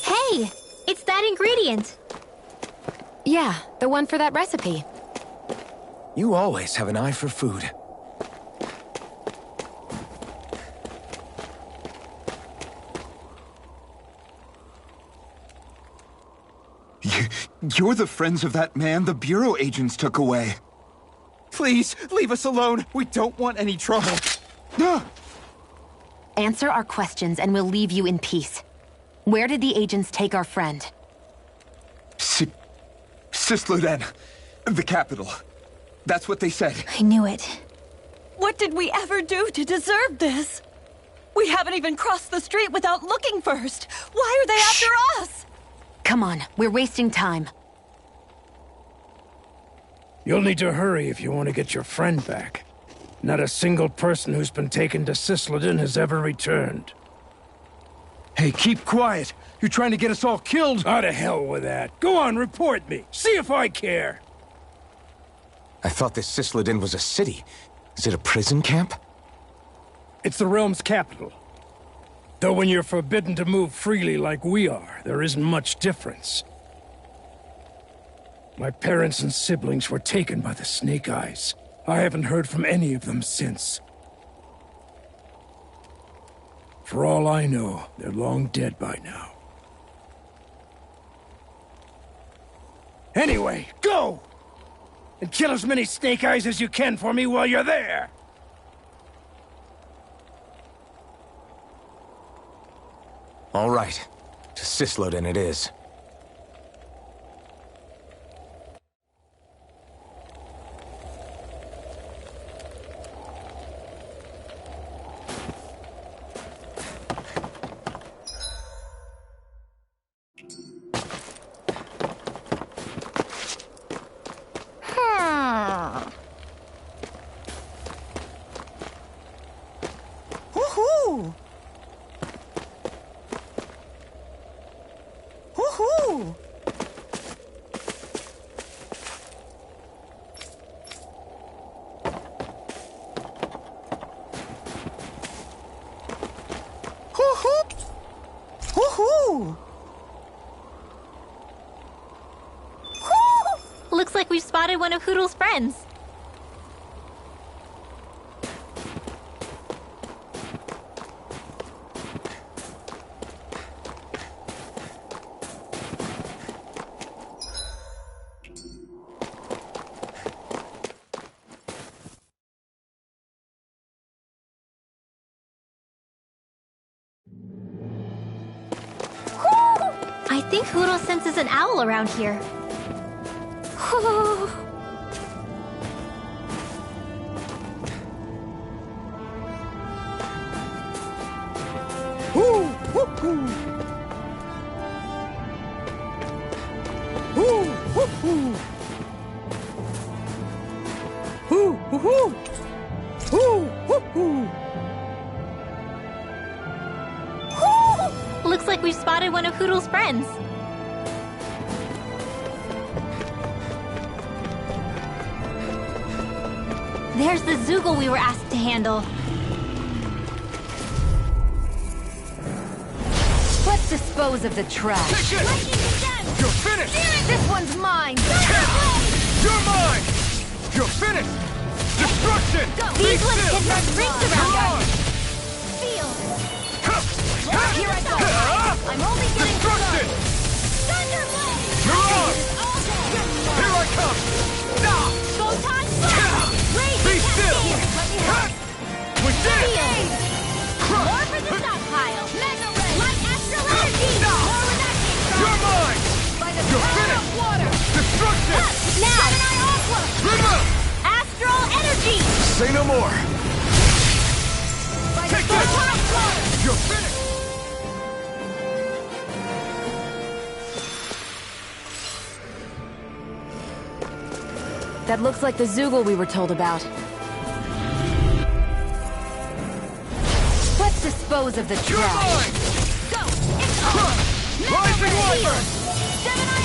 Hey! It's that ingredient! Yeah, the one for that recipe. You always have an eye for food. You're the friends of that man the Bureau agents took away. Please, leave us alone. We don't want any trouble. Answer our questions and we'll leave you in peace. Where did the agents take our friend? Cisloden, the capital. That's what they said. I knew it. What did we ever do to deserve this? We haven't even crossed the street without looking first. Why are they after us? Come on, we're wasting time. You'll need to hurry if you want to get your friend back. Not a single person who's been taken to Cisloden has ever returned. Hey, keep quiet. You're trying to get us all killed. Out of hell with that. Go on, report me. See if I care. I thought this Cisloden was a city. Is it a prison camp? It's the realm's capital. Though when you're forbidden to move freely like we are, there isn't much difference. My parents and siblings were taken by the Snake Eyes. I haven't heard from any of them since. For all I know, they're long dead by now. Anyway, go! And kill as many Snake Eyes as you can for me while you're there! All right. To Cisloden it is. Woohoo! Woohoo! Looks like we've spotted one of Hoodle's friends. I think Hoodle senses an owl around here. Looks like we've spotted one of Hoodle's friends. There's the Zoogle we were asked to handle. Let's dispose of the trash. Take this! You're finished! This one's mine! You're mine! You're finished! Destruction! These ones can run rings around us! Feel! Here I go! I'm only getting Destruction! Thunderblade! Mirage! Here I come! Stop! Photon blast! Be still! We did it! More for the stockpile! Mega Ray! Light Astral Energy! More where that came from! You're mine! By the You're power finished! of water! Destruction! Now! Gemini Aqua! River! Astral Energy! Say no more! By the Take this! power of water! You're finished! That looks like the Zoogle we were told about. Let's dispose of the trash. Go! Rising Wyvern!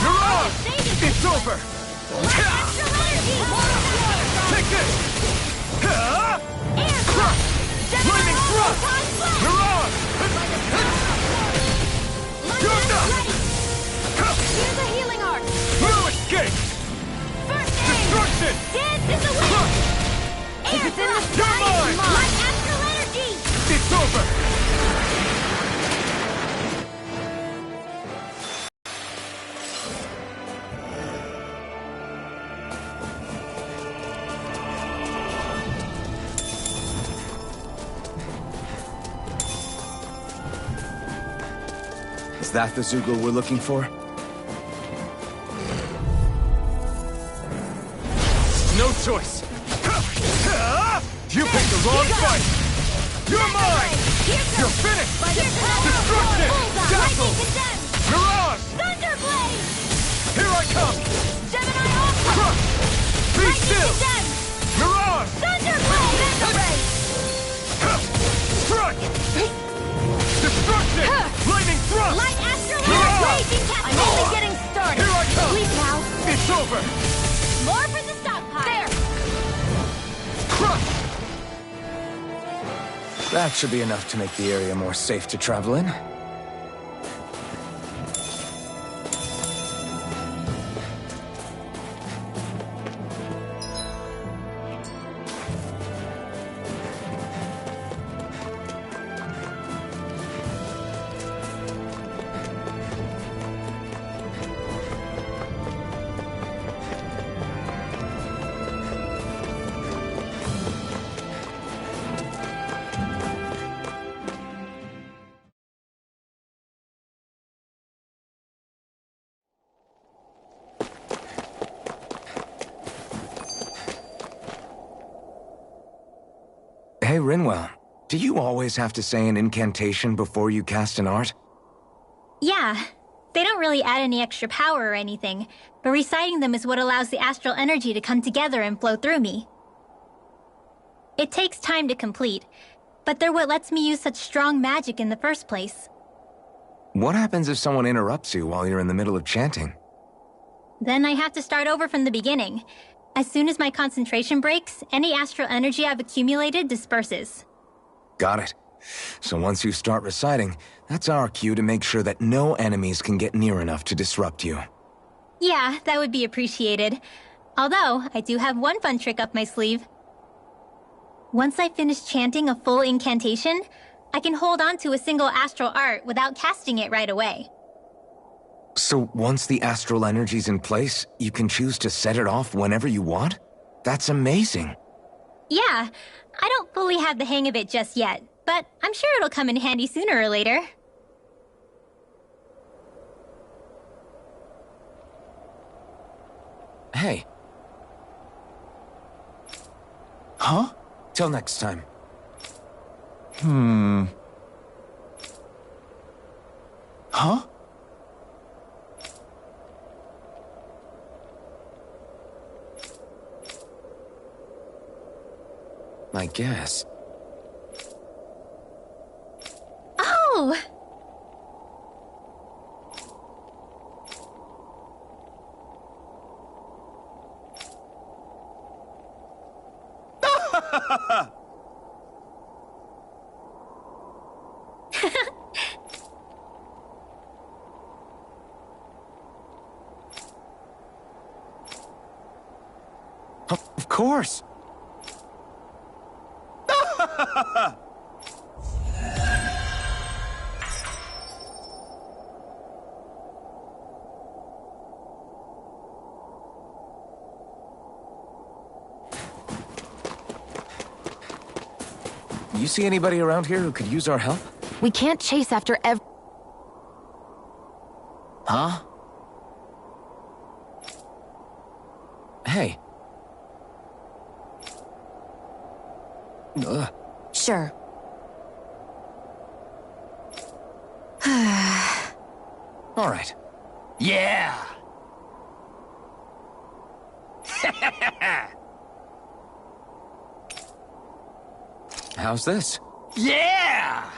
Mirage! It's over! Astral Energy! Take this! Air Thrust! Lightning Thrust! Mirage! You're done! Here's a healing arc! No escape! First aid! Destruction! Dance in the wind! Air It's in the Thrust! You're mine! Light Astral Energy! It's over! Is that the Zoogle we're looking for? No choice! You picked the wrong fight! You're mine! You're finished! Destruction! Dazzle! Mirage! Thunderblade! Here I come! Gemini Aqua! Crush! Be still! Mirage! Thunderblade! Mega Ray! Strike! Destruction! Lightning Thrust! Light Astral Mirage! Energy! I'm only getting started! Here I come! Sleep now! It's over! More for the stockpile! There! Crush! That should be enough to make the area more safe to travel in. Hey, Rinwell, do you always have to say an incantation before you cast an art? Yeah. They don't really add any extra power or anything, but reciting them is what allows the astral energy to come together and flow through me. It takes time to complete, but they're what lets me use such strong magic in the first place. What happens if someone interrupts you while you're in the middle of chanting? Then I have to start over from the beginning. As soon as my concentration breaks, any astral energy I've accumulated disperses. Got it. So once you start reciting, that's our cue to make sure that no enemies can get near enough to disrupt you. Yeah, that would be appreciated. Although, I do have one fun trick up my sleeve. Once I finish chanting a full incantation, I can hold on to a single astral art without casting it right away. So once the astral energy's in place, you can choose to set it off whenever you want? That's amazing. Yeah, I don't fully have the hang of it just yet, but I'm sure it'll come in handy sooner or later. Hey. Huh? Till next time. Huh? I guess. Oh! Of course. You see anybody around here who could use our help? We can't chase after Huh? Hey. Sure. All right. Yeah! How's this? Yeah!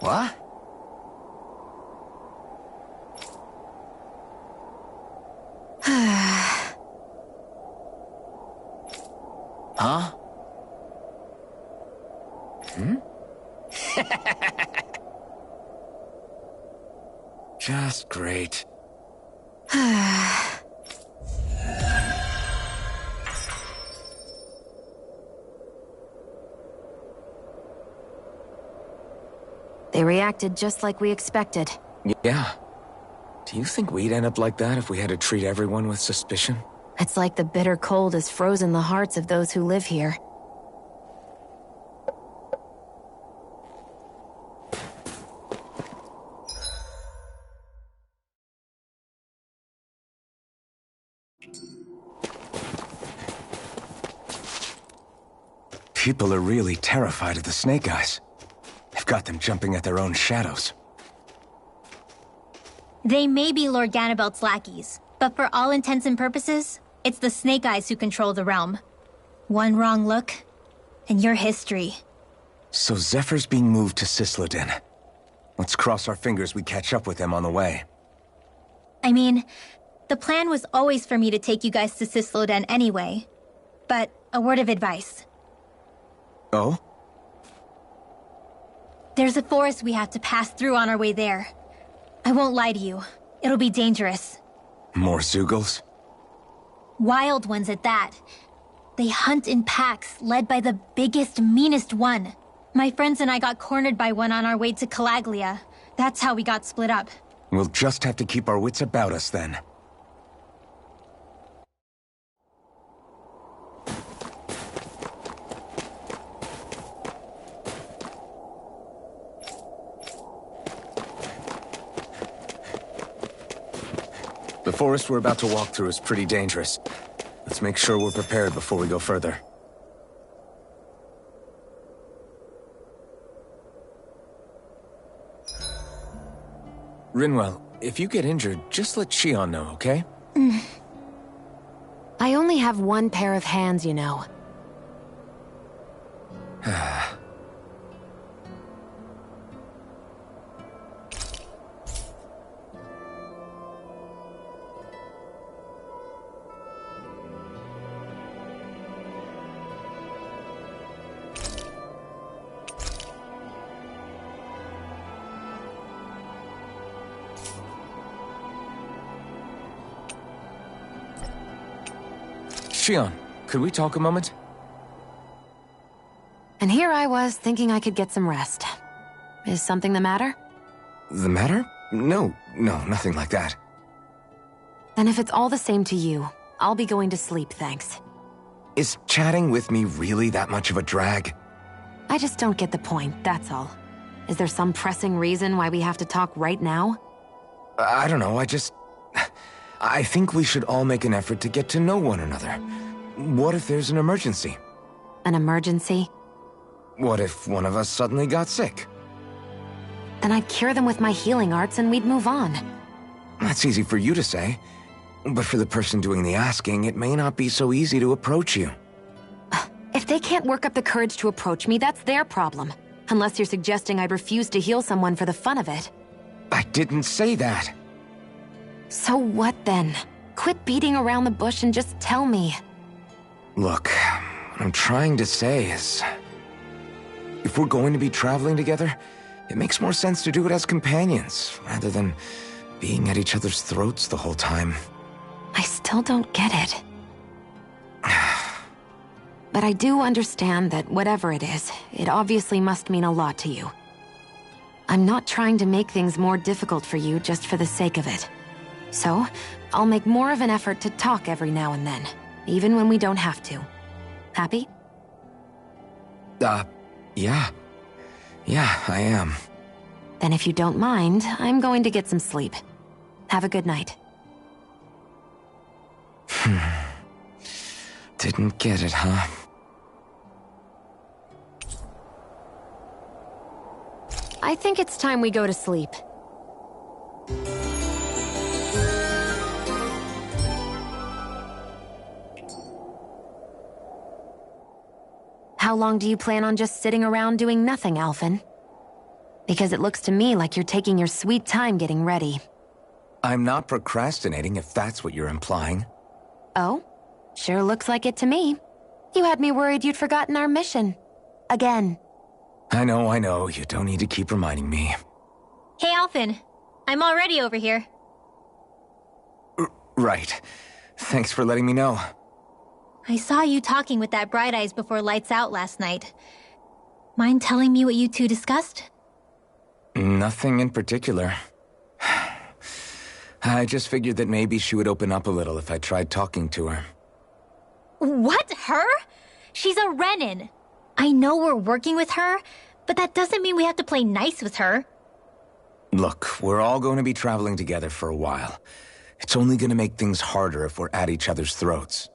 What? Huh? Just great. They reacted just like we expected. Yeah. Do you think we'd end up like that if we had to treat everyone with suspicion? It's like the bitter cold has frozen the hearts of those who live here. People are really terrified of the Snake Eyes. They've got them jumping at their own shadows. They may be Lord Ganabelt's lackeys, but for all intents and purposes, it's the Snake Eyes who control the realm. One wrong look, and your history. So Zephyr's being moved to Cisloden. Let's cross our fingers we catch up with them on the way. I mean, the plan was always for me to take you guys to Cisloden anyway. But a word of advice. Oh? There's a forest we have to pass through on our way there. I won't lie to you. It'll be dangerous. More Zeugles? Wild ones at that. They hunt in packs, led by the biggest, meanest one. My friends and I got cornered by one on our way to Calaglia. That's how we got split up. We'll just have to keep our wits about us then. The forest we're about to walk through is pretty dangerous. Let's make sure we're prepared before we go further. Rinwell, if you get injured, just let Shion know, okay? I only have one pair of hands, you know. Shion, could we talk a moment? And here I was thinking I could get some rest. Is something the matter? The matter? No, nothing like that. Then if it's all the same to you, I'll be going to sleep, thanks. Is chatting with me really that much of a drag? I just don't get the point, that's all. Is there some pressing reason why we have to talk right now? I don't know, I think we should all make an effort to get to know one another. What if there's an emergency? An emergency? What if one of us suddenly got sick? Then I'd cure them with my healing arts and we'd move on. That's easy for you to say. But for the person doing the asking, it may not be so easy to approach you. If they can't work up the courage to approach me, that's their problem. Unless you're suggesting I'd refuse to heal someone for the fun of it. I didn't say that. So what then? Quit beating around the bush and just tell me. Look, what I'm trying to say is... if we're going to be traveling together, it makes more sense to do it as companions, rather than being at each other's throats the whole time. I still don't get it. But I do understand that whatever it is, it obviously must mean a lot to you. I'm not trying to make things more difficult for you just for the sake of it. So, I'll make more of an effort to talk every now and then, even when we don't have to. Happy? Yeah. Yeah, I am. Then if you don't mind, I'm going to get some sleep. Have a good night. Didn't get it, huh? I think it's time we go to sleep. How long do you plan on just sitting around doing nothing, Alphen? Because it looks to me like you're taking your sweet time getting ready. I'm not procrastinating, if that's what you're implying. Oh? Sure looks like it to me. You had me worried you'd forgotten our mission. Again. I know. You don't need to keep reminding me. Hey, Alphen. I'm already over here. Right. Thanks for letting me know. I saw you talking with that Bright Eyes before lights out last night. Mind telling me what you two discussed? Nothing in particular. I just figured that maybe she would open up a little if I tried talking to her. What? Her? She's a Renin. I know we're working with her, but that doesn't mean we have to play nice with her. Look, we're all going to be traveling together for a while. It's only going to make things harder if we're at each other's throats.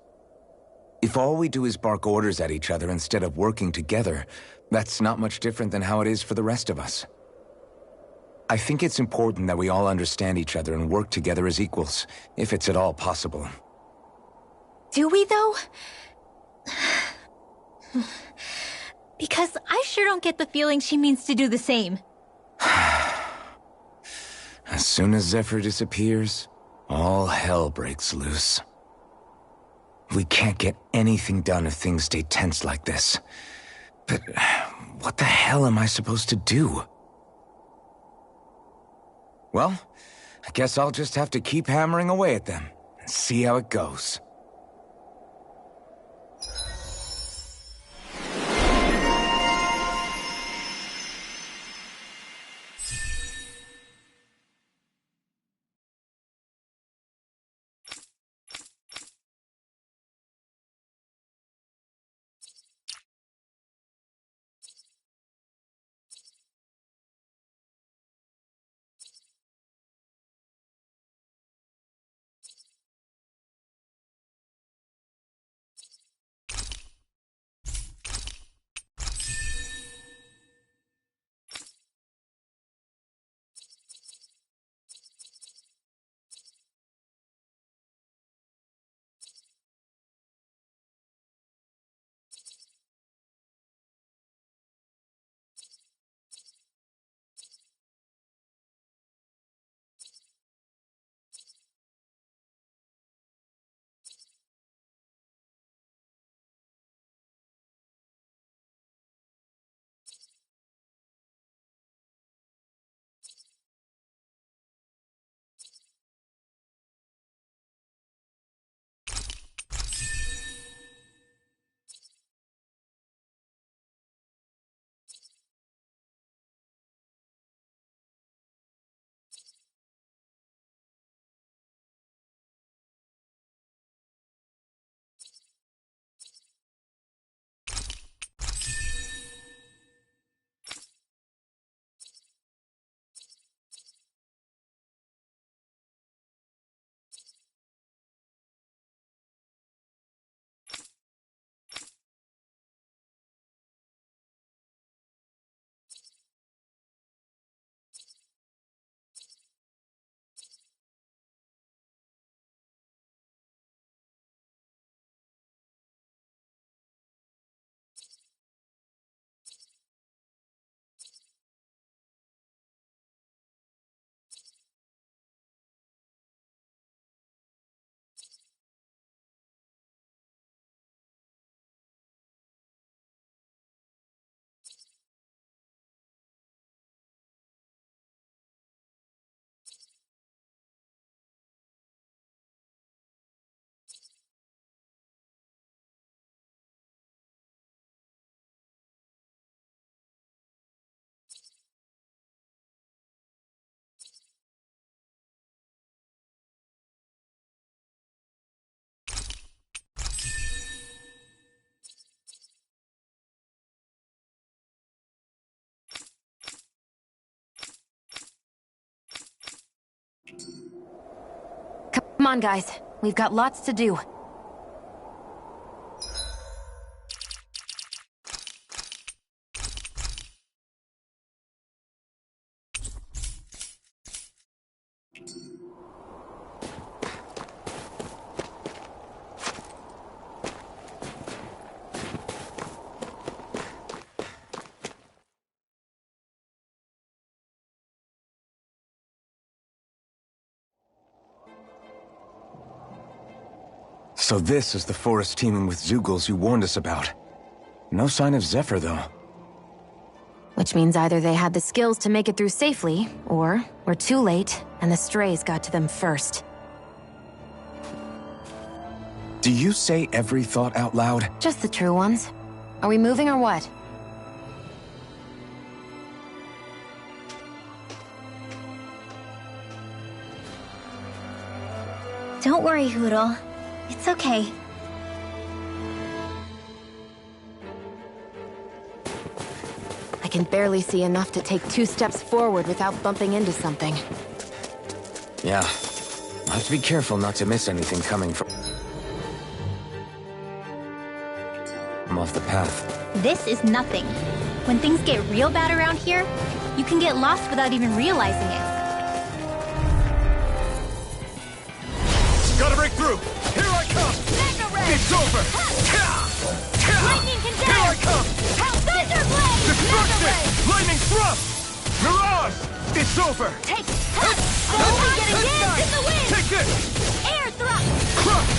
If all we do is bark orders at each other instead of working together, that's not much different than how it is for the rest of us. I think it's important that we all understand each other and work together as equals, if it's at all possible. Do we, though? Because I sure don't get the feeling she means to do the same. As soon as Zephyr disappears, all hell breaks loose. We can't get anything done if things stay tense like this. But what the hell am I supposed to do? Well, I guess I'll just have to keep hammering away at them and see how it goes. on, guys. We've got lots to do. So this is the forest teeming with Zeugles you warned us about. No sign of Zephyr, though. Which means either they had the skills to make it through safely, or we're too late, and the strays got to them first. Do you say every thought out loud? Just the true ones. Are we moving or what? Don't worry, Hootle. It's okay. I can barely see enough to take 2 steps forward without bumping into something. Yeah. I'll have to be careful not to miss anything coming from off the path. This is nothing. When things get real bad around here, you can get lost without even realizing it. Gotta break through! Here I come! It's over! Lightning condemn! Here I come! Thunderblade! Destruction! Lightning thrust! Mirage! It's over! Take only getting damned in the wind! Take this! Air thrust! Crush!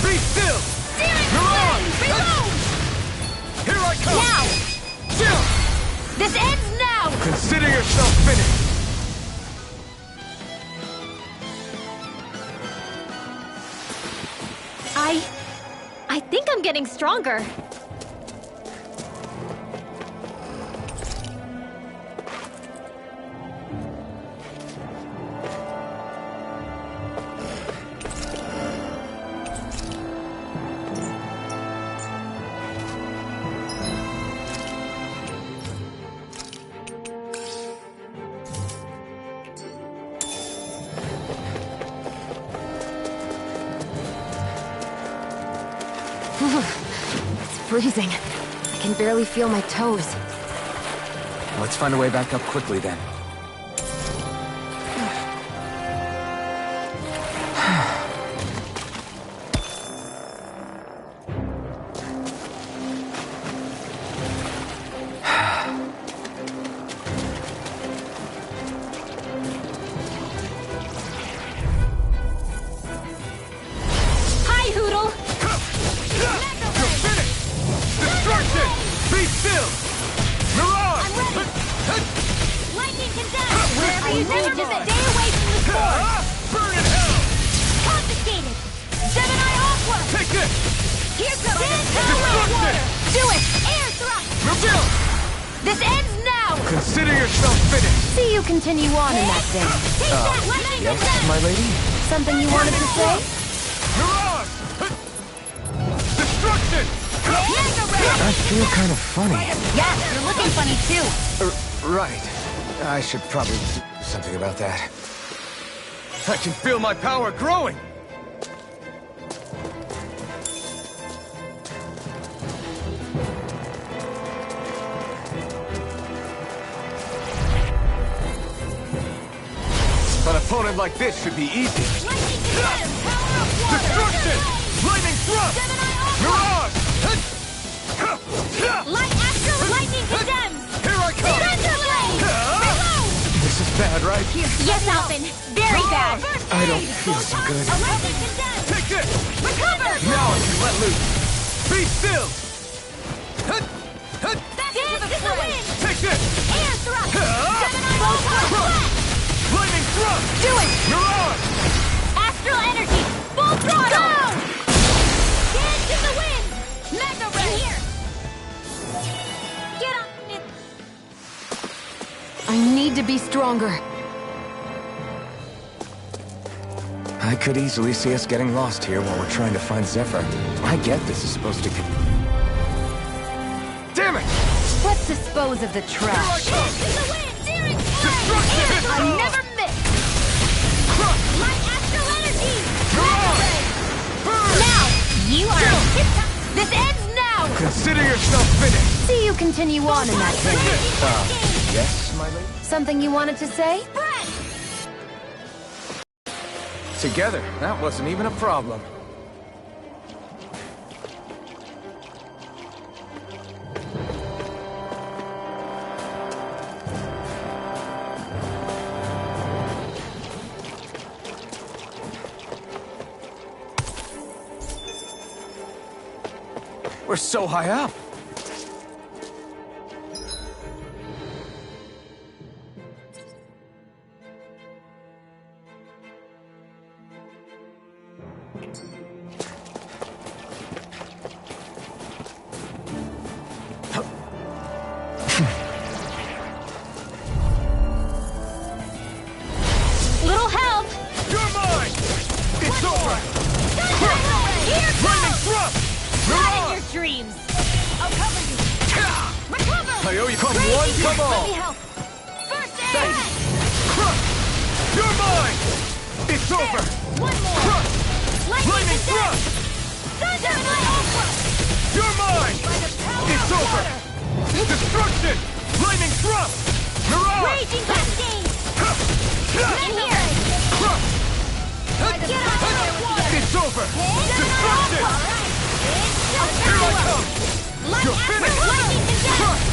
Be still! Steering Mirage! flame! Reload! Here I come! Now! Still! This ends now! Consider yourself finished! I think I'm getting stronger. It's freezing. I can barely feel my toes. Let's find a way back up quickly, then. Hi, Hootle! Destruction! Be still! Mirage! I'm ready! Lightning condemned! Wherever you never miss it! Stay away from the sword! Burn in hell! Confiscated! Gemini Aqua! Take this! Here's the Destruction! Do it! Air thrust! Reveal! This ends now! Consider yourself finished! See you continue on in that vein. Take that! Lightning Yes, condemned! my lady? Something you wanted to say? Mirage! Destruction! I feel kind of funny. Yes, you're looking funny too. Right. I should probably do something about that. I can feel my power growing! An opponent like this should be easy. Destruction! Lightning thrust! Mirage! Light Astral Lightning condemns! Here I come! Thunderblade! Reload! This is bad, right? Yes, Alphen. Very bad. I don't feel so good. Lightning condemns! Take this! Recover! Now I can let loose! Be still! Dance in the wind! Take this! Air thrust! Gemini Ultra! Lightning thrust! Do it! Mirage! Astral energy! Full throttle! Dance in the wind! Mega Ray! Here! Get on it! I need to be stronger. I could easily see us getting lost here while we're trying to find Zephyr. I get this is supposed to... Damn it! Let's dispose of the trash. Dance in the wind! Steering flame! Destruction! I never miss! Light Astral energy! That's not finished! See you continue on in that vein. Yes, my lady? Something you wanted to say? Together, that wasn't even a problem. We're so high up. Little help! You're mine! It's over! Here Lightning thrust! Not in your dreams! I'll cover you! Recover! I owe you come Raging one, come Let all! me help! First aid! Thanks. Crush! You're mine! It's over! One more! Crush! Lightning thrust! You're mine! It's over! Destruction! Lightning thrust! Mirage! Raging Cascade! In here! Crush! Get out of there with the It's over! Destruction! Here I come! You're finished! Crush!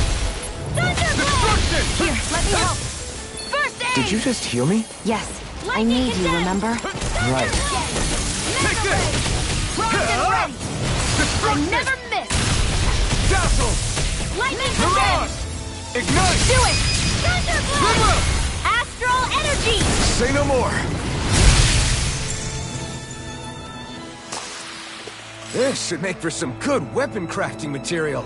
Destruction! Here, let me help! First aid! Did you just heal me? Yes. I need you, remember? Right. Take this! I Destruction! never miss! Dazzle! Lightning Mirage! Ignite! Do it! Thunderblast! Astral energy! Say no more. This should make for some good weapon crafting material.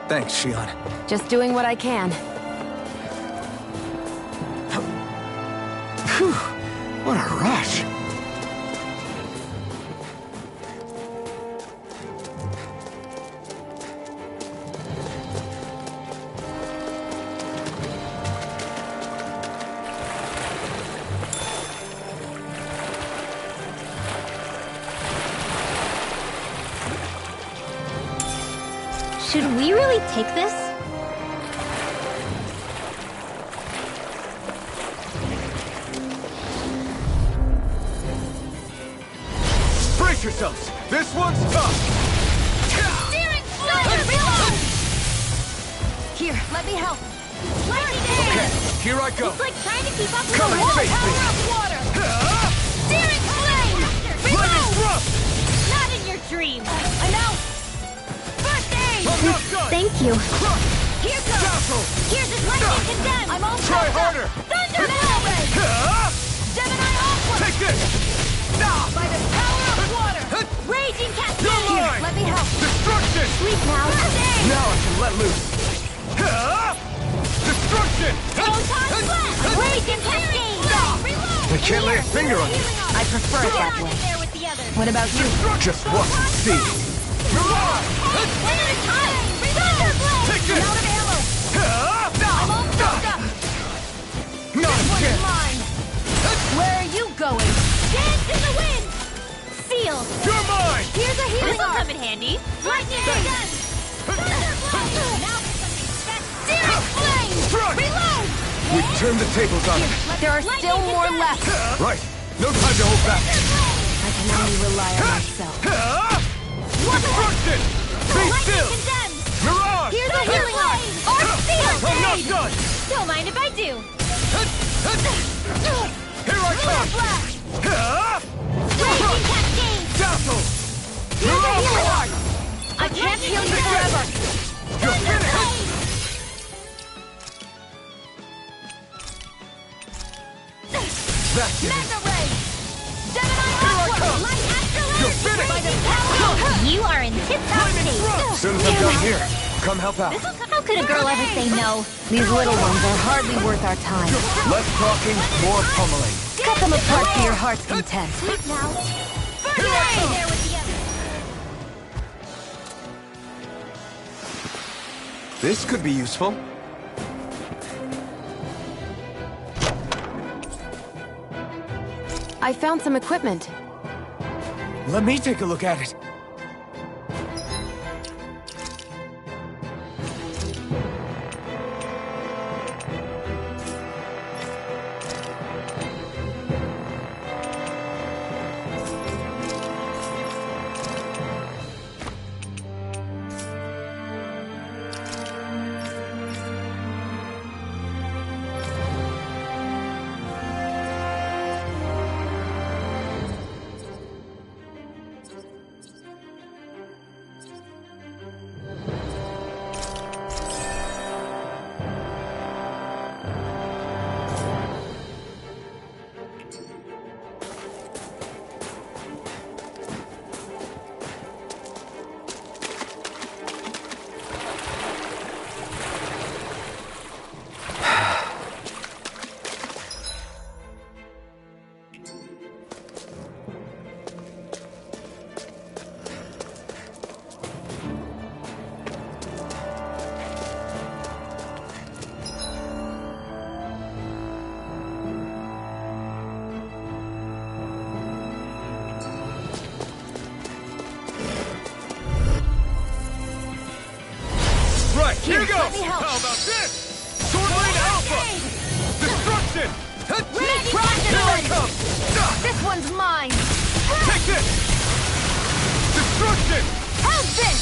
Thanks, Shion. Just doing what I can. Phew, what a rush. Should we really take this? Brace yourselves! This one's tough! Steering flame! Reload! Here, let me help. Lightning Okay, dance! here I go! It's like trying to keep up with Come the and wall. face me. Power of water! Steering flame! Lightning Reload! thrust! Not in your dreams! I'm out! First aid! I'm not done! Thank you. Crush! Here goes! Dazzle! Here's his lightning condemned! I'm all Try stopped harder! up! Thunder Ray! Gemini Aqua! Take this! By the power of water! Raging Cascade! You're Here, mine! let me help! Destruction! Sleep now. First aid! Now I can let loose. Destruction! Photon blast! Raging Cascade! Reload! I can't lay a finger on you. I prefer it that way. There with the others! What about you? Just watch and see. Mirage! One at a time! Thunder blast! Take this! I'm out of ammo! I'm all stopped up! Not This one is again! mine! Where are you going? Dance in the wind! Sealed! You're mine! Here's a healing arm! Come in handy! Lightning again! Thunder blast! Now for something special! Steering flame! Thrust! Reload! We turned the tables on him. There are still more left. Right. No time to hold back. I can only rely on myself. Destruction! Be still! Condemned! Mirage! Here's a healing arm! Arm sealed! I'm not done! Don't mind if I do! Here I come! Blast! Raging Cascade! Dazzle! Here's a healing art! I can't heal you forever! You're finished! That's it! Mega Ray! Gemini Here I Aqua! come! Light Astral You're Energy! finished! By the power! You are in tip-top shape! As soon as I'm done here, come help out. How could a girl ever say no? These little ones are hardly worth our time. Less talking, more pummeling. Cut them apart to your heart's content. Sleep now. Here I come! There with the others. This could be useful. I found some equipment. Let me take a look at it. Here goes! let me help. How about this? Sword Lane Alpha! Destruction! Here I come! This one's mine! Take this! Destruction! How's this?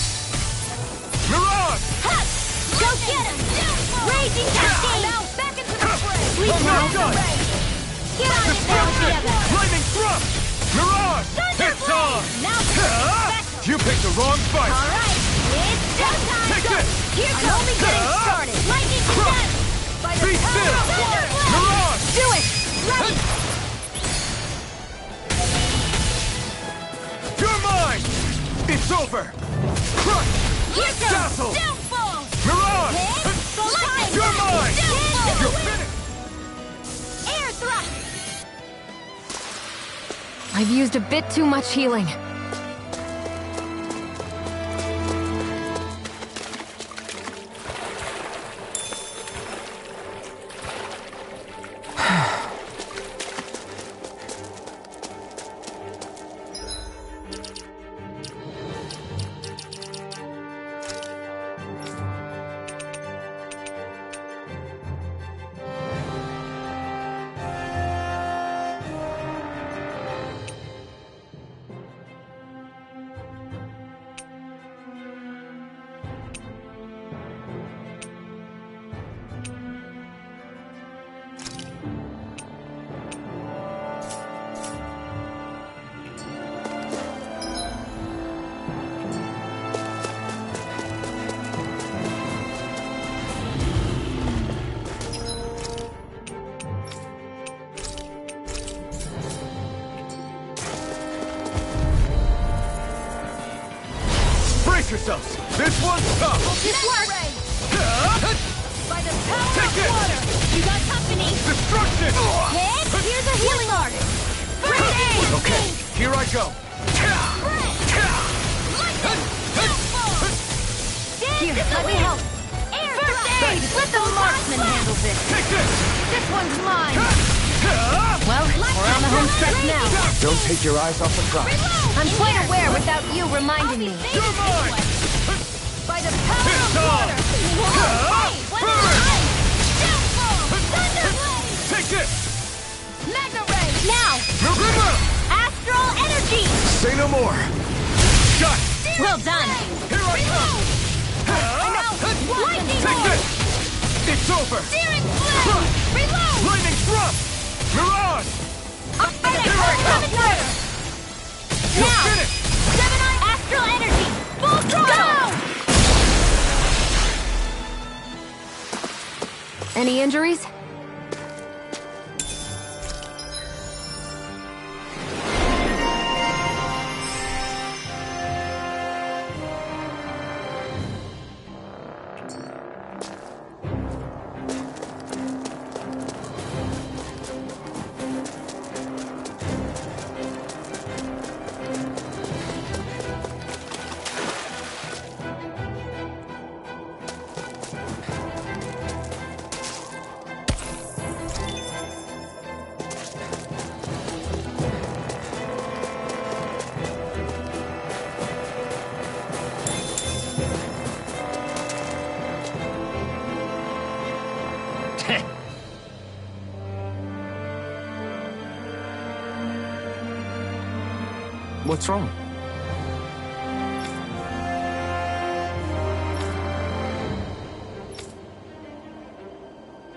Mirage! Ha! Go get him! Raging Cascade! Now back into the fray! Sleep Oh, now! my God. Get on it there Destruction! together! Lightning Thrust! Mirage! It's on! Now You picked the wrong fight! Alright! It's showtime! Take this! Here I'm goes! only getting started! Lightning Descent! By the Be power still! of Thunderblade! Mirage! Do it! Ready! You're mine! It's over! Crush! Here goes! Dazzle! Downfall! Mirage! Lightning! You're mine! Downfall! You're finished! Air thrust! I've used a bit too much healing. Brace yourselves! This one's tough! This works! By the power Take of it! water! You got company! Destruction! Hit! Here's a healing art! Great aim! Okay, here I go! Here, let me help. First aid! Let the marksman handle this. Take this! This one's mine. Well, we're on the home stretch now. Don't take your eyes off the prize. I'm quite aware without you reminding me. You're mine! By the power It's of on! water! Thunderblade! Take this! Mega Ray! Now! Remember! Astral Energy! Say no more. Shot! Well done! Here I come! Lightning Take Bolt! this! It's over! Searing Flame! Reload! Lightning Thrust! Mirage! Here I come! Now! Gemini Astral Energy! Full throttle! Go! Any injuries? What's wrong?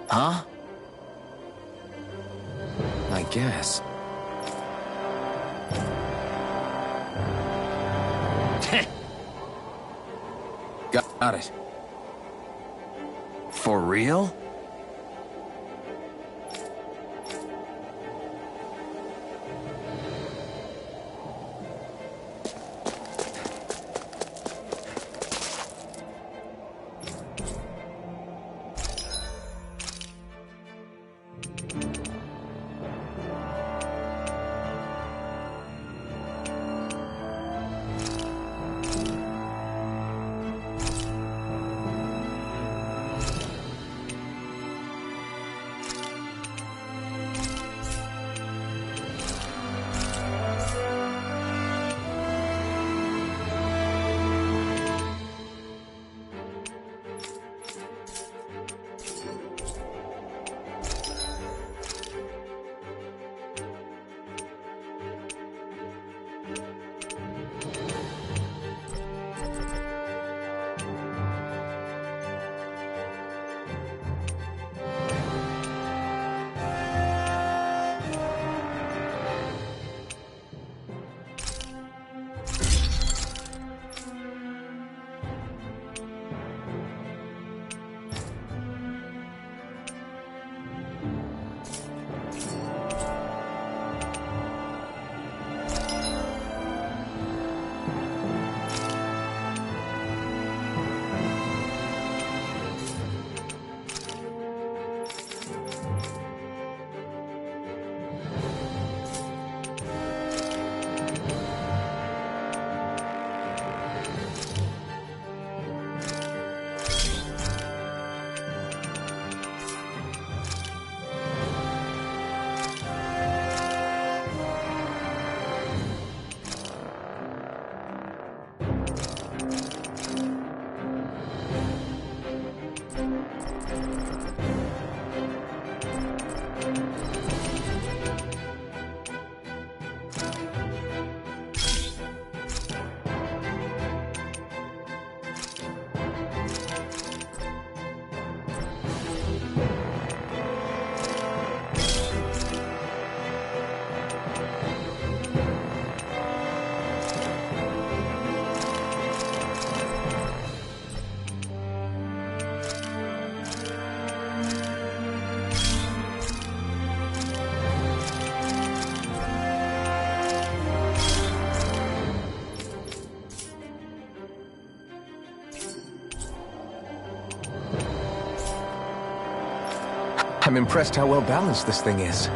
Huh? I guess. Got it. For real? I'm impressed how well balanced this thing is.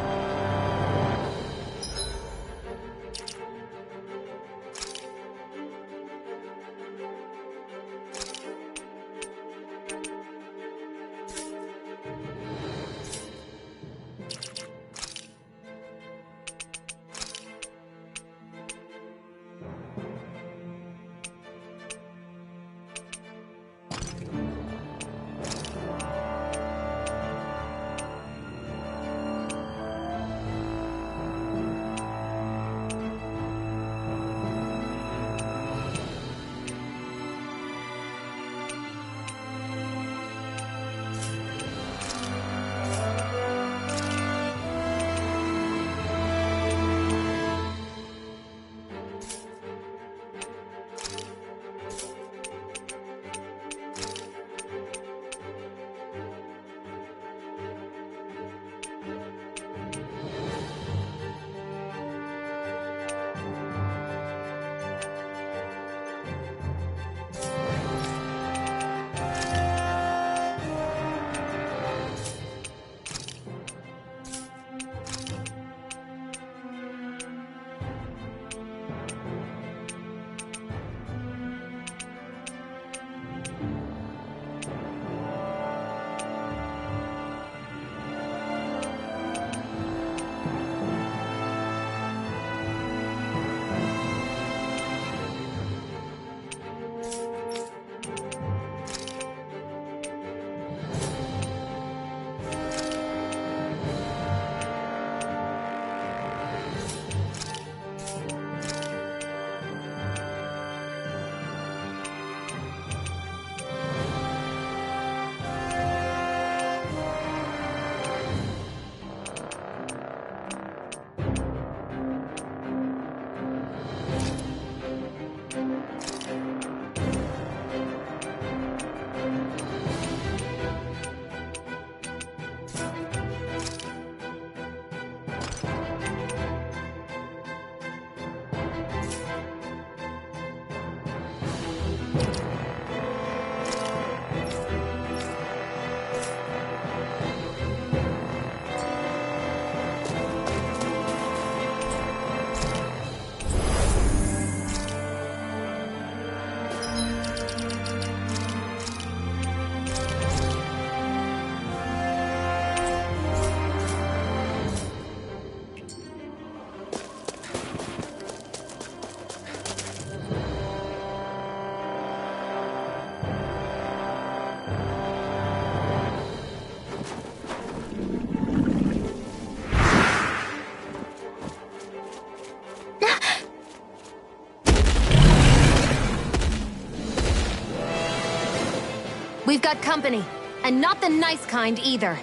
got company. And not the nice kind either.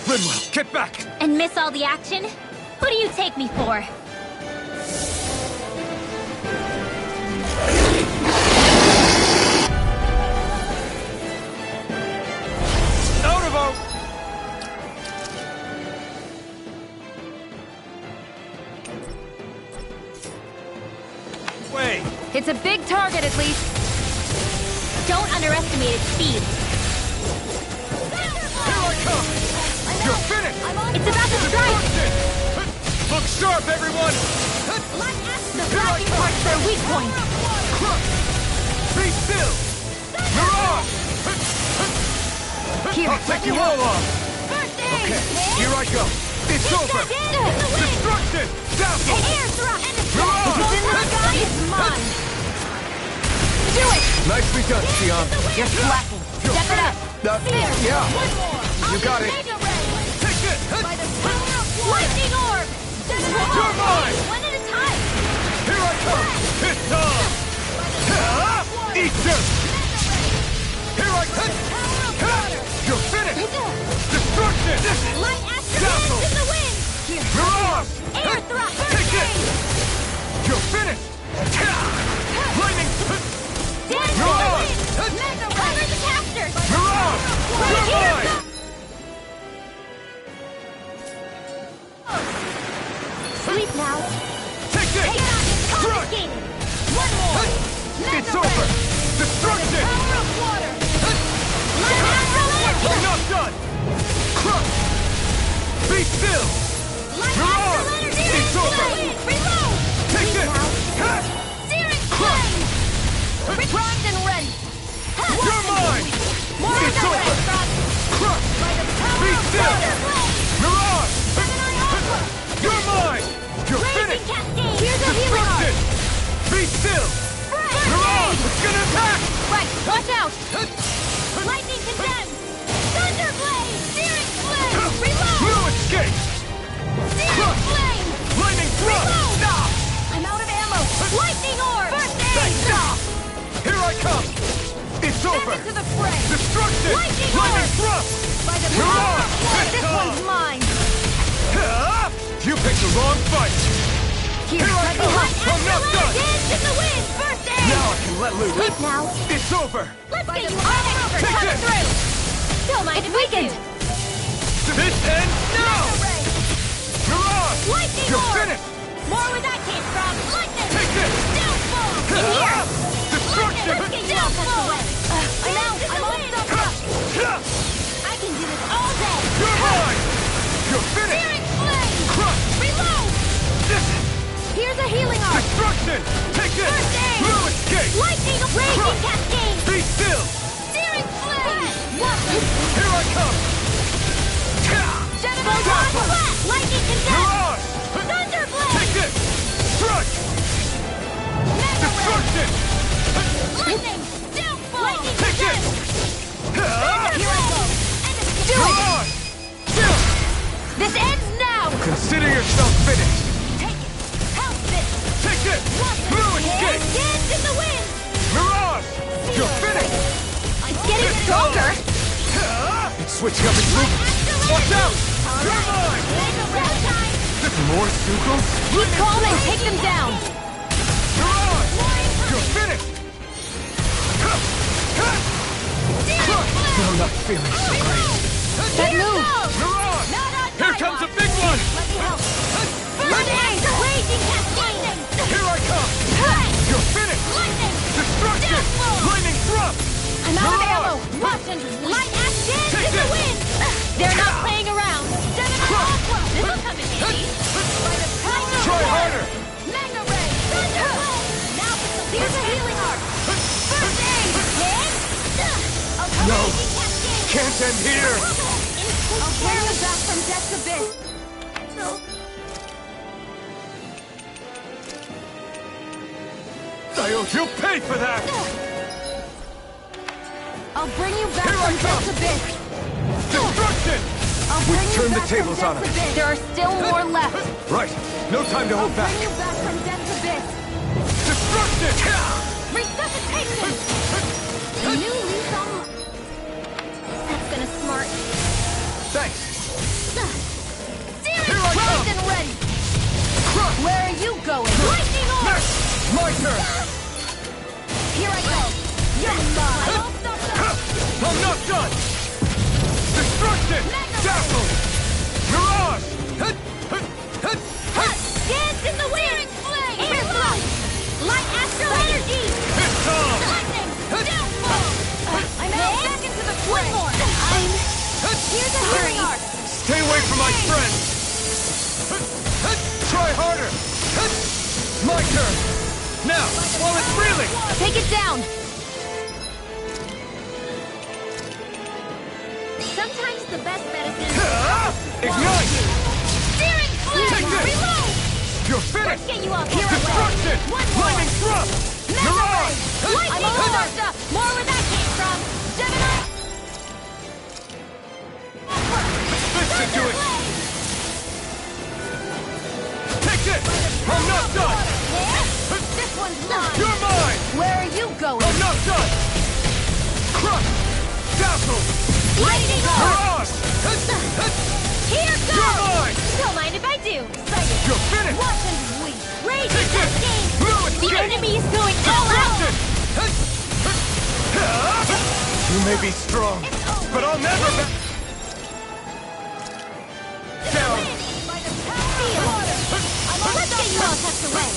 Rinwell, get back! And miss all the action? Who do you take me for? Out of our... way! It's a big target, at least. Don't underestimate its speed. Here I come! You're finished! It's about to strike! Look sharp, everyone! The flashing part's their weak point. Be still! Mirage! Here, I'll take you all on! Okay, here I go! It's over! Destruction! Dazzle! Air thrust! Mirage! It's mine! Do it! Nicely done, Xion. You're slacking. Step it up. Yeah. You got it. Take this! Lightning orb! You're mine! One at a time! Here I come! It's on! Eat this! Here I come! You're finished! Destruction! Light after Dazzle! in the wind! Mirage! Air thrust! Take it! You're finished! Lightning! Dance Mirage! in the wind! Cover the casters! Mirage! You're mine! Sleep now! Take this! Confiscated! One more! It's over! Destruction! Power of water! Natural energy! I'm not done! Crush! Be still! Mirage! It's over! Reload! Take this! Searing flame! Primed and ready. You're mine! It's over! Crush! Be still! Mirage! You're mine! You're finished! Destruction! Be still! Mirage! It's gonna attack! Right, watch out! Lightning condemned! Thunderblade! Searing flame! Reload! No escape! Searing flame! Lightning thrust! Stop! I'm out of ammo! Lightning orb! First aid! Stop! Here I come! It's over! To the fray. Destruction! Lightning thrust! By the Mirage! This one's mine. You picked the wrong fight! Here I come! I'm not done! Dance in the wind! First aid! Now I can let loose! Sleep now! It's over! Let's get you on expert! Take Come this! through! Don't mind if we do! This ends now! Mirage! Lightning You're orb! finished! More where that came from! Lightning! Take this! Downfall! In here! Destruction! Let's get you downfall! I'm out! I'm all stuffed up! I can do this all day! You're mine! You're finished! Searing flame! Crush! Reload! Here's a healing arm! Destruction! Take this! First aid! No escape! Lightning raging cascade! Be still! Searing flame! Here I come! Dazzle! Lightning condemned! Mirage! Thunderblade! Take this! Strike! Destruction! Lightning! Downfall! Lightning Take this! Here I go! Mirage! Still! This ends now. Consider yourself finished! Take it! Help this! Take this! No escape! Dance in the wind! Mirage! You're finished! It's getting stronger. It's switching up its movement! Watch out! You're mine! More Sukos? Keep calm and take them down. Mirage! You're finished! I'm not feeling so great. That move. Mirage! Here comes a big one! Raging cascade! Here I come! You're finished! Destruction! Lightning thrust! I'm out of ammo. Watch light ash dance Take in the this! wind! They're not playing around. This'll come in handy! Try harder! Mega ray! Thunderbolt! Now here's a healing arm! First aid! No! Can't end here! I'll carry you back from death's abyss. You'll pay for that! I'll bring you back Here I from come! death's abyss. Destruction! I'll bring you turned the back from tables on death's him. abyss. There are still more left. Right! No time to hold back! Bring you back from death's abyss. Destruction! Resuscitation! A new leaf Destruction! Dazzle! Mirage! Dance in the wind! Air flight! Light astral energy! It's Tom! Lightning! Downfall! I'm out back into the fray! Here's a healing arc! Stay away from my friend! Try harder! My turn! Now, while it's reeling! Take it down! Sometimes the best medicine is... Ignite! Searing flame! Take this! Reload! You're finished! Let's get you off here! Destruction! One more! Lightning thrust! Mega Mirage! Ray! Lightning thrust! More where that came from! Gemini! This should do it! Take this! I'm not done! This one's mine! You're mine! Where are you going? I'm not done! Crush! Dazzle! Lightning Mirage! Here goes! You're mine! Don't mind if I do! Excited! You're finished! Watch and wait! Rage Take this! cascade! No The escape! enemy is going all out! You may be strong, but I'll never back down! Let's get you all tucked away!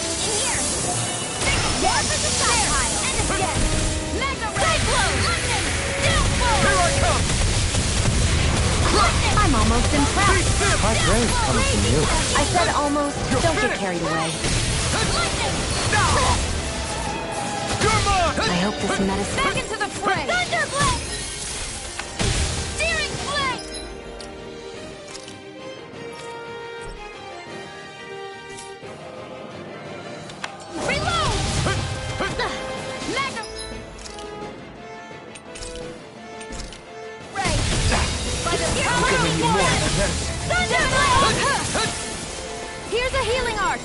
In here! War for the side pile! And again! Mega Ray! Cyclone! Lightning! Downfall! Here I come! I'm almost impressed. High praise coming from you. I said almost. Don't get carried away. You're mine! I hope this medicine... Back into the fray! Thunderblade! Searing flame! Reload! Mega... Ray! By the Giving you more than this. Thunderblade! Here's a healing arc!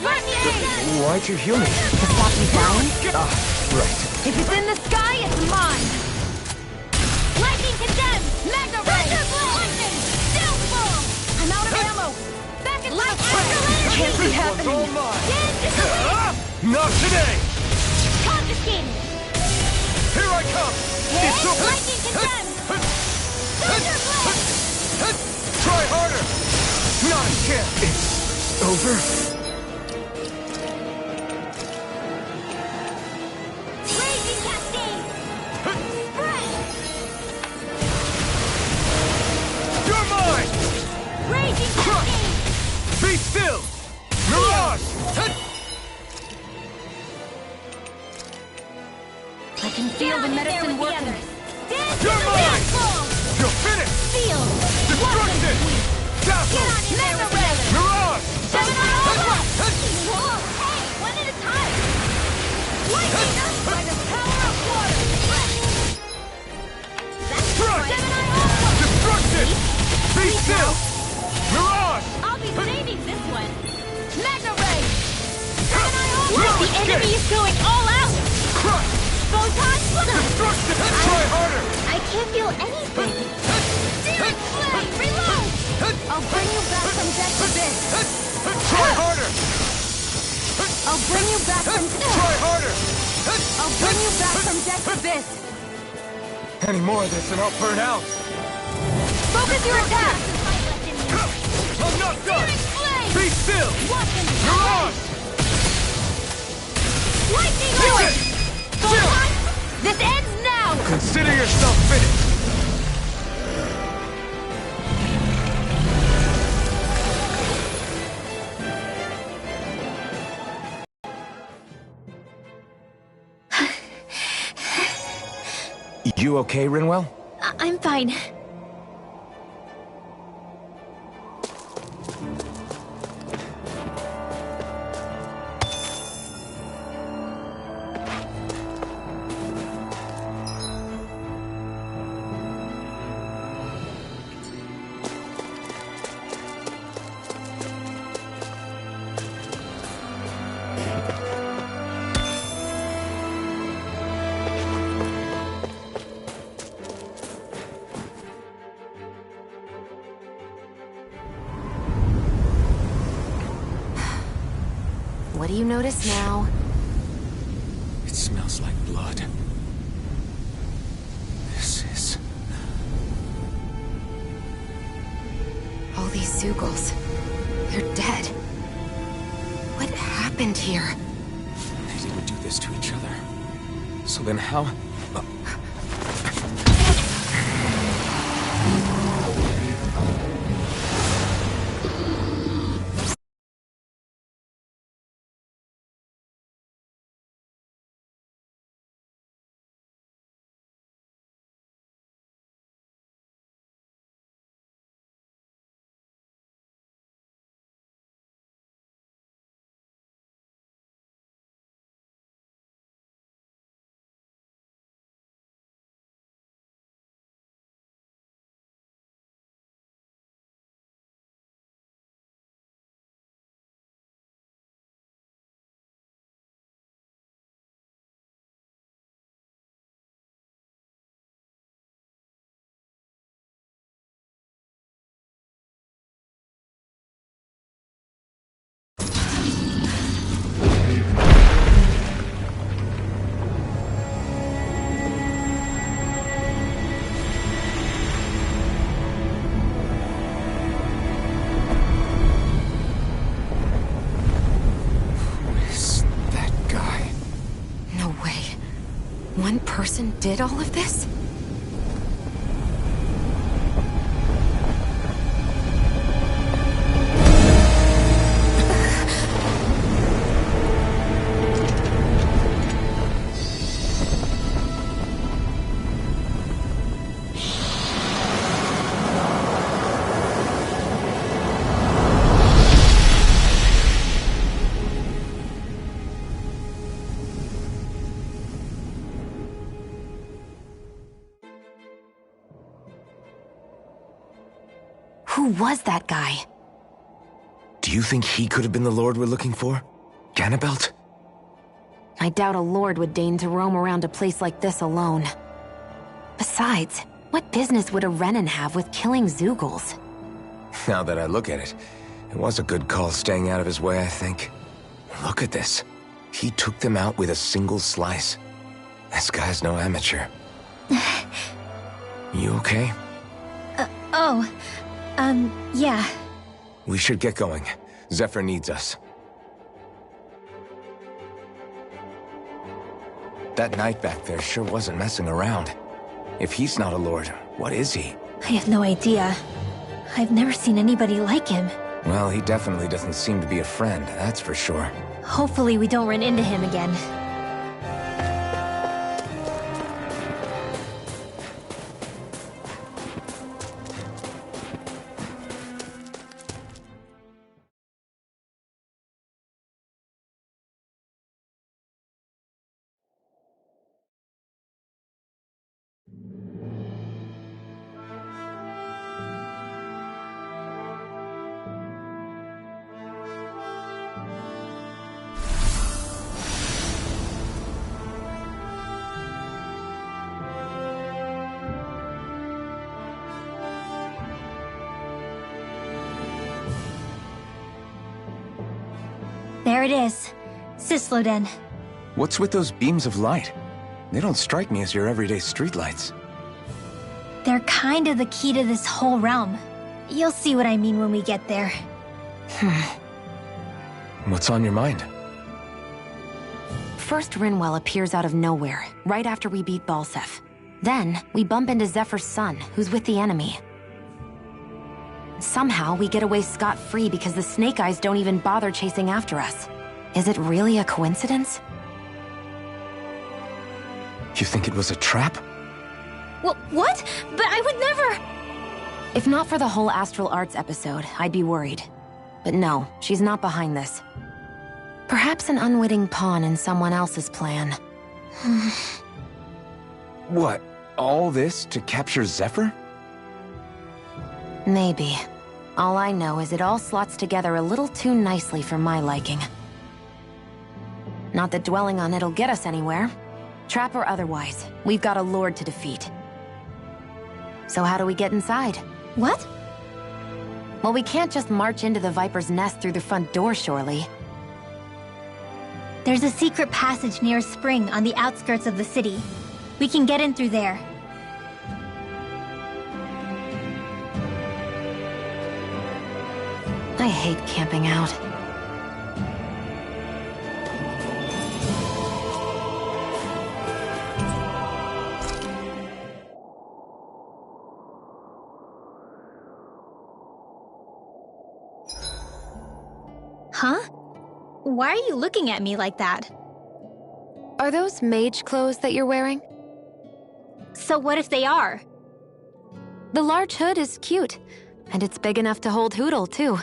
Lightning! Why'd you heal me? To stop me dying? Ah, right. If it's in the sky, it's mine! Lightning condemned! Mega Ray! Lightning! Downfall! I'm out of ammo! Back in light astral energy! Can't be happening! All mine! Dance in the wind! Not today! Confiscated! Here I come! It's over! Lightning condemned! Thunderblade! Try harder! Not a chance! It's over? Raging cascade! Spread! You're mine! Raging cascade! Be still! Mirage! I can feel the medicine working. Dance You're in the mine! wind! You're finished! Feel! Destruction! Dazzle! Get on in there, Ray! Mirage! Gemini Alpha! Whoa! Hey, one at a time! Lightning! By the power of water! That's Crush! Gemini Alpha! Destruction! Be still! Mirage! I'll be saving this one! Mega Ray! Gemini Alpha! No The escape! enemy is going all out! Crush! Photon! Destruction! Try harder! I can't feel anything! Searing flame! Reload! I'll bring you back from death abyss! Try harder! I'll bring you back from Try harder! I'll bring you back from death abyss! Any more of this and I'll burn out! Focus your attack! I'm not done! Searing flame! Be still! Mirage! Lightning Do Lord! it! Photon! This ends now! Consider yourself finished! You okay, Rinwell? I'm fine. What do you notice now? smells like blood. This is... All these Zeugles, they're dead. What happened here? They didn't do this to each other. So then how... One person did all of this? Who was that guy? Do you think he could have been the Lord we're looking for? Ganabelt? I doubt a lord would deign to roam around a place like this alone. Besides, what business would a Renan have with killing Zeugles? Now that I look at it, it was a good call staying out of his way, I think. Look at this. He took them out with a single slice. This guy's no amateur. You okay? Yeah. We should get going. Zephyr needs us. That knight back there sure wasn't messing around. If he's not a lord, what is he? I have no idea. I've never seen anybody like him. Well, he definitely doesn't seem to be a friend, that's for sure. Hopefully we don't run into him again. There it is. Cisloden. What's with those beams of light? They don't strike me as your everyday streetlights. They're kind of the key to this whole realm. You'll see what I mean when we get there. What's on your mind? First, Rinwell appears out of nowhere, right after we beat Balseph. Then, we bump into Zephyr's son, who's with the enemy. Somehow, we get away scot-free because the Snake Eyes don't even bother chasing after us. Is it really a coincidence? You think it was a trap? What? But I would never... If not for the whole Astral Arts episode, I'd be worried. But no, she's not behind this. Perhaps an unwitting pawn in someone else's plan. What? All this to capture Zephyr? Maybe. All I know is it all slots together a little too nicely for my liking. Not that dwelling on it'll get us anywhere. Trap or otherwise, we've got a lord to defeat. So how do we get inside? What? Well, we can't just march into the Viper's nest through the front door, surely. There's a secret passage near a spring on the outskirts of the city. We can get in through there. I hate camping out. Huh? Why are you looking at me like that? Are those mage clothes that you're wearing? So what if they are? The large hood is cute, and it's big enough to hold Hootle, too.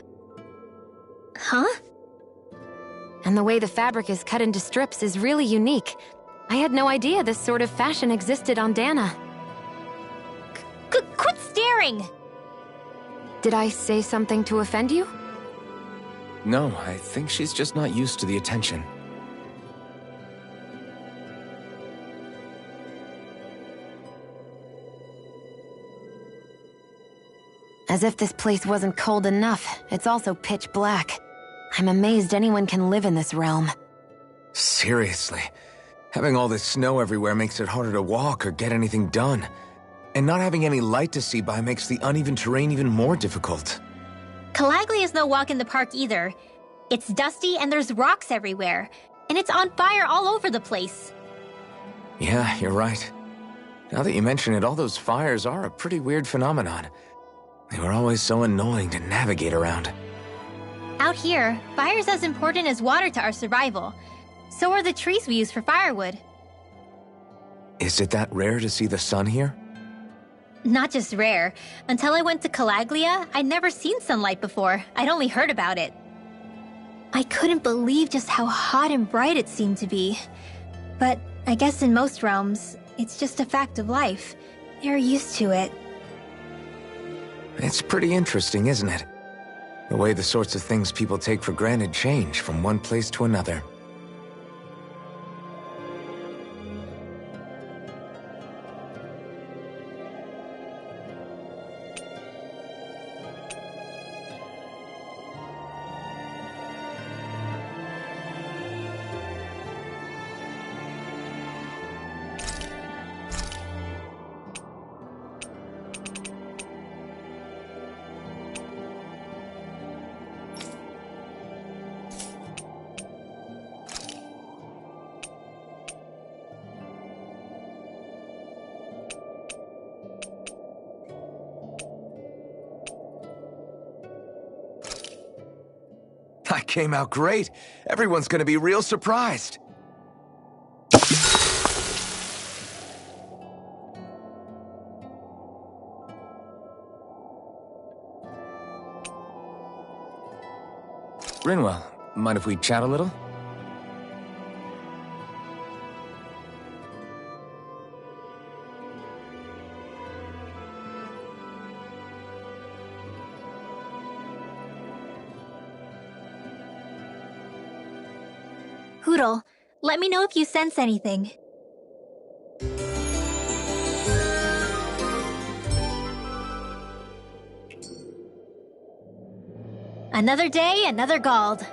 Huh? And the way the fabric is cut into strips is really unique. I had no idea this sort of fashion existed on Dana. Quit staring! Did I say something to offend you? No, I think she's just not used to the attention. As if this place wasn't cold enough, it's also pitch black. I'm amazed anyone can live in this realm. Seriously. Having all this snow everywhere makes it harder to walk or get anything done. And not having any light to see by makes the uneven terrain even more difficult. Calaglia is no walk in the park either. It's dusty and there's rocks everywhere. And it's on fire all over the place. Yeah, you're right. Now that you mention it, all those fires are a pretty weird phenomenon. They were always so annoying to navigate around. Out here, fire's as important as water to our survival. So are the trees we use for firewood. Is it that rare to see the sun here? Not just rare. Until I went to Calaglia, I'd never seen sunlight before. I'd only heard about it. I couldn't believe just how hot and bright it seemed to be. But I guess in most realms, it's just a fact of life. They're used to it. It's pretty interesting, isn't it? The way the sorts of things people take for granted change from one place to another. That came out great. Everyone's gonna be real surprised. Rinwell, mind if we chat a little? Hootle, let me know if you sense anything. Another day, another Gald.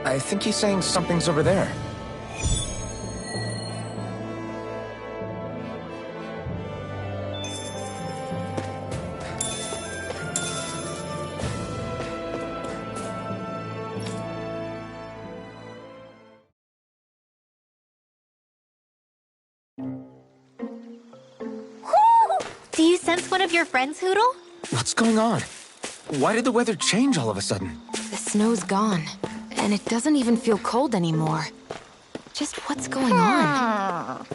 I think he's saying something's over there. Do you sense one of your friends, Hootle? What's going on? Why did the weather change all of a sudden? The snow's gone, and it doesn't even feel cold anymore. Just what's going on?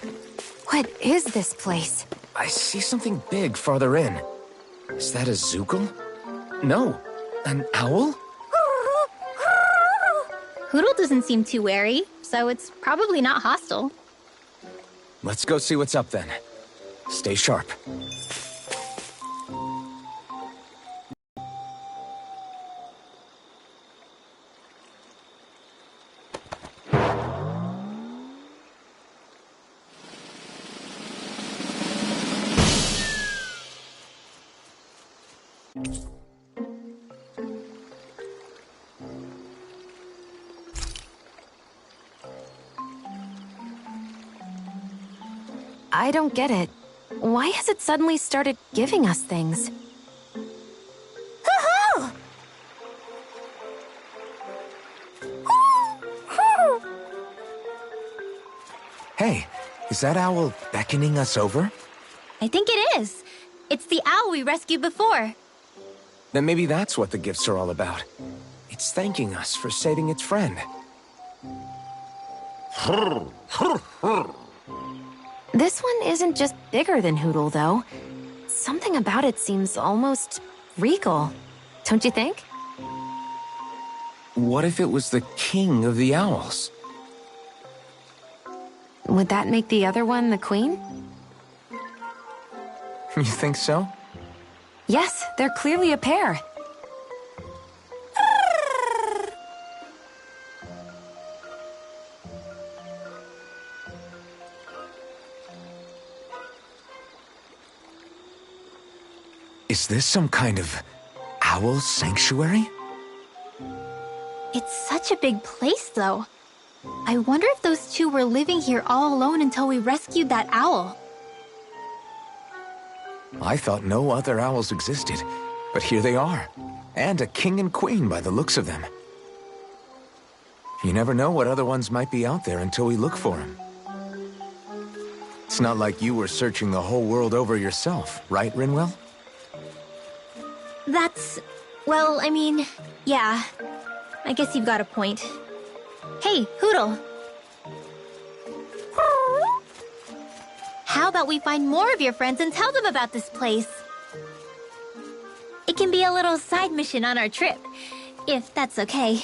What is this place? I see something big farther in. Is that a Zoogle? No, an owl? Hootle doesn't seem too wary, so it's probably not hostile. Let's go see what's up then. Stay sharp. I don't get it. Why has it suddenly started giving us things? Hey, is that owl beckoning us over? I think it is. It's the owl we rescued before. Then maybe that's what the gifts are all about. It's thanking us for saving its friend. This one isn't just bigger than Hootle, though. Something about it seems almost regal. Don't you think? What if it was the king of the owls? Would that make the other one the queen? You think so? Yes, they're clearly a pair. Is this some kind of owl sanctuary? It's such a big place, though. I wonder if those two were living here all alone until we rescued that owl. I thought no other owls existed, but here they are. And a king and queen by the looks of them. You never know what other ones might be out there until we look for them. It's not like you were searching the whole world over yourself, right, Rinwell? Well, I mean, yeah. I guess you've got a point. Hey, Hootle. How about we find more of your friends and tell them about this place? It can be a little side mission on our trip, if that's okay.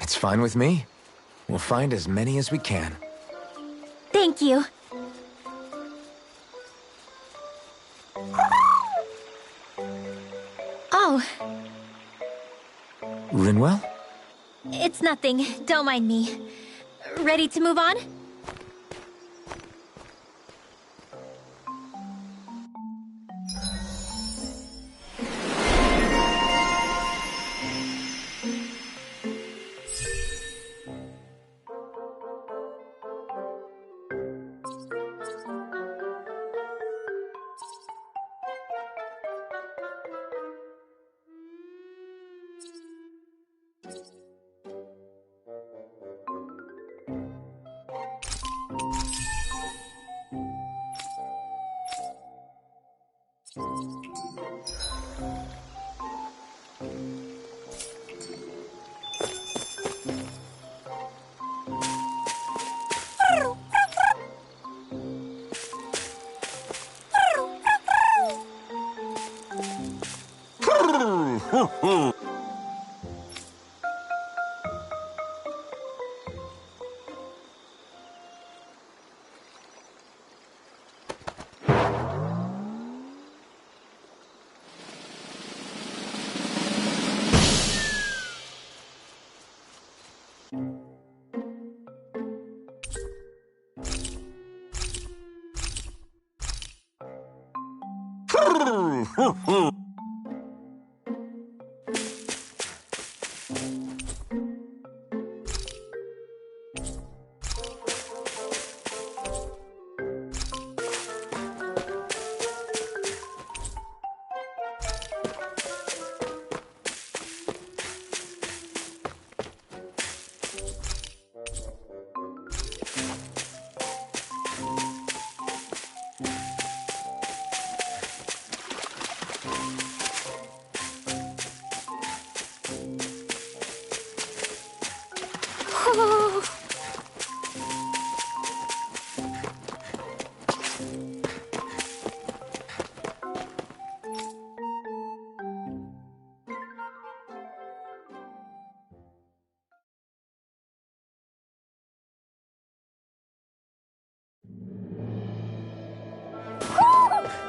It's fine with me. We'll find as many as we can. Thank you. Oh, Rinwell? it's nothing. Don't mind me. Ready to move on?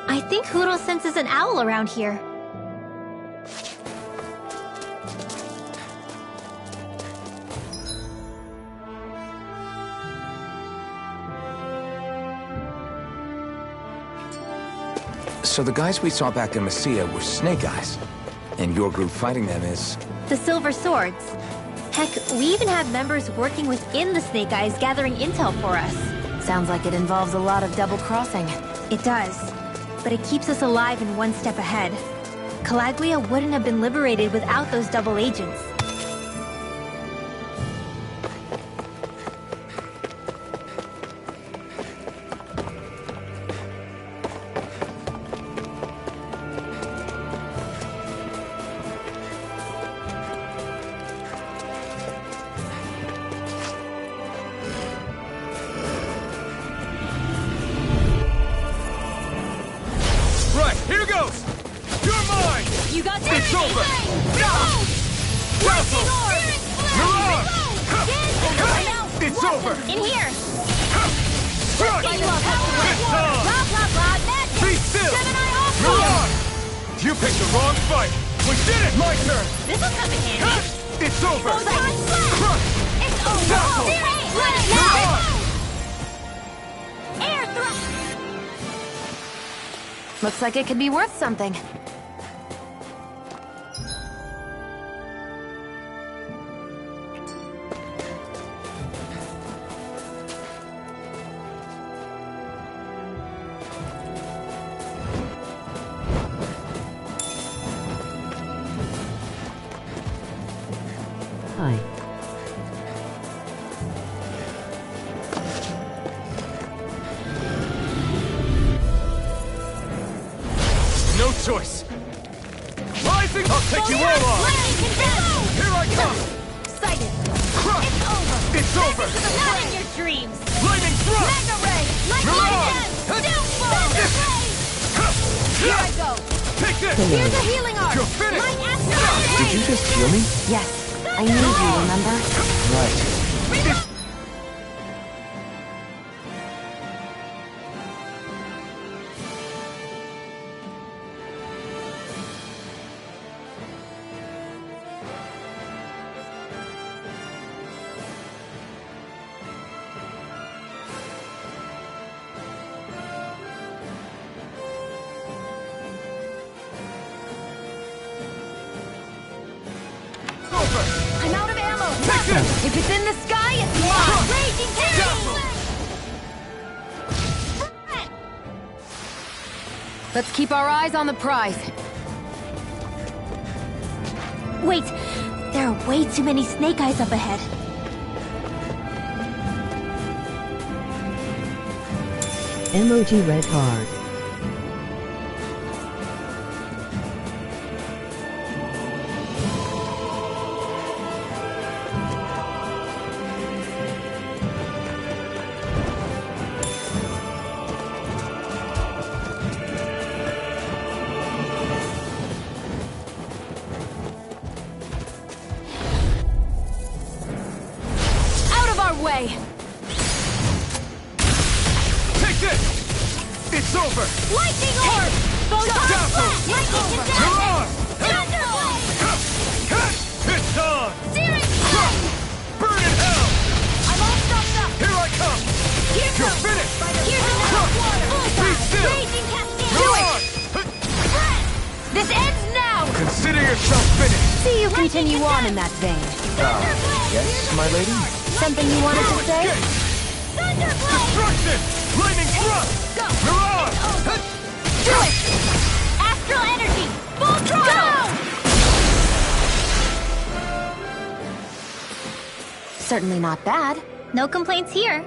I think Hootle senses an owl around here. So the guys we saw back in Messia were Snake Eyes, and your group fighting them is... The Silver Swords. Heck, we even have members working within the Snake Eyes gathering intel for us. Sounds like it involves a lot of double-crossing. It does. But it keeps us alive and one step ahead. Calaglia wouldn't have been liberated without those double agents. Here goes! You're mine! You got this! It's over! Lightning orb! It's over! In here! Crush! Get you up! It's on! Blah, blah, blah, magic! Be still! Gemini off Miran! You picked the wrong fight! We did it! My turn! This will come in handy. It's over! Crush! It's over! Dazzle! Let it Miran! Air thrust! Looks like it could be worth something. Hi. No choice! Rising! I'll take you all on! Here I come! Sighted! Crush! It's over! Not in your dreams! Lightning thrust! Mega ray! Lightning Here I go! Take this! Here's a healing arm! You're finished! Light astral Did you just heal me? Yes. I need you, remember? Right. I'm out of ammo! If it's in the sky, it's mine! Raging cannon! Let's keep our eyes on the prize. Wait! There are way too many Snake Eyes up ahead. Emoji red heart. Out of our way! Take this! It's over! Lightning orb! Photon blast! Lightning Miran! Thunder blade! It's on! Searing flame! Burn in hell! I'm all stocked up! Here I come! Here's You're finished! Here's another water! Be still! Raging cascade! Miran! This ends now! Consider yourself finished! See you continue on in that vein. Yes, my lady? Something you wanted to say? Thunder blade! Destruction! Lightning thrust! Go! Miran! Do it! Astral energy! Full throttle! Certainly not bad. No complaints here.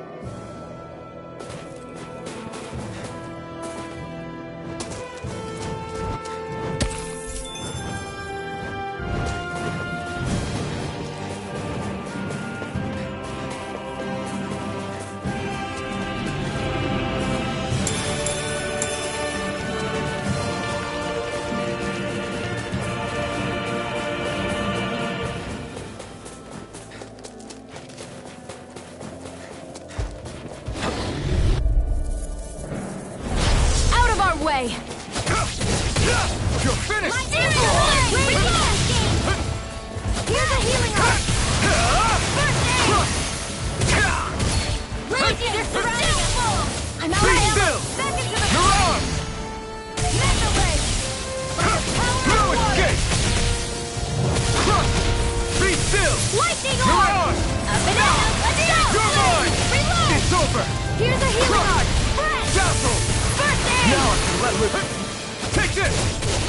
Out of our way! You're finished! Here's a healing arm! Raging is surrounding us! I'm out Be of ammo! still! Back into the Miran! Mega Take this!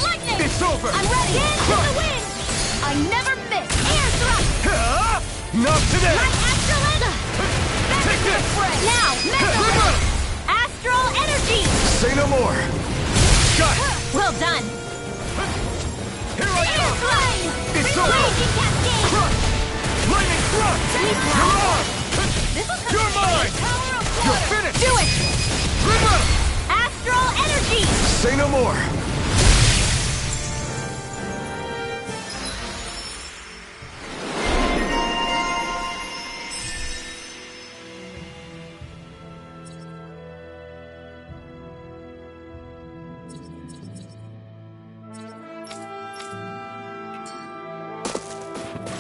Lightning! It's over! I'm ready! Dance in the wind! I never miss! Air thrust! Not today! My astral energy! Take this! Now, mega ray! Astral energy! Say no more! Got it! Well done. Here I Air come! flame! It's over! Raging cascade! Crush! Lightning thrust! You're on! This is the You're mine! power of You're water! finished! Do it! River! Astral energy. Say no more!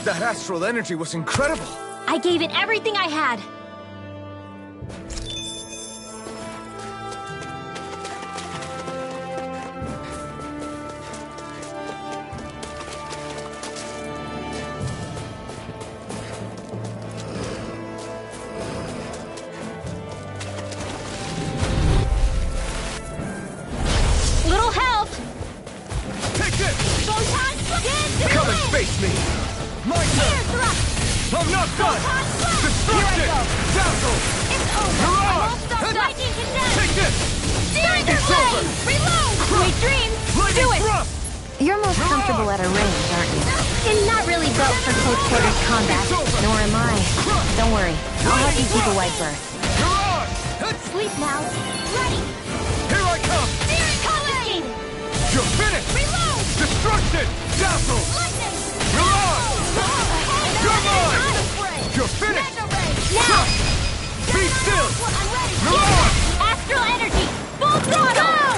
That astral energy was incredible! I gave it everything I had. Little help! Take this! Photon thrust! Come and face me! My turn! I'm not done! Destruction! Dazzle! It's over! You're I'm on! all stopped! Lightning condemned! Take this! Searing It's flame! over! Reload! Sweet dreams. Lightning Do it. thrust! You're most comfortable at a range, aren't you? And not really built for close quarters combat. Nor am I. Don't worry. I'll help you keep a wide berth. You're on! Sleep now. Ready. Here I come! Searing color! You're finished! Reload! Destruction! Dazzle! Lightning! You're on! You're mine! Out of fray! You're finished! Mega ray! Now. Be still! I'm ready! You're on! Astral energy. Full throttle. Go!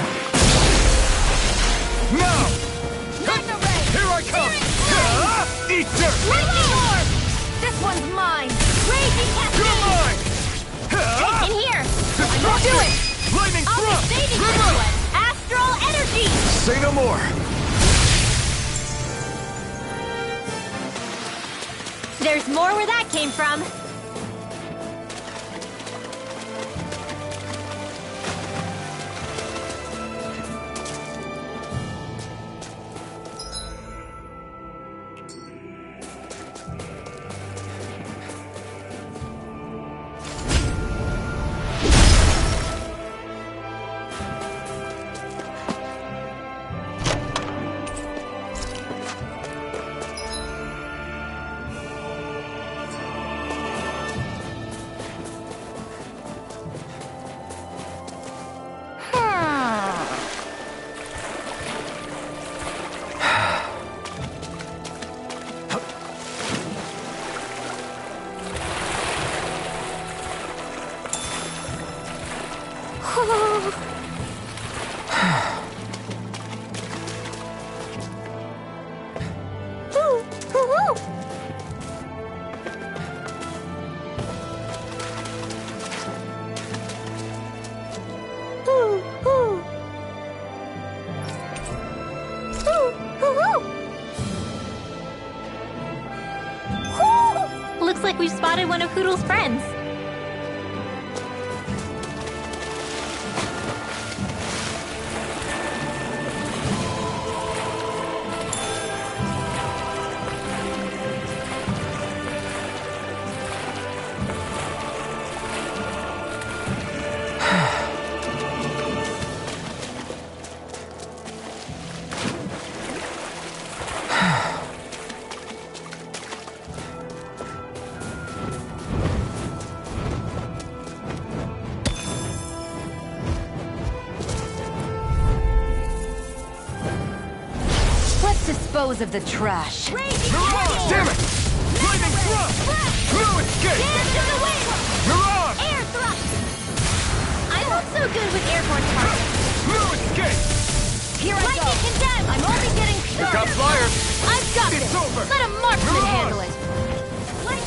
Now! Mega ray! Here I come! Eat dirt! Lightning orb! This one's mine! Raging You're cascade! mine! In here. Destruction! Do it. Lightning I'll be thrust! saving this River! one. Astral energy. Say no more! There's more where that came from. Looks like we've spotted one of Hoodle's friends. Dispose of the trash. Damn it! Lightning thrust! No escape! Dance in the wind! You're on! Air thrust. I'm not so good with airborne targets. No escape! Here I go! Lightning condemned. I'm only getting You started! got flyers! I've got It's this. over! Let a marksman You're on. handle it.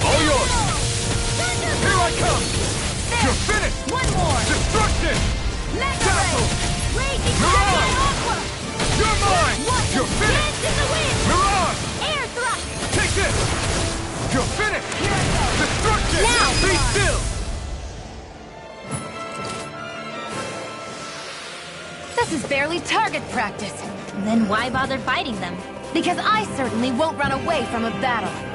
All yours! Here I come! You're finished! One more! Destruction! Mega Dazzle! ray! Raging You're on. cascade aqua! You're mine! You're finished! Dance in the wind! You're on! Air thrust. Take this! You're finished! Here I go! Destruction! Now. Be still! This is barely target practice. Then why bother fighting them? Because I certainly won't run away from a battle.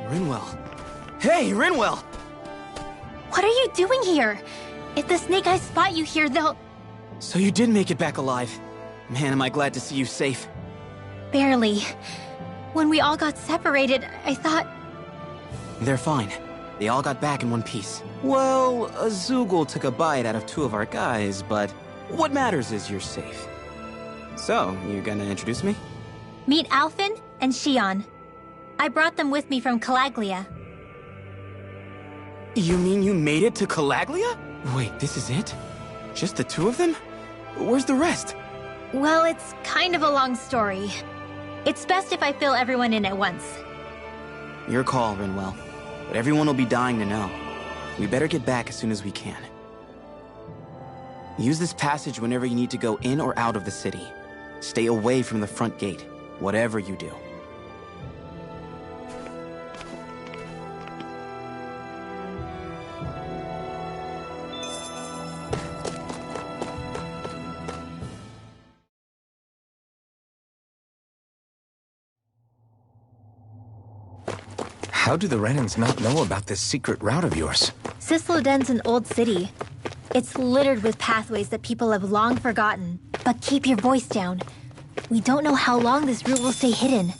Rinwell. Hey, Rinwell! What are you doing here? If the Snake Eyes spot you here, they'll... So you did make it back alive. Man, am I glad to see you safe. Barely. When we all got separated, I thought... They're fine. They all got back in one piece. Well, a Zoogle took a bite out of 2 of our guys, but what matters is you're safe. So, you gonna introduce me? Meet Alphen and Xion. I brought them with me from Calaglia. You mean you made it to Calaglia? Wait, this is it? Just the 2 of them? Where's the rest? Well, it's kind of a long story. It's best if I fill everyone in at once. Your call, Rinwell. But everyone will be dying to know. We better get back as soon as we can. Use this passage whenever you need to go in or out of the city. Stay away from the front gate, whatever you do. How do the Renans not know about this secret route of yours? Cisloden's an old city. It's littered with pathways that people have long forgotten. But keep your voice down. We don't know how long this route will stay hidden.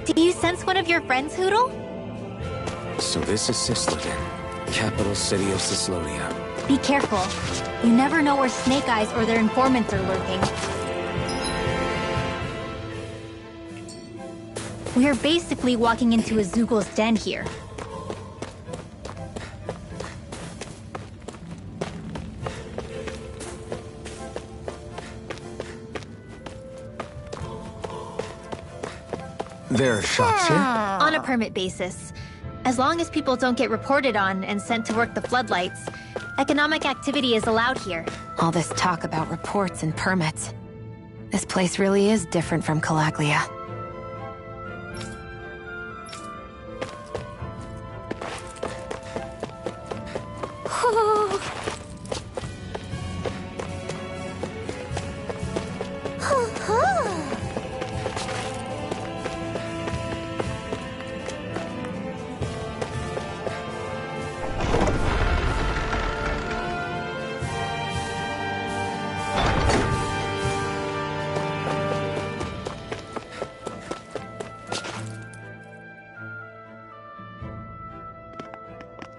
Do you sense one of your friends, Hootle? So this is Cisloden, capital city of Cyslodia. Be careful. You never know where Snake Eyes or their informants are lurking. We're basically walking into a Zoogle's den here. There are shops here? On a permit basis. As long as people don't get reported on and sent to work the floodlights, economic activity is allowed here. All this talk about reports and permits. This place really is different from Calaglia.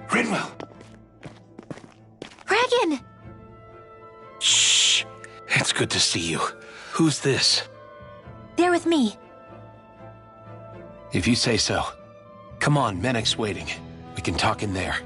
Rinwell! Regan! Shh! It's good to see you. Who's this? They're with me. If you say so. Come on, Menek's waiting. We can talk in there.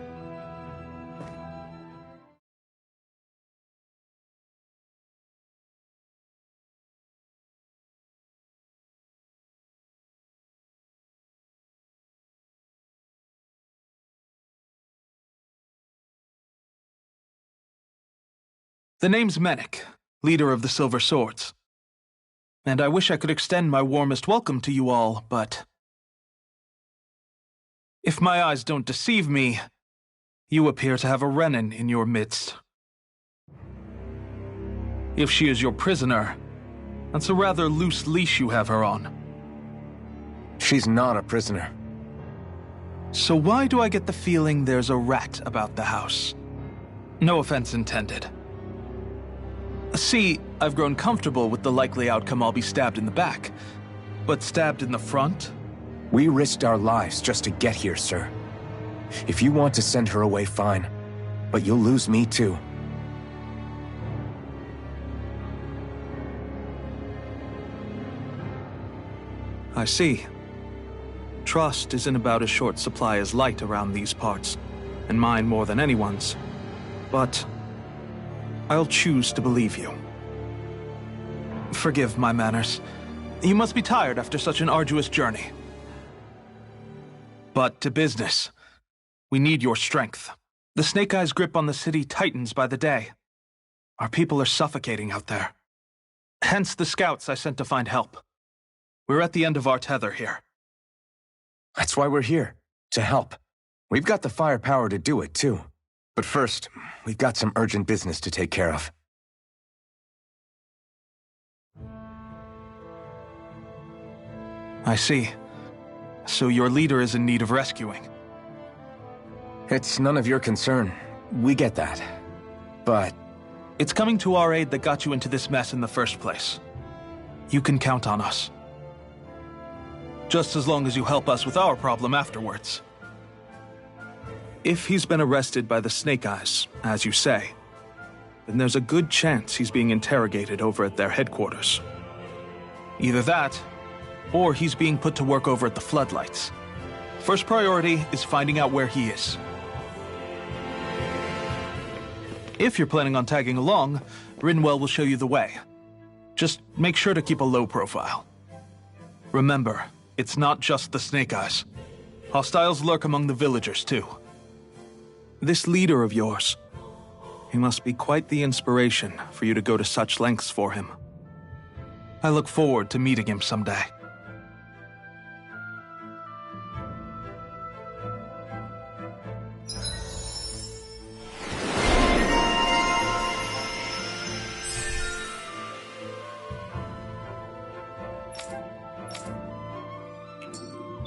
The name's Menek. leader of the Silver Swords. And I wish I could extend my warmest welcome to you all, but if my eyes don't deceive me, you appear to have a Renan in your midst. If she is your prisoner, that's a rather loose leash you have her on. She's not a prisoner. So why do I get the feeling there's a rat about the house? No offense intended. See, I've grown comfortable with the likely outcome I'll be stabbed in the back. But stabbed in the front? We risked our lives just to get here, sir. If you want to send her away, fine. But you'll lose me too. I see. Trust is in about as short supply as light around these parts, and mine more than anyone's. But I'll choose to believe you. Forgive my manners. You must be tired after such an arduous journey. But to business. We need your strength. The Snake Eyes' grip on the city tightens by the day. Our people are suffocating out there. Hence the scouts I sent to find help. We're at the end of our tether here. That's why we're here. To help. We've got the firepower to do it, too. But first, we've got some urgent business to take care of. I see. So your leader is in need of rescuing. It's none of your concern. We get that. But it's coming to our aid that got you into this mess in the first place. You can count on us. Just as long as you help us with our problem afterwards. If he's been arrested by the Snake Eyes, as you say, then there's a good chance he's being interrogated over at their headquarters. Either that, or he's being put to work over at the Floodlights. First priority is finding out where he is. If you're planning on tagging along, Rinwell will show you the way. Just make sure to keep a low profile. Remember, it's not just the Snake Eyes. Hostiles lurk among the villagers, too. This leader of yours, he must be quite the inspiration for you to go to such lengths for him. I look forward to meeting him someday.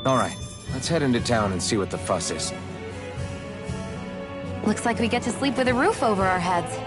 all right, let's head into town and see what the fuss is. Looks like we get to sleep with a roof over our heads.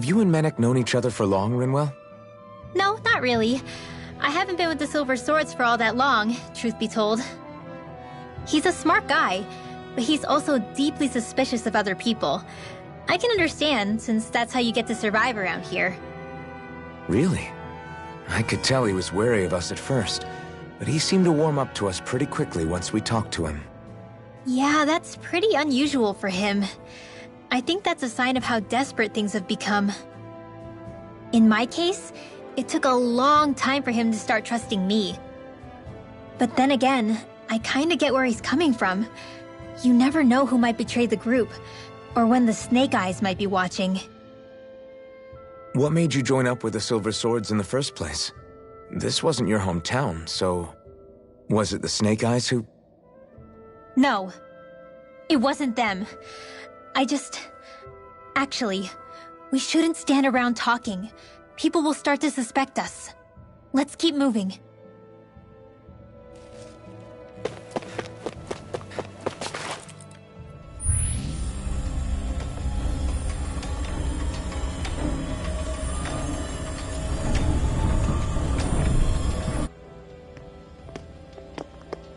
Have you and Menek known each other for long, Rinwell? No, not really. I haven't been with the Silver Swords for all that long, truth be told. He's a smart guy, but he's also deeply suspicious of other people. I can understand, since that's how you get to survive around here. Really? I could tell he was wary of us at first, but he seemed to warm up to us pretty quickly once we talked to him. Yeah, that's pretty unusual for him. I think that's a sign of how desperate things have become. In my case, it took a long time for him to start trusting me. But then again, I kinda get where he's coming from. You never know who might betray the group, or when the Snake Eyes might be watching. What made you join up with the Silver Swords in the first place? This wasn't your hometown, so... was it the Snake Eyes who... No. It wasn't them. Actually, we shouldn't stand around talking. People will start to suspect us. Let's keep moving.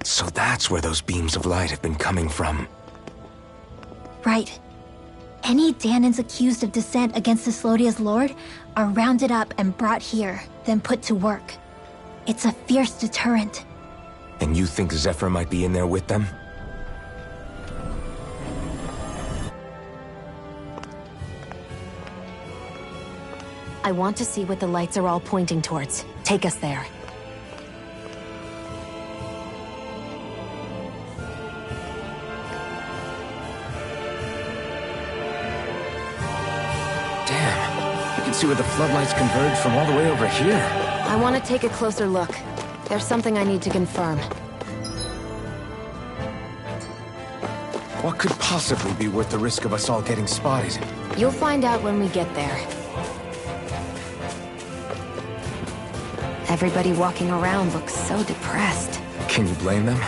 So that's where those beams of light have been coming from. Right. Any Danans accused of dissent against Cyslodia's lord are rounded up and brought here, then put to work. It's a fierce deterrent. And you think Zephyr might be in there with them? I want to see what the lights are all pointing towards. Take us there. Damn, you can see where the floodlights converge from all the way over here. I want to take a closer look. There's something I need to confirm. What could possibly be worth the risk of us all getting spotted? You'll find out when we get there. Everybody walking around looks so depressed. Can you blame them?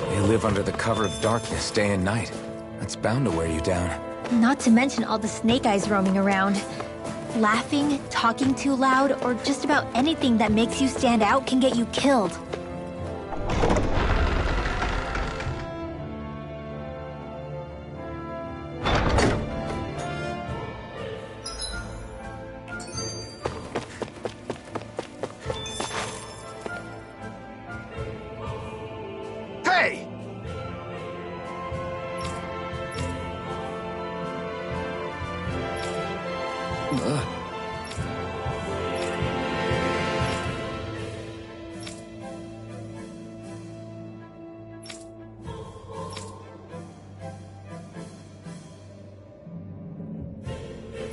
They live under the cover of darkness day and night. That's bound to wear you down. Not to mention all the snake eyes roaming around. Laughing, talking too loud, or just about anything that makes you stand out can get you killed. Hey!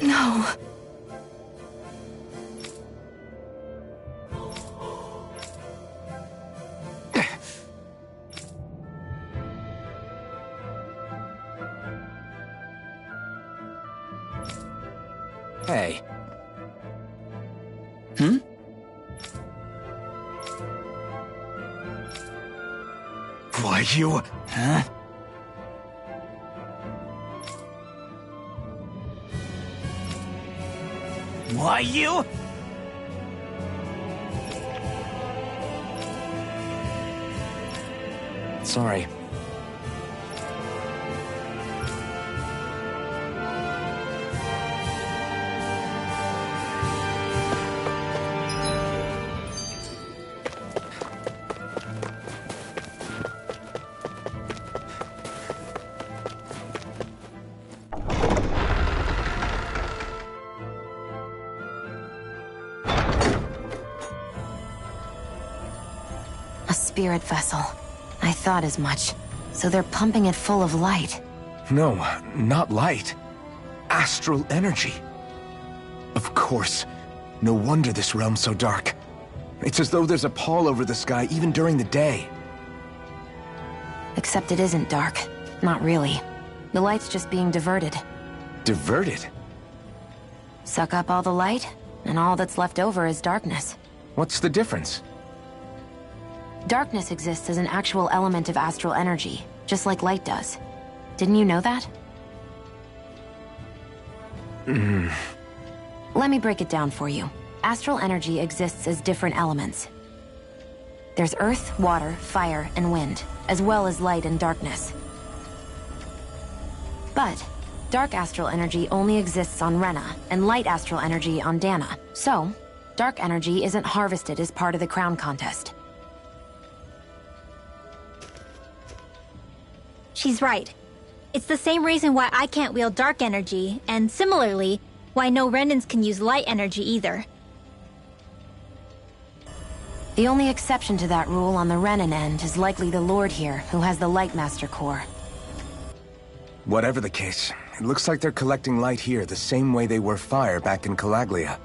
No. Hey. Why, you... Huh? Why you? Sorry. A spirit vessel. I thought as much. So they're pumping it full of light. No, not light. Astral energy. Of course. No wonder this realm's so dark. It's as though there's a pall over the sky even during the day. Except it isn't dark. Not really. The light's just being diverted. Diverted? Suck up all the light, and all that's left over is darkness. What's the difference? Darkness exists as an actual element of astral energy, just like light does. Didn't you know that? Let me break it down for you. Astral energy exists as different elements. There's earth, water, fire, and wind, as well as light and darkness. But dark astral energy only exists on Rena, and light astral energy on Dana. So, dark energy isn't harvested as part of the crown contest. She's right. It's the same reason why I can't wield dark energy, and similarly, why no Renans can use light energy either. The only exception to that rule on the Renan end is likely the Lord here, who has the Lightmaster core. Whatever the case, it looks like they're collecting light here the same way they were fire back in Calaglia.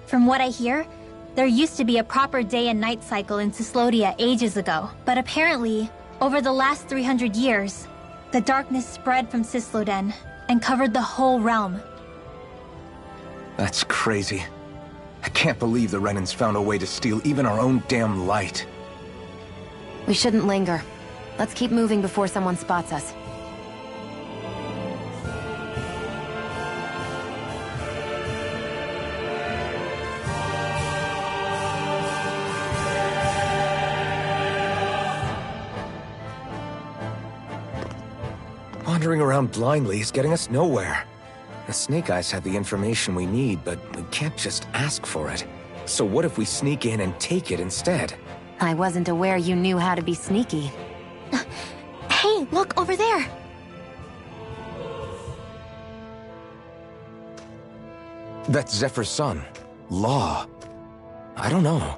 From what I hear, there used to be a proper day and night cycle in Cyslodia ages ago, but apparently, over the last 300 years, the darkness spread from Cysloden and covered the whole realm. That's crazy. I can't believe the Renans found a way to steal even our own damn light. We shouldn't linger. Let's keep moving before someone spots us. Wandering around blindly is getting us nowhere. The Snake Eyes have the information we need, but we can't just ask for it. So what if we sneak in and take it instead? I wasn't aware you knew how to be sneaky. Hey, look over there! That's Zephyr's son, Law. I don't know.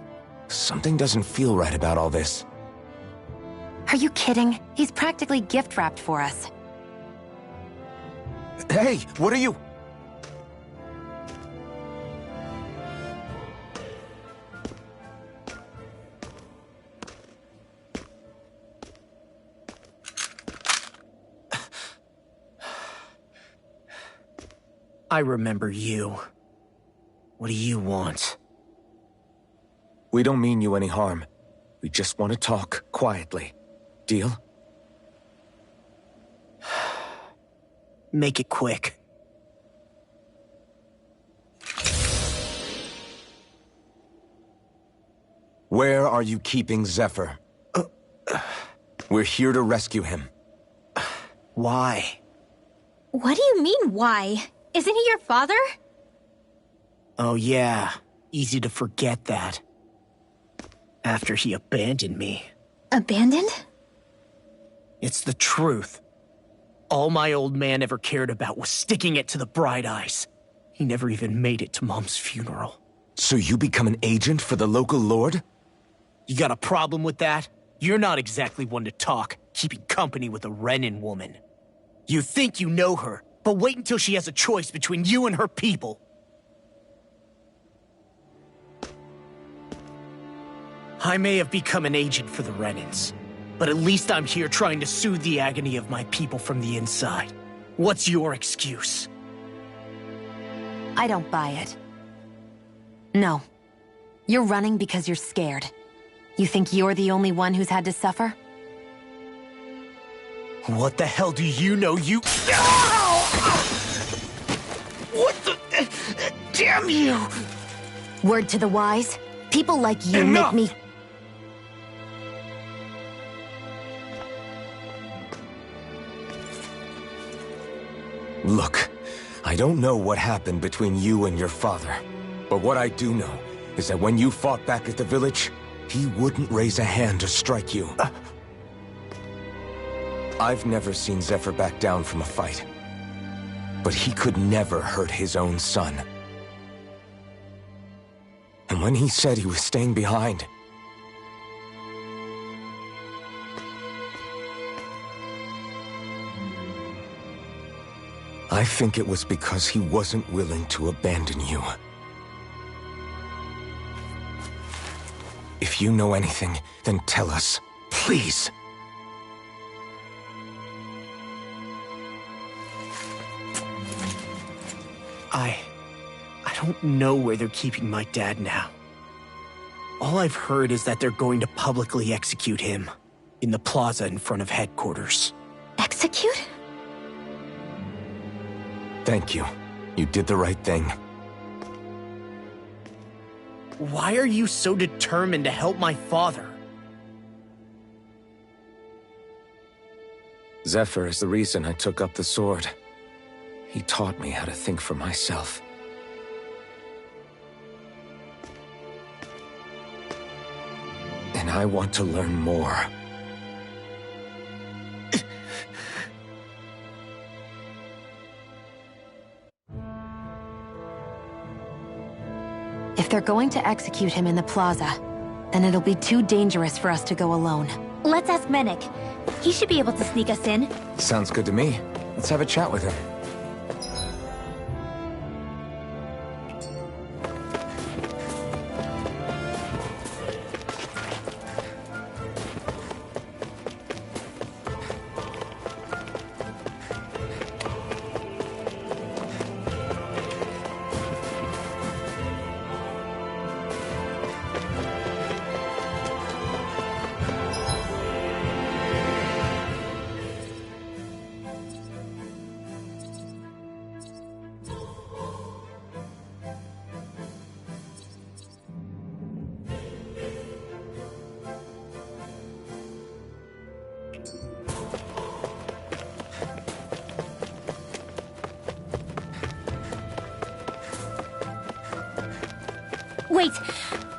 Something doesn't feel right about all this. Are you kidding? He's practically gift-wrapped for us. Hey, what are you... I remember you. What do you want? We don't mean you any harm. We just want to talk quietly. Deal? Make it quick. Where are you keeping Zephyr? We're here to rescue him. Why? What do you mean, why? Isn't he your father? Oh yeah, easy to forget that. After he abandoned me. Abandoned? It's the truth. All my old man ever cared about was sticking it to the Bright Eyes. He never even made it to Mom's funeral. So you become an agent for the local lord? You got a problem with that? You're not exactly one to talk, keeping company with a Renan woman. You think you know her, but wait until she has a choice between you and her people. I may have become an agent for the Renans, but at least I'm here trying to soothe the agony of my people from the inside. What's your excuse? I don't buy it. No. You're running because you're scared. You think you're the only one who's had to suffer? What the hell do you know, you... What the... Damn you! Word to the wise, people like you Enough! make me... Look, I don't know what happened between you and your father, but what I do know is that when you fought back at the village, he wouldn't raise a hand to strike you. I've never seen Zephyr back down from a fight, but he could never hurt his own son. And when he said he was staying behind, I think it was because he wasn't willing to abandon you. If you know anything, then tell us, please. I don't know where they're keeping my dad now. All I've heard is that they're going to publicly execute him in the plaza in front of headquarters. Execute? Thank you. You did the right thing. Why are you so determined to help my father? Zephyr is the reason I took up the sword. He taught me how to think for myself. And I want to learn more. If they're going to execute him in the plaza, then it'll be too dangerous for us to go alone. Let's ask Menik. He should be able to sneak us in. Sounds good to me. Let's have a chat with him. Wait!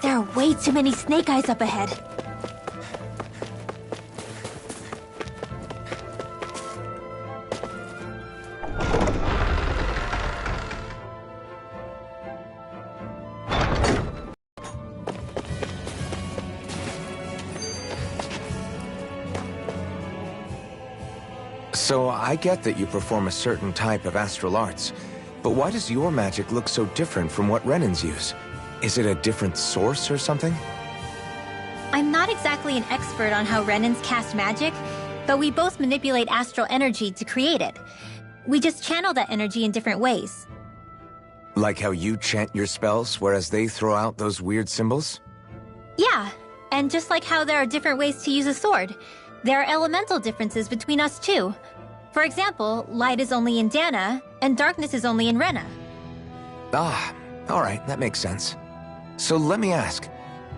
There are way too many snake eyes up ahead. So I get that you perform a certain type of astral arts, but why does your magic look so different from what Renans use? Is it a different source or something? I'm not exactly an expert on how Renans cast magic, but we both manipulate astral energy to create it. We just channel that energy in different ways. Like how you chant your spells, whereas they throw out those weird symbols? Yeah, and just like how there are different ways to use a sword, there are elemental differences between us too. For example, light is only in Dana, and darkness is only in Rena. Ah, alright, that makes sense. So let me ask,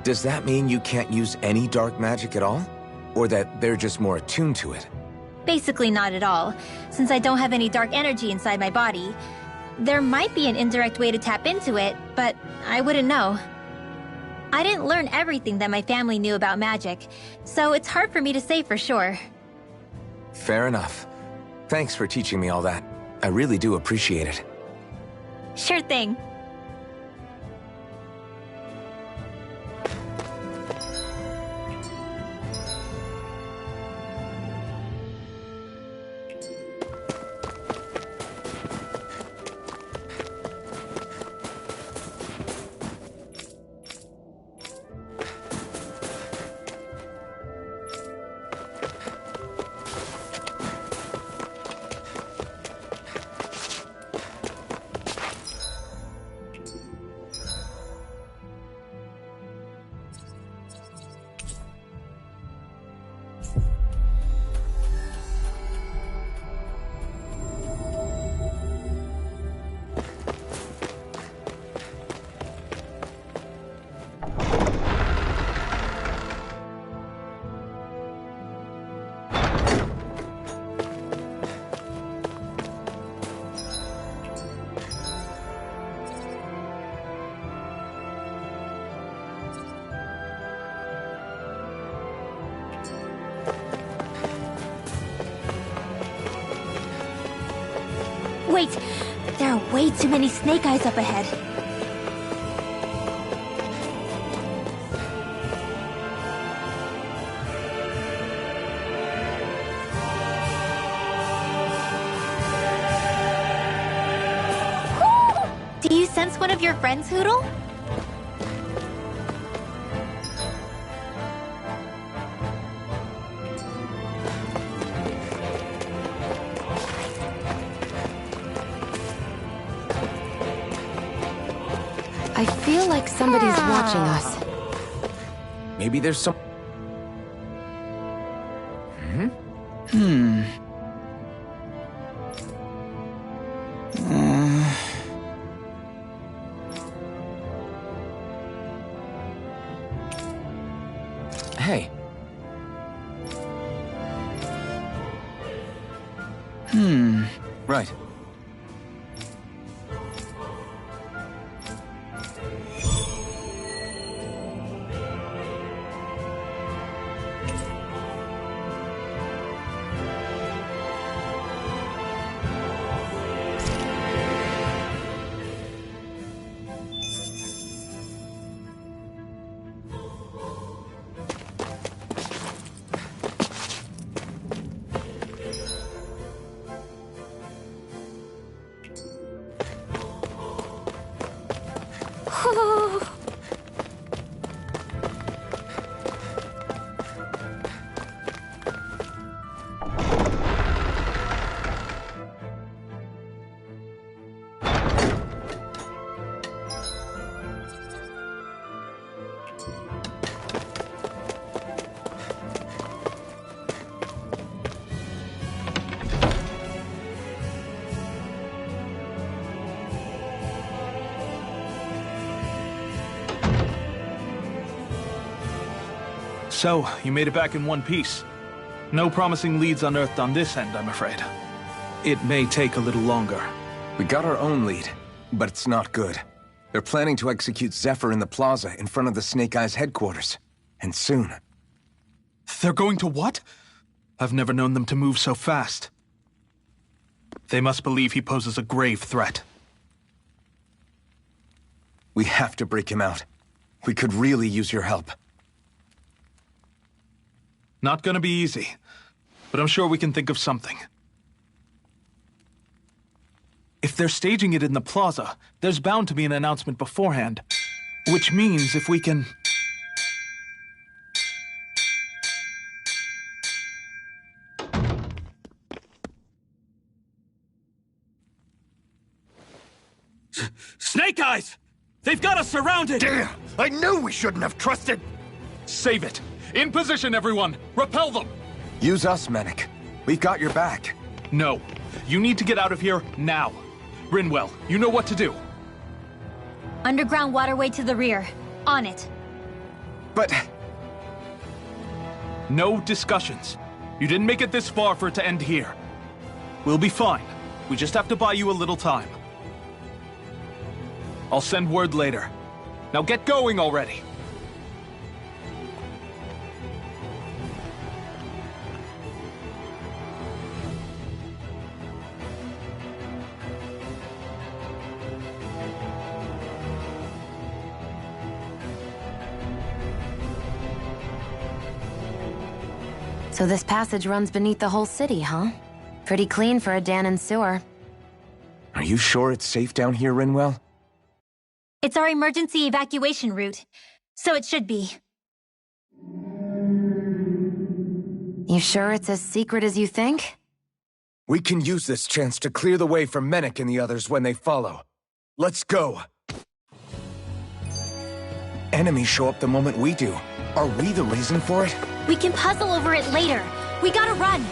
does that mean you can't use any dark magic at all? Or that they're just more attuned to it? Basically not at all, since I don't have any dark energy inside my body. There might be an indirect way to tap into it, but I wouldn't know. I didn't learn everything that my family knew about magic, so it's hard for me to say for sure. Fair enough. Thanks for teaching me all that. I really do appreciate it. Sure thing. Wait! There are way too many snake eyes up ahead. Do you sense one of your friends, Hootle? I feel like somebody's watching us. Maybe there's some... Hey. Right. So, you made it back in one piece. No promising leads unearthed on this end, I'm afraid. It may take a little longer. We got our own lead, but it's not good. They're planning to execute Zephyr in the plaza in front of the Snake Eyes headquarters. And soon. They're going to what? I've never known them to move so fast. They must believe he poses a grave threat. We have to break him out. We could really use your help. Not gonna be easy, but I'm sure we can think of something. If they're staging it in the plaza, there's bound to be an announcement beforehand. Which means if we can... Snake Eyes! They've got us surrounded! Damn! I knew we shouldn't have trusted! Save it! In position, everyone! Repel them! Use us, Mennick. We've got your back. No. You need to get out of here now. Rinwell, you know what to do. Underground waterway to the rear. On it. But... No discussions. You didn't make it this far for it to end here. We'll be fine. We just have to buy you a little time. I'll send word later. Now get going already! So this passage runs beneath the whole city, huh? Pretty clean for a Danon sewer. Are you sure it's safe down here, Rinwell? It's our emergency evacuation route, so it should be. You sure it's as secret as you think? We can use this chance to clear the way for Mennick and the others when they follow. Let's go! Enemies show up the moment we do. Are we the reason for it? We can puzzle over it later. We gotta run.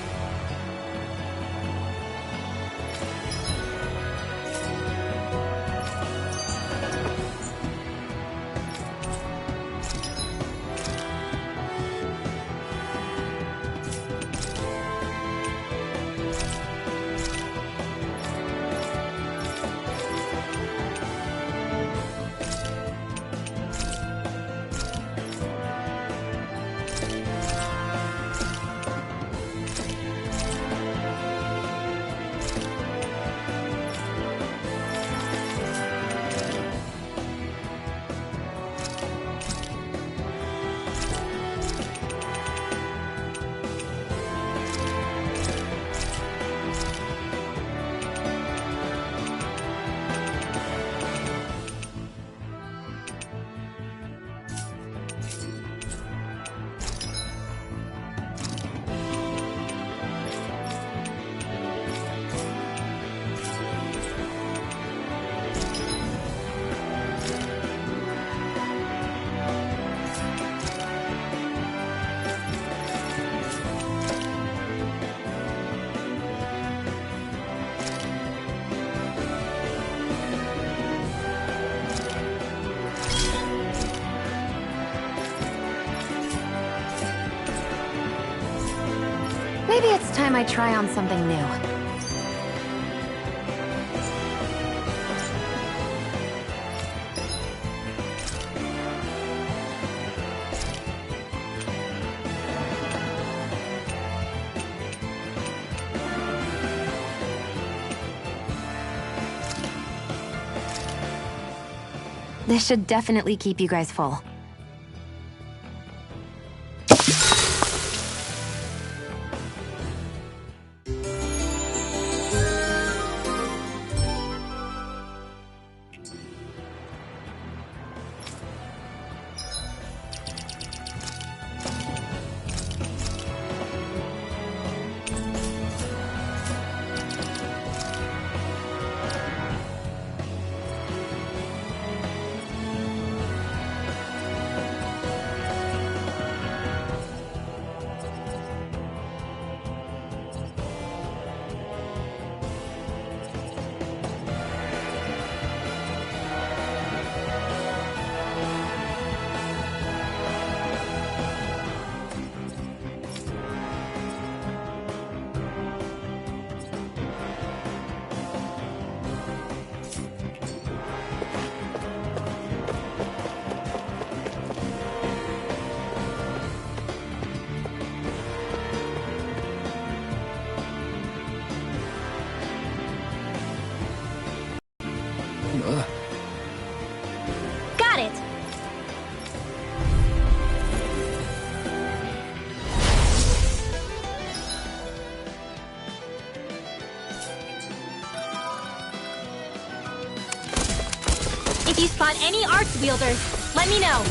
Maybe it's time I try on something new. This should definitely keep you guys full. Got it! If you spot any arts wielders, let me know.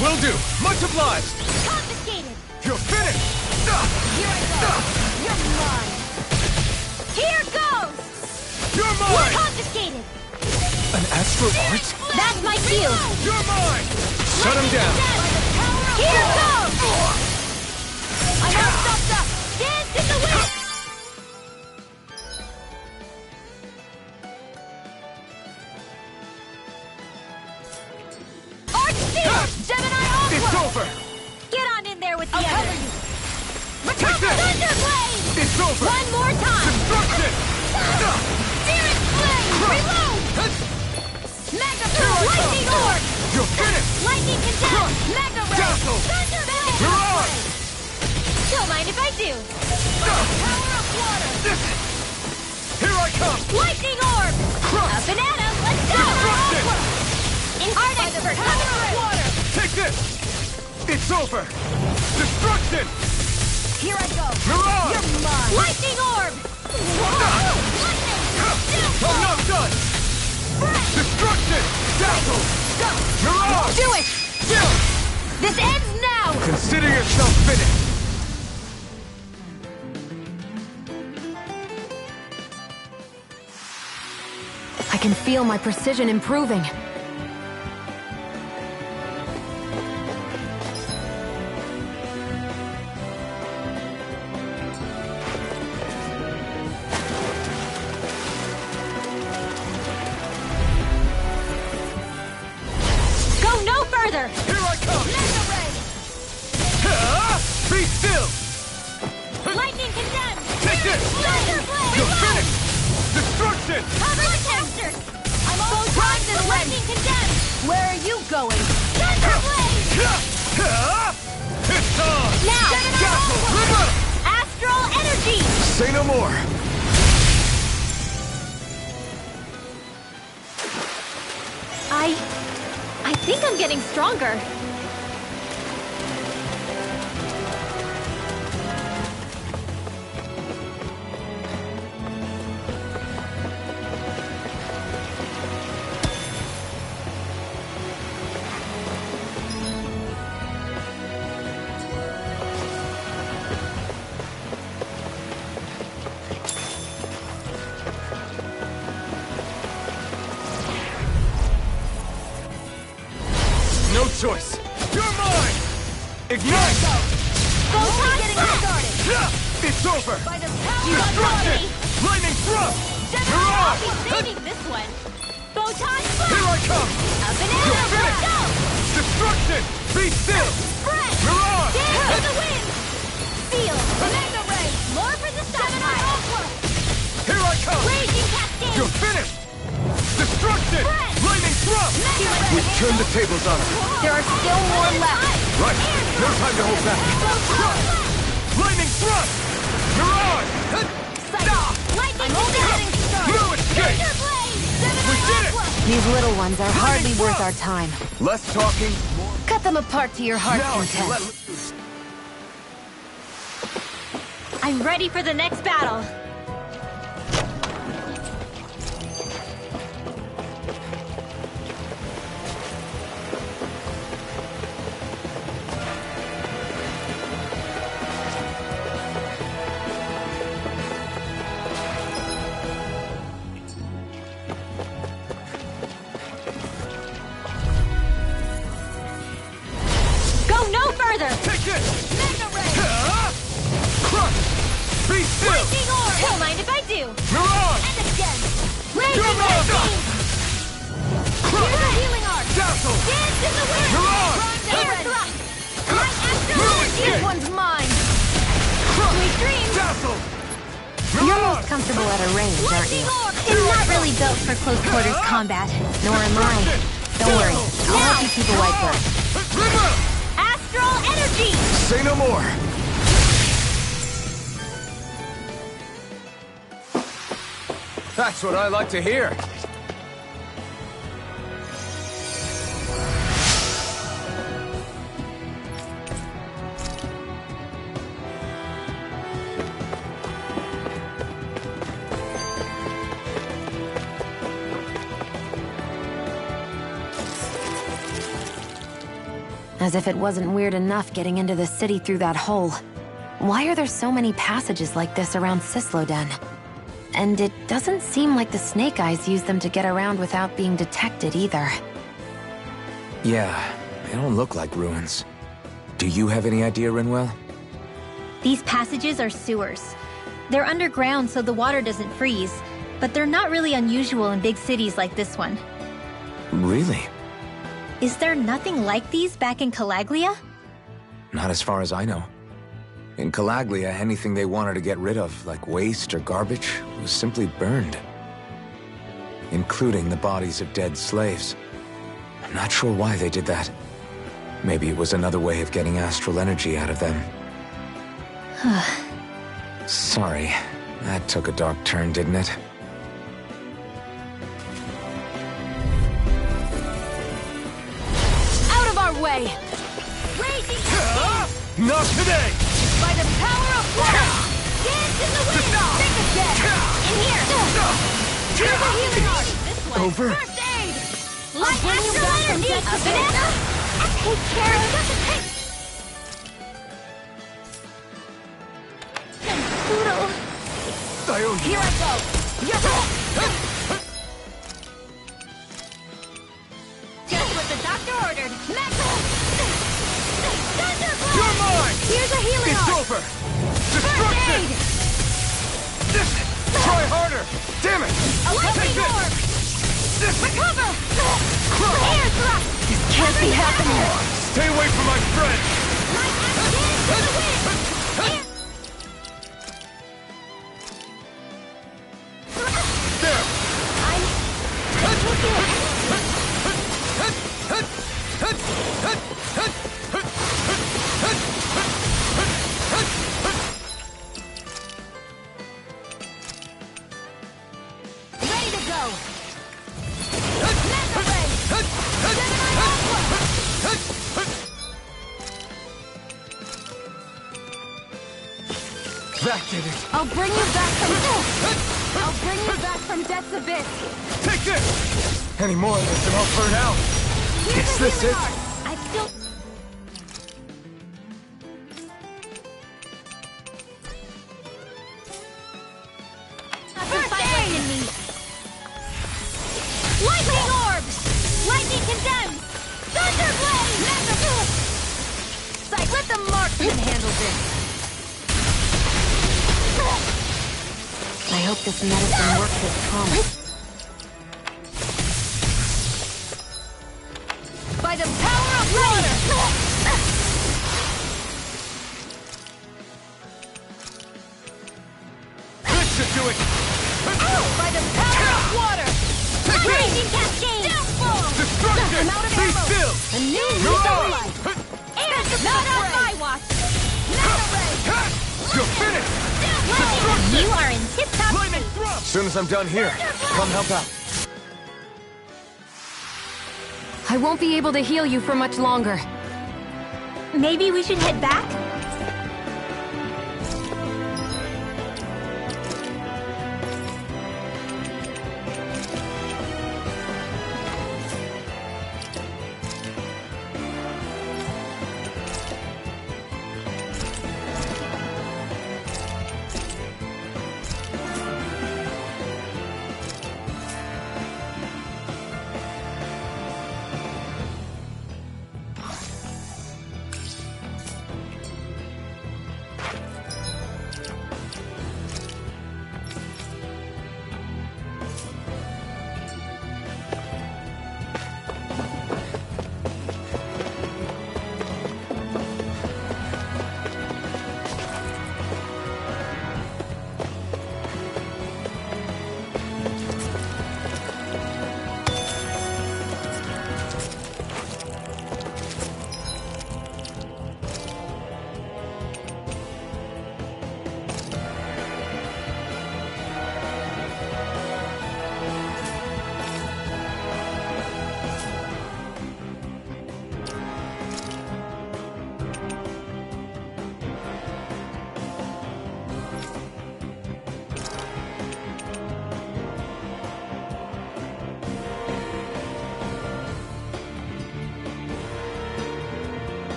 Will do. Much obliged. Confiscated! You're finished! Here I go! You're mine! Here goes! You're mine! Confiscated! An astral art? That's my cue! You're mine! Shut him down! Here goes! I'm all stopped up! Dance in the wind! Arch Steel! Gemini Aqua! It's over! Get on in there with the I'll others! Take this! Thunderblade! It's over! One more time! Destruction! Spirit Flame! Reload! Mega Pearl! Lightning Orb! You're finished! Lightning Condemn! Mega Ray! Dazzle! Thunderbolt! Mirage! Don't mind if I do! Power of Water! Here I come! Lightning Orb! Up and at 'em! Let's go! Destruction! Art Expert! Power of Water! Take this! It's over! Destruction! Here I go! Mirage! You're mine! Lightning Orb! Lightning! I'm not done! Destruction! Dazzle! Mirage! Do it! This ends now! Consider yourself finished! I can feel my precision improving. Go no further! Here I come! Mega Ray! Be still! Lightning Condemn! Take this! Thunderblade! You're finished! Destruction! Cover the caster! I'm all primed and Lightning Condemn! Where are you going? Thunderblade! It's on! Now! Dazzle! River! Astral Energy! Say no more! I think I'm getting stronger. No choice! You're mine! Ignite! Photon Blast! It's over! By the power Destruction! of Melody! Lightning thrust! I'll be Mirage! saving this one! Photon Blast! Here I come! Up and You're at 'em! finished! Let's go! Destruction! Be still! Spread! Mirage! Dance to the wind! Seal! Mega Ray! More for the Gemini Aqua! Here I come! Raging Cascade! You're finished! Destruction! Lightning thrust! We turned the tables on her. There are still more left. Right. No time to hold back. Lightning thrust! Mirage! Lightning Condemn! No escape! We did it! These little ones are hardly worth our time. Less talking. Cut them apart to your heart's Now I can let content. loose. I'm ready for the next battle. Go no further! Take this! Mega Ray! Crush! Be still! Lightning Orb! Don't mind if I do! Mirage! And again! You're Raging mine! Cascade! Here's a healing arc! Dazzle! Dance in the wind! Mirage! Air thrust! My astral No energy! escape! This one's mine. Sweet dreams! Dazzle! You're most comfortable at a range, aren't you? Lightning Orb! I'm not really built for close quarters combat. Nor am I. Don't worry. I'll help you keep a white bird. River! Astral energy! Say no more. That's what I like to hear. As if it wasn't weird enough getting into the city through that hole. Why are there so many passages like this around Cisloden? And it doesn't seem like the Snake Eyes use them to get around without being detected either. Yeah, they don't look like ruins. Do you have any idea, Rinwell? These passages are sewers. They're underground so the water doesn't freeze, but they're not really unusual in big cities like this one. Really? Is there nothing like these back in Calaglia? Not as far as I know. In Calaglia, anything they wanted to get rid of, like waste or garbage, was simply burned. Including the bodies of dead slaves. I'm not sure why they did that. Maybe it was another way of getting astral energy out of them. Sorry, that took a dark turn, didn't it? Out of our way! Raging Not today! by the power of water! Dance in the wind! Think again! In here! Here's a healing art! This way! Over? First aid! Light astral energy! Banana! Take care of it! Poodle! Here I go! Just what the doctor ordered! Metal! Thunderball! You're mine! Here's a healing It's art! over! Destruction! Try harder! Damn it! A lightning Take orb! this! Recover! Air thrust! This can't be happening! Stay away from my friend! There! Ready to go! Mega Ray! Gemini Aqua! That did it! I'll bring you back from Death's Abyss! Take this! Any more of this and I'll burn out! Here's Is a this healing it? art! I still... First aid! In me. Lightning orb! Lightning condemns! Thunderblade! Let the marksman handle this! I hope this medicine works as promised. By the power of water! This should do it! By the power of water! Raging cascade! Destruction! I'm out of Be ammo! still! A new You're lease of on! life! Not on my watch! You're finished! You are in tip-top Lightning shape. thrust! As soon as I'm done here, come help out. I won't be able to heal you for much longer. Maybe we should head back?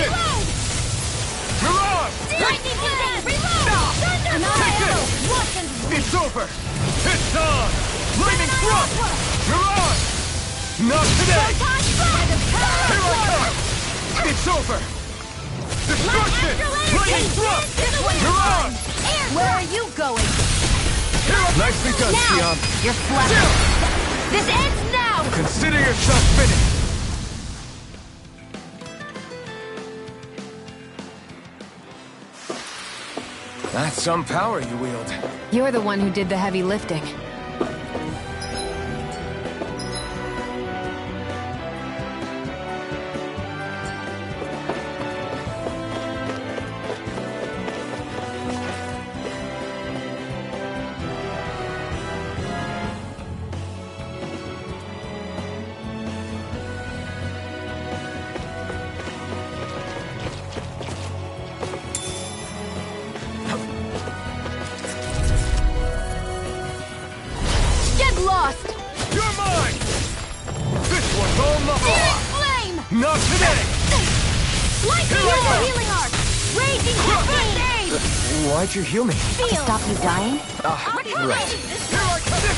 Reload! Mirage! Lightning blade! Reload! Thunder! It's over! It's on! Lightning thrust! Mirage! Not today! Here I come! It's over! Destruction! Lightning thrust! Mirage! Where are you going? Nicely done, Now! Xion! You're flat. This ends now! Consider yourself finished! That's some power you wield. You're the one who did the heavy lifting. Lost! You're mine! This one's all nothing! Flame! Not today! Lightning healing arc! Raging cascade! Why'd you heal me? To stop you dying? Right. Here I come!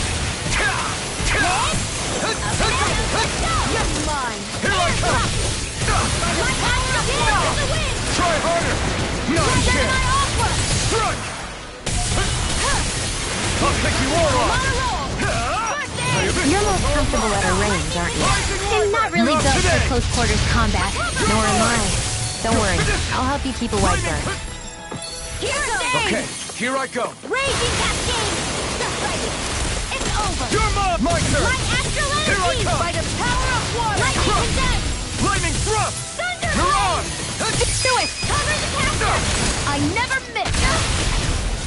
You're mine! Here I come! Try harder! Not a chance! Strike! I'll take you all on! You're most comfortable at a range, aren't you? I'm not really built for close quarters combat. Nor am I. Don't worry, I'll help you keep a wide berth. Okay, here I go. Raging cascade! It's over! You're my turn! My astral Here I energy! come! By the power of water! Lightning Crush! condense! Lightning thrust! Thunder! Mirage! Do it! Cover the castle! I never miss!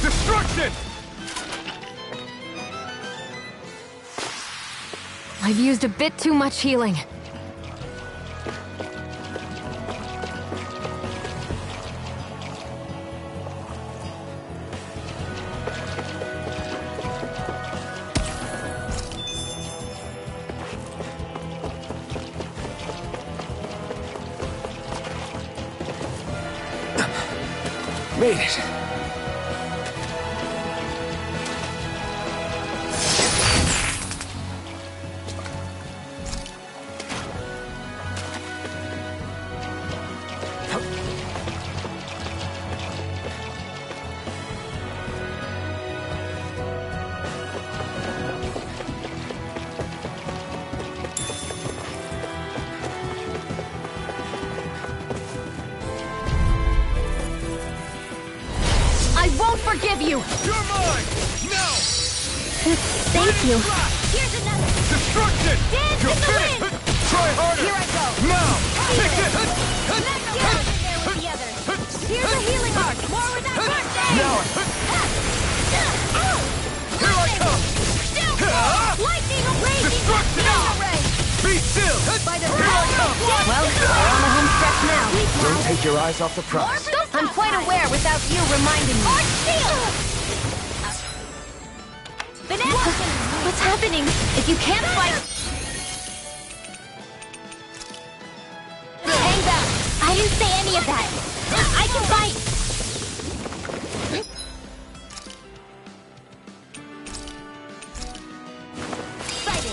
Destruction! I've used a bit too much healing. Made it. I won't forgive you! You're mine! Now! Thank you. Here's another! Destruction! Dance You're in the finished! wind! Try harder! Here I go! Now! Take Take it! it! Let's get in there with the others! Here's a healing arc! More with that birthday! Now! Here I come! Lightning raging Destruction! array! Be still! By the Here I come! Well, we're on the home stretch now. Don't take your eyes off the prize. I'm quite aware without you reminding me. What's happening? If you can't fight... Hang back! I didn't say any of that! I can fight!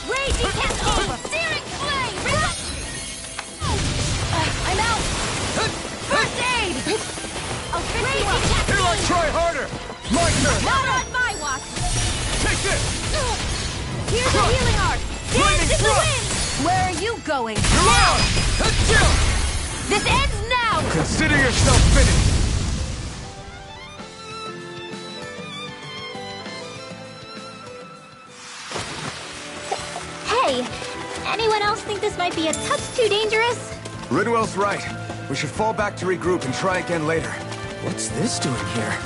Raging cascade! Searing flame! I'm out! First aid! I'll fix you up! Here I try harder! My turn! Not on my watch! Take this! Here's a healing arc! Dance in the wind! Where are you going? Now! This ends now! Consider yourself finished! Hey! Anyone else think this might be a touch too dangerous? Ridwell's right. We should fall back to regroup and try again later. What's this doing here?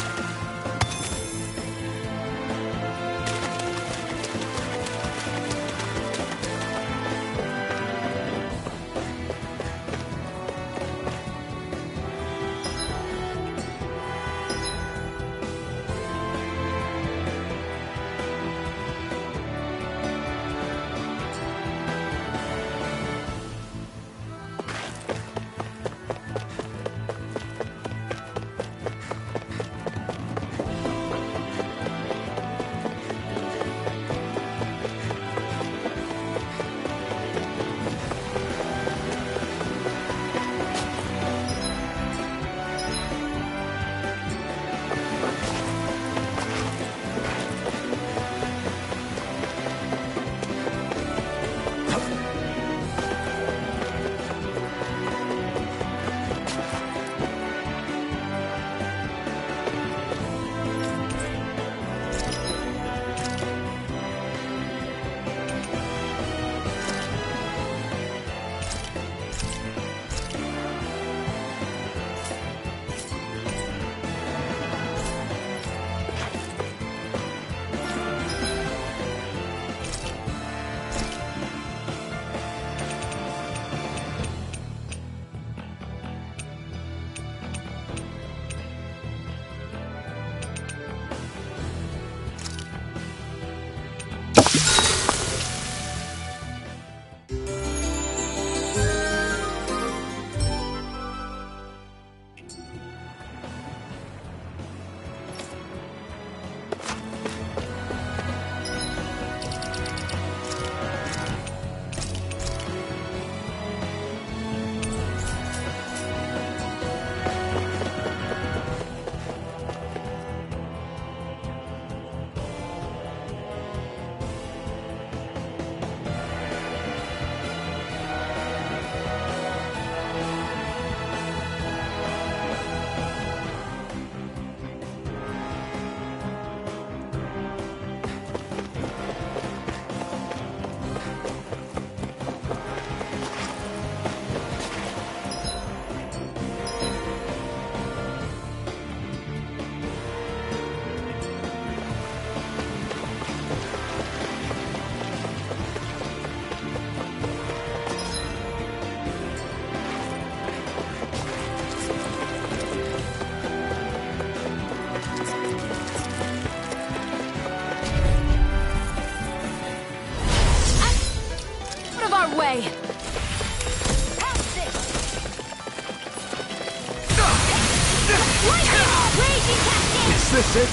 Is this it?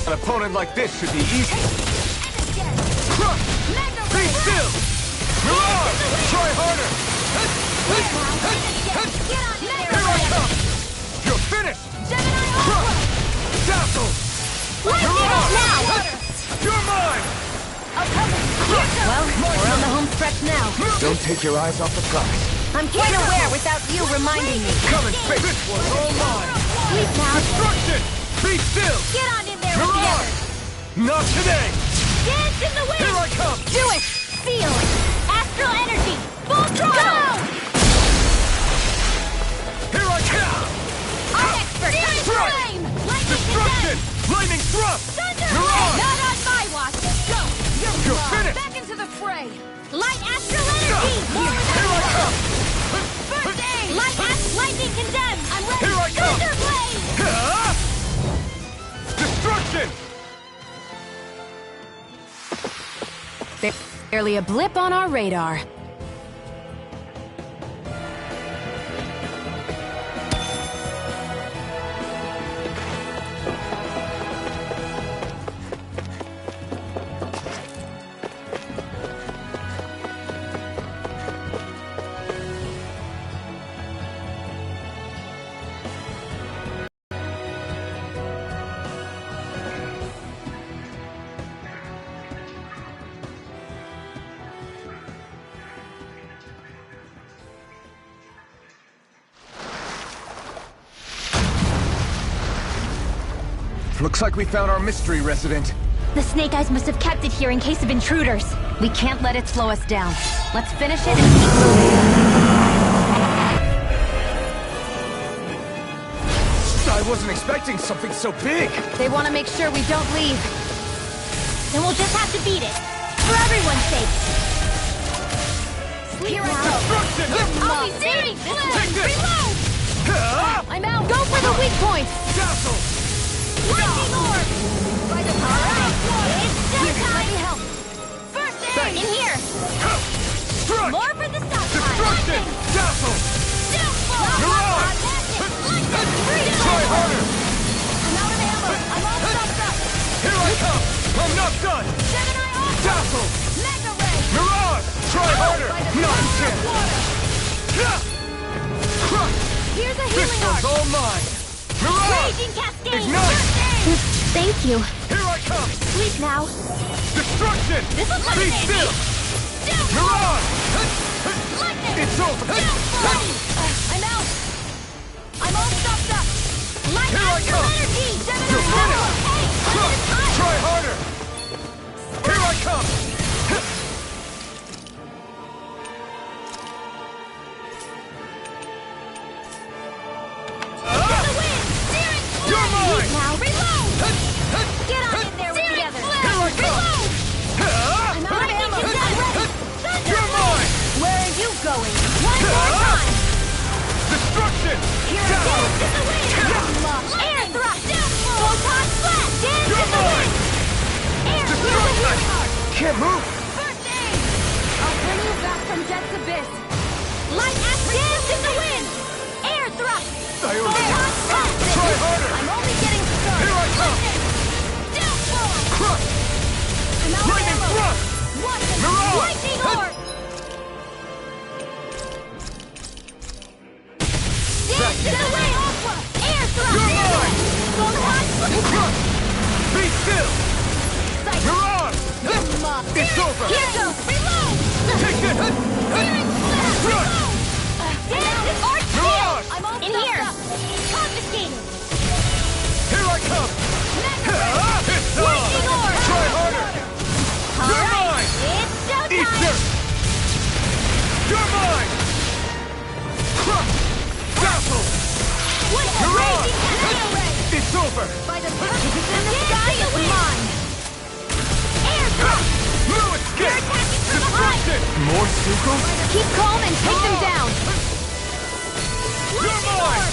An opponent like this should be easy. Be still! Mirage! Try harder! Here I come! You're finished! Dazzle! Mirage! You're mine! Well, we're on the home stretch now. Don't take your eyes off the prize. I'm quite aware without you reminding me. Come and face this one's all mine! Sleep now. Destruction! Be still! Get on in there Mirage! together. Not today! Dance in the wind! Here I come! Do it! Feel it! Astral energy! Full throttle! Here I come! I'm expert! Flame! Lightning Destruction! condemned! Lightning thrust! Thunder! Mirage! Not on my watch! Go! You're finished! Back into the fray! Light astral energy! More Here I come! First aid! Lightning condemned! I'm ready! Here I come! Thunder blade! Destruction! Barely a blip on our radar. Looks like we found our mystery resident. The Snake Eyes must have kept it here in case of intruders. We can't let it slow us down. Let's finish it and keep moving. I wasn't expecting something so big. They want to make sure we don't leave. Then we'll just have to beat it. For everyone's sake. Sleep now. Destruction! I'll be saving this one. Take this! Reload! I'm out. Go for the weak points. Dazzle! Lightning orb! Alright, it's showtime! Help! First aid! In here! Struck! More for the stop Destruction! Dazzle! Mirage! Try harder! I'm out of ammo! I'm all stopped up! Here I come! I'm not done! Gemini off! Dazzle! Mega ray! Mirage! Try harder! Not a chance! Here's a This healing one's arc! all mine! Mirage! Raging Cascade! Ignite! Thank you. Here I come! Sleep now. Destruction! This'll come Be in handy. still! Mirage! It's over! I'm out! I'm all stopped up! Light Here I astral come! energy! You're finished! Try harder! Here I come! You're mine! Now reload! Get on in there together! Here I come! I'm out of ammo! You're mine! Where are you going? One more time! Destruction! Here it is! In the wind! Air thrust! Photon blast! Dance in the wind! Air thrust! Can't move! First aid! I'll bring you back from Death's Abyss! Light astral! Dance in the wind! Air thrust! Photon blast! Try harder! I'm only getting started! Here I come! Crush! I'm out of Lightning ammo! thrust! Watch it! Mirage! Lightning orb! Dance in the wind! Air thrust! You're mine! Photon blast! Keep calm and take them down! You're mine!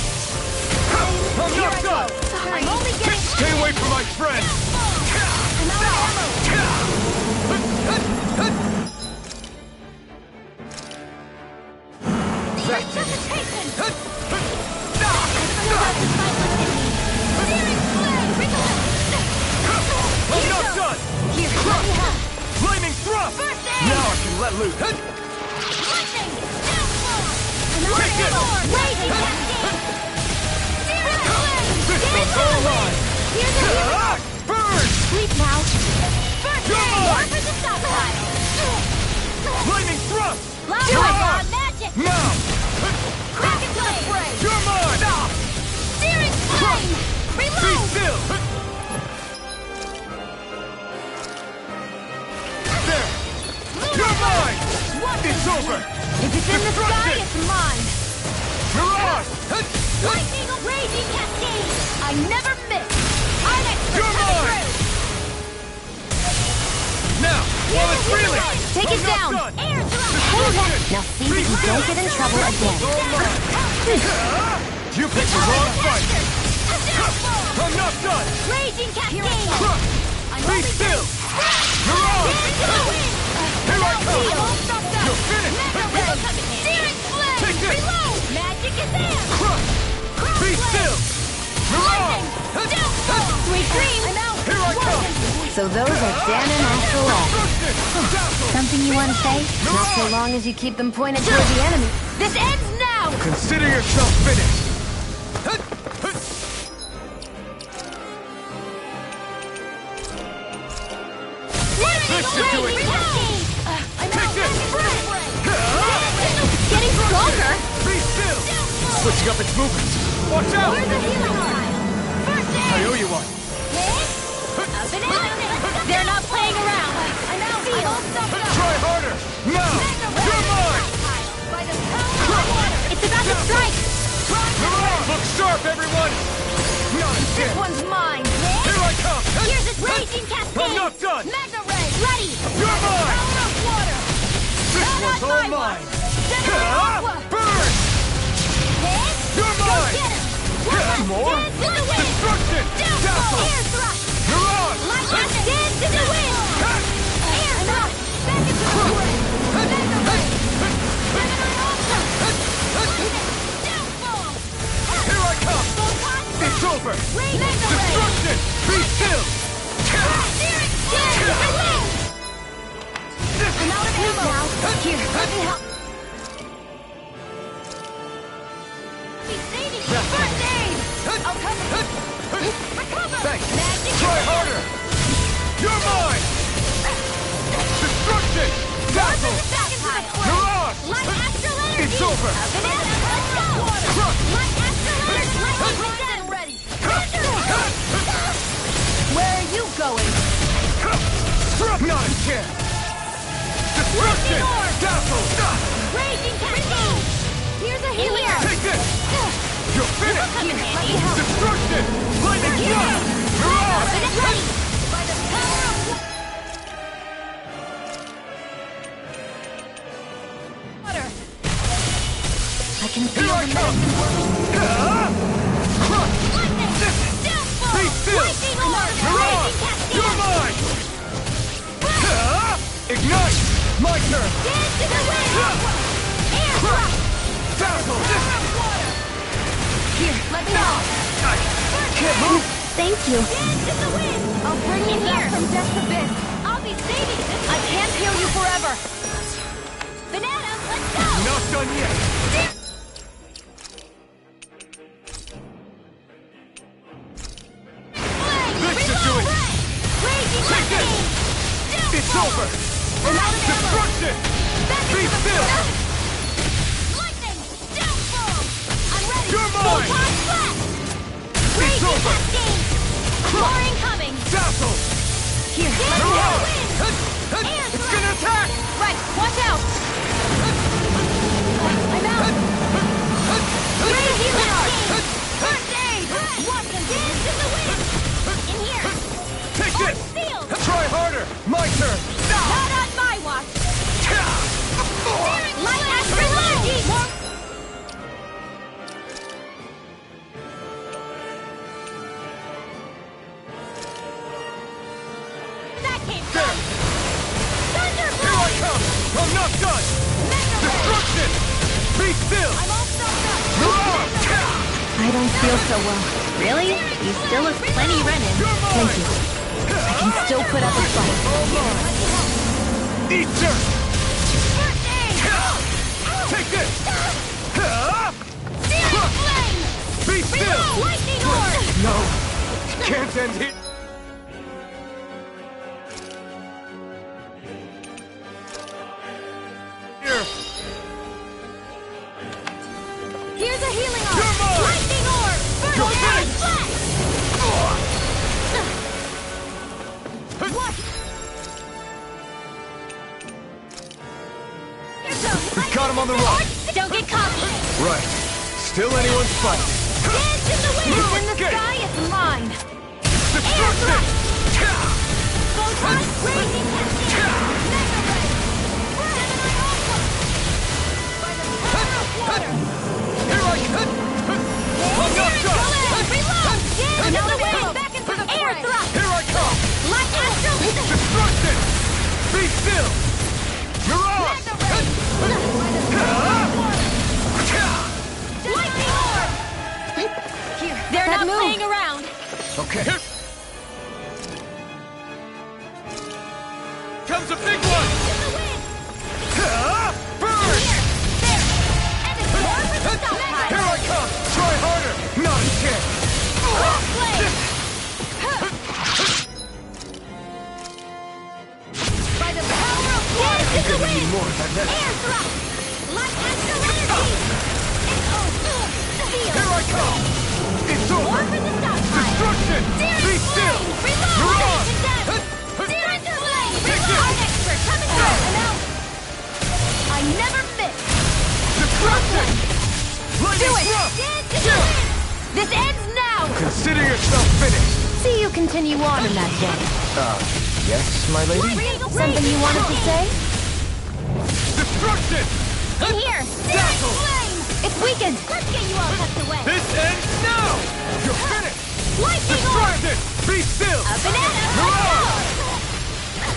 I'm not done! I'm only getting... Stay away from my friend! I'm out of ammo! Resuscitation! I'm not done! Here, let me help! Flaming thrust! First aid! Now I can let loose! Lightning! Downfall! Take it! Raging cascade! Searing flame! This Get one's into all the wind! mine! Here's a hero! Burn! Sleep now! First You're aid! mine! Offer the stockpile! Flaming thrust! Loud You're on mine! magic! Now! Kraken blade! You're mine! Searing flame! Be Reload! still! There! You're mine! It's over! If it's in the sky, it's mine! Mirage! Lightning raging cascade! I never miss! I'm expert You're coming mine! through! Now, while it's reeling! Take it I'm not down! done. Air thrust! Hold that! Now see that you don't get in trouble again. You picked the wrong fight! I'm not done! Raging cascade! Be still! Mirage! Here I come! You're finished! Searing flame! Take this! Reload! Magic is there! Be still! Mirage! Sweet dream! I'm out! Here I come! So those are Dan and Astrolette. Something you want to say? Not so long as you keep them pointed toward the enemy. This ends now! Consider yourself finished! This should do it! Take this! It's getting stronger! Be still! Switching up its movements! Watch out! Where's the healing line? First aid! I owe you one! They're not playing around! I'm out! Try harder! Now! You're mine! It's about to strike! Look sharp, everyone! Not This again! one's mine! Here I come! Here's its raging cascade! I'm not done! Magna ray! Ready! You're mine! Power of water! This Not one's on all my mine! General Aqua! Burn! You're Go mine! get him! Some more? Dance in the wind! Destruction! Downfall! Air thrust! Mirage! Lightning! Dance in the wind! Air thrust! Back into the wind! Magna ray! Gemini Ultra! Downfall! Here I come! Photon It's over! Magna ray! Destruction! Be still! Searing flame! Reload! I'm out of ammo! Here, let me help! First aid! I'll cover! Recover! Thanks! Magic! Try harder! You're mine! Destruction! Dazzle! Mirage! Light astral energy! It's over! Banana, let's go! Light astral energy! Lightning ready! Where are you going? Not a chance! Destruction! Dazzle! Raging cascade! Here's a healer! Take this! You're finished! Let me help! Destruction! Lightning blast! Mirage! Ready! By the power of water! I can feel Here I the come! Crush! Lightning! Downfall! Be still! Lightning orb! Mirage! Raging cascade! You're mine! Ignite! My turn! Dance in the wind! Air thrust! Dazzle! Here, let me help! Can't move! Thank you. Dance in the wind! I'll bring you here! From death's abyss! I'll be saving this! I can't heal you forever! Banana, let's go! Not done yet! This should do it! Raging Take this! cascade! It's over! I'm out of ammo! Destruction! Back Be into the still! Lightning! Downfall! I'm ready! You're mine! Photon blast! It's Raging over! cascade! More incoming! Dazzle! Here, let me Mirage! help! Air It's gonna attack! Right, watch out! I'm out! Great healing cascade! First aid! Watson, dance in the wind! In here! Take this! Sealed! Try harder! My turn! Not on my watch! I'm not done! Destruction! Be still! I don't feel so well. Really? You still look plenty Renin. Thank you. I can still put up a fight. Eat dirt! Take this! Be still! No! Can't end here! Here's a healing orb! Lightning orb! Burn air! We got him on the run! Don't get cocky! Right. Still anyone's fight. Dance in the wind! It's in the sky, it's mine! Destruction! Photon raging cascade! Mega ray! Gemini Alpha! By the power of water! Here I come! I'm not done! Reload! Dance in the wind! Back into the Air fray! thrust! Here I come! Light astral! Destruction! Be still! Mirage! Lightning orb! Here, they're not playing around! Okay. Here comes a big one! Burn! Here I come! Try harder! Not a chance! By the power of water! I'm gonna need more of that. Air thrust! Light astral energy! Here I come! It's over! Destruction! Be still! Mirage! I never miss! Destruction! Do it! This ends now! Consider yourself finished! See you continue on in that day. Yes, my lady? Something you wanted to say? Destruction! In here! Dazzle! It's weakened! Let's get you all tucked away! This ends now! You're finished! Lightning orb! Destruction! Be still! A banana! Mirage!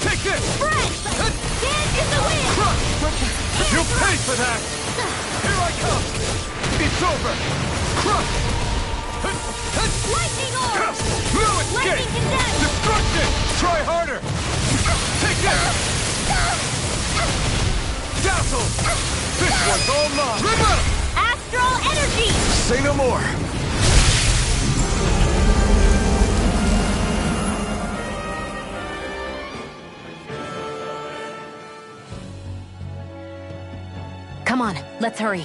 Take this! Spread! Dance in the wind! Crush! You'll pay for that! Here I come! It's over! Crush! Lightning orb! No escape! Lightning condensed! Destruction! Try harder! Take this! Dazzle! This one's all mine! Remember! Astral energy! Say no more! Come on, let's hurry.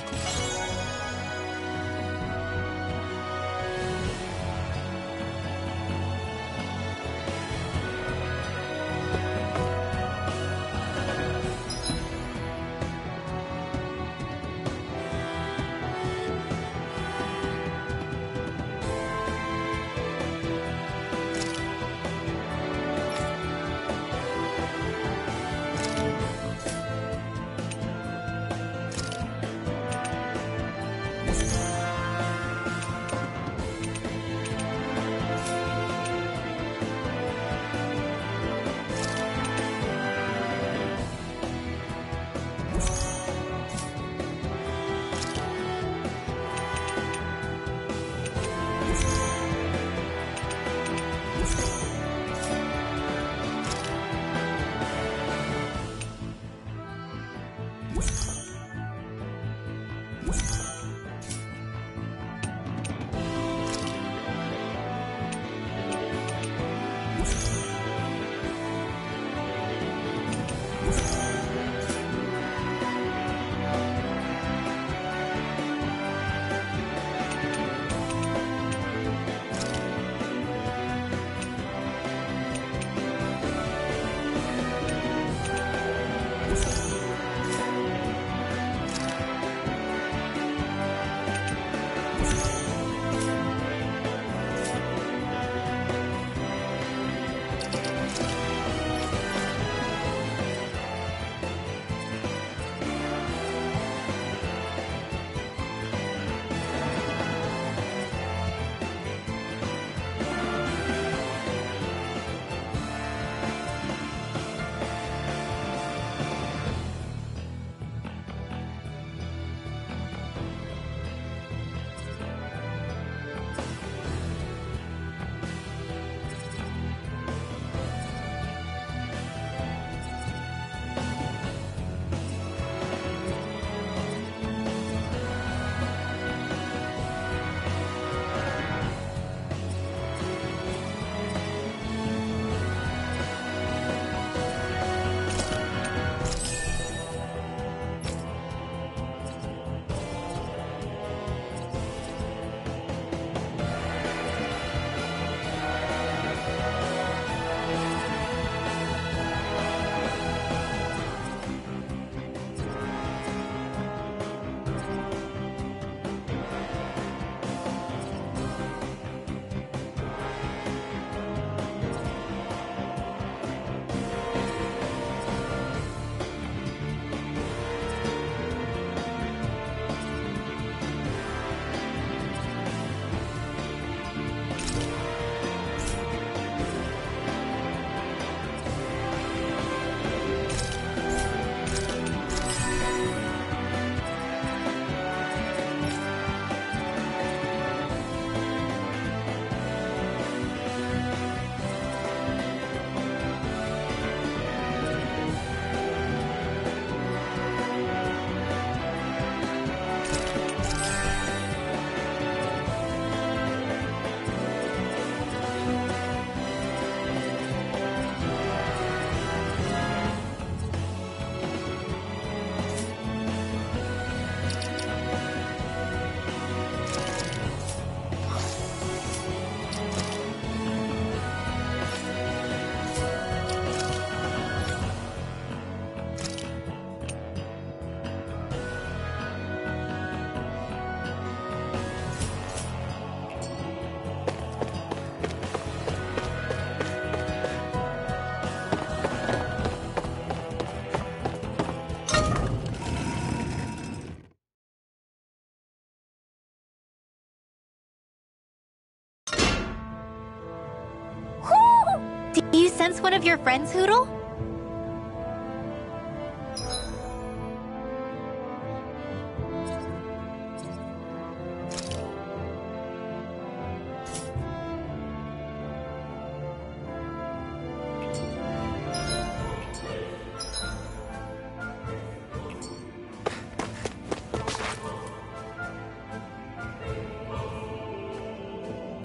Do you sense one of your friends, Hootle?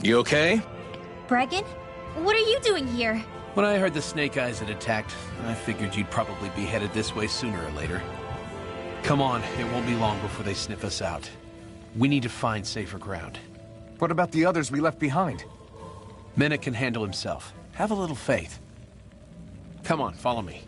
You okay? Bregan? What are you doing here? When I heard the Snake Eyes had attacked, I figured you'd probably be headed this way sooner or later. Come on, it won't be long before they sniff us out. We need to find safer ground. What about the others we left behind? Menek can handle himself. Have a little faith. Come on, follow me.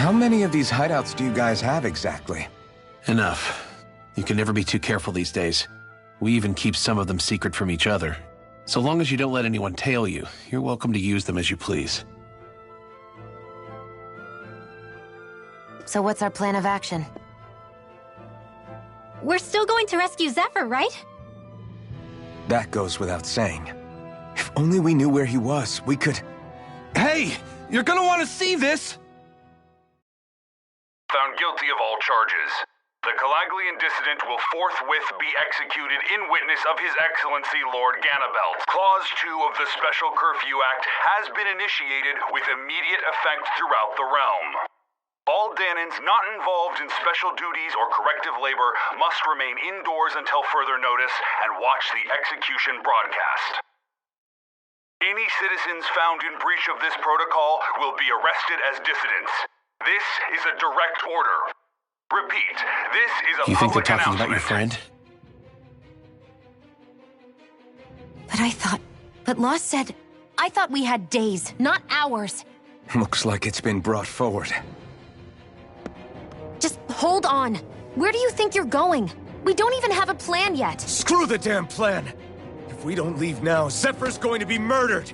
How many of these hideouts do you guys have exactly? Enough. You can never be too careful these days. We even keep some of them secret from each other. So long as you don't let anyone tail you, you're welcome to use them as you please. So what's our plan of action? We're still going to rescue Zephyr, right? That goes without saying. If only we knew where he was, we could... Hey! You're gonna want to see this! Found guilty of all charges. The Calaglian dissident will forthwith be executed in witness of His Excellency Lord Ganabelt. Clause 2 of the Special Curfew Act has been initiated with immediate effect throughout the realm. All Dahnans not involved in special duties or corrective labor must remain indoors until further notice and watch the execution broadcast. Any citizens found in breach of this protocol will be arrested as dissidents. This is a direct order. Repeat, this is a You think they're public talking about your announcement. friend? But I thought... But Law said... I thought we had days, not hours. Looks like it's been brought forward. Just hold on. Where do you think you're going? We don't even have a plan yet. Screw the damn plan! If we don't leave now, Zephyr's going to be murdered!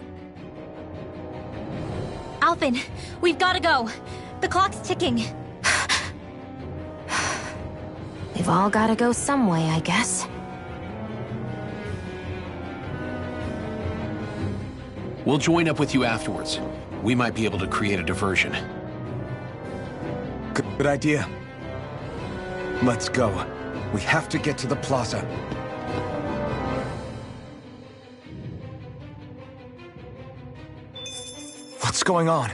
Alphen, we've got to go. The clock's ticking. We've all gotta go some way, I guess. We'll join up with you afterwards. We might be able to create a diversion. Good idea. Let's go. We have to get to the plaza. What's going on?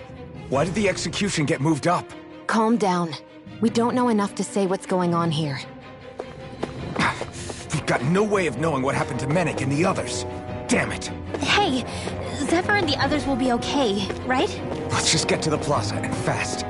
Why did the execution get moved up? Calm down. We don't know enough to say what's going on here. We've got no way of knowing what happened to Menek and the others. Damn it. Hey, Zephyr and the others will be okay, right? Let's just get to the plaza, and fast.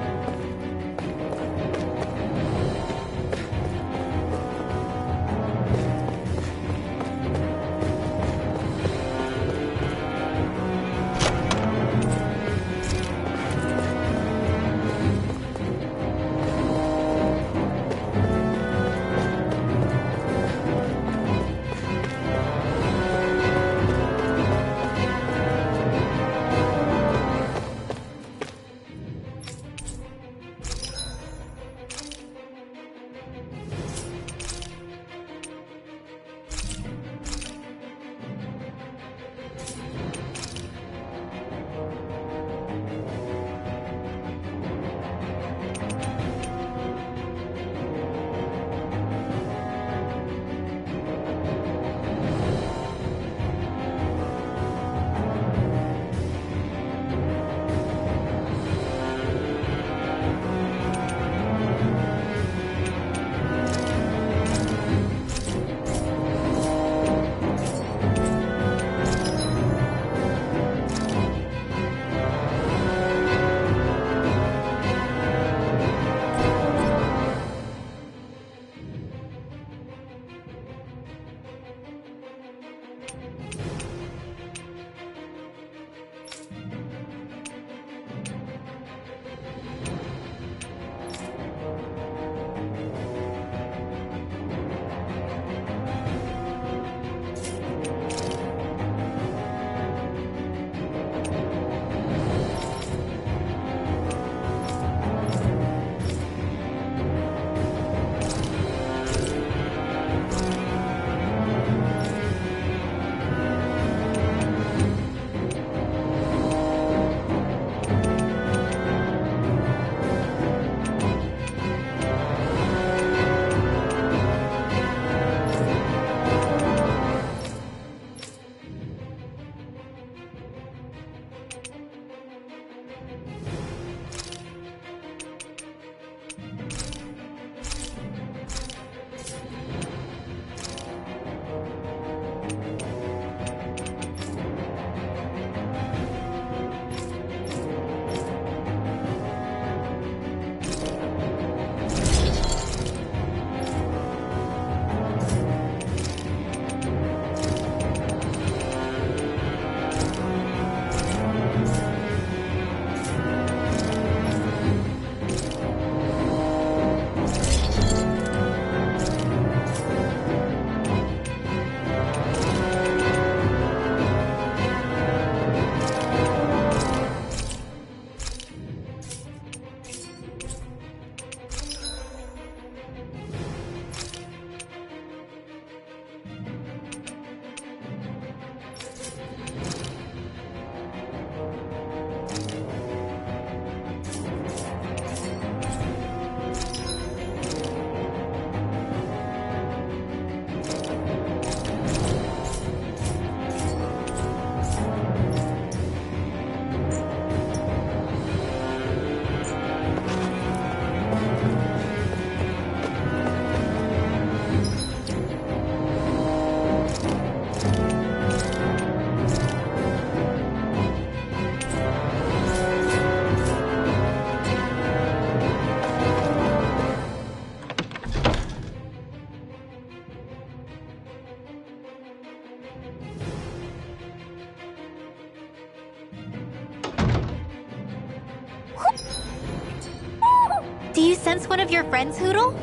sense one of your friends, Hootle?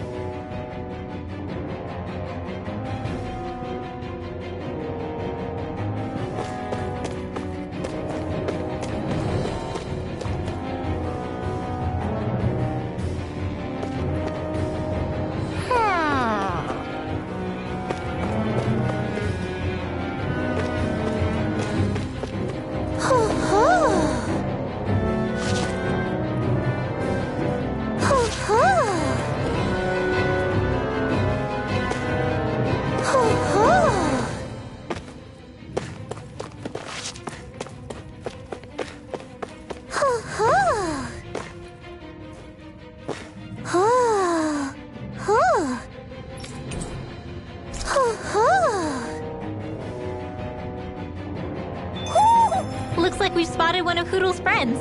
Looks like we've spotted one of Hootle's friends.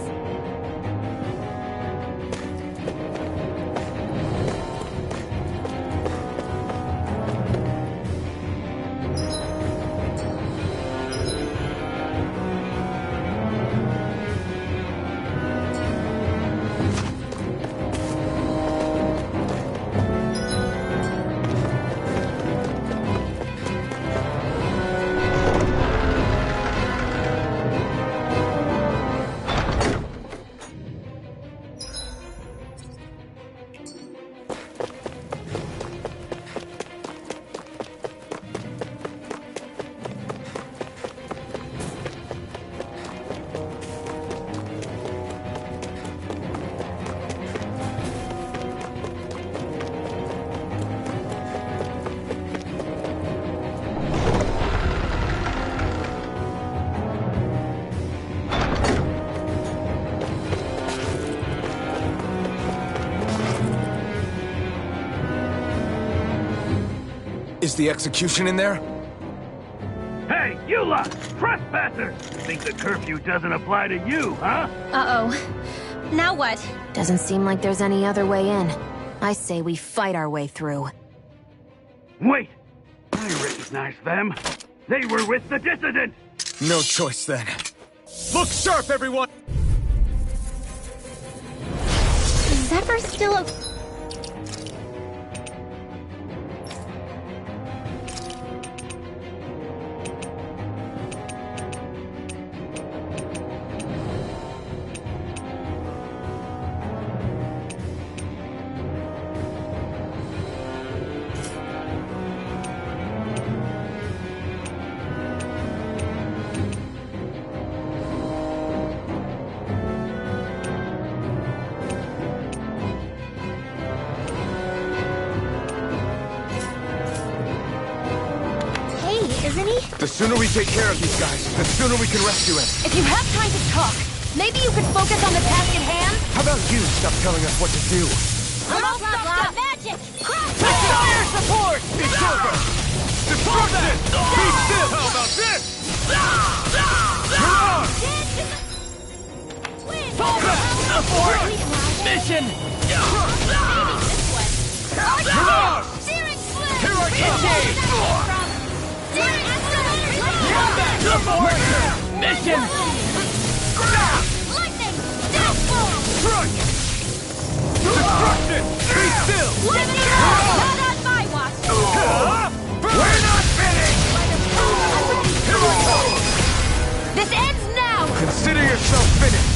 Is the execution in there? Hey, you lot! Trespassers! Think the curfew doesn't apply to you, huh? Uh-oh. Now what? Doesn't seem like there's any other way in. I say we fight our way through. Wait! I recognize them. They were with the dissident! No choice then. Look sharp, everyone! Zephyr still a... Isn't he? The sooner we take care of these guys, the sooner we can rescue him. If you have time to talk, maybe you could focus on the task at hand? How about you stop telling us what to do? I'm all stopped up! Magic! Fire support! It's over! Destruction! Be still! How about this? Mirage! Support! Mission! Mirage! Here I come! Combat! Support! Mission! Lightning! Strike! Destruction! Be still! Not on my watch! We're not finished! Here I come! This ends now! Consider yourself finished!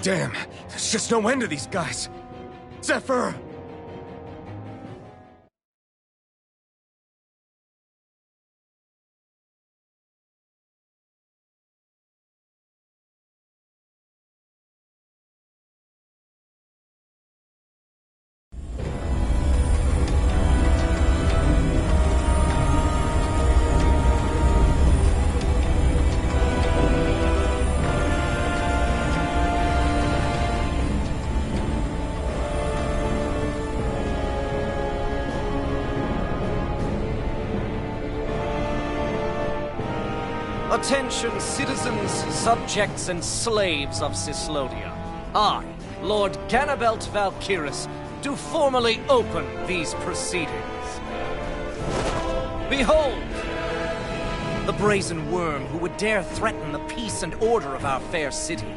Damn, there's just no end to these guys. Zephyr! Attention, citizens, subjects, and slaves of Cyslodia. I, Lord Ganabelt Valkyrus, do formally open these proceedings. Behold! The brazen worm who would dare threaten the peace and order of our fair city.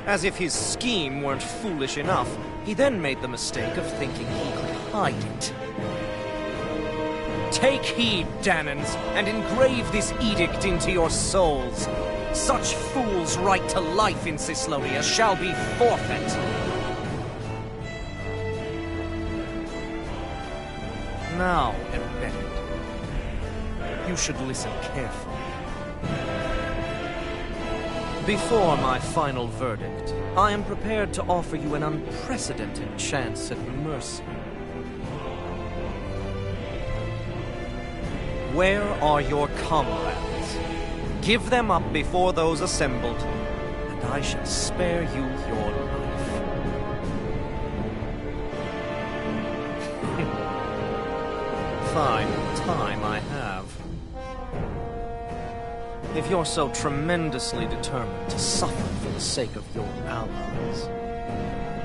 As if his scheme weren't foolish enough, he then made the mistake of thinking he could hide it. Take heed, Danans, and engrave this edict into your souls. Such fools' right to life in Cyslodia shall be forfeit. Now, Embedded, you should listen carefully. Before my final verdict, I am prepared to offer you an unprecedented chance at mercy. Where are your comrades? Give them up before those assembled, and I shall spare you your life. Fine time I have. If you're so tremendously determined to suffer for the sake of your allies,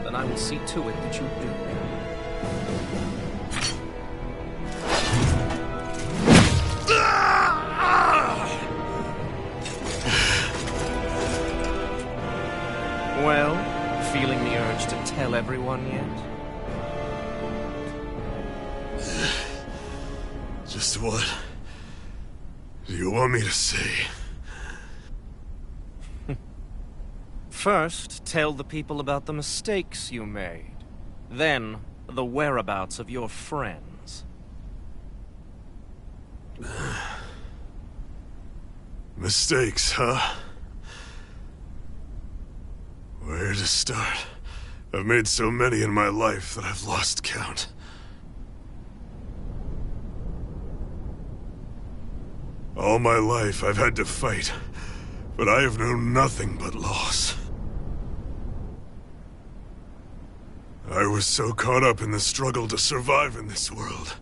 then I will see to it that you do. Well, feeling the urge to tell everyone yet? Just what do you want me to say? First, tell the people about the mistakes you made. Then, the whereabouts of your friends. Mistakes, huh? Where to start? I've made so many in my life that I've lost count. All my life I've had to fight, but I have known nothing but loss. I was so caught up in the struggle to survive in this world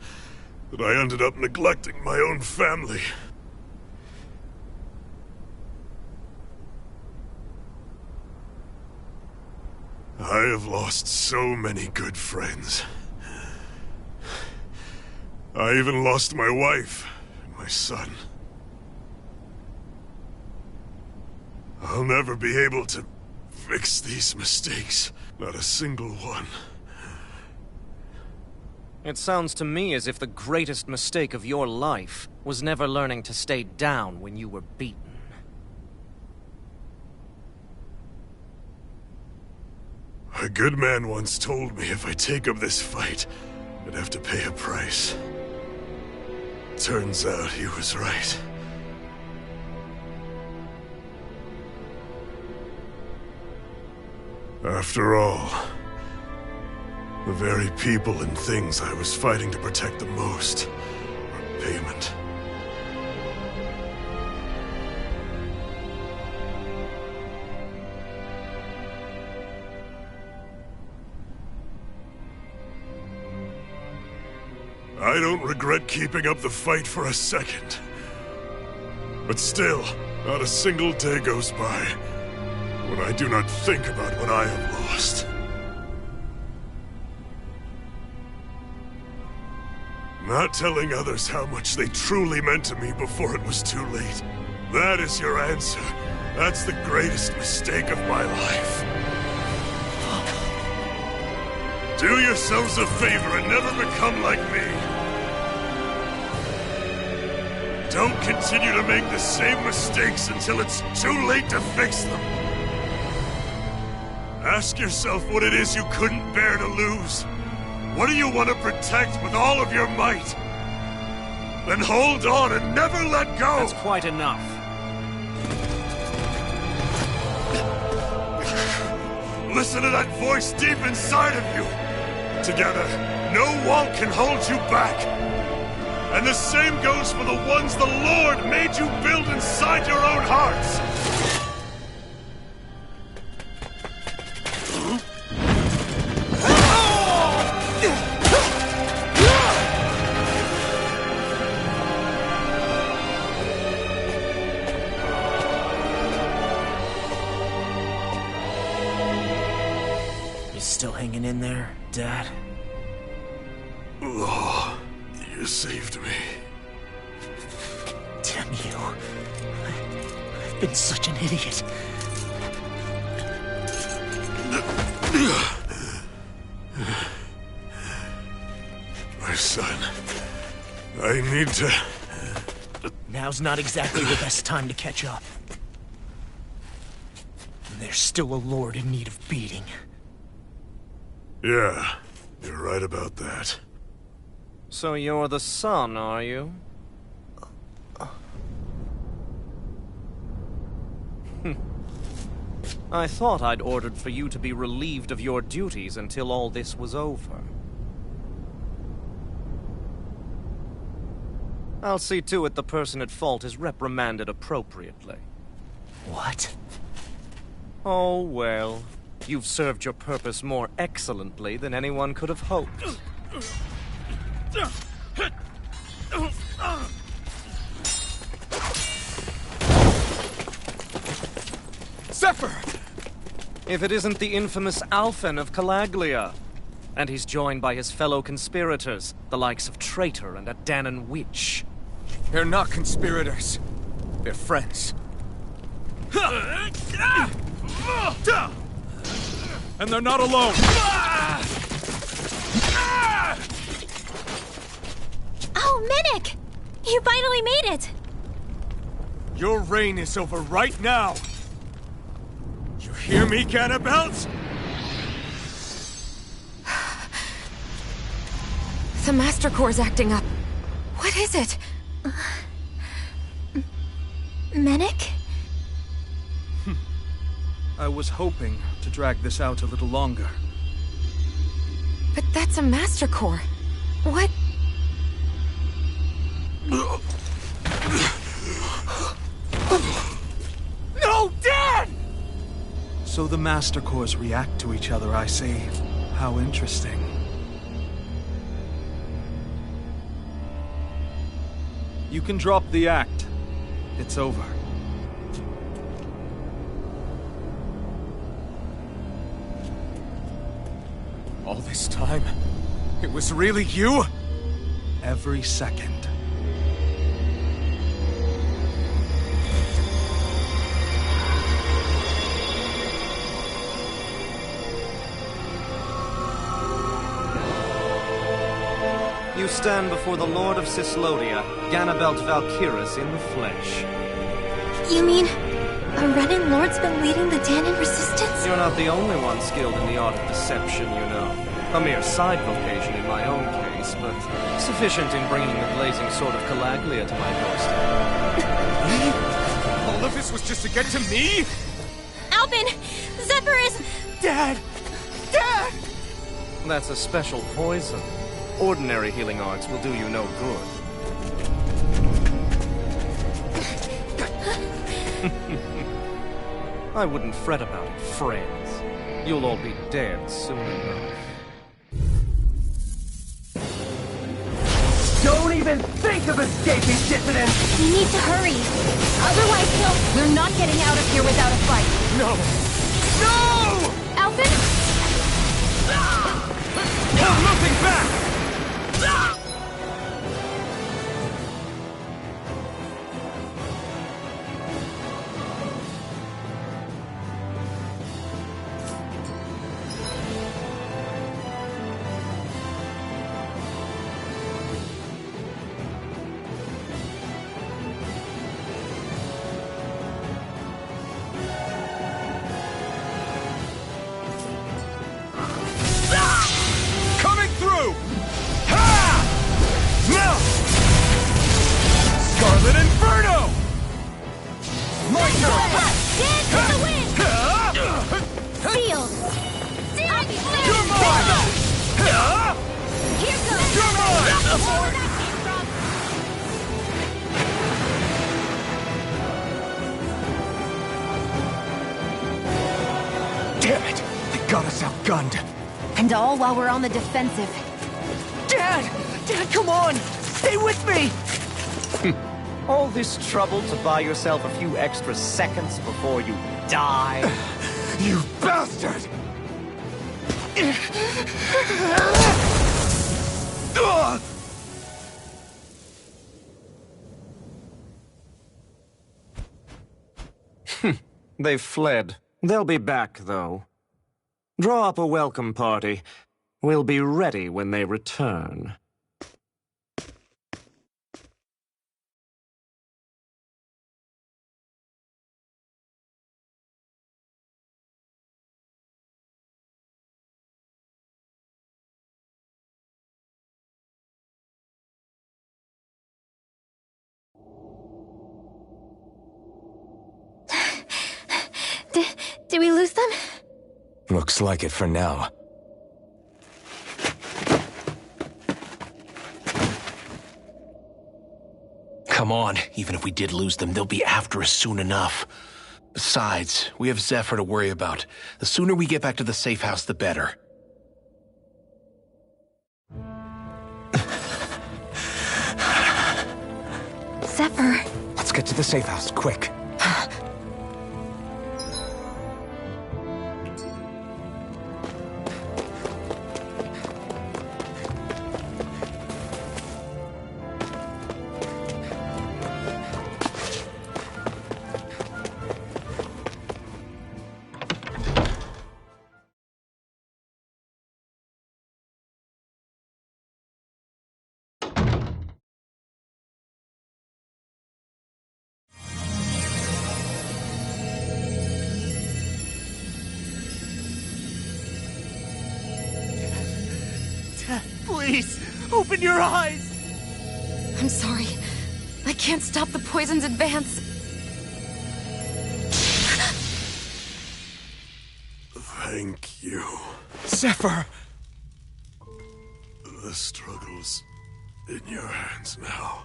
that I ended up neglecting my own family. I have lost so many good friends. I even lost my wife and my son. I'll never be able to fix these mistakes. Not a single one. It sounds to me as if the greatest mistake of your life was never learning to stay down when you were beaten. A good man once told me if I take up this fight, I'd have to pay a price. Turns out he was right. After all, the very people and things I was fighting to protect the most were payment. I don't regret keeping up the fight for a second. But still, not a single day goes by when I do not think about what I have lost. Not telling others how much they truly meant to me before it was too late. That is your answer. That's the greatest mistake of my life. Do yourselves a favor and never become like me. Don't continue to make the same mistakes until it's too late to fix them. Ask yourself what it is you couldn't bear to lose. What do you want to protect with all of your might? Then hold on and never let go! That's quite enough. Listen to that voice deep inside of you! Together, no wall can hold you back! And the same goes for the ones the Lord made you build inside your own hearts! Still hanging in there, Dad? Oh, you saved me. Damn you. I've been such an idiot. My son, I need to... Now's not exactly the best time to catch up. There's still a lord in need of beating. Yeah, you're right about that. So you're the son, are you? I thought I'd ordered for you to be relieved of your duties until all this was over. I'll see to it the person at fault is reprimanded appropriately. What? Oh, well. You've served your purpose more excellently than anyone could have hoped. Zephyr! If it isn't the infamous Alphen of Calaglia. And he's joined by his fellow conspirators, the likes of Traitor and a Danan Witch. They're not conspirators. They're friends. And they're not alone! Oh, Minik! You finally made it! Your reign is over right now! You hear me, Ganabelt? The Master Core's acting up. What is it? Minik? I was hoping to drag this out a little longer. But that's a Master Core. What? No, Dad! So the Master Cores react to each other, I see. How interesting. You can drop the act. It's over. All this time, it was really you? Every second. You stand before the Lord of Cyslodia, Ganabelt Valkyris in the flesh. You mean a Renin Lord's been leading the Danan resistance? You're not the only one skilled in the art of deception, you know. A mere side vocation in my own case, but sufficient in bringing the blazing sword of Calaglia to my doorstep. All of this was just to get to me? Alphen! Zephyr is... Dad! Dad! That's a special poison. Ordinary healing arts will do you no good. I wouldn't fret about it, friends. You'll all be dead soon enough. Don't even think of escaping, dissident! We need to hurry. Otherwise he'll... We're not getting out of here without a fight. No! No! Alphen? Hold nothing back! Coming through! Ha! Now! Scarlet Inferno! My turn! Dance to the wind! Field! You're mine! Here goes! You're mine! Where that came from! Damn it! They got us outgunned. And all while we're on the defensive. Dad! Dad, come on! Stay with me! All this trouble to buy yourself a few extra seconds before you die? You bastard! They've fled. They'll be back, though. Draw up a welcome party. We'll be ready when they return. Did we lose them? Looks like it for now. Come on, even if we did lose them, they'll be after us soon enough. Besides, we have Zephyr to worry about. The sooner we get back to the safe house, the better. Zephyr. Let's get to the safe house, quick. Please, open your eyes! I'm sorry. I can't stop the poison's advance. Thank you. Zephyr! The struggle's in your hands now.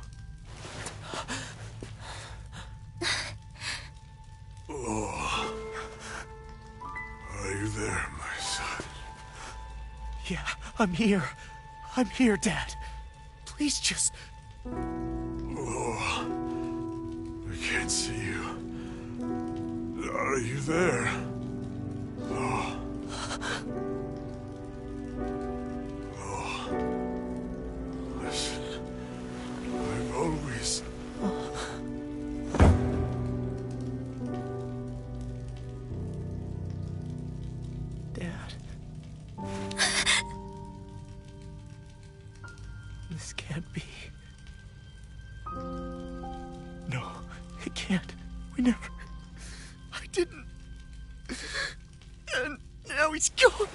Oh. Are you there, my son? Yeah, I'm here. I'm here, Dad. Please just... Oh. I can't see you. Are you there? Oh. Oh. Listen. I've always... Dad. This can't be. No, it can't. We never... I didn't... And now he's gone.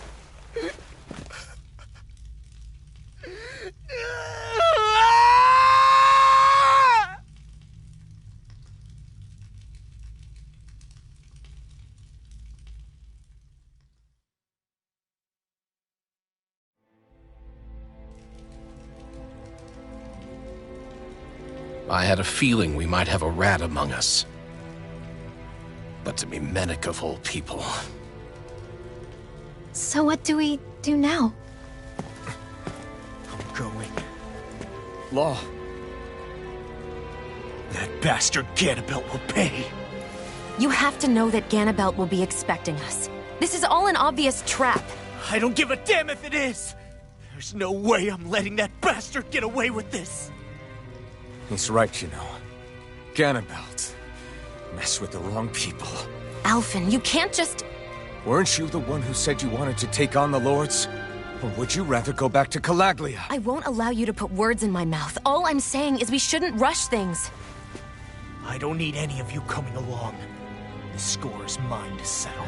I had a feeling we might have a rat among us. But to be Menic of all people. So what do we do now? I'm going. Law. That bastard Ganabelt will pay. You have to know that Ganabelt will be expecting us. This is all an obvious trap. I don't give a damn if it is! There's no way I'm letting that bastard get away with this! He's right, you know. Ganabelt. Mess with the wrong people. Alphen, you can't just... Weren't you the one who said you wanted to take on the Lords? Or would you rather go back to Calaglia? I won't allow you to put words in my mouth. All I'm saying is we shouldn't rush things. I don't need any of you coming along. The score is mine to settle.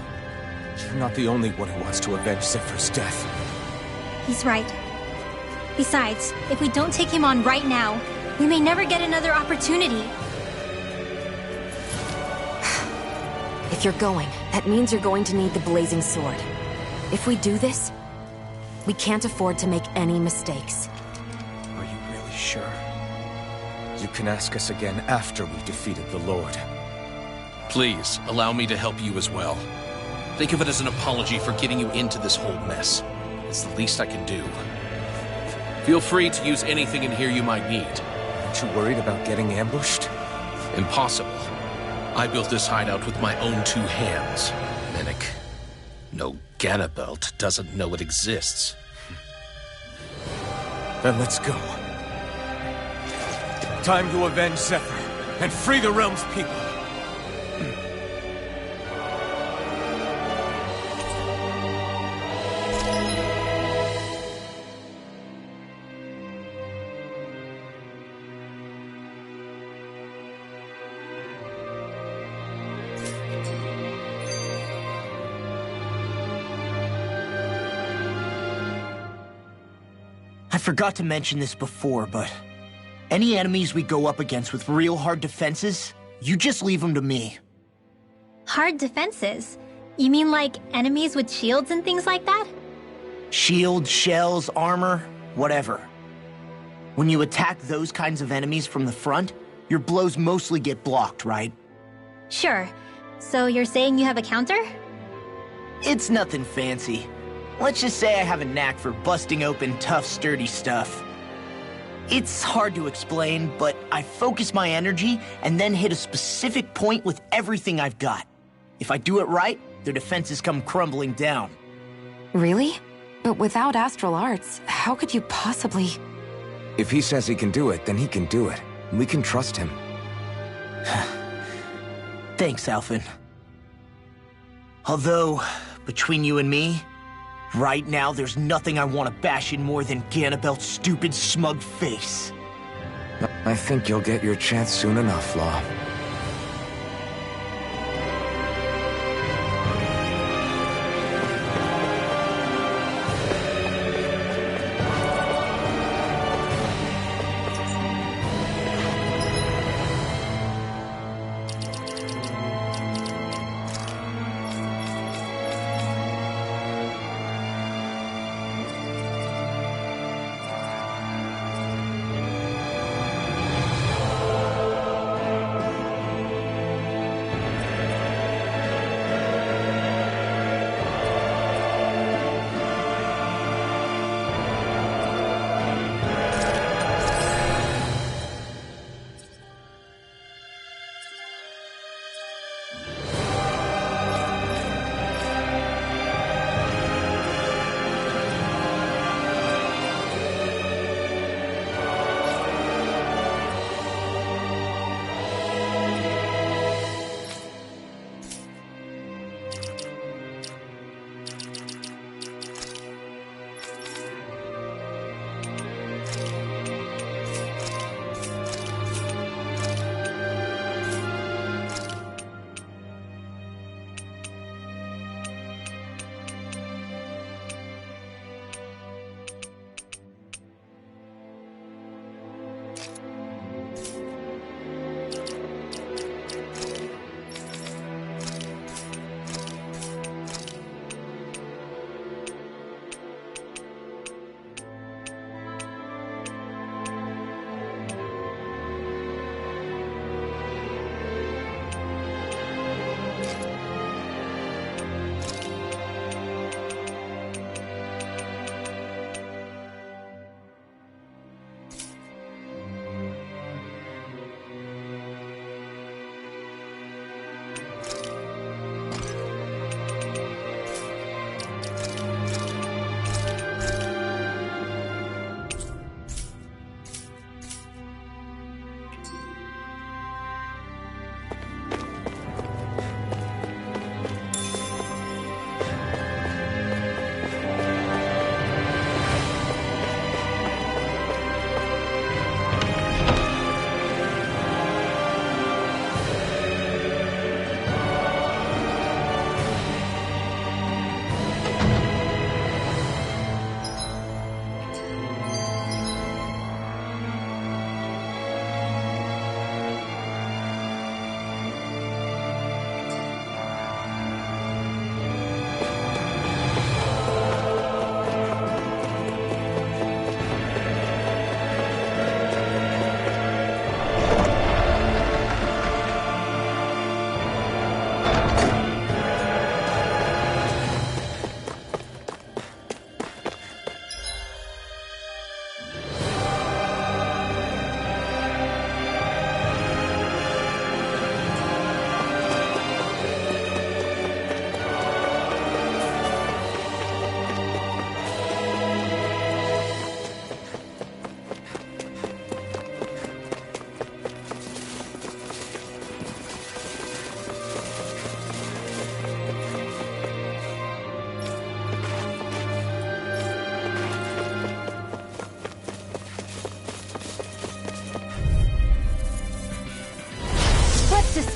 You're not the only one who wants to avenge Zephyr's death. He's right. Besides, if we don't take him on right now, we may never get another opportunity. If you're going, that means you're going to need the Blazing Sword. If we do this, we can't afford to make any mistakes. Are you really sure? You can ask us again after we've defeated the Lord. Please, allow me to help you as well. Think of it as an apology for getting you into this whole mess. It's the least I can do. Feel free to use anything in here you might need. Aren't you worried about getting ambushed? Impossible. I built this hideout with my own two hands, Menic. No, Ganabelt doesn't know it exists. Then let's go. Time to avenge Zephyr and free the realm's people. I forgot to mention this before, but any enemies we go up against with real hard defenses, you just leave them to me. Hard defenses? You mean like enemies with shields and things like that? Shields, shells, armor, whatever. When you attack those kinds of enemies from the front, your blows mostly get blocked, right? Sure. So you're saying you have a counter? It's nothing fancy. Let's just say I have a knack for busting open tough, sturdy stuff. It's hard to explain, but I focus my energy and then hit a specific point with everything I've got. If I do it right, their defenses come crumbling down. Really? But without astral arts, how could you possibly... If he says he can do it, then he can do it. We can trust him. Thanks, Alphen. Although, between you and me, right now there's nothing I want to bash in more than Ganabelt's stupid, smug face. I think you'll get your chance soon enough, Law.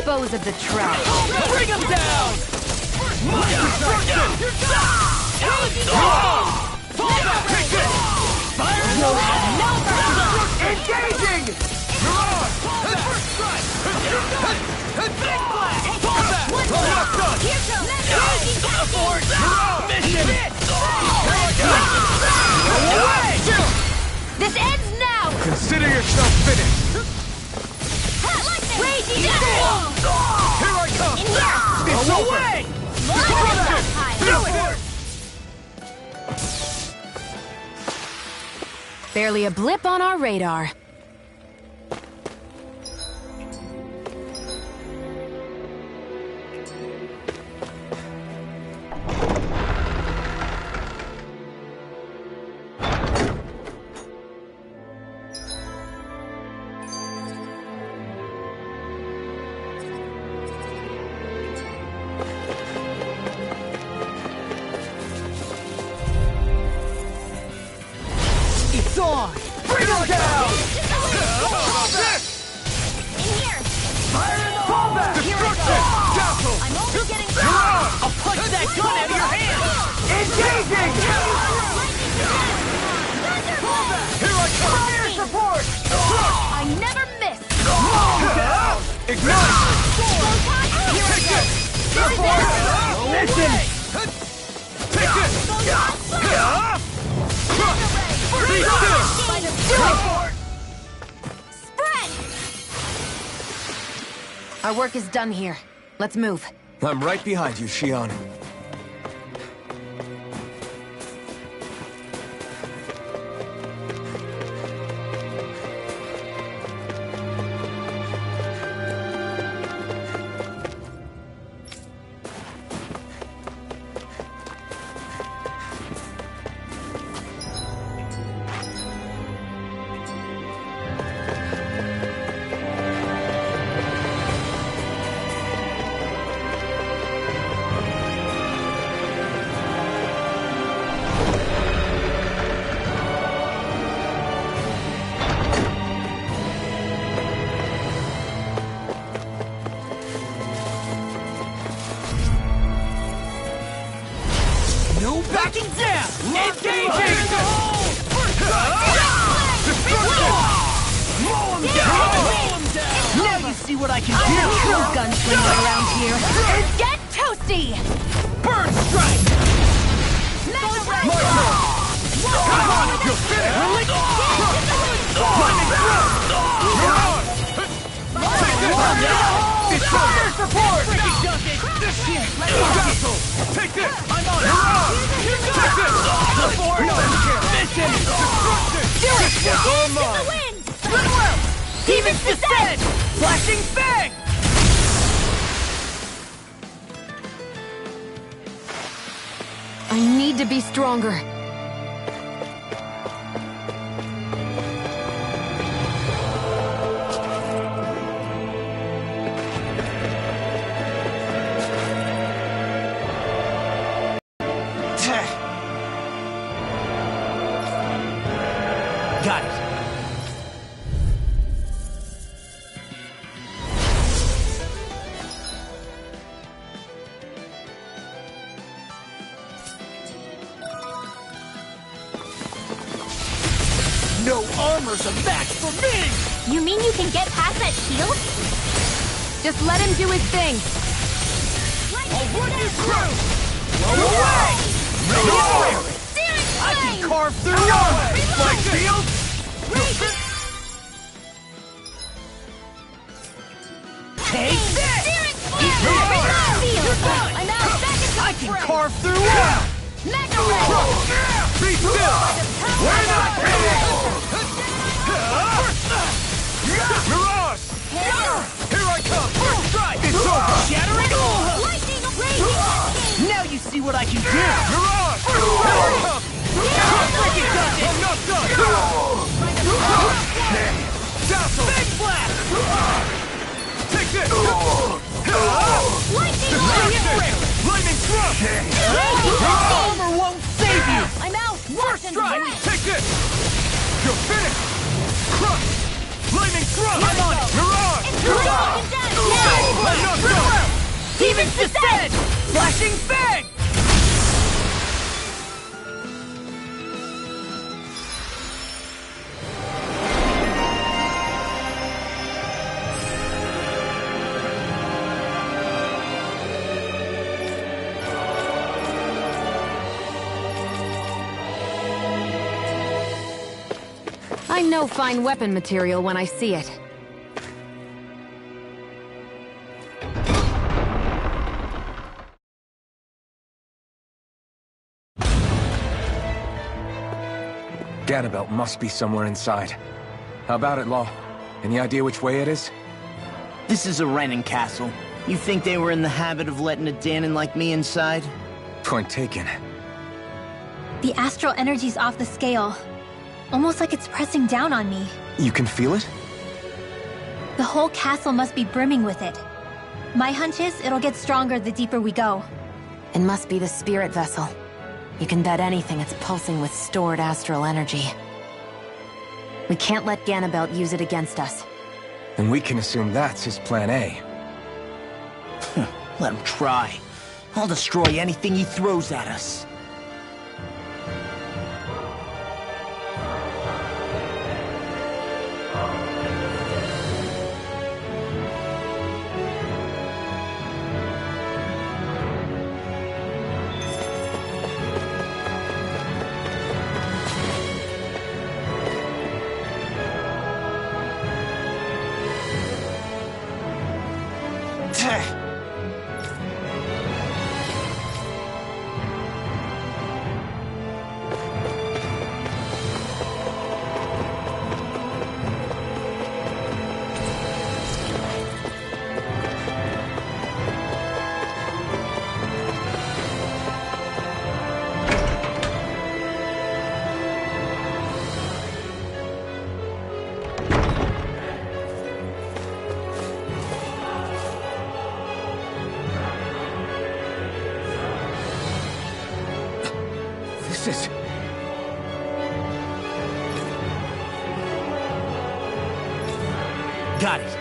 dispose of the trap. Bring him down! Engaging! This ends now! Consider yourself finished! Raging Here I come! In here! It's over! Barely a blip on our radar. It's on! Bring him down! Fall back! I'm only getting started! I'll punch that gun out of your hand! Engaging! Here I come! Fire support! I never miss! Ignite! Take it! Listen! Take it! Be still! Spread! Our work is done here. Let's move. I'm right behind you, Shion. No backing down! Engaging! Now you see what I can I'm do! the true gunslinger around here. Get toasty! Burn strike! Come on! You'll finish! It's fire support! Castle! Take this! I'm on it! Take this! Mission! Destruction! All mine! Demon's Descent! Flashing Fang! I need to be stronger. Got it. No armor's a match for me! You mean you can get past that shield? Just let him do his thing. I'll run you through! Blow away! No! I can carve through armor! My shield! Take this! I can carve through armor! Be still! We're not Mirage! Here I come! First strike! It's over! Shattering! Now you see what I can do! Mirage! Here I come! I'm not done! Dazzle! Big blast! Take this! Destruction! Lightning thrust! Armor won't save you! I'm out! First strike! Take this! You're finished! Crush! Lightning thrust! I'm on it! Mirage! Big blast! Epic descent! Flashing fang! I know fine weapon material when I see it. Ganabelt must be somewhere inside. How about it, Law? Any idea which way it is? This is a Renan castle. You think they were in the habit of letting a Danon like me inside? Point taken. The astral energy's off the scale. Almost like it's pressing down on me. You can feel it? The whole castle must be brimming with it. My hunch is it'll get stronger the deeper we go. It must be the spirit vessel. You can bet anything it's pulsing with stored astral energy. We can't let Ganabelt use it against us. Then we can assume that's his plan A. Let him try. I'll destroy anything he throws at us. This is... Got it.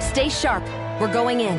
Stay sharp. We're going in.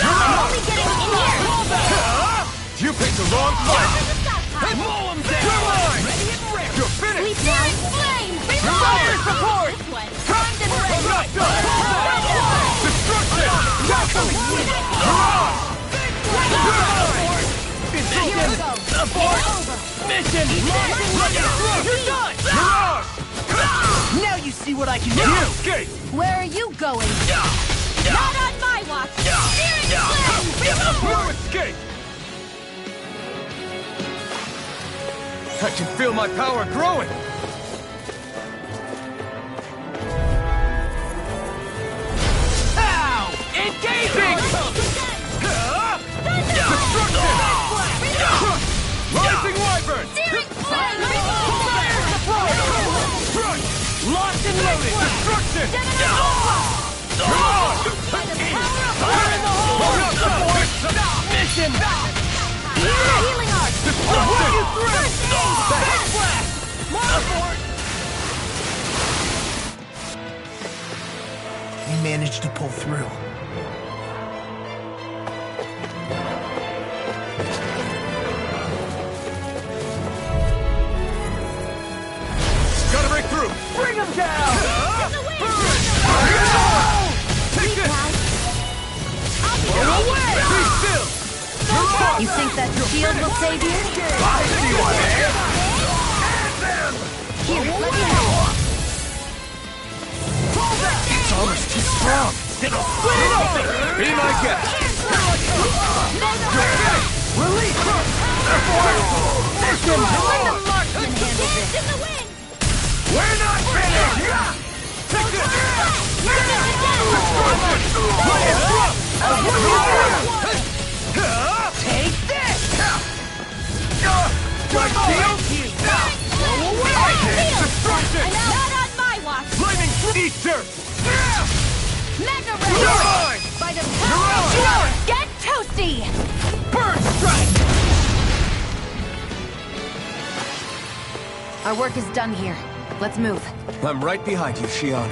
I'm only getting in here! You picked the wrong fight! Mow him down! You're mine! You're finished! Flame! Fire support! Primed and ready! Destruction! Tackle! Mirage! Here we go! Abort! Mission! You're done! Mirage! Now you see what I can do! You escape! Where are you going? Not on my watch! Steering flame! You escape! I can feel my power growing! Ow! Engaging! Destruction! Rising Wyvern! Steering flame! Fire support! Locked and loaded! Destruction! Fire in the hole! Mission! Healing art! Destruction! First aid! The head blast! More support! We managed to pull through. Gotta break through! Bring him down! Take this! Go away! Be still! You think that shield will save you? I see one, eh? Here, let me help. It's almost too strong! It'll split open! Be my guest! Release! Mission! We're not finished! Take this! Take this! My shield! Destruction! Not on my watch! Lightning Easter! Mega You're Ray! mine! By the power of yours! Get toasty! Burn strike! Our work is done here. Let's move. I'm right behind you, Shion.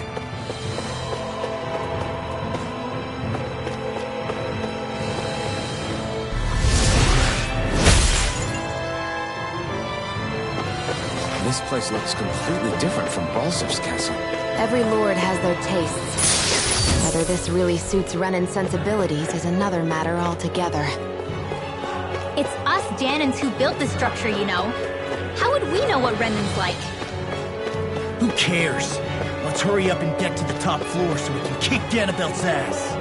This place looks completely different from Balzer's castle. Every lord has their tastes. Whether this really suits Renan's sensibilities is another matter altogether. It's us Danans who built this structure, you know. How would we know what Renan's like? Who cares? Let's hurry up and get to the top floor so we can kick Ganabelt's ass.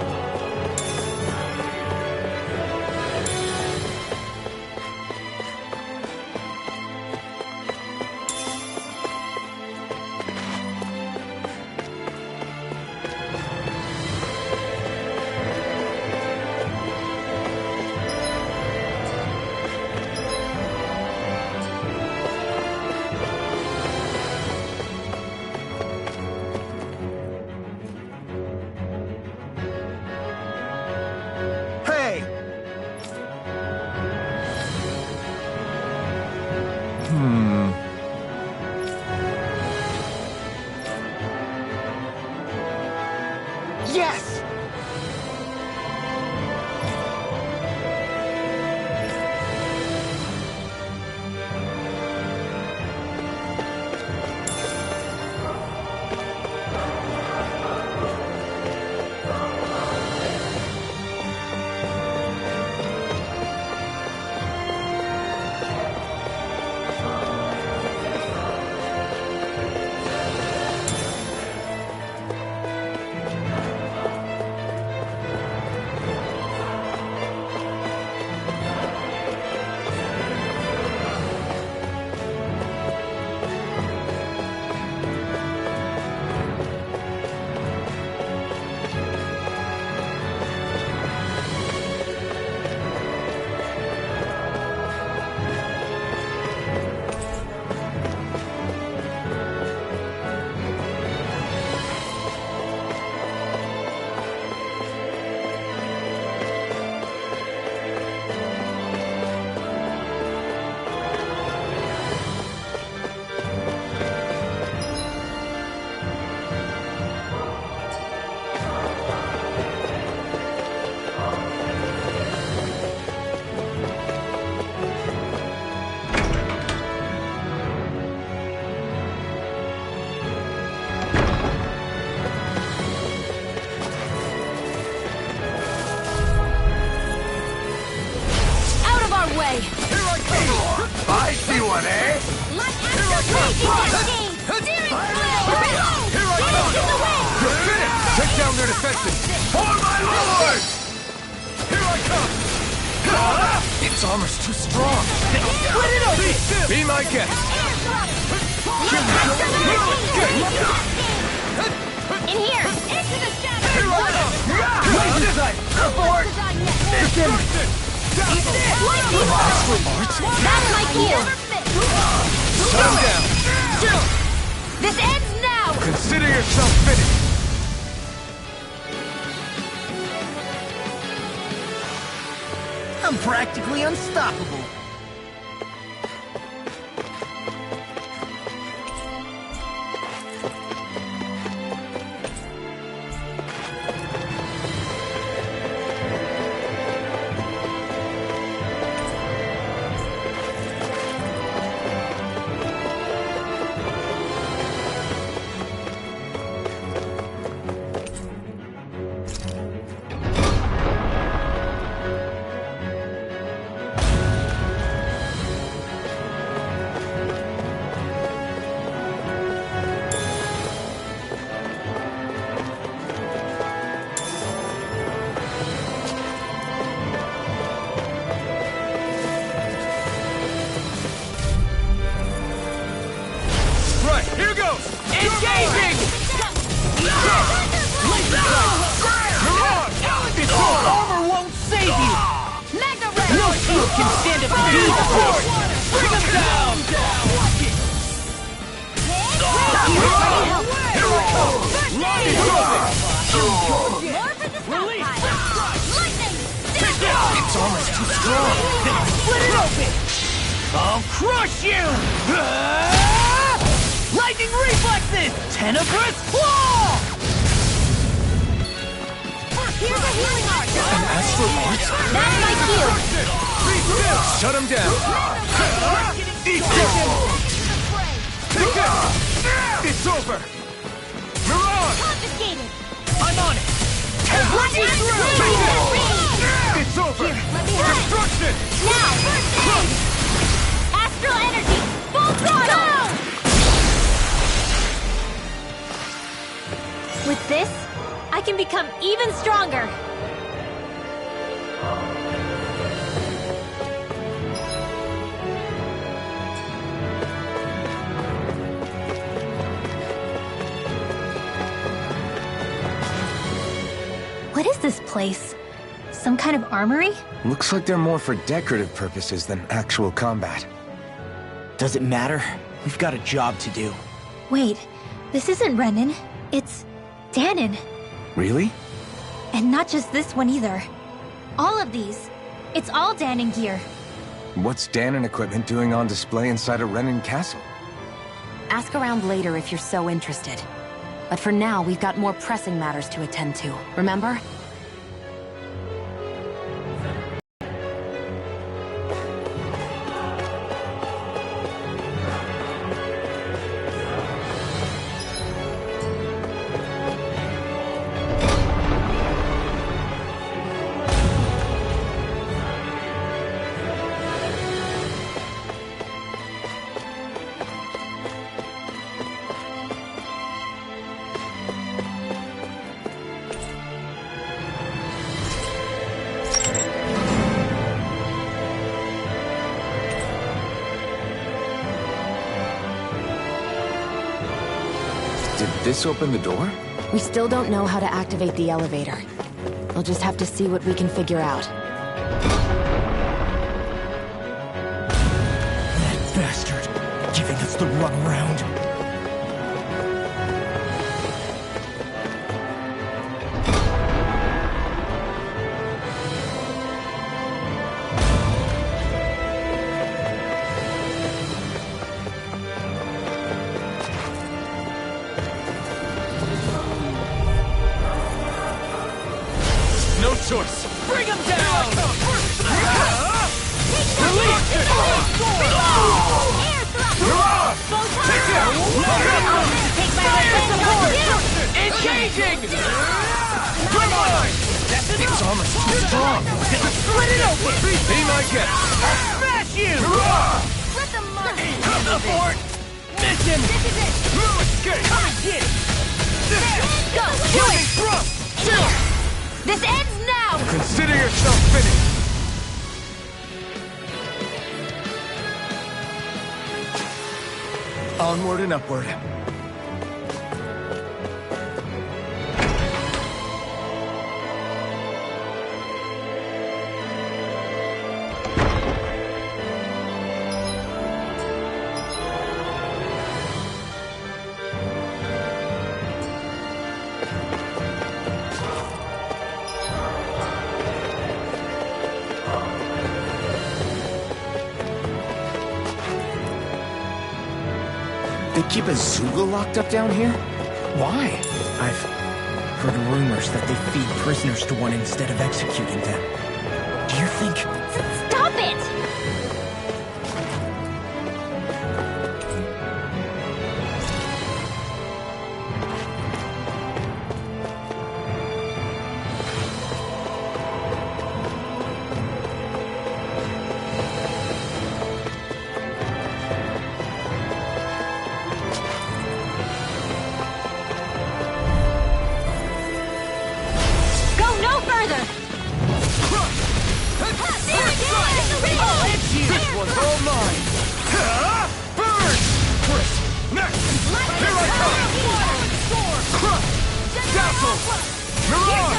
Yes! Take down their defenses! For my lord! Here I come! Its armor's too strong! Split it open! Be my guest! In here! Into the shadows! Here I come! Laser sight! Abort! Mission! That's my cue! Shut him down! This ends now! Consider yourself finished! I'm practically unstoppable. Here goes! Engaging! Armor won't save you! Mega Ray! No shield can stand up to these force! Bring him down! Here I come! Line is open! More for the stockpile! Lightning! Its armor's too strong! Split it open! I'll crush you! Lightning reflexes! Tenebrous claw! Here's a healing arc! An astral art? That's my cue! Shut him down! Eat this! It's over! Mirage! Confiscated! I'm on it! Run you through! It's over! Let me have it! Destruction! Now, first aid! Astral energy! Full throttle! With this, I can become even stronger! What is this place? Some kind of armory? Looks like they're more for decorative purposes than actual combat. Does it matter? We've got a job to do. Wait, this isn't Renan. It's Danon. Really? And not just this one either. All of these. It's all Danon gear. What's Danon equipment doing on display inside a Renan castle? Ask around later if you're so interested. But for now, we've got more pressing matters to attend to, remember? Did this open the door? We still don't know how to activate the elevator. We'll just have to see what we can figure out. That bastard, giving us the runaround. No choice! Bring him down! Release it! Engaging! Come on! Its armor's too strong! Split it open! Be my guest! Smash you! Hurrah! Abort! Finish him! This is it! No escape! Come and get it! Go! Do Lightning it! thrust! This ends now! Consider yourself finished! Onward and upward. They keep a Zoogle locked up down here? Why? I've heard rumors that they feed prisoners to one instead of executing them. Do you think... Stop it! Go no further! This one's all mine! Burn! Chris! Next! Here I come! Crush! Dazzle! Mirage!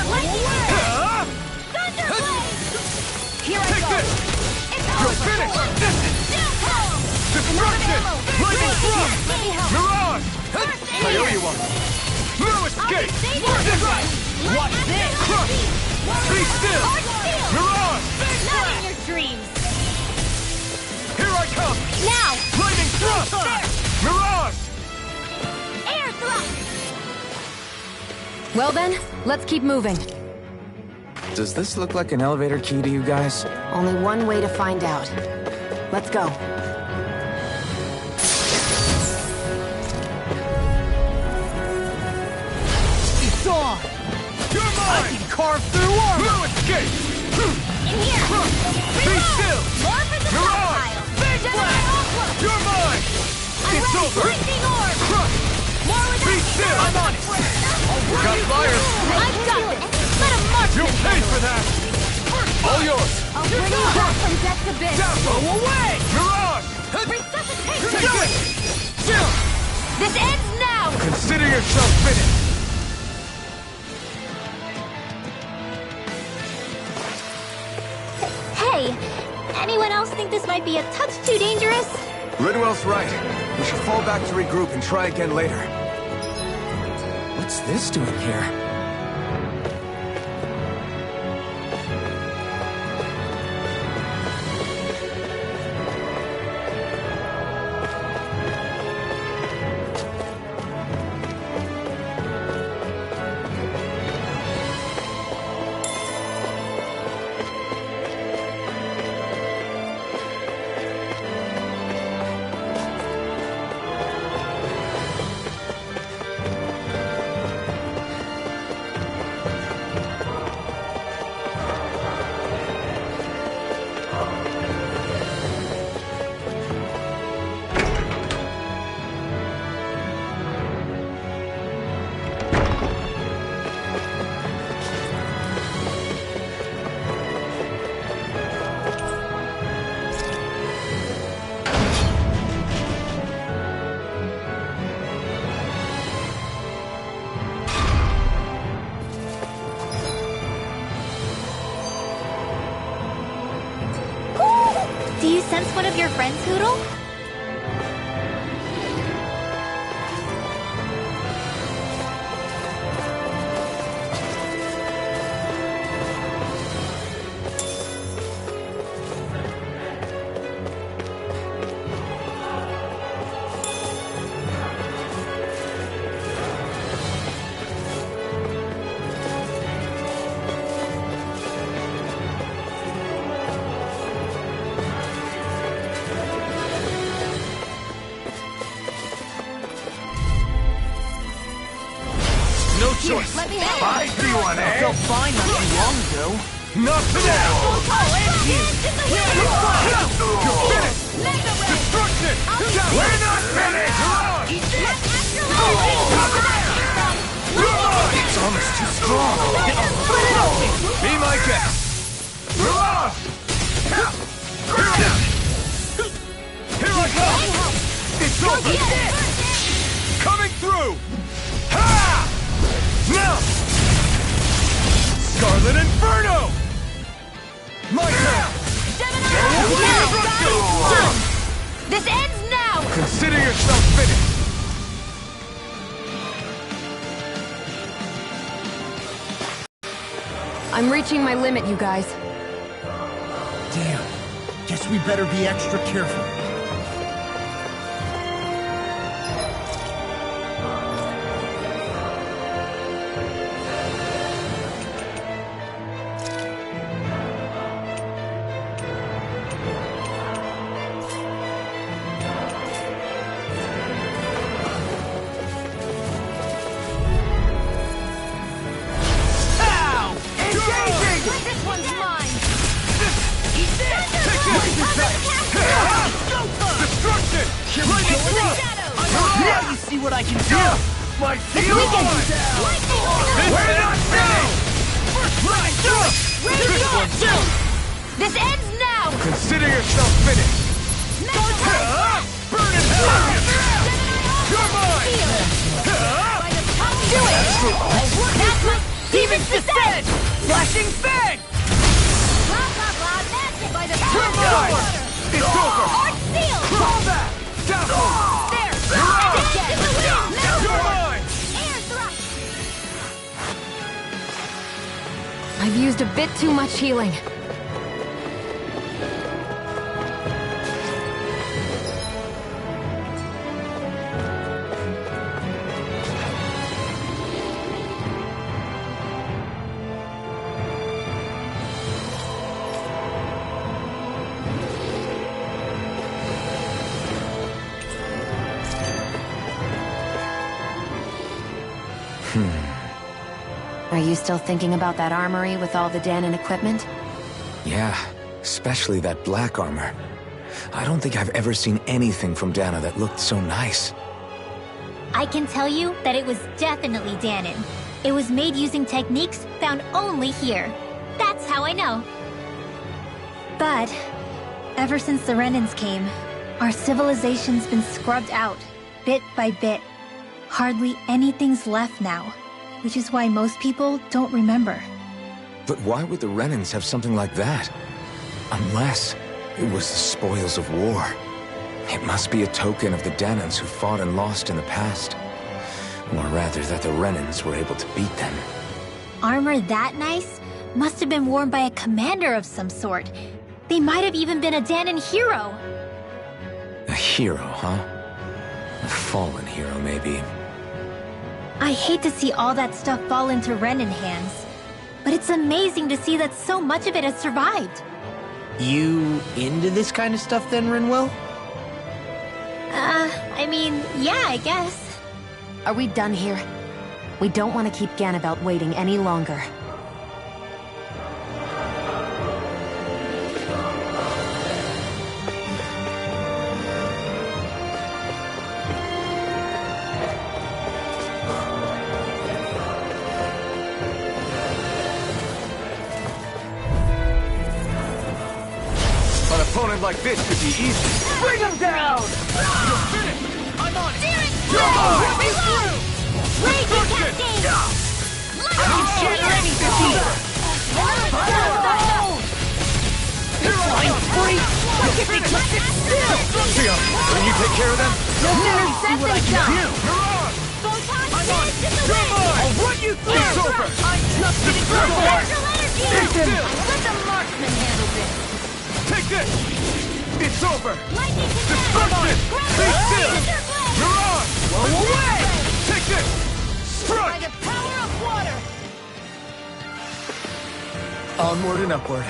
Here I Take go! this! It's You're over! finished! Destruction! Lightning thrust! Mirage! I owe you one! No escape! Watch this! Crush! Be still! Mirage! Not in your dreams! Here I come! Now! Lightning thrust! Mirage! Air thrust! Well then, let's keep moving. Does this look like an elevator key to you guys? Only one way to find out. Let's go. It's on! You're mine! I can carve through armor! No escape! In here! Be still! More for the Mirage! stockpile! Generate Aqua! You're mine! I'm It's ready! over! Lightning orb! Crush! More with Be us! still! I'm on it! Got fire! I've got it! Let him march! You'll pay for that! All yours! I'll bring you back from death's abyss! Dazzle away! Mirage! Resuscitation! Take this! Still! This ends now! Consider yourself finished! Hey, anyone else think this might be a touch too dangerous? Ridwell's right. We should fall back to regroup and try again later. What's this doing here? Do you sense one of your friends, Hoodle? No choice! Let me help. I see one, eh? Felt fine not too long ago. Not today! You're finished! Destruction! We're not finished! It's almost too strong! Be my guest! Here I come! It's over! Coming through! Ha! Now! Scarlet Inferno! My turn! This ends now! Consider yourself finished! I'm reaching my limit, you guys. Damn. Guess we better be extra careful. Now you see what I can do! My deal! We're not finished! This ends now! Consider yourself finished! Burn in hell! You're mine! Do it! That's my Demon's Descent! Flashing Fang! Blah, blah, blah, magic by the You're mine! It's over! Art Seal! Call that! Down! There! You're mine! Air thrust! I've used a bit too much healing. Are you still thinking about that armory with all the Danon equipment? Yeah, especially that black armor. I don't think I've ever seen anything from Dana that looked so nice. I can tell you that it was definitely Danon. It was made using techniques found only here. That's how I know. But ever since the Renans came, our civilization's been scrubbed out, bit by bit. Hardly anything's left now, which is why most people don't remember. But why would the Renans have something like that? Unless it was the spoils of war. It must be a token of the Danans who fought and lost in the past. Or rather, that the Renans were able to beat them. Armor that nice must have been worn by a commander of some sort. They might have even been a Danon hero. A hero, huh? A fallen hero, maybe. I hate to see all that stuff fall into Renan hands, but it's amazing to see that so much of it has survived. You into this kind of stuff then, Rinwell? I mean, yeah, I guess. Are we done here? We don't want to keep Ganabelt waiting any longer. An opponent like this could be easy. Bring him down! You're finished! I'm on it! You're mine! Raging Cascade! I can share any defeat! Here I come! Free! You'll finish! Sia, will you take care of them? See what I can do! I'm on it! You're mine! I'll run you through! It's over! I'm just getting Listen! Let the marksman handle this! Take this! It's over! Lightning Destruction! Be still! You're on! Blow away! Take this! Strike! By the power of water! Onward and upward.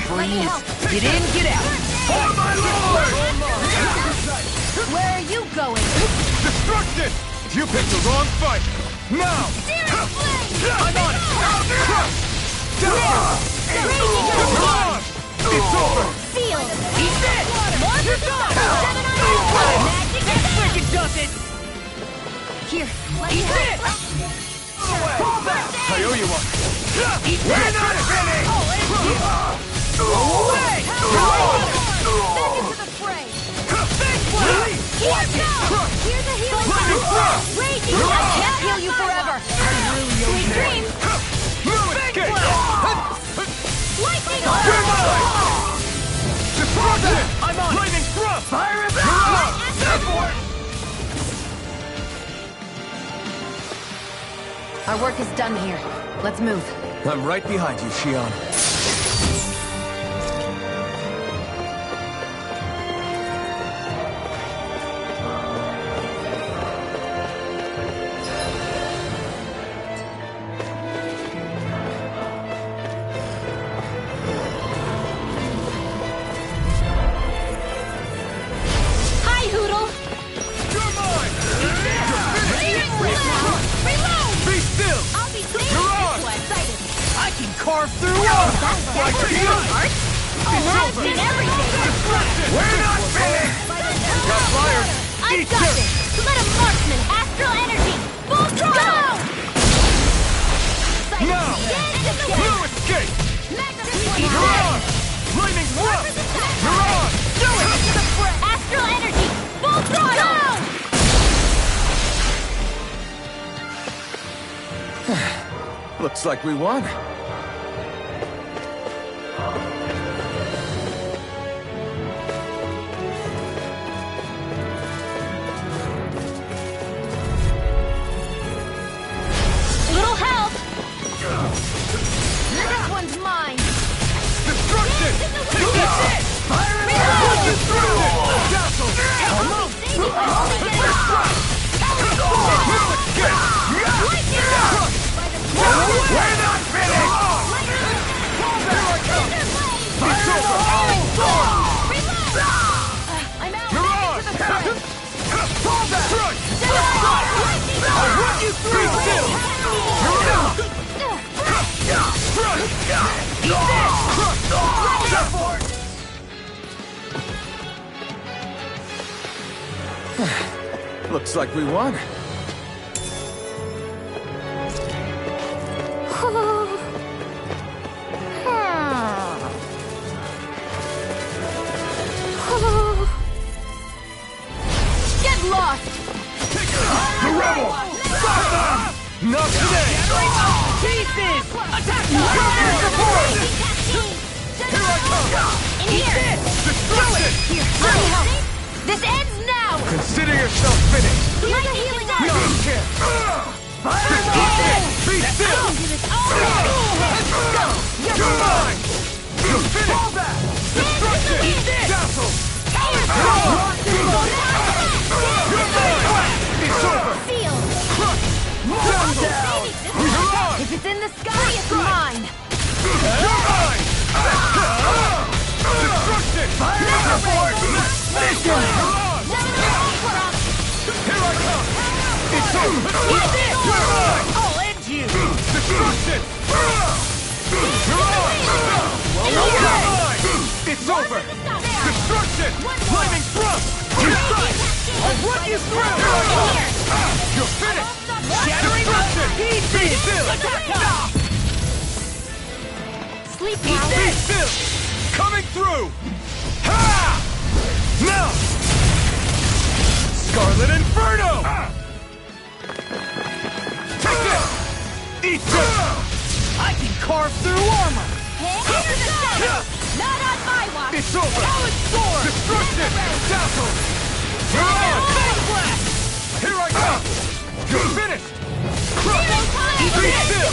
freeze. Get in, get out. For my lord! Where are you going? Destruction! You picked the wrong fight! Now! I'm on it! Come on! It's over! Seal! Eat this! You're gone! 7 on magic! That freaking does it! Here, let Eat me this! Fall back! I owe you one! Eat We're this! not finished! Go away! Back into the fray! Here goes! Here's a healing power! Raging! I can't heal you forever! Sweet dreams! Lightning! Destruction! I'm on! Lightning thrust! Fire it back! Our work is done here. Let's move. I'm right behind you, Shion. Hi, Hoodle! You're mine! Reload! Be still! I'll be safe! You're on! Excited! I can carve through armor! That's art! I've seen everything! We're not finished! Got fired! I've got this! Let a marksman! Astral energy! Full throttle! Now! No escape! You're on! Lightning thrust! You're on! Do it! Astral energy! Full throttle! Looks like we won. Little help! This one's mine! Destruction! Take it! Fire it out! Destruction! Dazzle! We're not finished! Here I come! It's over! I'm out! You're on! Fall back! I'll run you through! Be still! You're on! Looks like we won. Get lost! The rebel! Stop them! Not today! Jesus! Attack! Here I come! In here! Destruction! Here, let me help! This ends now! Consider yourself finished! Here's a healing No art! chance! Fire! Be still! You're mine! You're finished! Fall back! Destruction! Dazzle! You're mine! It's over! Seal! Down! You're on! If it's in the sky, it's mine! You're mine! Destruction! Mission! You're on! Here I come! It's over! You're mine! I'll end you! Destruction! You're on! You're mine! It's over! Destruction! Lightning thrust! I'll run you through! You're finished! Shattering Destruction! Be still! Sleep Be now! still! Coming through! Ha! Now! Scarlet Inferno! Take this! Eat this! I can carve through armor! Not on my watch! It's over! Now it's sword! Destruction! Dazzle! You're on! Here I come! You're finished! Be still!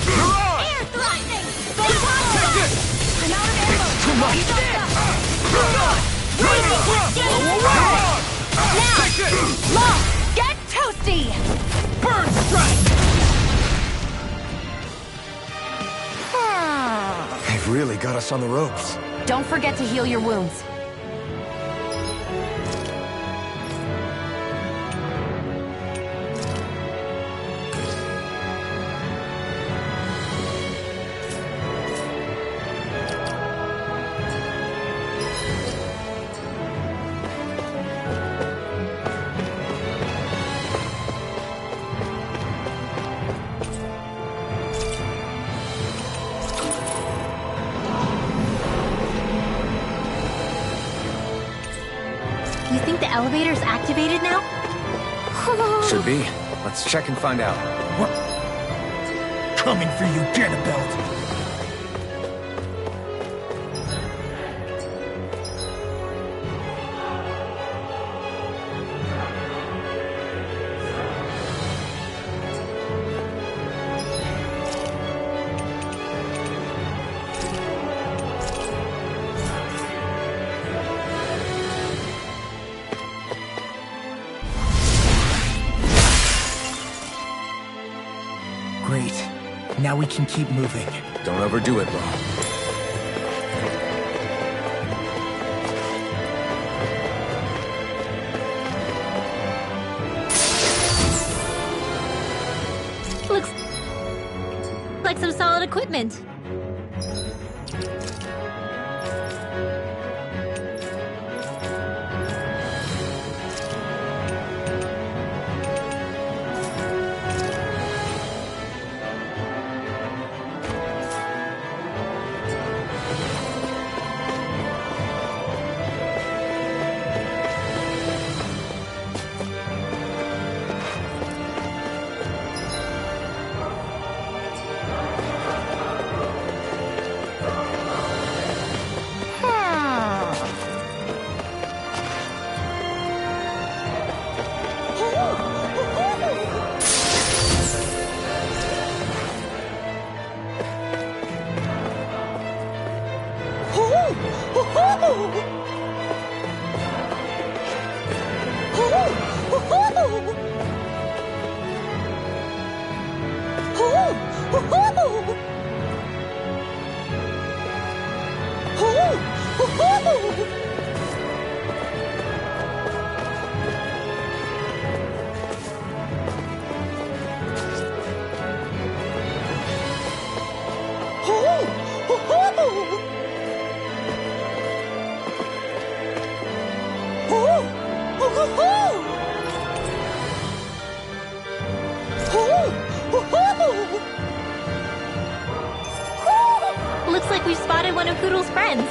You're on! Take this! Too much! You're on! Lightning thrust! You're on! Take this! Lost! Get toasty! Burn strike! They've really clearly got us on the ropes. Don't forget to heal your wounds. You think the elevator's activated now? Should be. Let's check and find out. Coming for you, Ganabelt. Great. Now we can keep moving. Don't overdo it, Law. Looks like some solid equipment. Looks like we've spotted one of Hoodle's friends.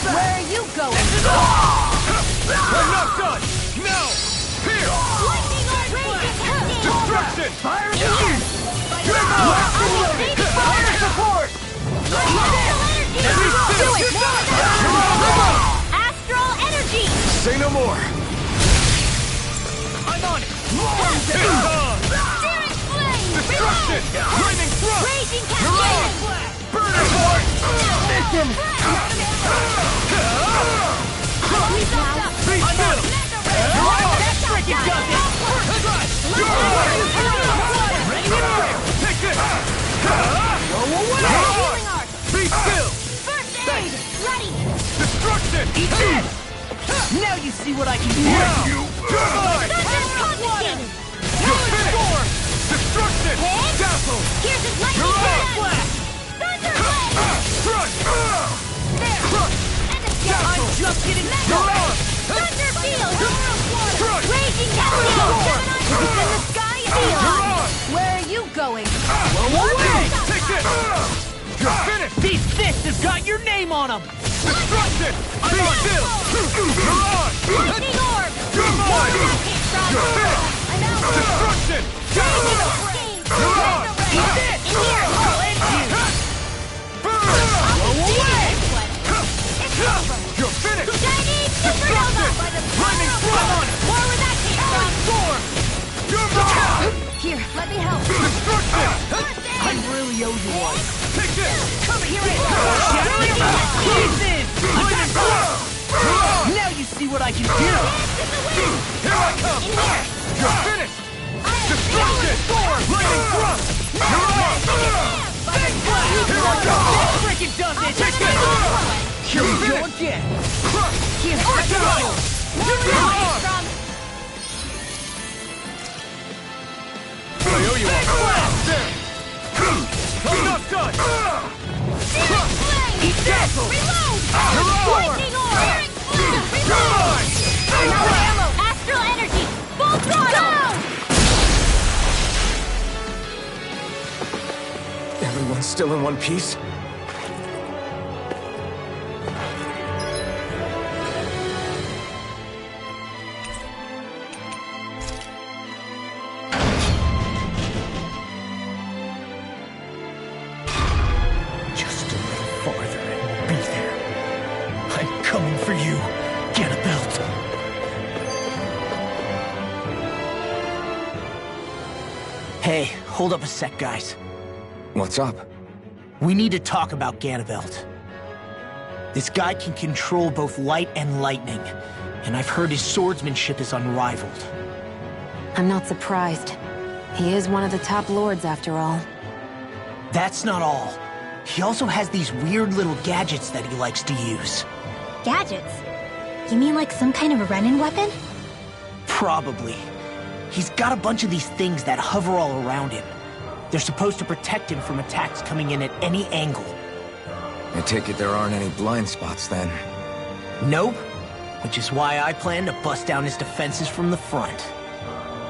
Where are you going? I'm not done! No! Here! Lightning outrageous! Destruction! Fire again! Fire support! Do it! Astral energy! Say no more! I'm on it! Searing flame! Destruction! Lightning thrust! Raging cascade! Be still! That freaking does it! Ready to break! Take this! Go away! Be still! First aid! Ready! Destruction! Eat this! Now you see what I can do! You're mine! You're finished! Destruction! Dazzle! Here's his lightning You're out! blast! Thunder blade! Crush! There! Crush! I'm just getting started! Thunder field! Crush! Raging Meteor! In the sky, Neon! Where are you going? Away! Take this! You're finished! These fists have got your name on them! Destruction! I'm on still! You're on! Lightning orb! You're mine! You're finished! Destruction! You're on! Eat this! In here! I'll end you! Blow away! It's over! You're finished! Chinese supernova! By the Lightning strike! More where that came from! Storm! You're mine! Here, let me help! Destruction! I really owe you one. Take this! Come here! Pieces! Now you see what I can do! Here I come! You're finished! Destruction! Lightning thrust! You're on! Here I come! Freaking does it! Take this! Here we go again! Here, Arch it out! You're on! I owe you one! There! I'm not done! Eat Dazzle! Reload! You're on! Lightning orb! You're mine! Another ammo! Astral energy! Full throttle! Everyone's still in one piece? Just a little farther and we'll be there. I'm coming for you, Ganabelt. Hey, hold up a sec, guys. What's up? We need to talk about Ganabelt. This guy can control both light and lightning, and I've heard his swordsmanship is unrivaled. I'm not surprised. He is one of the top lords, after all. That's not all. He also has these weird little gadgets that he likes to use. Gadgets? You mean like some kind of Renin weapon? Probably. He's got a bunch of these things that hover all around him. They're supposed to protect him from attacks coming in at any angle. I take it there aren't any blind spots, then? Nope. Which is why I plan to bust down his defenses from the front.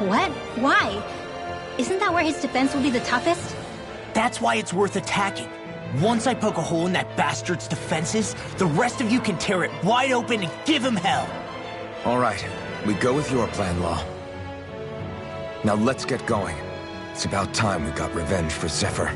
What? Why? Isn't that where his defense will be the toughest? That's why it's worth attacking. Once I poke a hole in that bastard's defenses, the rest of you can tear it wide open and give him hell. All right, we go with your plan, Law. Now let's get going. It's about time we got revenge for Zephyr.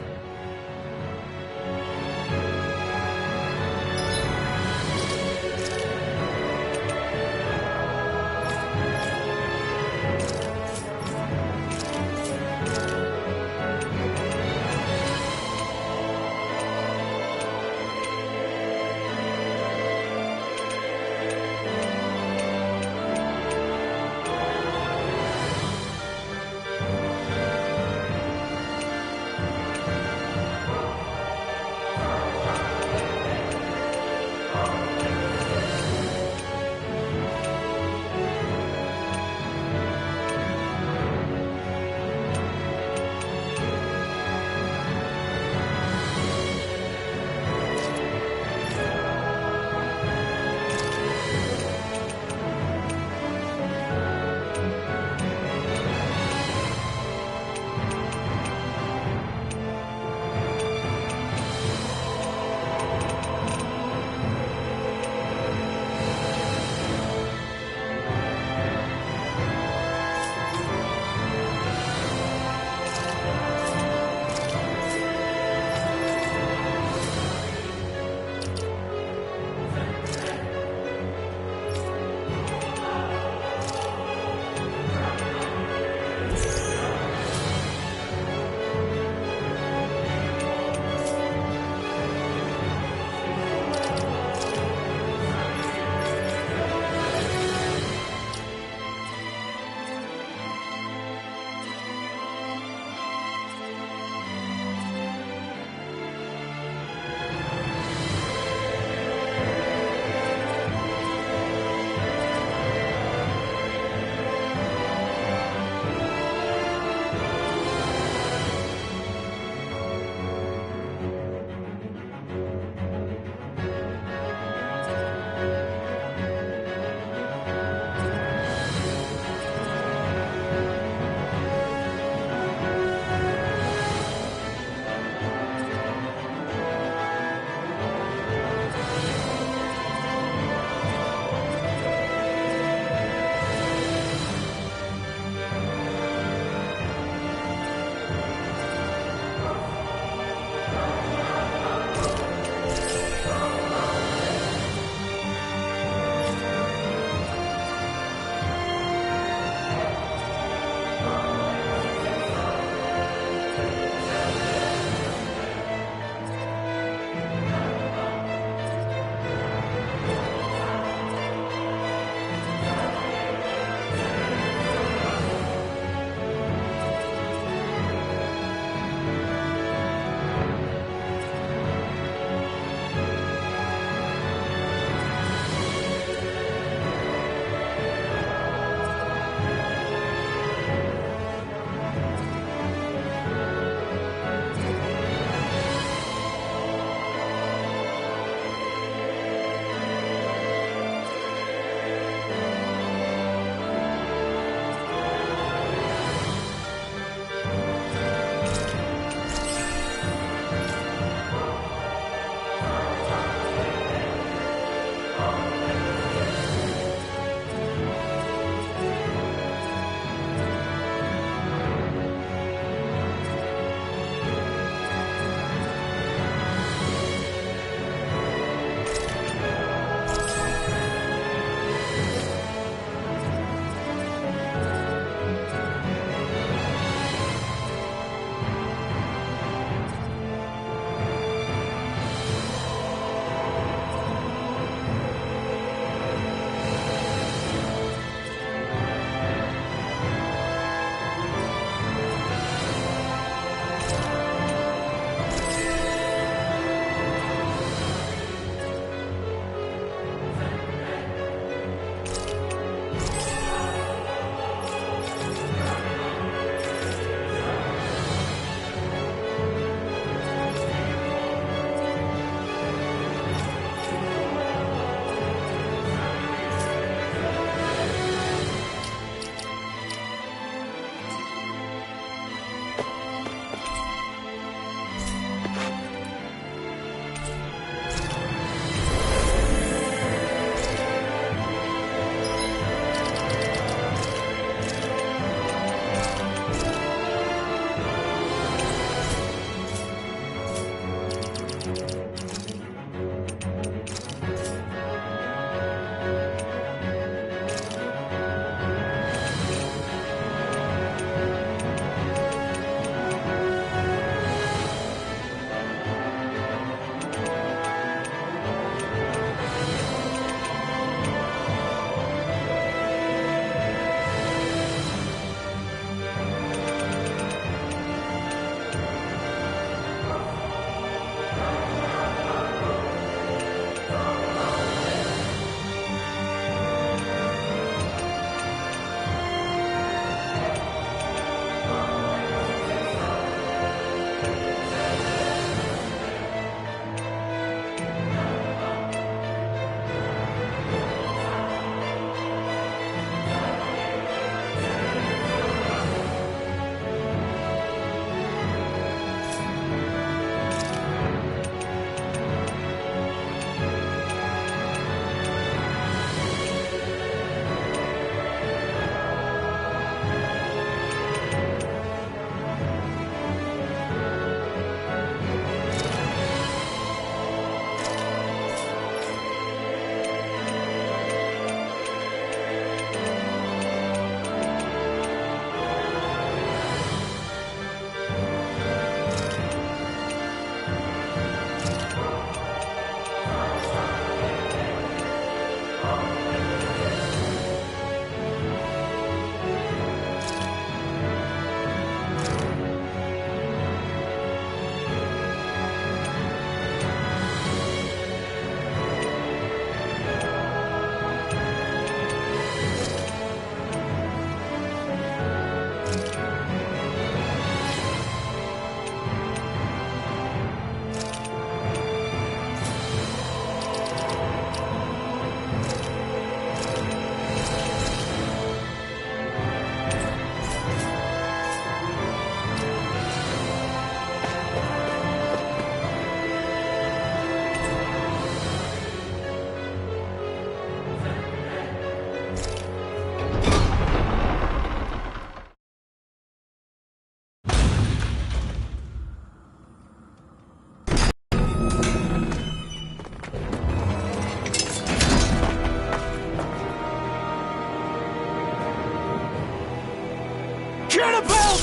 Cannibal!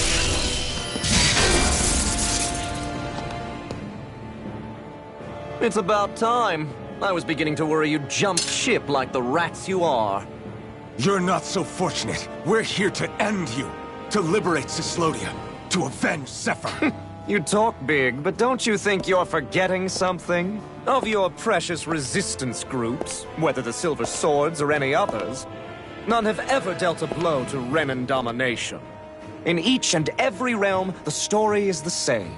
It's about time. I was beginning to worry you jumped ship like the rats you are. You're not so fortunate. We're here to end you. To liberate Cyslodia. To avenge Zephyr. You talk big, but don't you think you're forgetting something? Of your precious resistance groups, whether the Silver Swords or any others, none have ever dealt a blow to Renan domination. In each and every realm, the story is the same.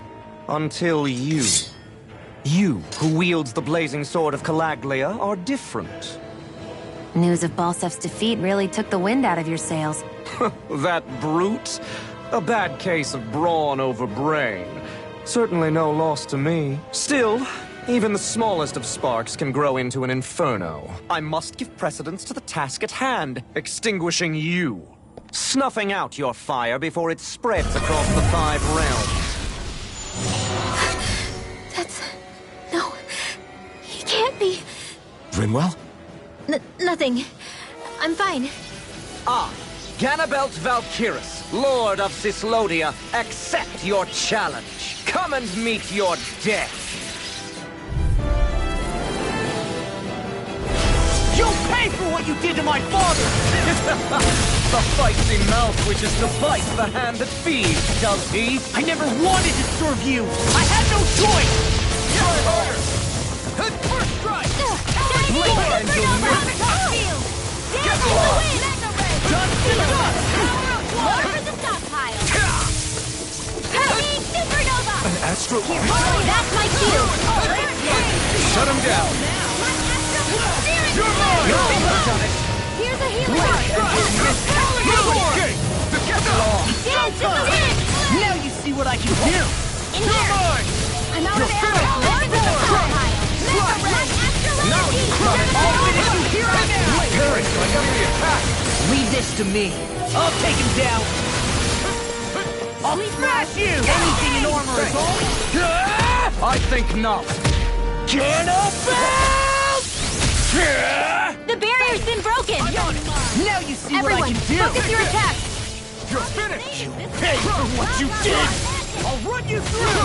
Until you... You, who wields the blazing sword of Calaglia, are different. News of Balsef's defeat really took the wind out of your sails. That brute? A bad case of brawn over brain. Certainly no loss to me. Still, even the smallest of sparks can grow into an inferno. I must give precedence to the task at hand, extinguishing you. Snuffing out your fire before it spreads across the 5 realms. No. He can't be. Rinwell? Nothing. I'm fine. I, Ganabelt Valkyris, Lord of Cyslodia, accept your challenge. Come and meet your death. You'll pay for what you did to my father! The feisty mouth wishes to bite the hand that feeds, does he? I never wanted to serve you! I had no choice! Try harder! First strike! Blade and you'll miss it! Get lost! Power of war for the stockpile! Heavy supernova! An astro... That's my cue! Shut him down! You're mine! Here's a healing art! Dance to the wind! Now you see what I can do! In here! I'm out of ammo! More for the stockpile! Now you cry! I'll finish you here and now! Harry, I got the attack! Leave this to me. I'll take him down. I'll smash you! Anything in armor is all. I think not. Cannibal! The barrier's been broken! Now you see Everyone, what I can do! focus your attack! You're finished! You pay for what you did! I'll run you through!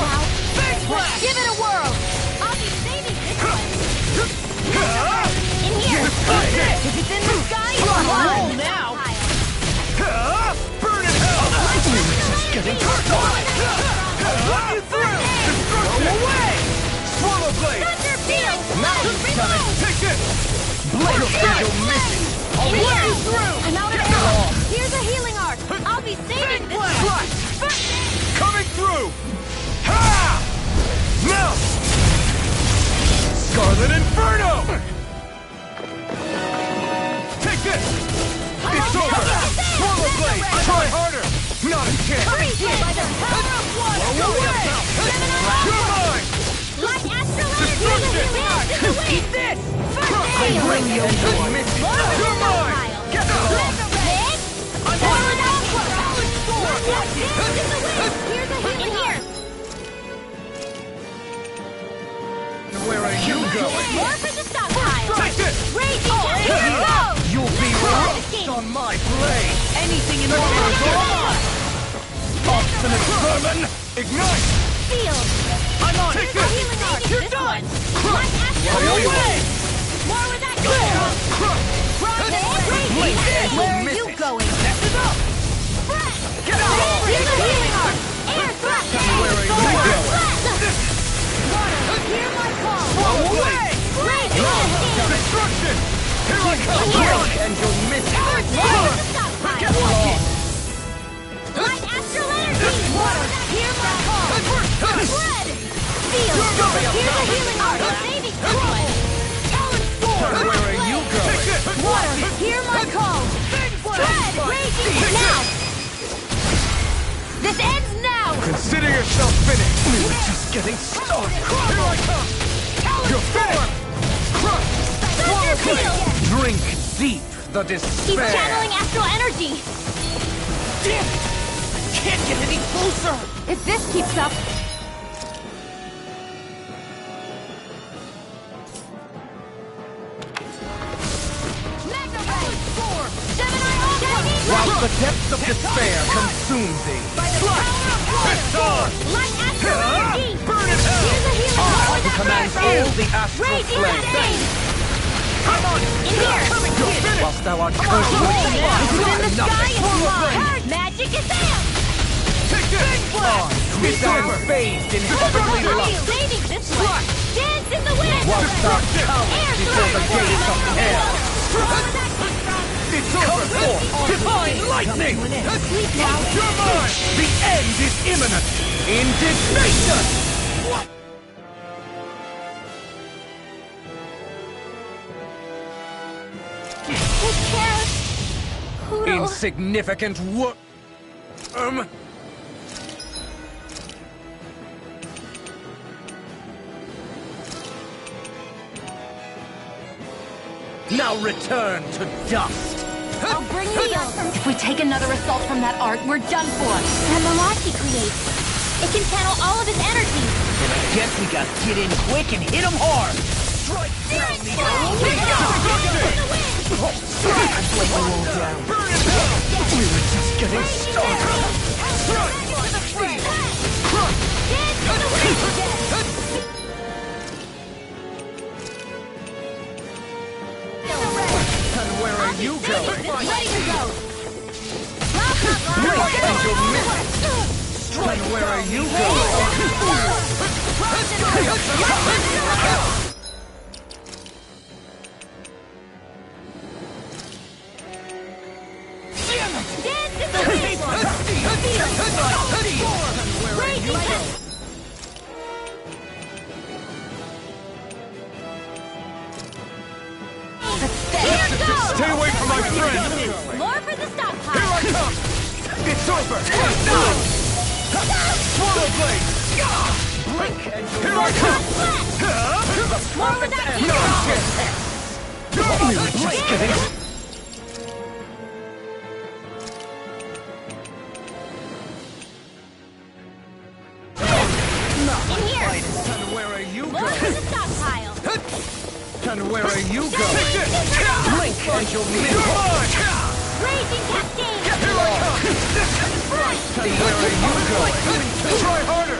Face blast! Give it a whirl! I'll be saving this one! In here! If it's in the sky, Roll now! Burn in hell! Just getting turned on! I'll run you through! Destruction! Away! Swallow blade! Thunder field! Take this! Blade schedule missing! I'll run you through! I'm out of ammo! Here's a healing arc! I'll be saving this one! Coming through! Ha! Now! Scarlet Inferno! Take this! It's over! Swallow blade! Try harder! Not a chance! By the power of water! You're mine! Light astral Destruction! energy! Eat this! I bring you You're mine! Get off! Here's a healing arc! Where are you going? More for the stockpile! Take this! Raging here goes! You'll be rocked on my blade! Anything in armor is all mine! Obstinate vermin! Ignite! Field! I'm on Take it! this! Healing arc! You're This done! one! Light astral Away! energy! More with that girl! Where are you going? Mess it up! Get out! Here's a healing arc! Air thrust! Where are you going? Water, hear my call! Away! Rage! Destruction! Here I come! And you'll miss it. More for the stockpile! Light astral energy! Water, hear my call! Spread! Field! Here's a healing arc! Saving this one! Talon sword! Where are you going? Water, hear my call! Spread! Raging now! This ends now! Consider yourself finished! We're just getting started. Here I come! You're finished! Crush! Thunder field! Drink deep the He's despair. channeling astral energy! Damn it! Can't get any closer! If this keeps up... Magna Ray! Gemini Onward! While the depths of despair consume thee. It's on! Light astral energy! Burn it hell! Here's a healing power that Command burns all you! the astral Rage in flame. cascade! Come on! In here! Whilst thou art cursed with It's in the sky nothing. is mine! Magic is out! Take this! It's over! Bathed in heavenly I'll be light. saving this one! Dance in the wind! Whilst thou cowers Air before the thrust! gates of hell. Where did that come from? It's over! Divine lightning! Sleep now! You're mine! The end is imminent! Indignation! Take care! Poodle! Insignificant worm! Now return to dust! I'll bring the out from... If we take another assault from that art, we're done for. That Malachi creates. It can channel all of his energy. And I guess we gotta get in quick and hit him hard. Strike down the We were just getting started! And where are you going? Ready to go! Blink and you'll miss it! And where are you going? Dance in the wind! Raging Stay away from my friend! More for the stockpile! Here I come! It's over! Swallow blade! Blink and here I come! More with that We were just getting... In here! And where are you More going? for the stockpile! And where are you going? Blink and you'll miss it! Raging cascade! Here I come! And where are you going? Try harder!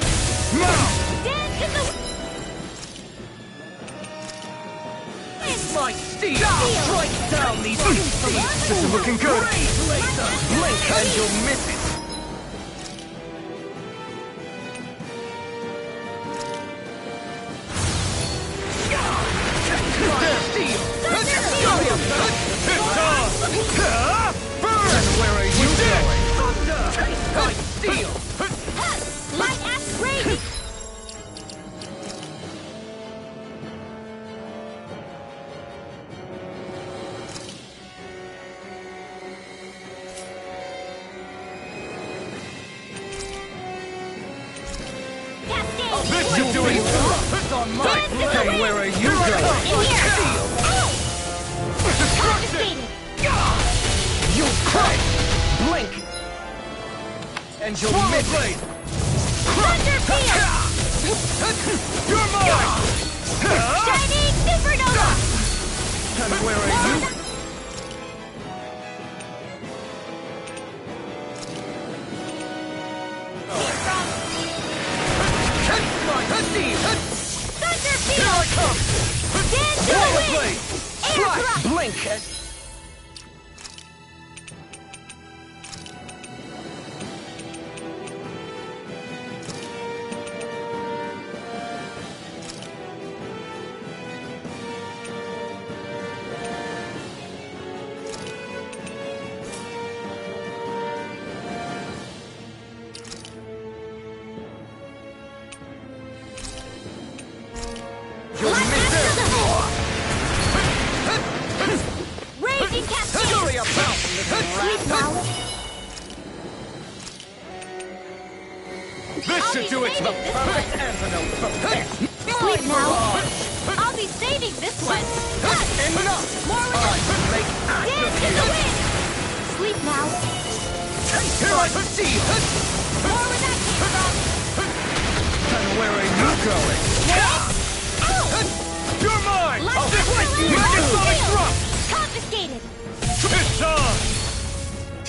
Now! Dance in the... My steel! Strike down these insolents! This is looking good! Blink and you'll miss it! Where are you going? Thunder! Taste my steel! Light ass raging! This you're doing it's on my blade! And where are you going? In here! Destruction! You cry! Blink! And you'll miss it! Thunder field! You're mine! Shining supernova! And where are you? Thunder field! Here I come! Dance in the wind! Air thrust! Blink and... Raging cascade! Hurry about, Sweet knowledge! This should do it to the perfect antidote for pest! Sleep now! I'll be saving this one! Enough! More with I can make Dance in the wind! Sleep now! Here I see! More with that came from! And where are you going? You're mine! Let's I'll just let you Let's get sonic Field! drop! Confiscated! It's on!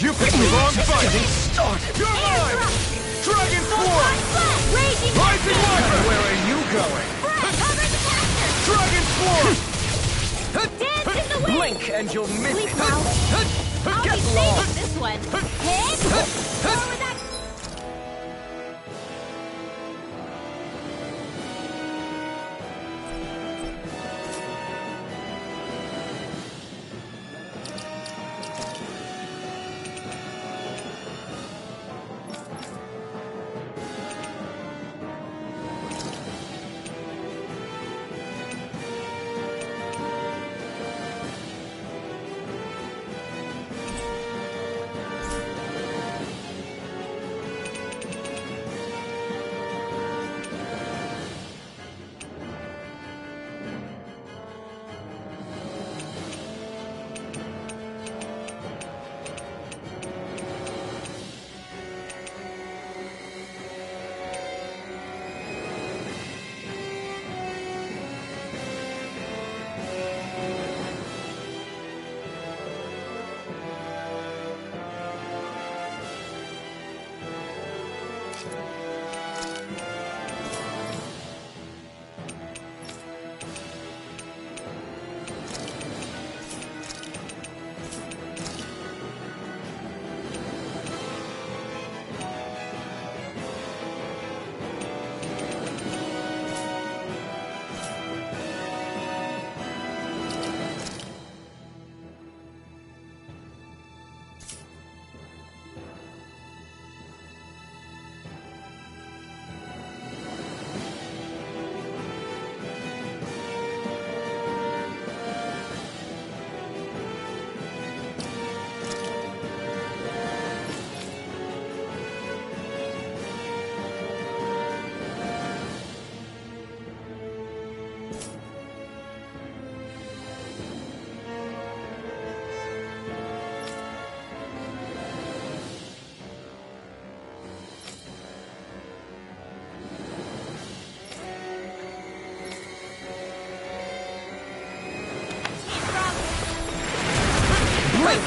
You picked the wrong fight! Started. You're mine! Dragon Swarm! Raging Rising Viper! Where are you going? Dragon Swarm! Dance in the wind! Blink and you'll miss Sleep it. now. I'll Get be lost. saving this one. Hit! Forward that.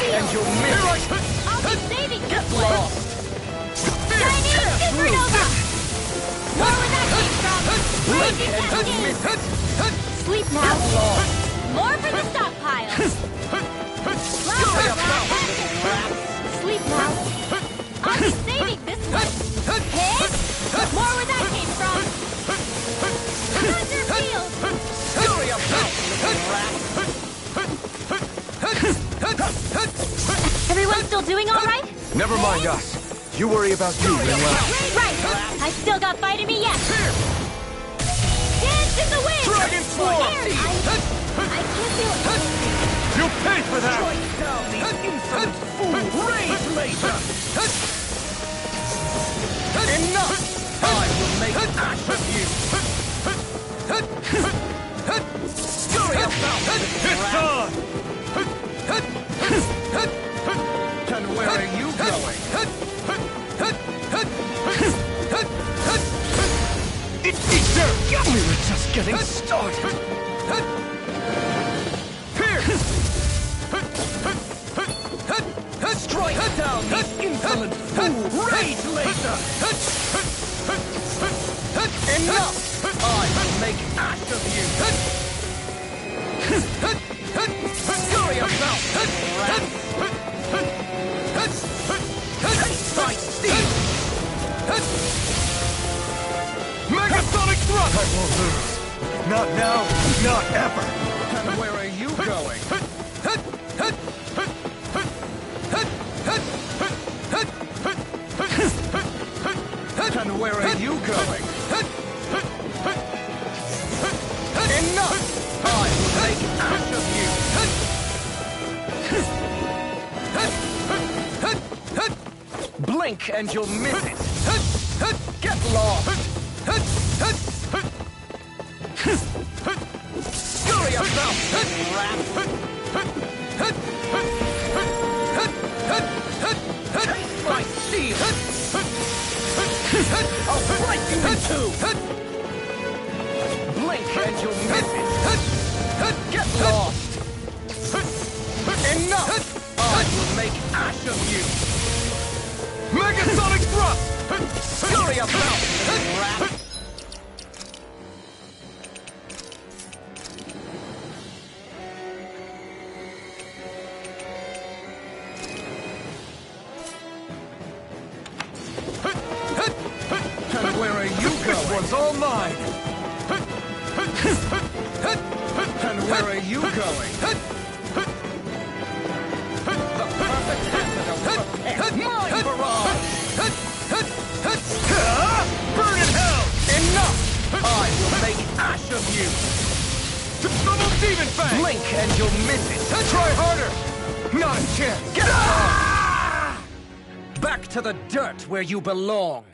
And you'll miss it. I'll be saving Get this one. lost. Chinese Supernova! More where that came from! Raging Cascade! Sleep now! More for the stockpile! Sleep now! I'll be saving this one! Hit! More where that came from! Thunder Field! Scurry about, little rat. Everyone still doing all right? Never mind us. You worry about you, Rinwell. Right! I still got fight in me yet! Dance in the wind! Dragon Swarm! I can't feel it. You pay for that! Strike down the insolent fool! Rage laser! Enough! I will make ash of you! Scurry about, little rat. And where are you going? It's dessert! We were just getting started! Pierce! Strike down these insolent fool! Rage laser! Enough! I will make ash of you! Scurry about, little rat! Taste my steel! Megasonic thrust! I won't lose. Not now, not ever. And where are you going? And where are you going? Enough! I will make ash of you! Blink and you'll miss it! Get lost! Scurry about, little rat! Taste my steel! I'll break you in two! Blink and you'll miss it! Get lost! Enough! I will make ash of you! Megasonic thrust! Scurry about, rat! And where are you going? This one's all mine! And where are you going? The perfect antidote! My barrage! Burn in hell! Enough! I will make ash of you! Double Demon Fang! Blink and you'll miss it! Try harder! Not a chance! Get out! Back to the dirt where you belong!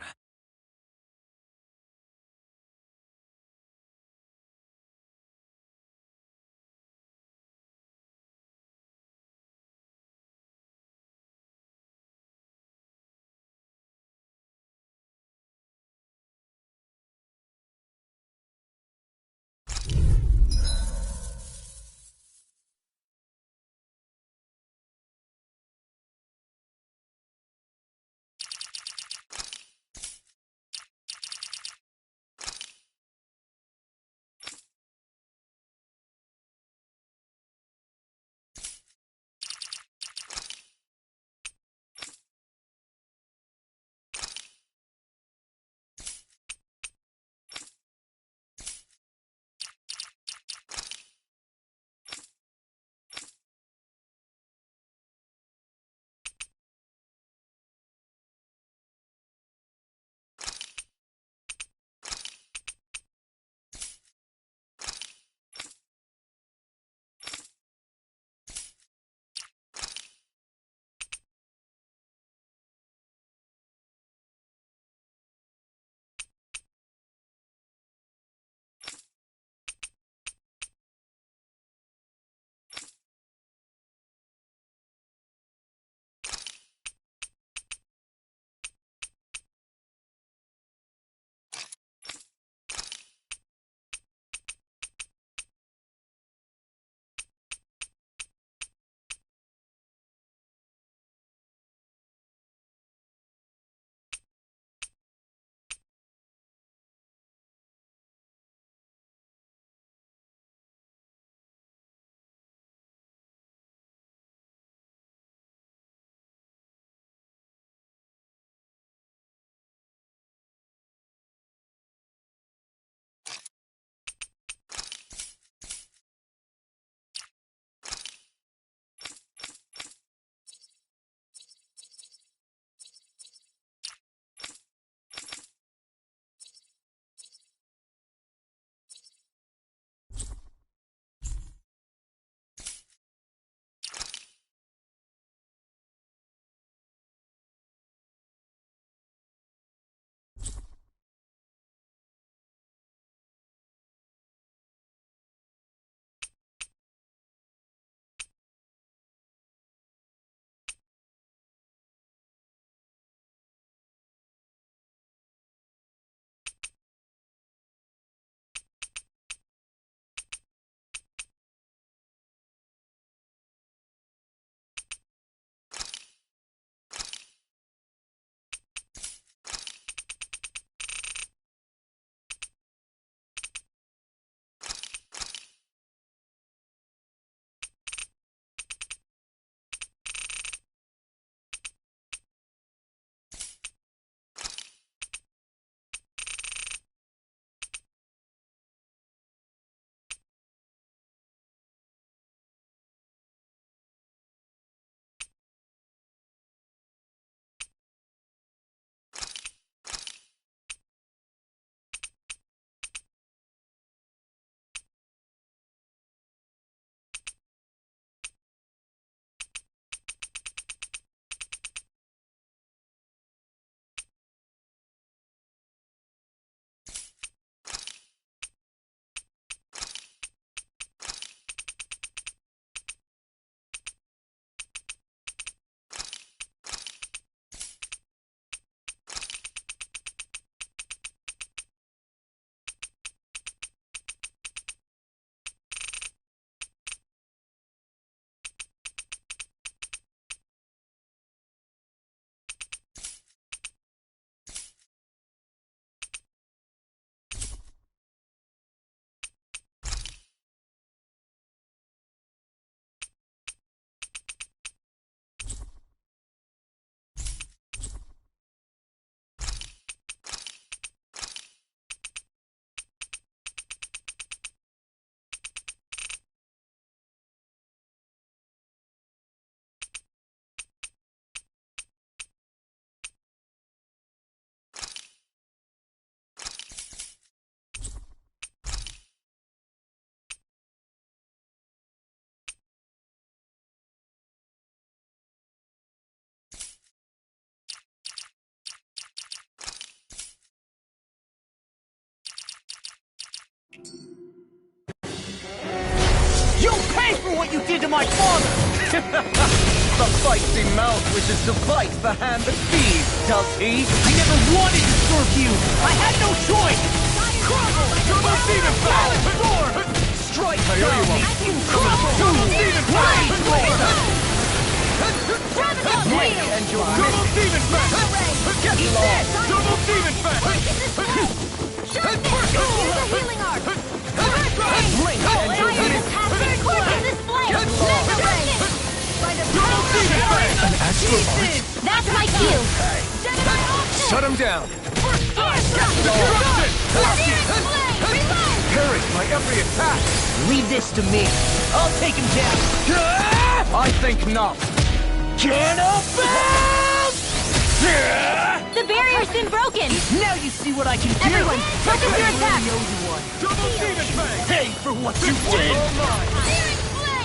You'll pay for what you did to my father! The feisty mouth wishes to bite the hand that feeds, does he? I never wanted to serve you! I had no choice! Crumble! Double Demon Fang! Strike I owe you one. You crumble! Double Demon Fang! Blink and you'll miss Double Demon Fang! Get lost! Double Demon Fang! Here's a healing art! Blink and you'll miss An astral art? That's my cue! Shut him down! Parry my every attack! Leave this to me. I'll take him down. I think not. The barrier's been broken! Now you see what I can do. Everyone, focus your attack! Double Demon Fang! Pay for what you did.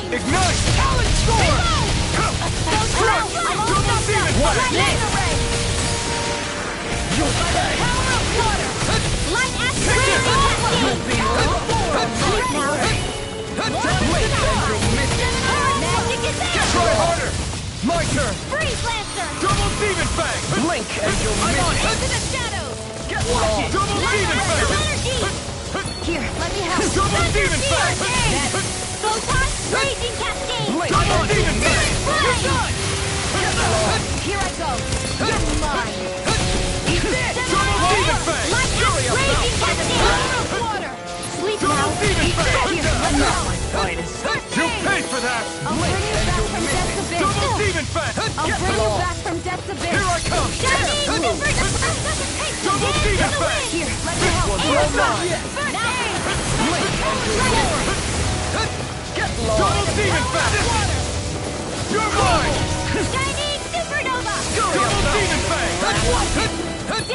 Ignite! Talon Storm! Double Demon Fang! You'll pay. Light aspiration! You'll be Magic is there! Try harder! My turn! Freeze Lancer! Double Demon Fang! Blink and you'll miss. Into the shadows! Get lost! Double Demon Astral Fang! energy! Here, let me help! Double Demon Fang! Photon Raging Cascade! Blink Double and you'll Demon Fang! miss. You're done! Here I go! You're mine! Double Demon Fang! Light Raging Cascade! Water! Sleep now! Double Demon Fang! Here, let me help! You pay for that! I'll bring you back from death's abyss! Double Demon Fang! I'll bring you back from death's abyss! Here I come! Double Demon Fang! Here, let me help! All mine! Get Double lost! Demon Fang! You're mine! Shining Supernova! Double Demon Fang!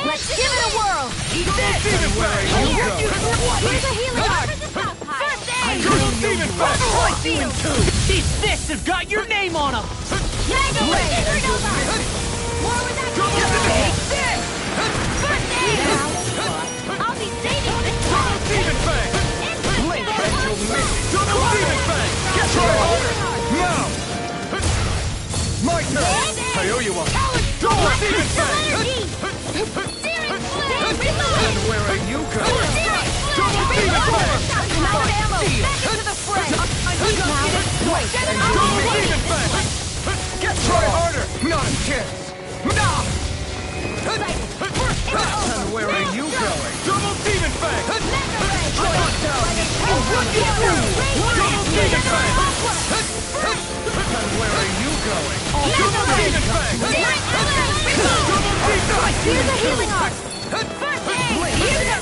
Let's give it a whirl! Double Demon Fang! Here's a healing art! First aid! Double Demon Fang! Slice you in two. These fists have got your name on them. Mega Ray Supernova! More with that Take this. First aid! I'll be saving this Double Demon Fang! Blink and you'll miss. Double Demon Fang! Get lost! Now! My turn! I owe you one! Double Demon Fang! And where are you going? Double Demon Fang! I'm out of ammo! Back into the fray! Blink and you'll Double miss. Demon Fang! Try harder! Not a chance! And where are you going? Double Demon Fang! Double Demon Fang! And where are you going? Double Demon Fang! Double Demon Fang! Here's a healing art! First aid! Here's a...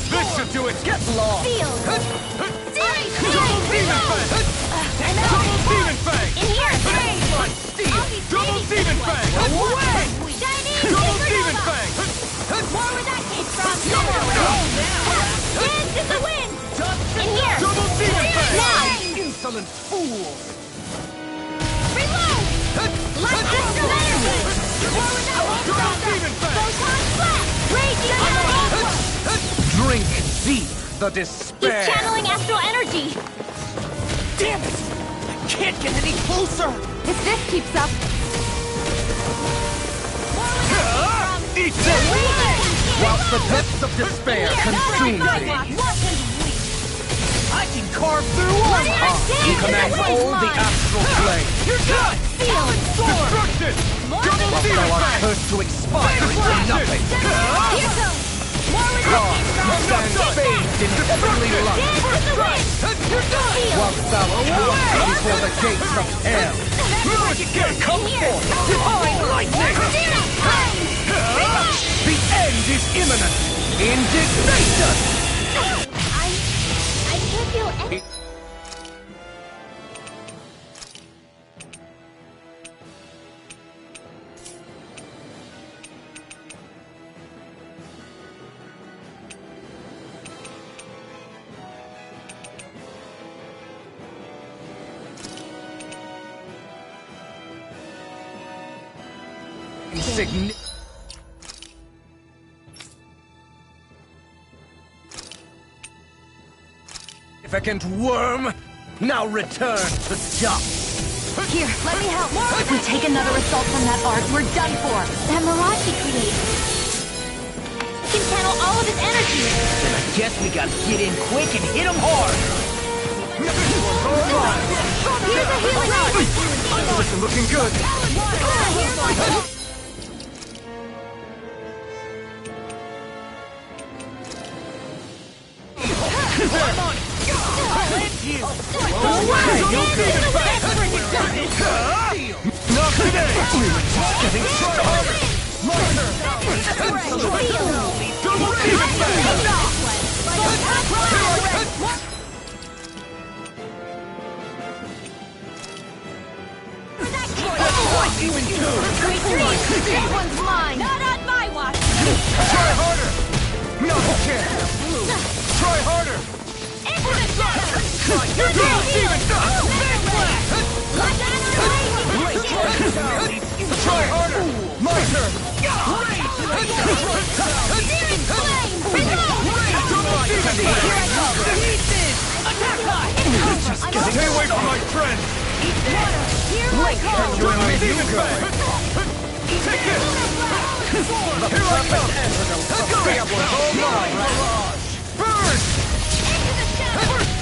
This should do it! Get lost! Field! Double Demon Fang! Double Demon Fang! In here! Like steel! Double Demon Fang! Away! Shining Double Demon Supernova! Fang! More where that came from! Dance in the wind! In here! Double Demon Fang! Now! Insolent fool! Reload! Light astral energy! More where that came Double from! Demon Fang! Photon flash! Raging energy! Drink deep the He's despair! channeling astral energy! Damn it! I can't get any closer. If this keeps up... Eat this! Whilst the depths of despair consume thee! I can carve through all You command all the astral flame! You're done! Destruction! Double Whilst Demon thou art Fang! cursed to expire into nothing! Here goes! More where that came from! Stand bathed in heavenly light! Dance in the wind! You're done! Whilst thou away before the gates of hell! Come forth! Divine lightning! The end is imminent! Indignation! I can't feel any... insignificant worm! Now return to dust! Here, let me help. If we take another assault from that arc, we're done for. That mirage he created. He can channel all of his energy. Then I guess we gotta get in quick and hit him hard. Here's a healing arc. This is looking good. Not today! Getting shot harder! Double even This one's mine! Not on my watch! Try harder! No chance! Try harder! Into the shadows! Try harder! My turn! Stay away from my friend! Here I come! Take this! Here I come! Hurry up, all mine! Burn!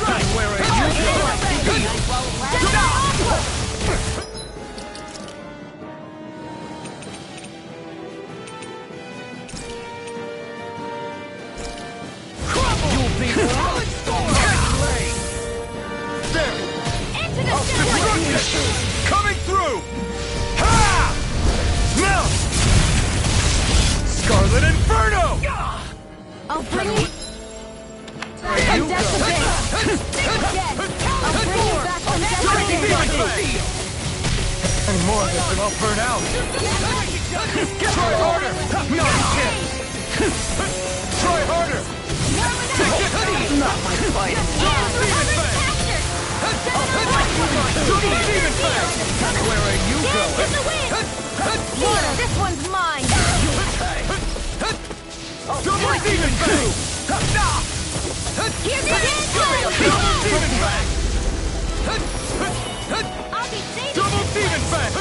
And where are You'll be rolling storm! There! Into the shadows! Coming through! Ha! Now! Scarlet Inferno! I'll bring you... I'm dead to base! I'll bring you back from death. Any more of this and I'll burn out! Try harder! No chance! Try harder! Not my fight! Where are you going? This one's mine! Double Demon Fang! Here's your Double Demon Fang! I'll be saving Double Demon Fang!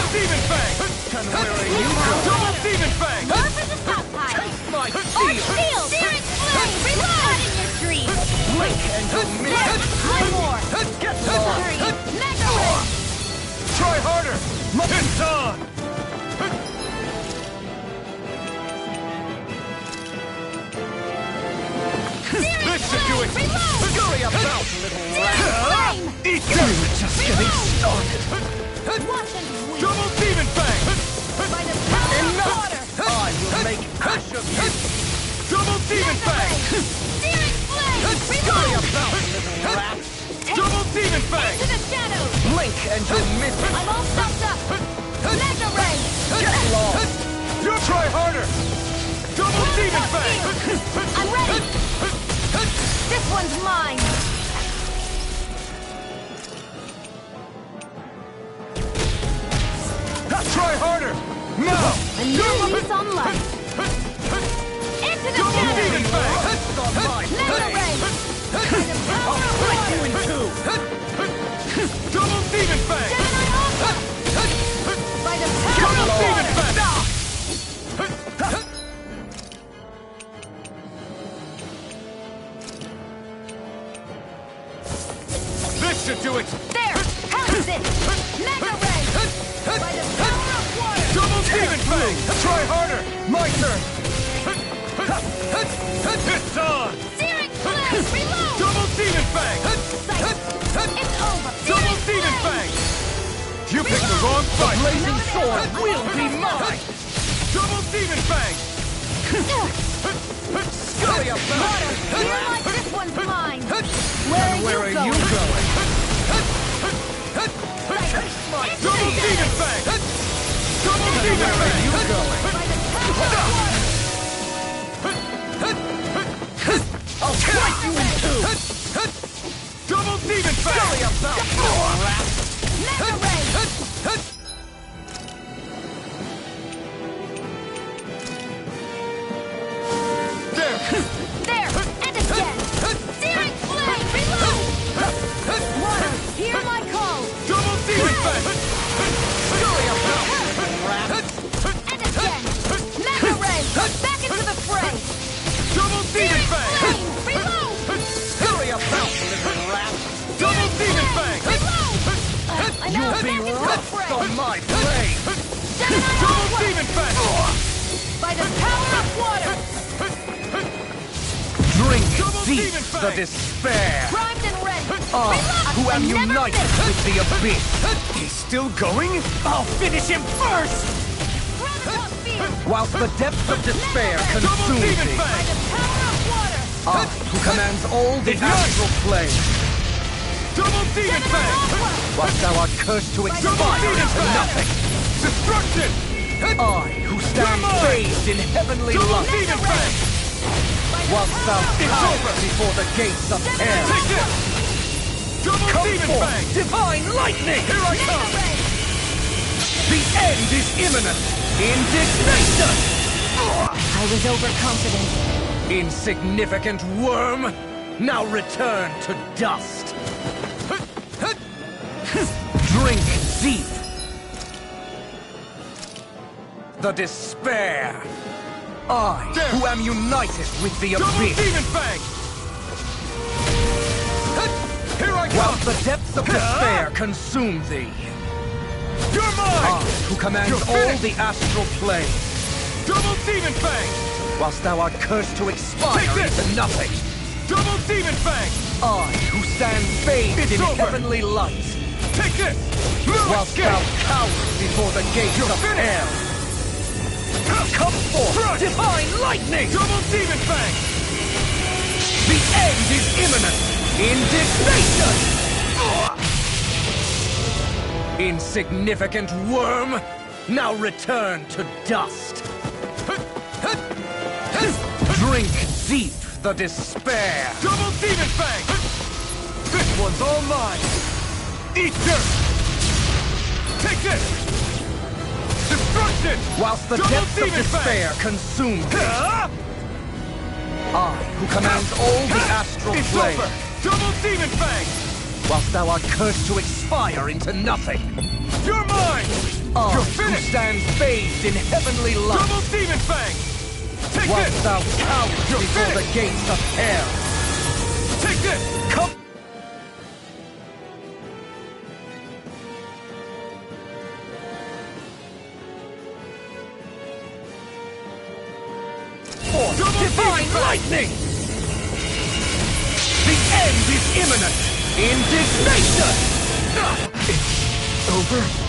Demon Fang! And where are you going? Double Demon Fang! More for the stockpile! Take my Arch shield! shield! Searing flame! Reload! Not in your dreams! Blink and you'll miss! One more! Get lost! Mega Ray! Try harder! It's on! This should do it! Scurry about, little rat! Eat them! We're just getting started! Double Demon Fang! Enough! I will make ash of you! Double Demon Fang! Scurry about, little rat! Double Demon Fang! Into the shadows! Blink and you'll miss it! I'm all stuffed up! Mega Ray! Get lost! You try harder! Double Demon Fang! I'm ready! This one's mine! Try harder! Now! A new lease on life! Into the Double Demon shadows! Fang! Mega Ray! I'll break you in two! Double Demon Fang! By the power Double of Demon water! Fang! This should do it! There! How's it? Mega Ray! By the power of water! Double Demon Fang! Try harder! My turn! It's on! Searing Flame! Reload! Double Demon Fang! It's over! Double Demon Fang! You picked the wrong fight! The blazing sword will be mine! Double Demon Fang! Scurry up Water, you're like this one's mine! Where are you going? Double Demon Fang! Double Demon Fang! Where are you going? I'll slice you in two! Double Demon Fang! Scurry about! Mega Ray! There! And again! Searing Flame! Reload! Water, hear my call! Double Demon Fang! Scurry about! And again! Mega Ray! Back into the fray! Double Demon Fang! Flame! Reload! Scurry about, little rat! Double Demon Fang! You'll be roughed on my blade! Double Demon Fang! By the power of water! Drink Double deep Demon Fang! the despair! Primed and ready! Who am I never united miss. with the abyss! He's still going? I'll finish him first! Gravitas Field! Whilst the depths of despair Double consume Demon thee! By Fang! the power of water! Who commands all the Ignite! astral plane! Double Demon Fang! Whilst thou art cursed to Double expire Demon into Fang! nothing! Destruction! I, who stand You're mine! bathed in heavenly Double light! Demon Fang! Whilst thou It's cowers over! before the gates of hell! Take this! Double Come Demon forth, Fang! divine lightning! Here I come! The end is imminent! Indignation! I was overconfident. Insignificant worm! Now return to dust! Drink deep! The despair! I, There. who am united with the Double abyss! Demon Fang! Here I While come! the depths of despair consume thee! You're I, mine! who commands You're all finished. the astral plane! Double Demon Fang! Whilst thou art cursed to expire Take this. into nothing! Double Demon Fang! I, who stand bathed It's in over. heavenly light! Take this! No Whilst escape! thou cowers before the gates You're of finished. hell! Come forth, Crush. divine lightning! Double Demon Fang! The end is imminent! Indignation! Insignificant worm! Now return to dust! Drink deep the despair! Double Demon Fang! This one's all mine! Eat dirt! Take this! Destruction! Whilst the Double depths of Demon despair Fang! consume thee! Ah! I, who commands all the astral It's plane! over! Double Demon Fang! Whilst thou art cursed to expire into nothing! You're mine! I, You're who finished! stands bathed in heavenly light! Double Demon Fang! Take Whilst this! thou cowers You're before finished. the gates of hell! Take this! Come! Double Divine Demon Fang! lightning! The end is imminent! Indignation! It's over?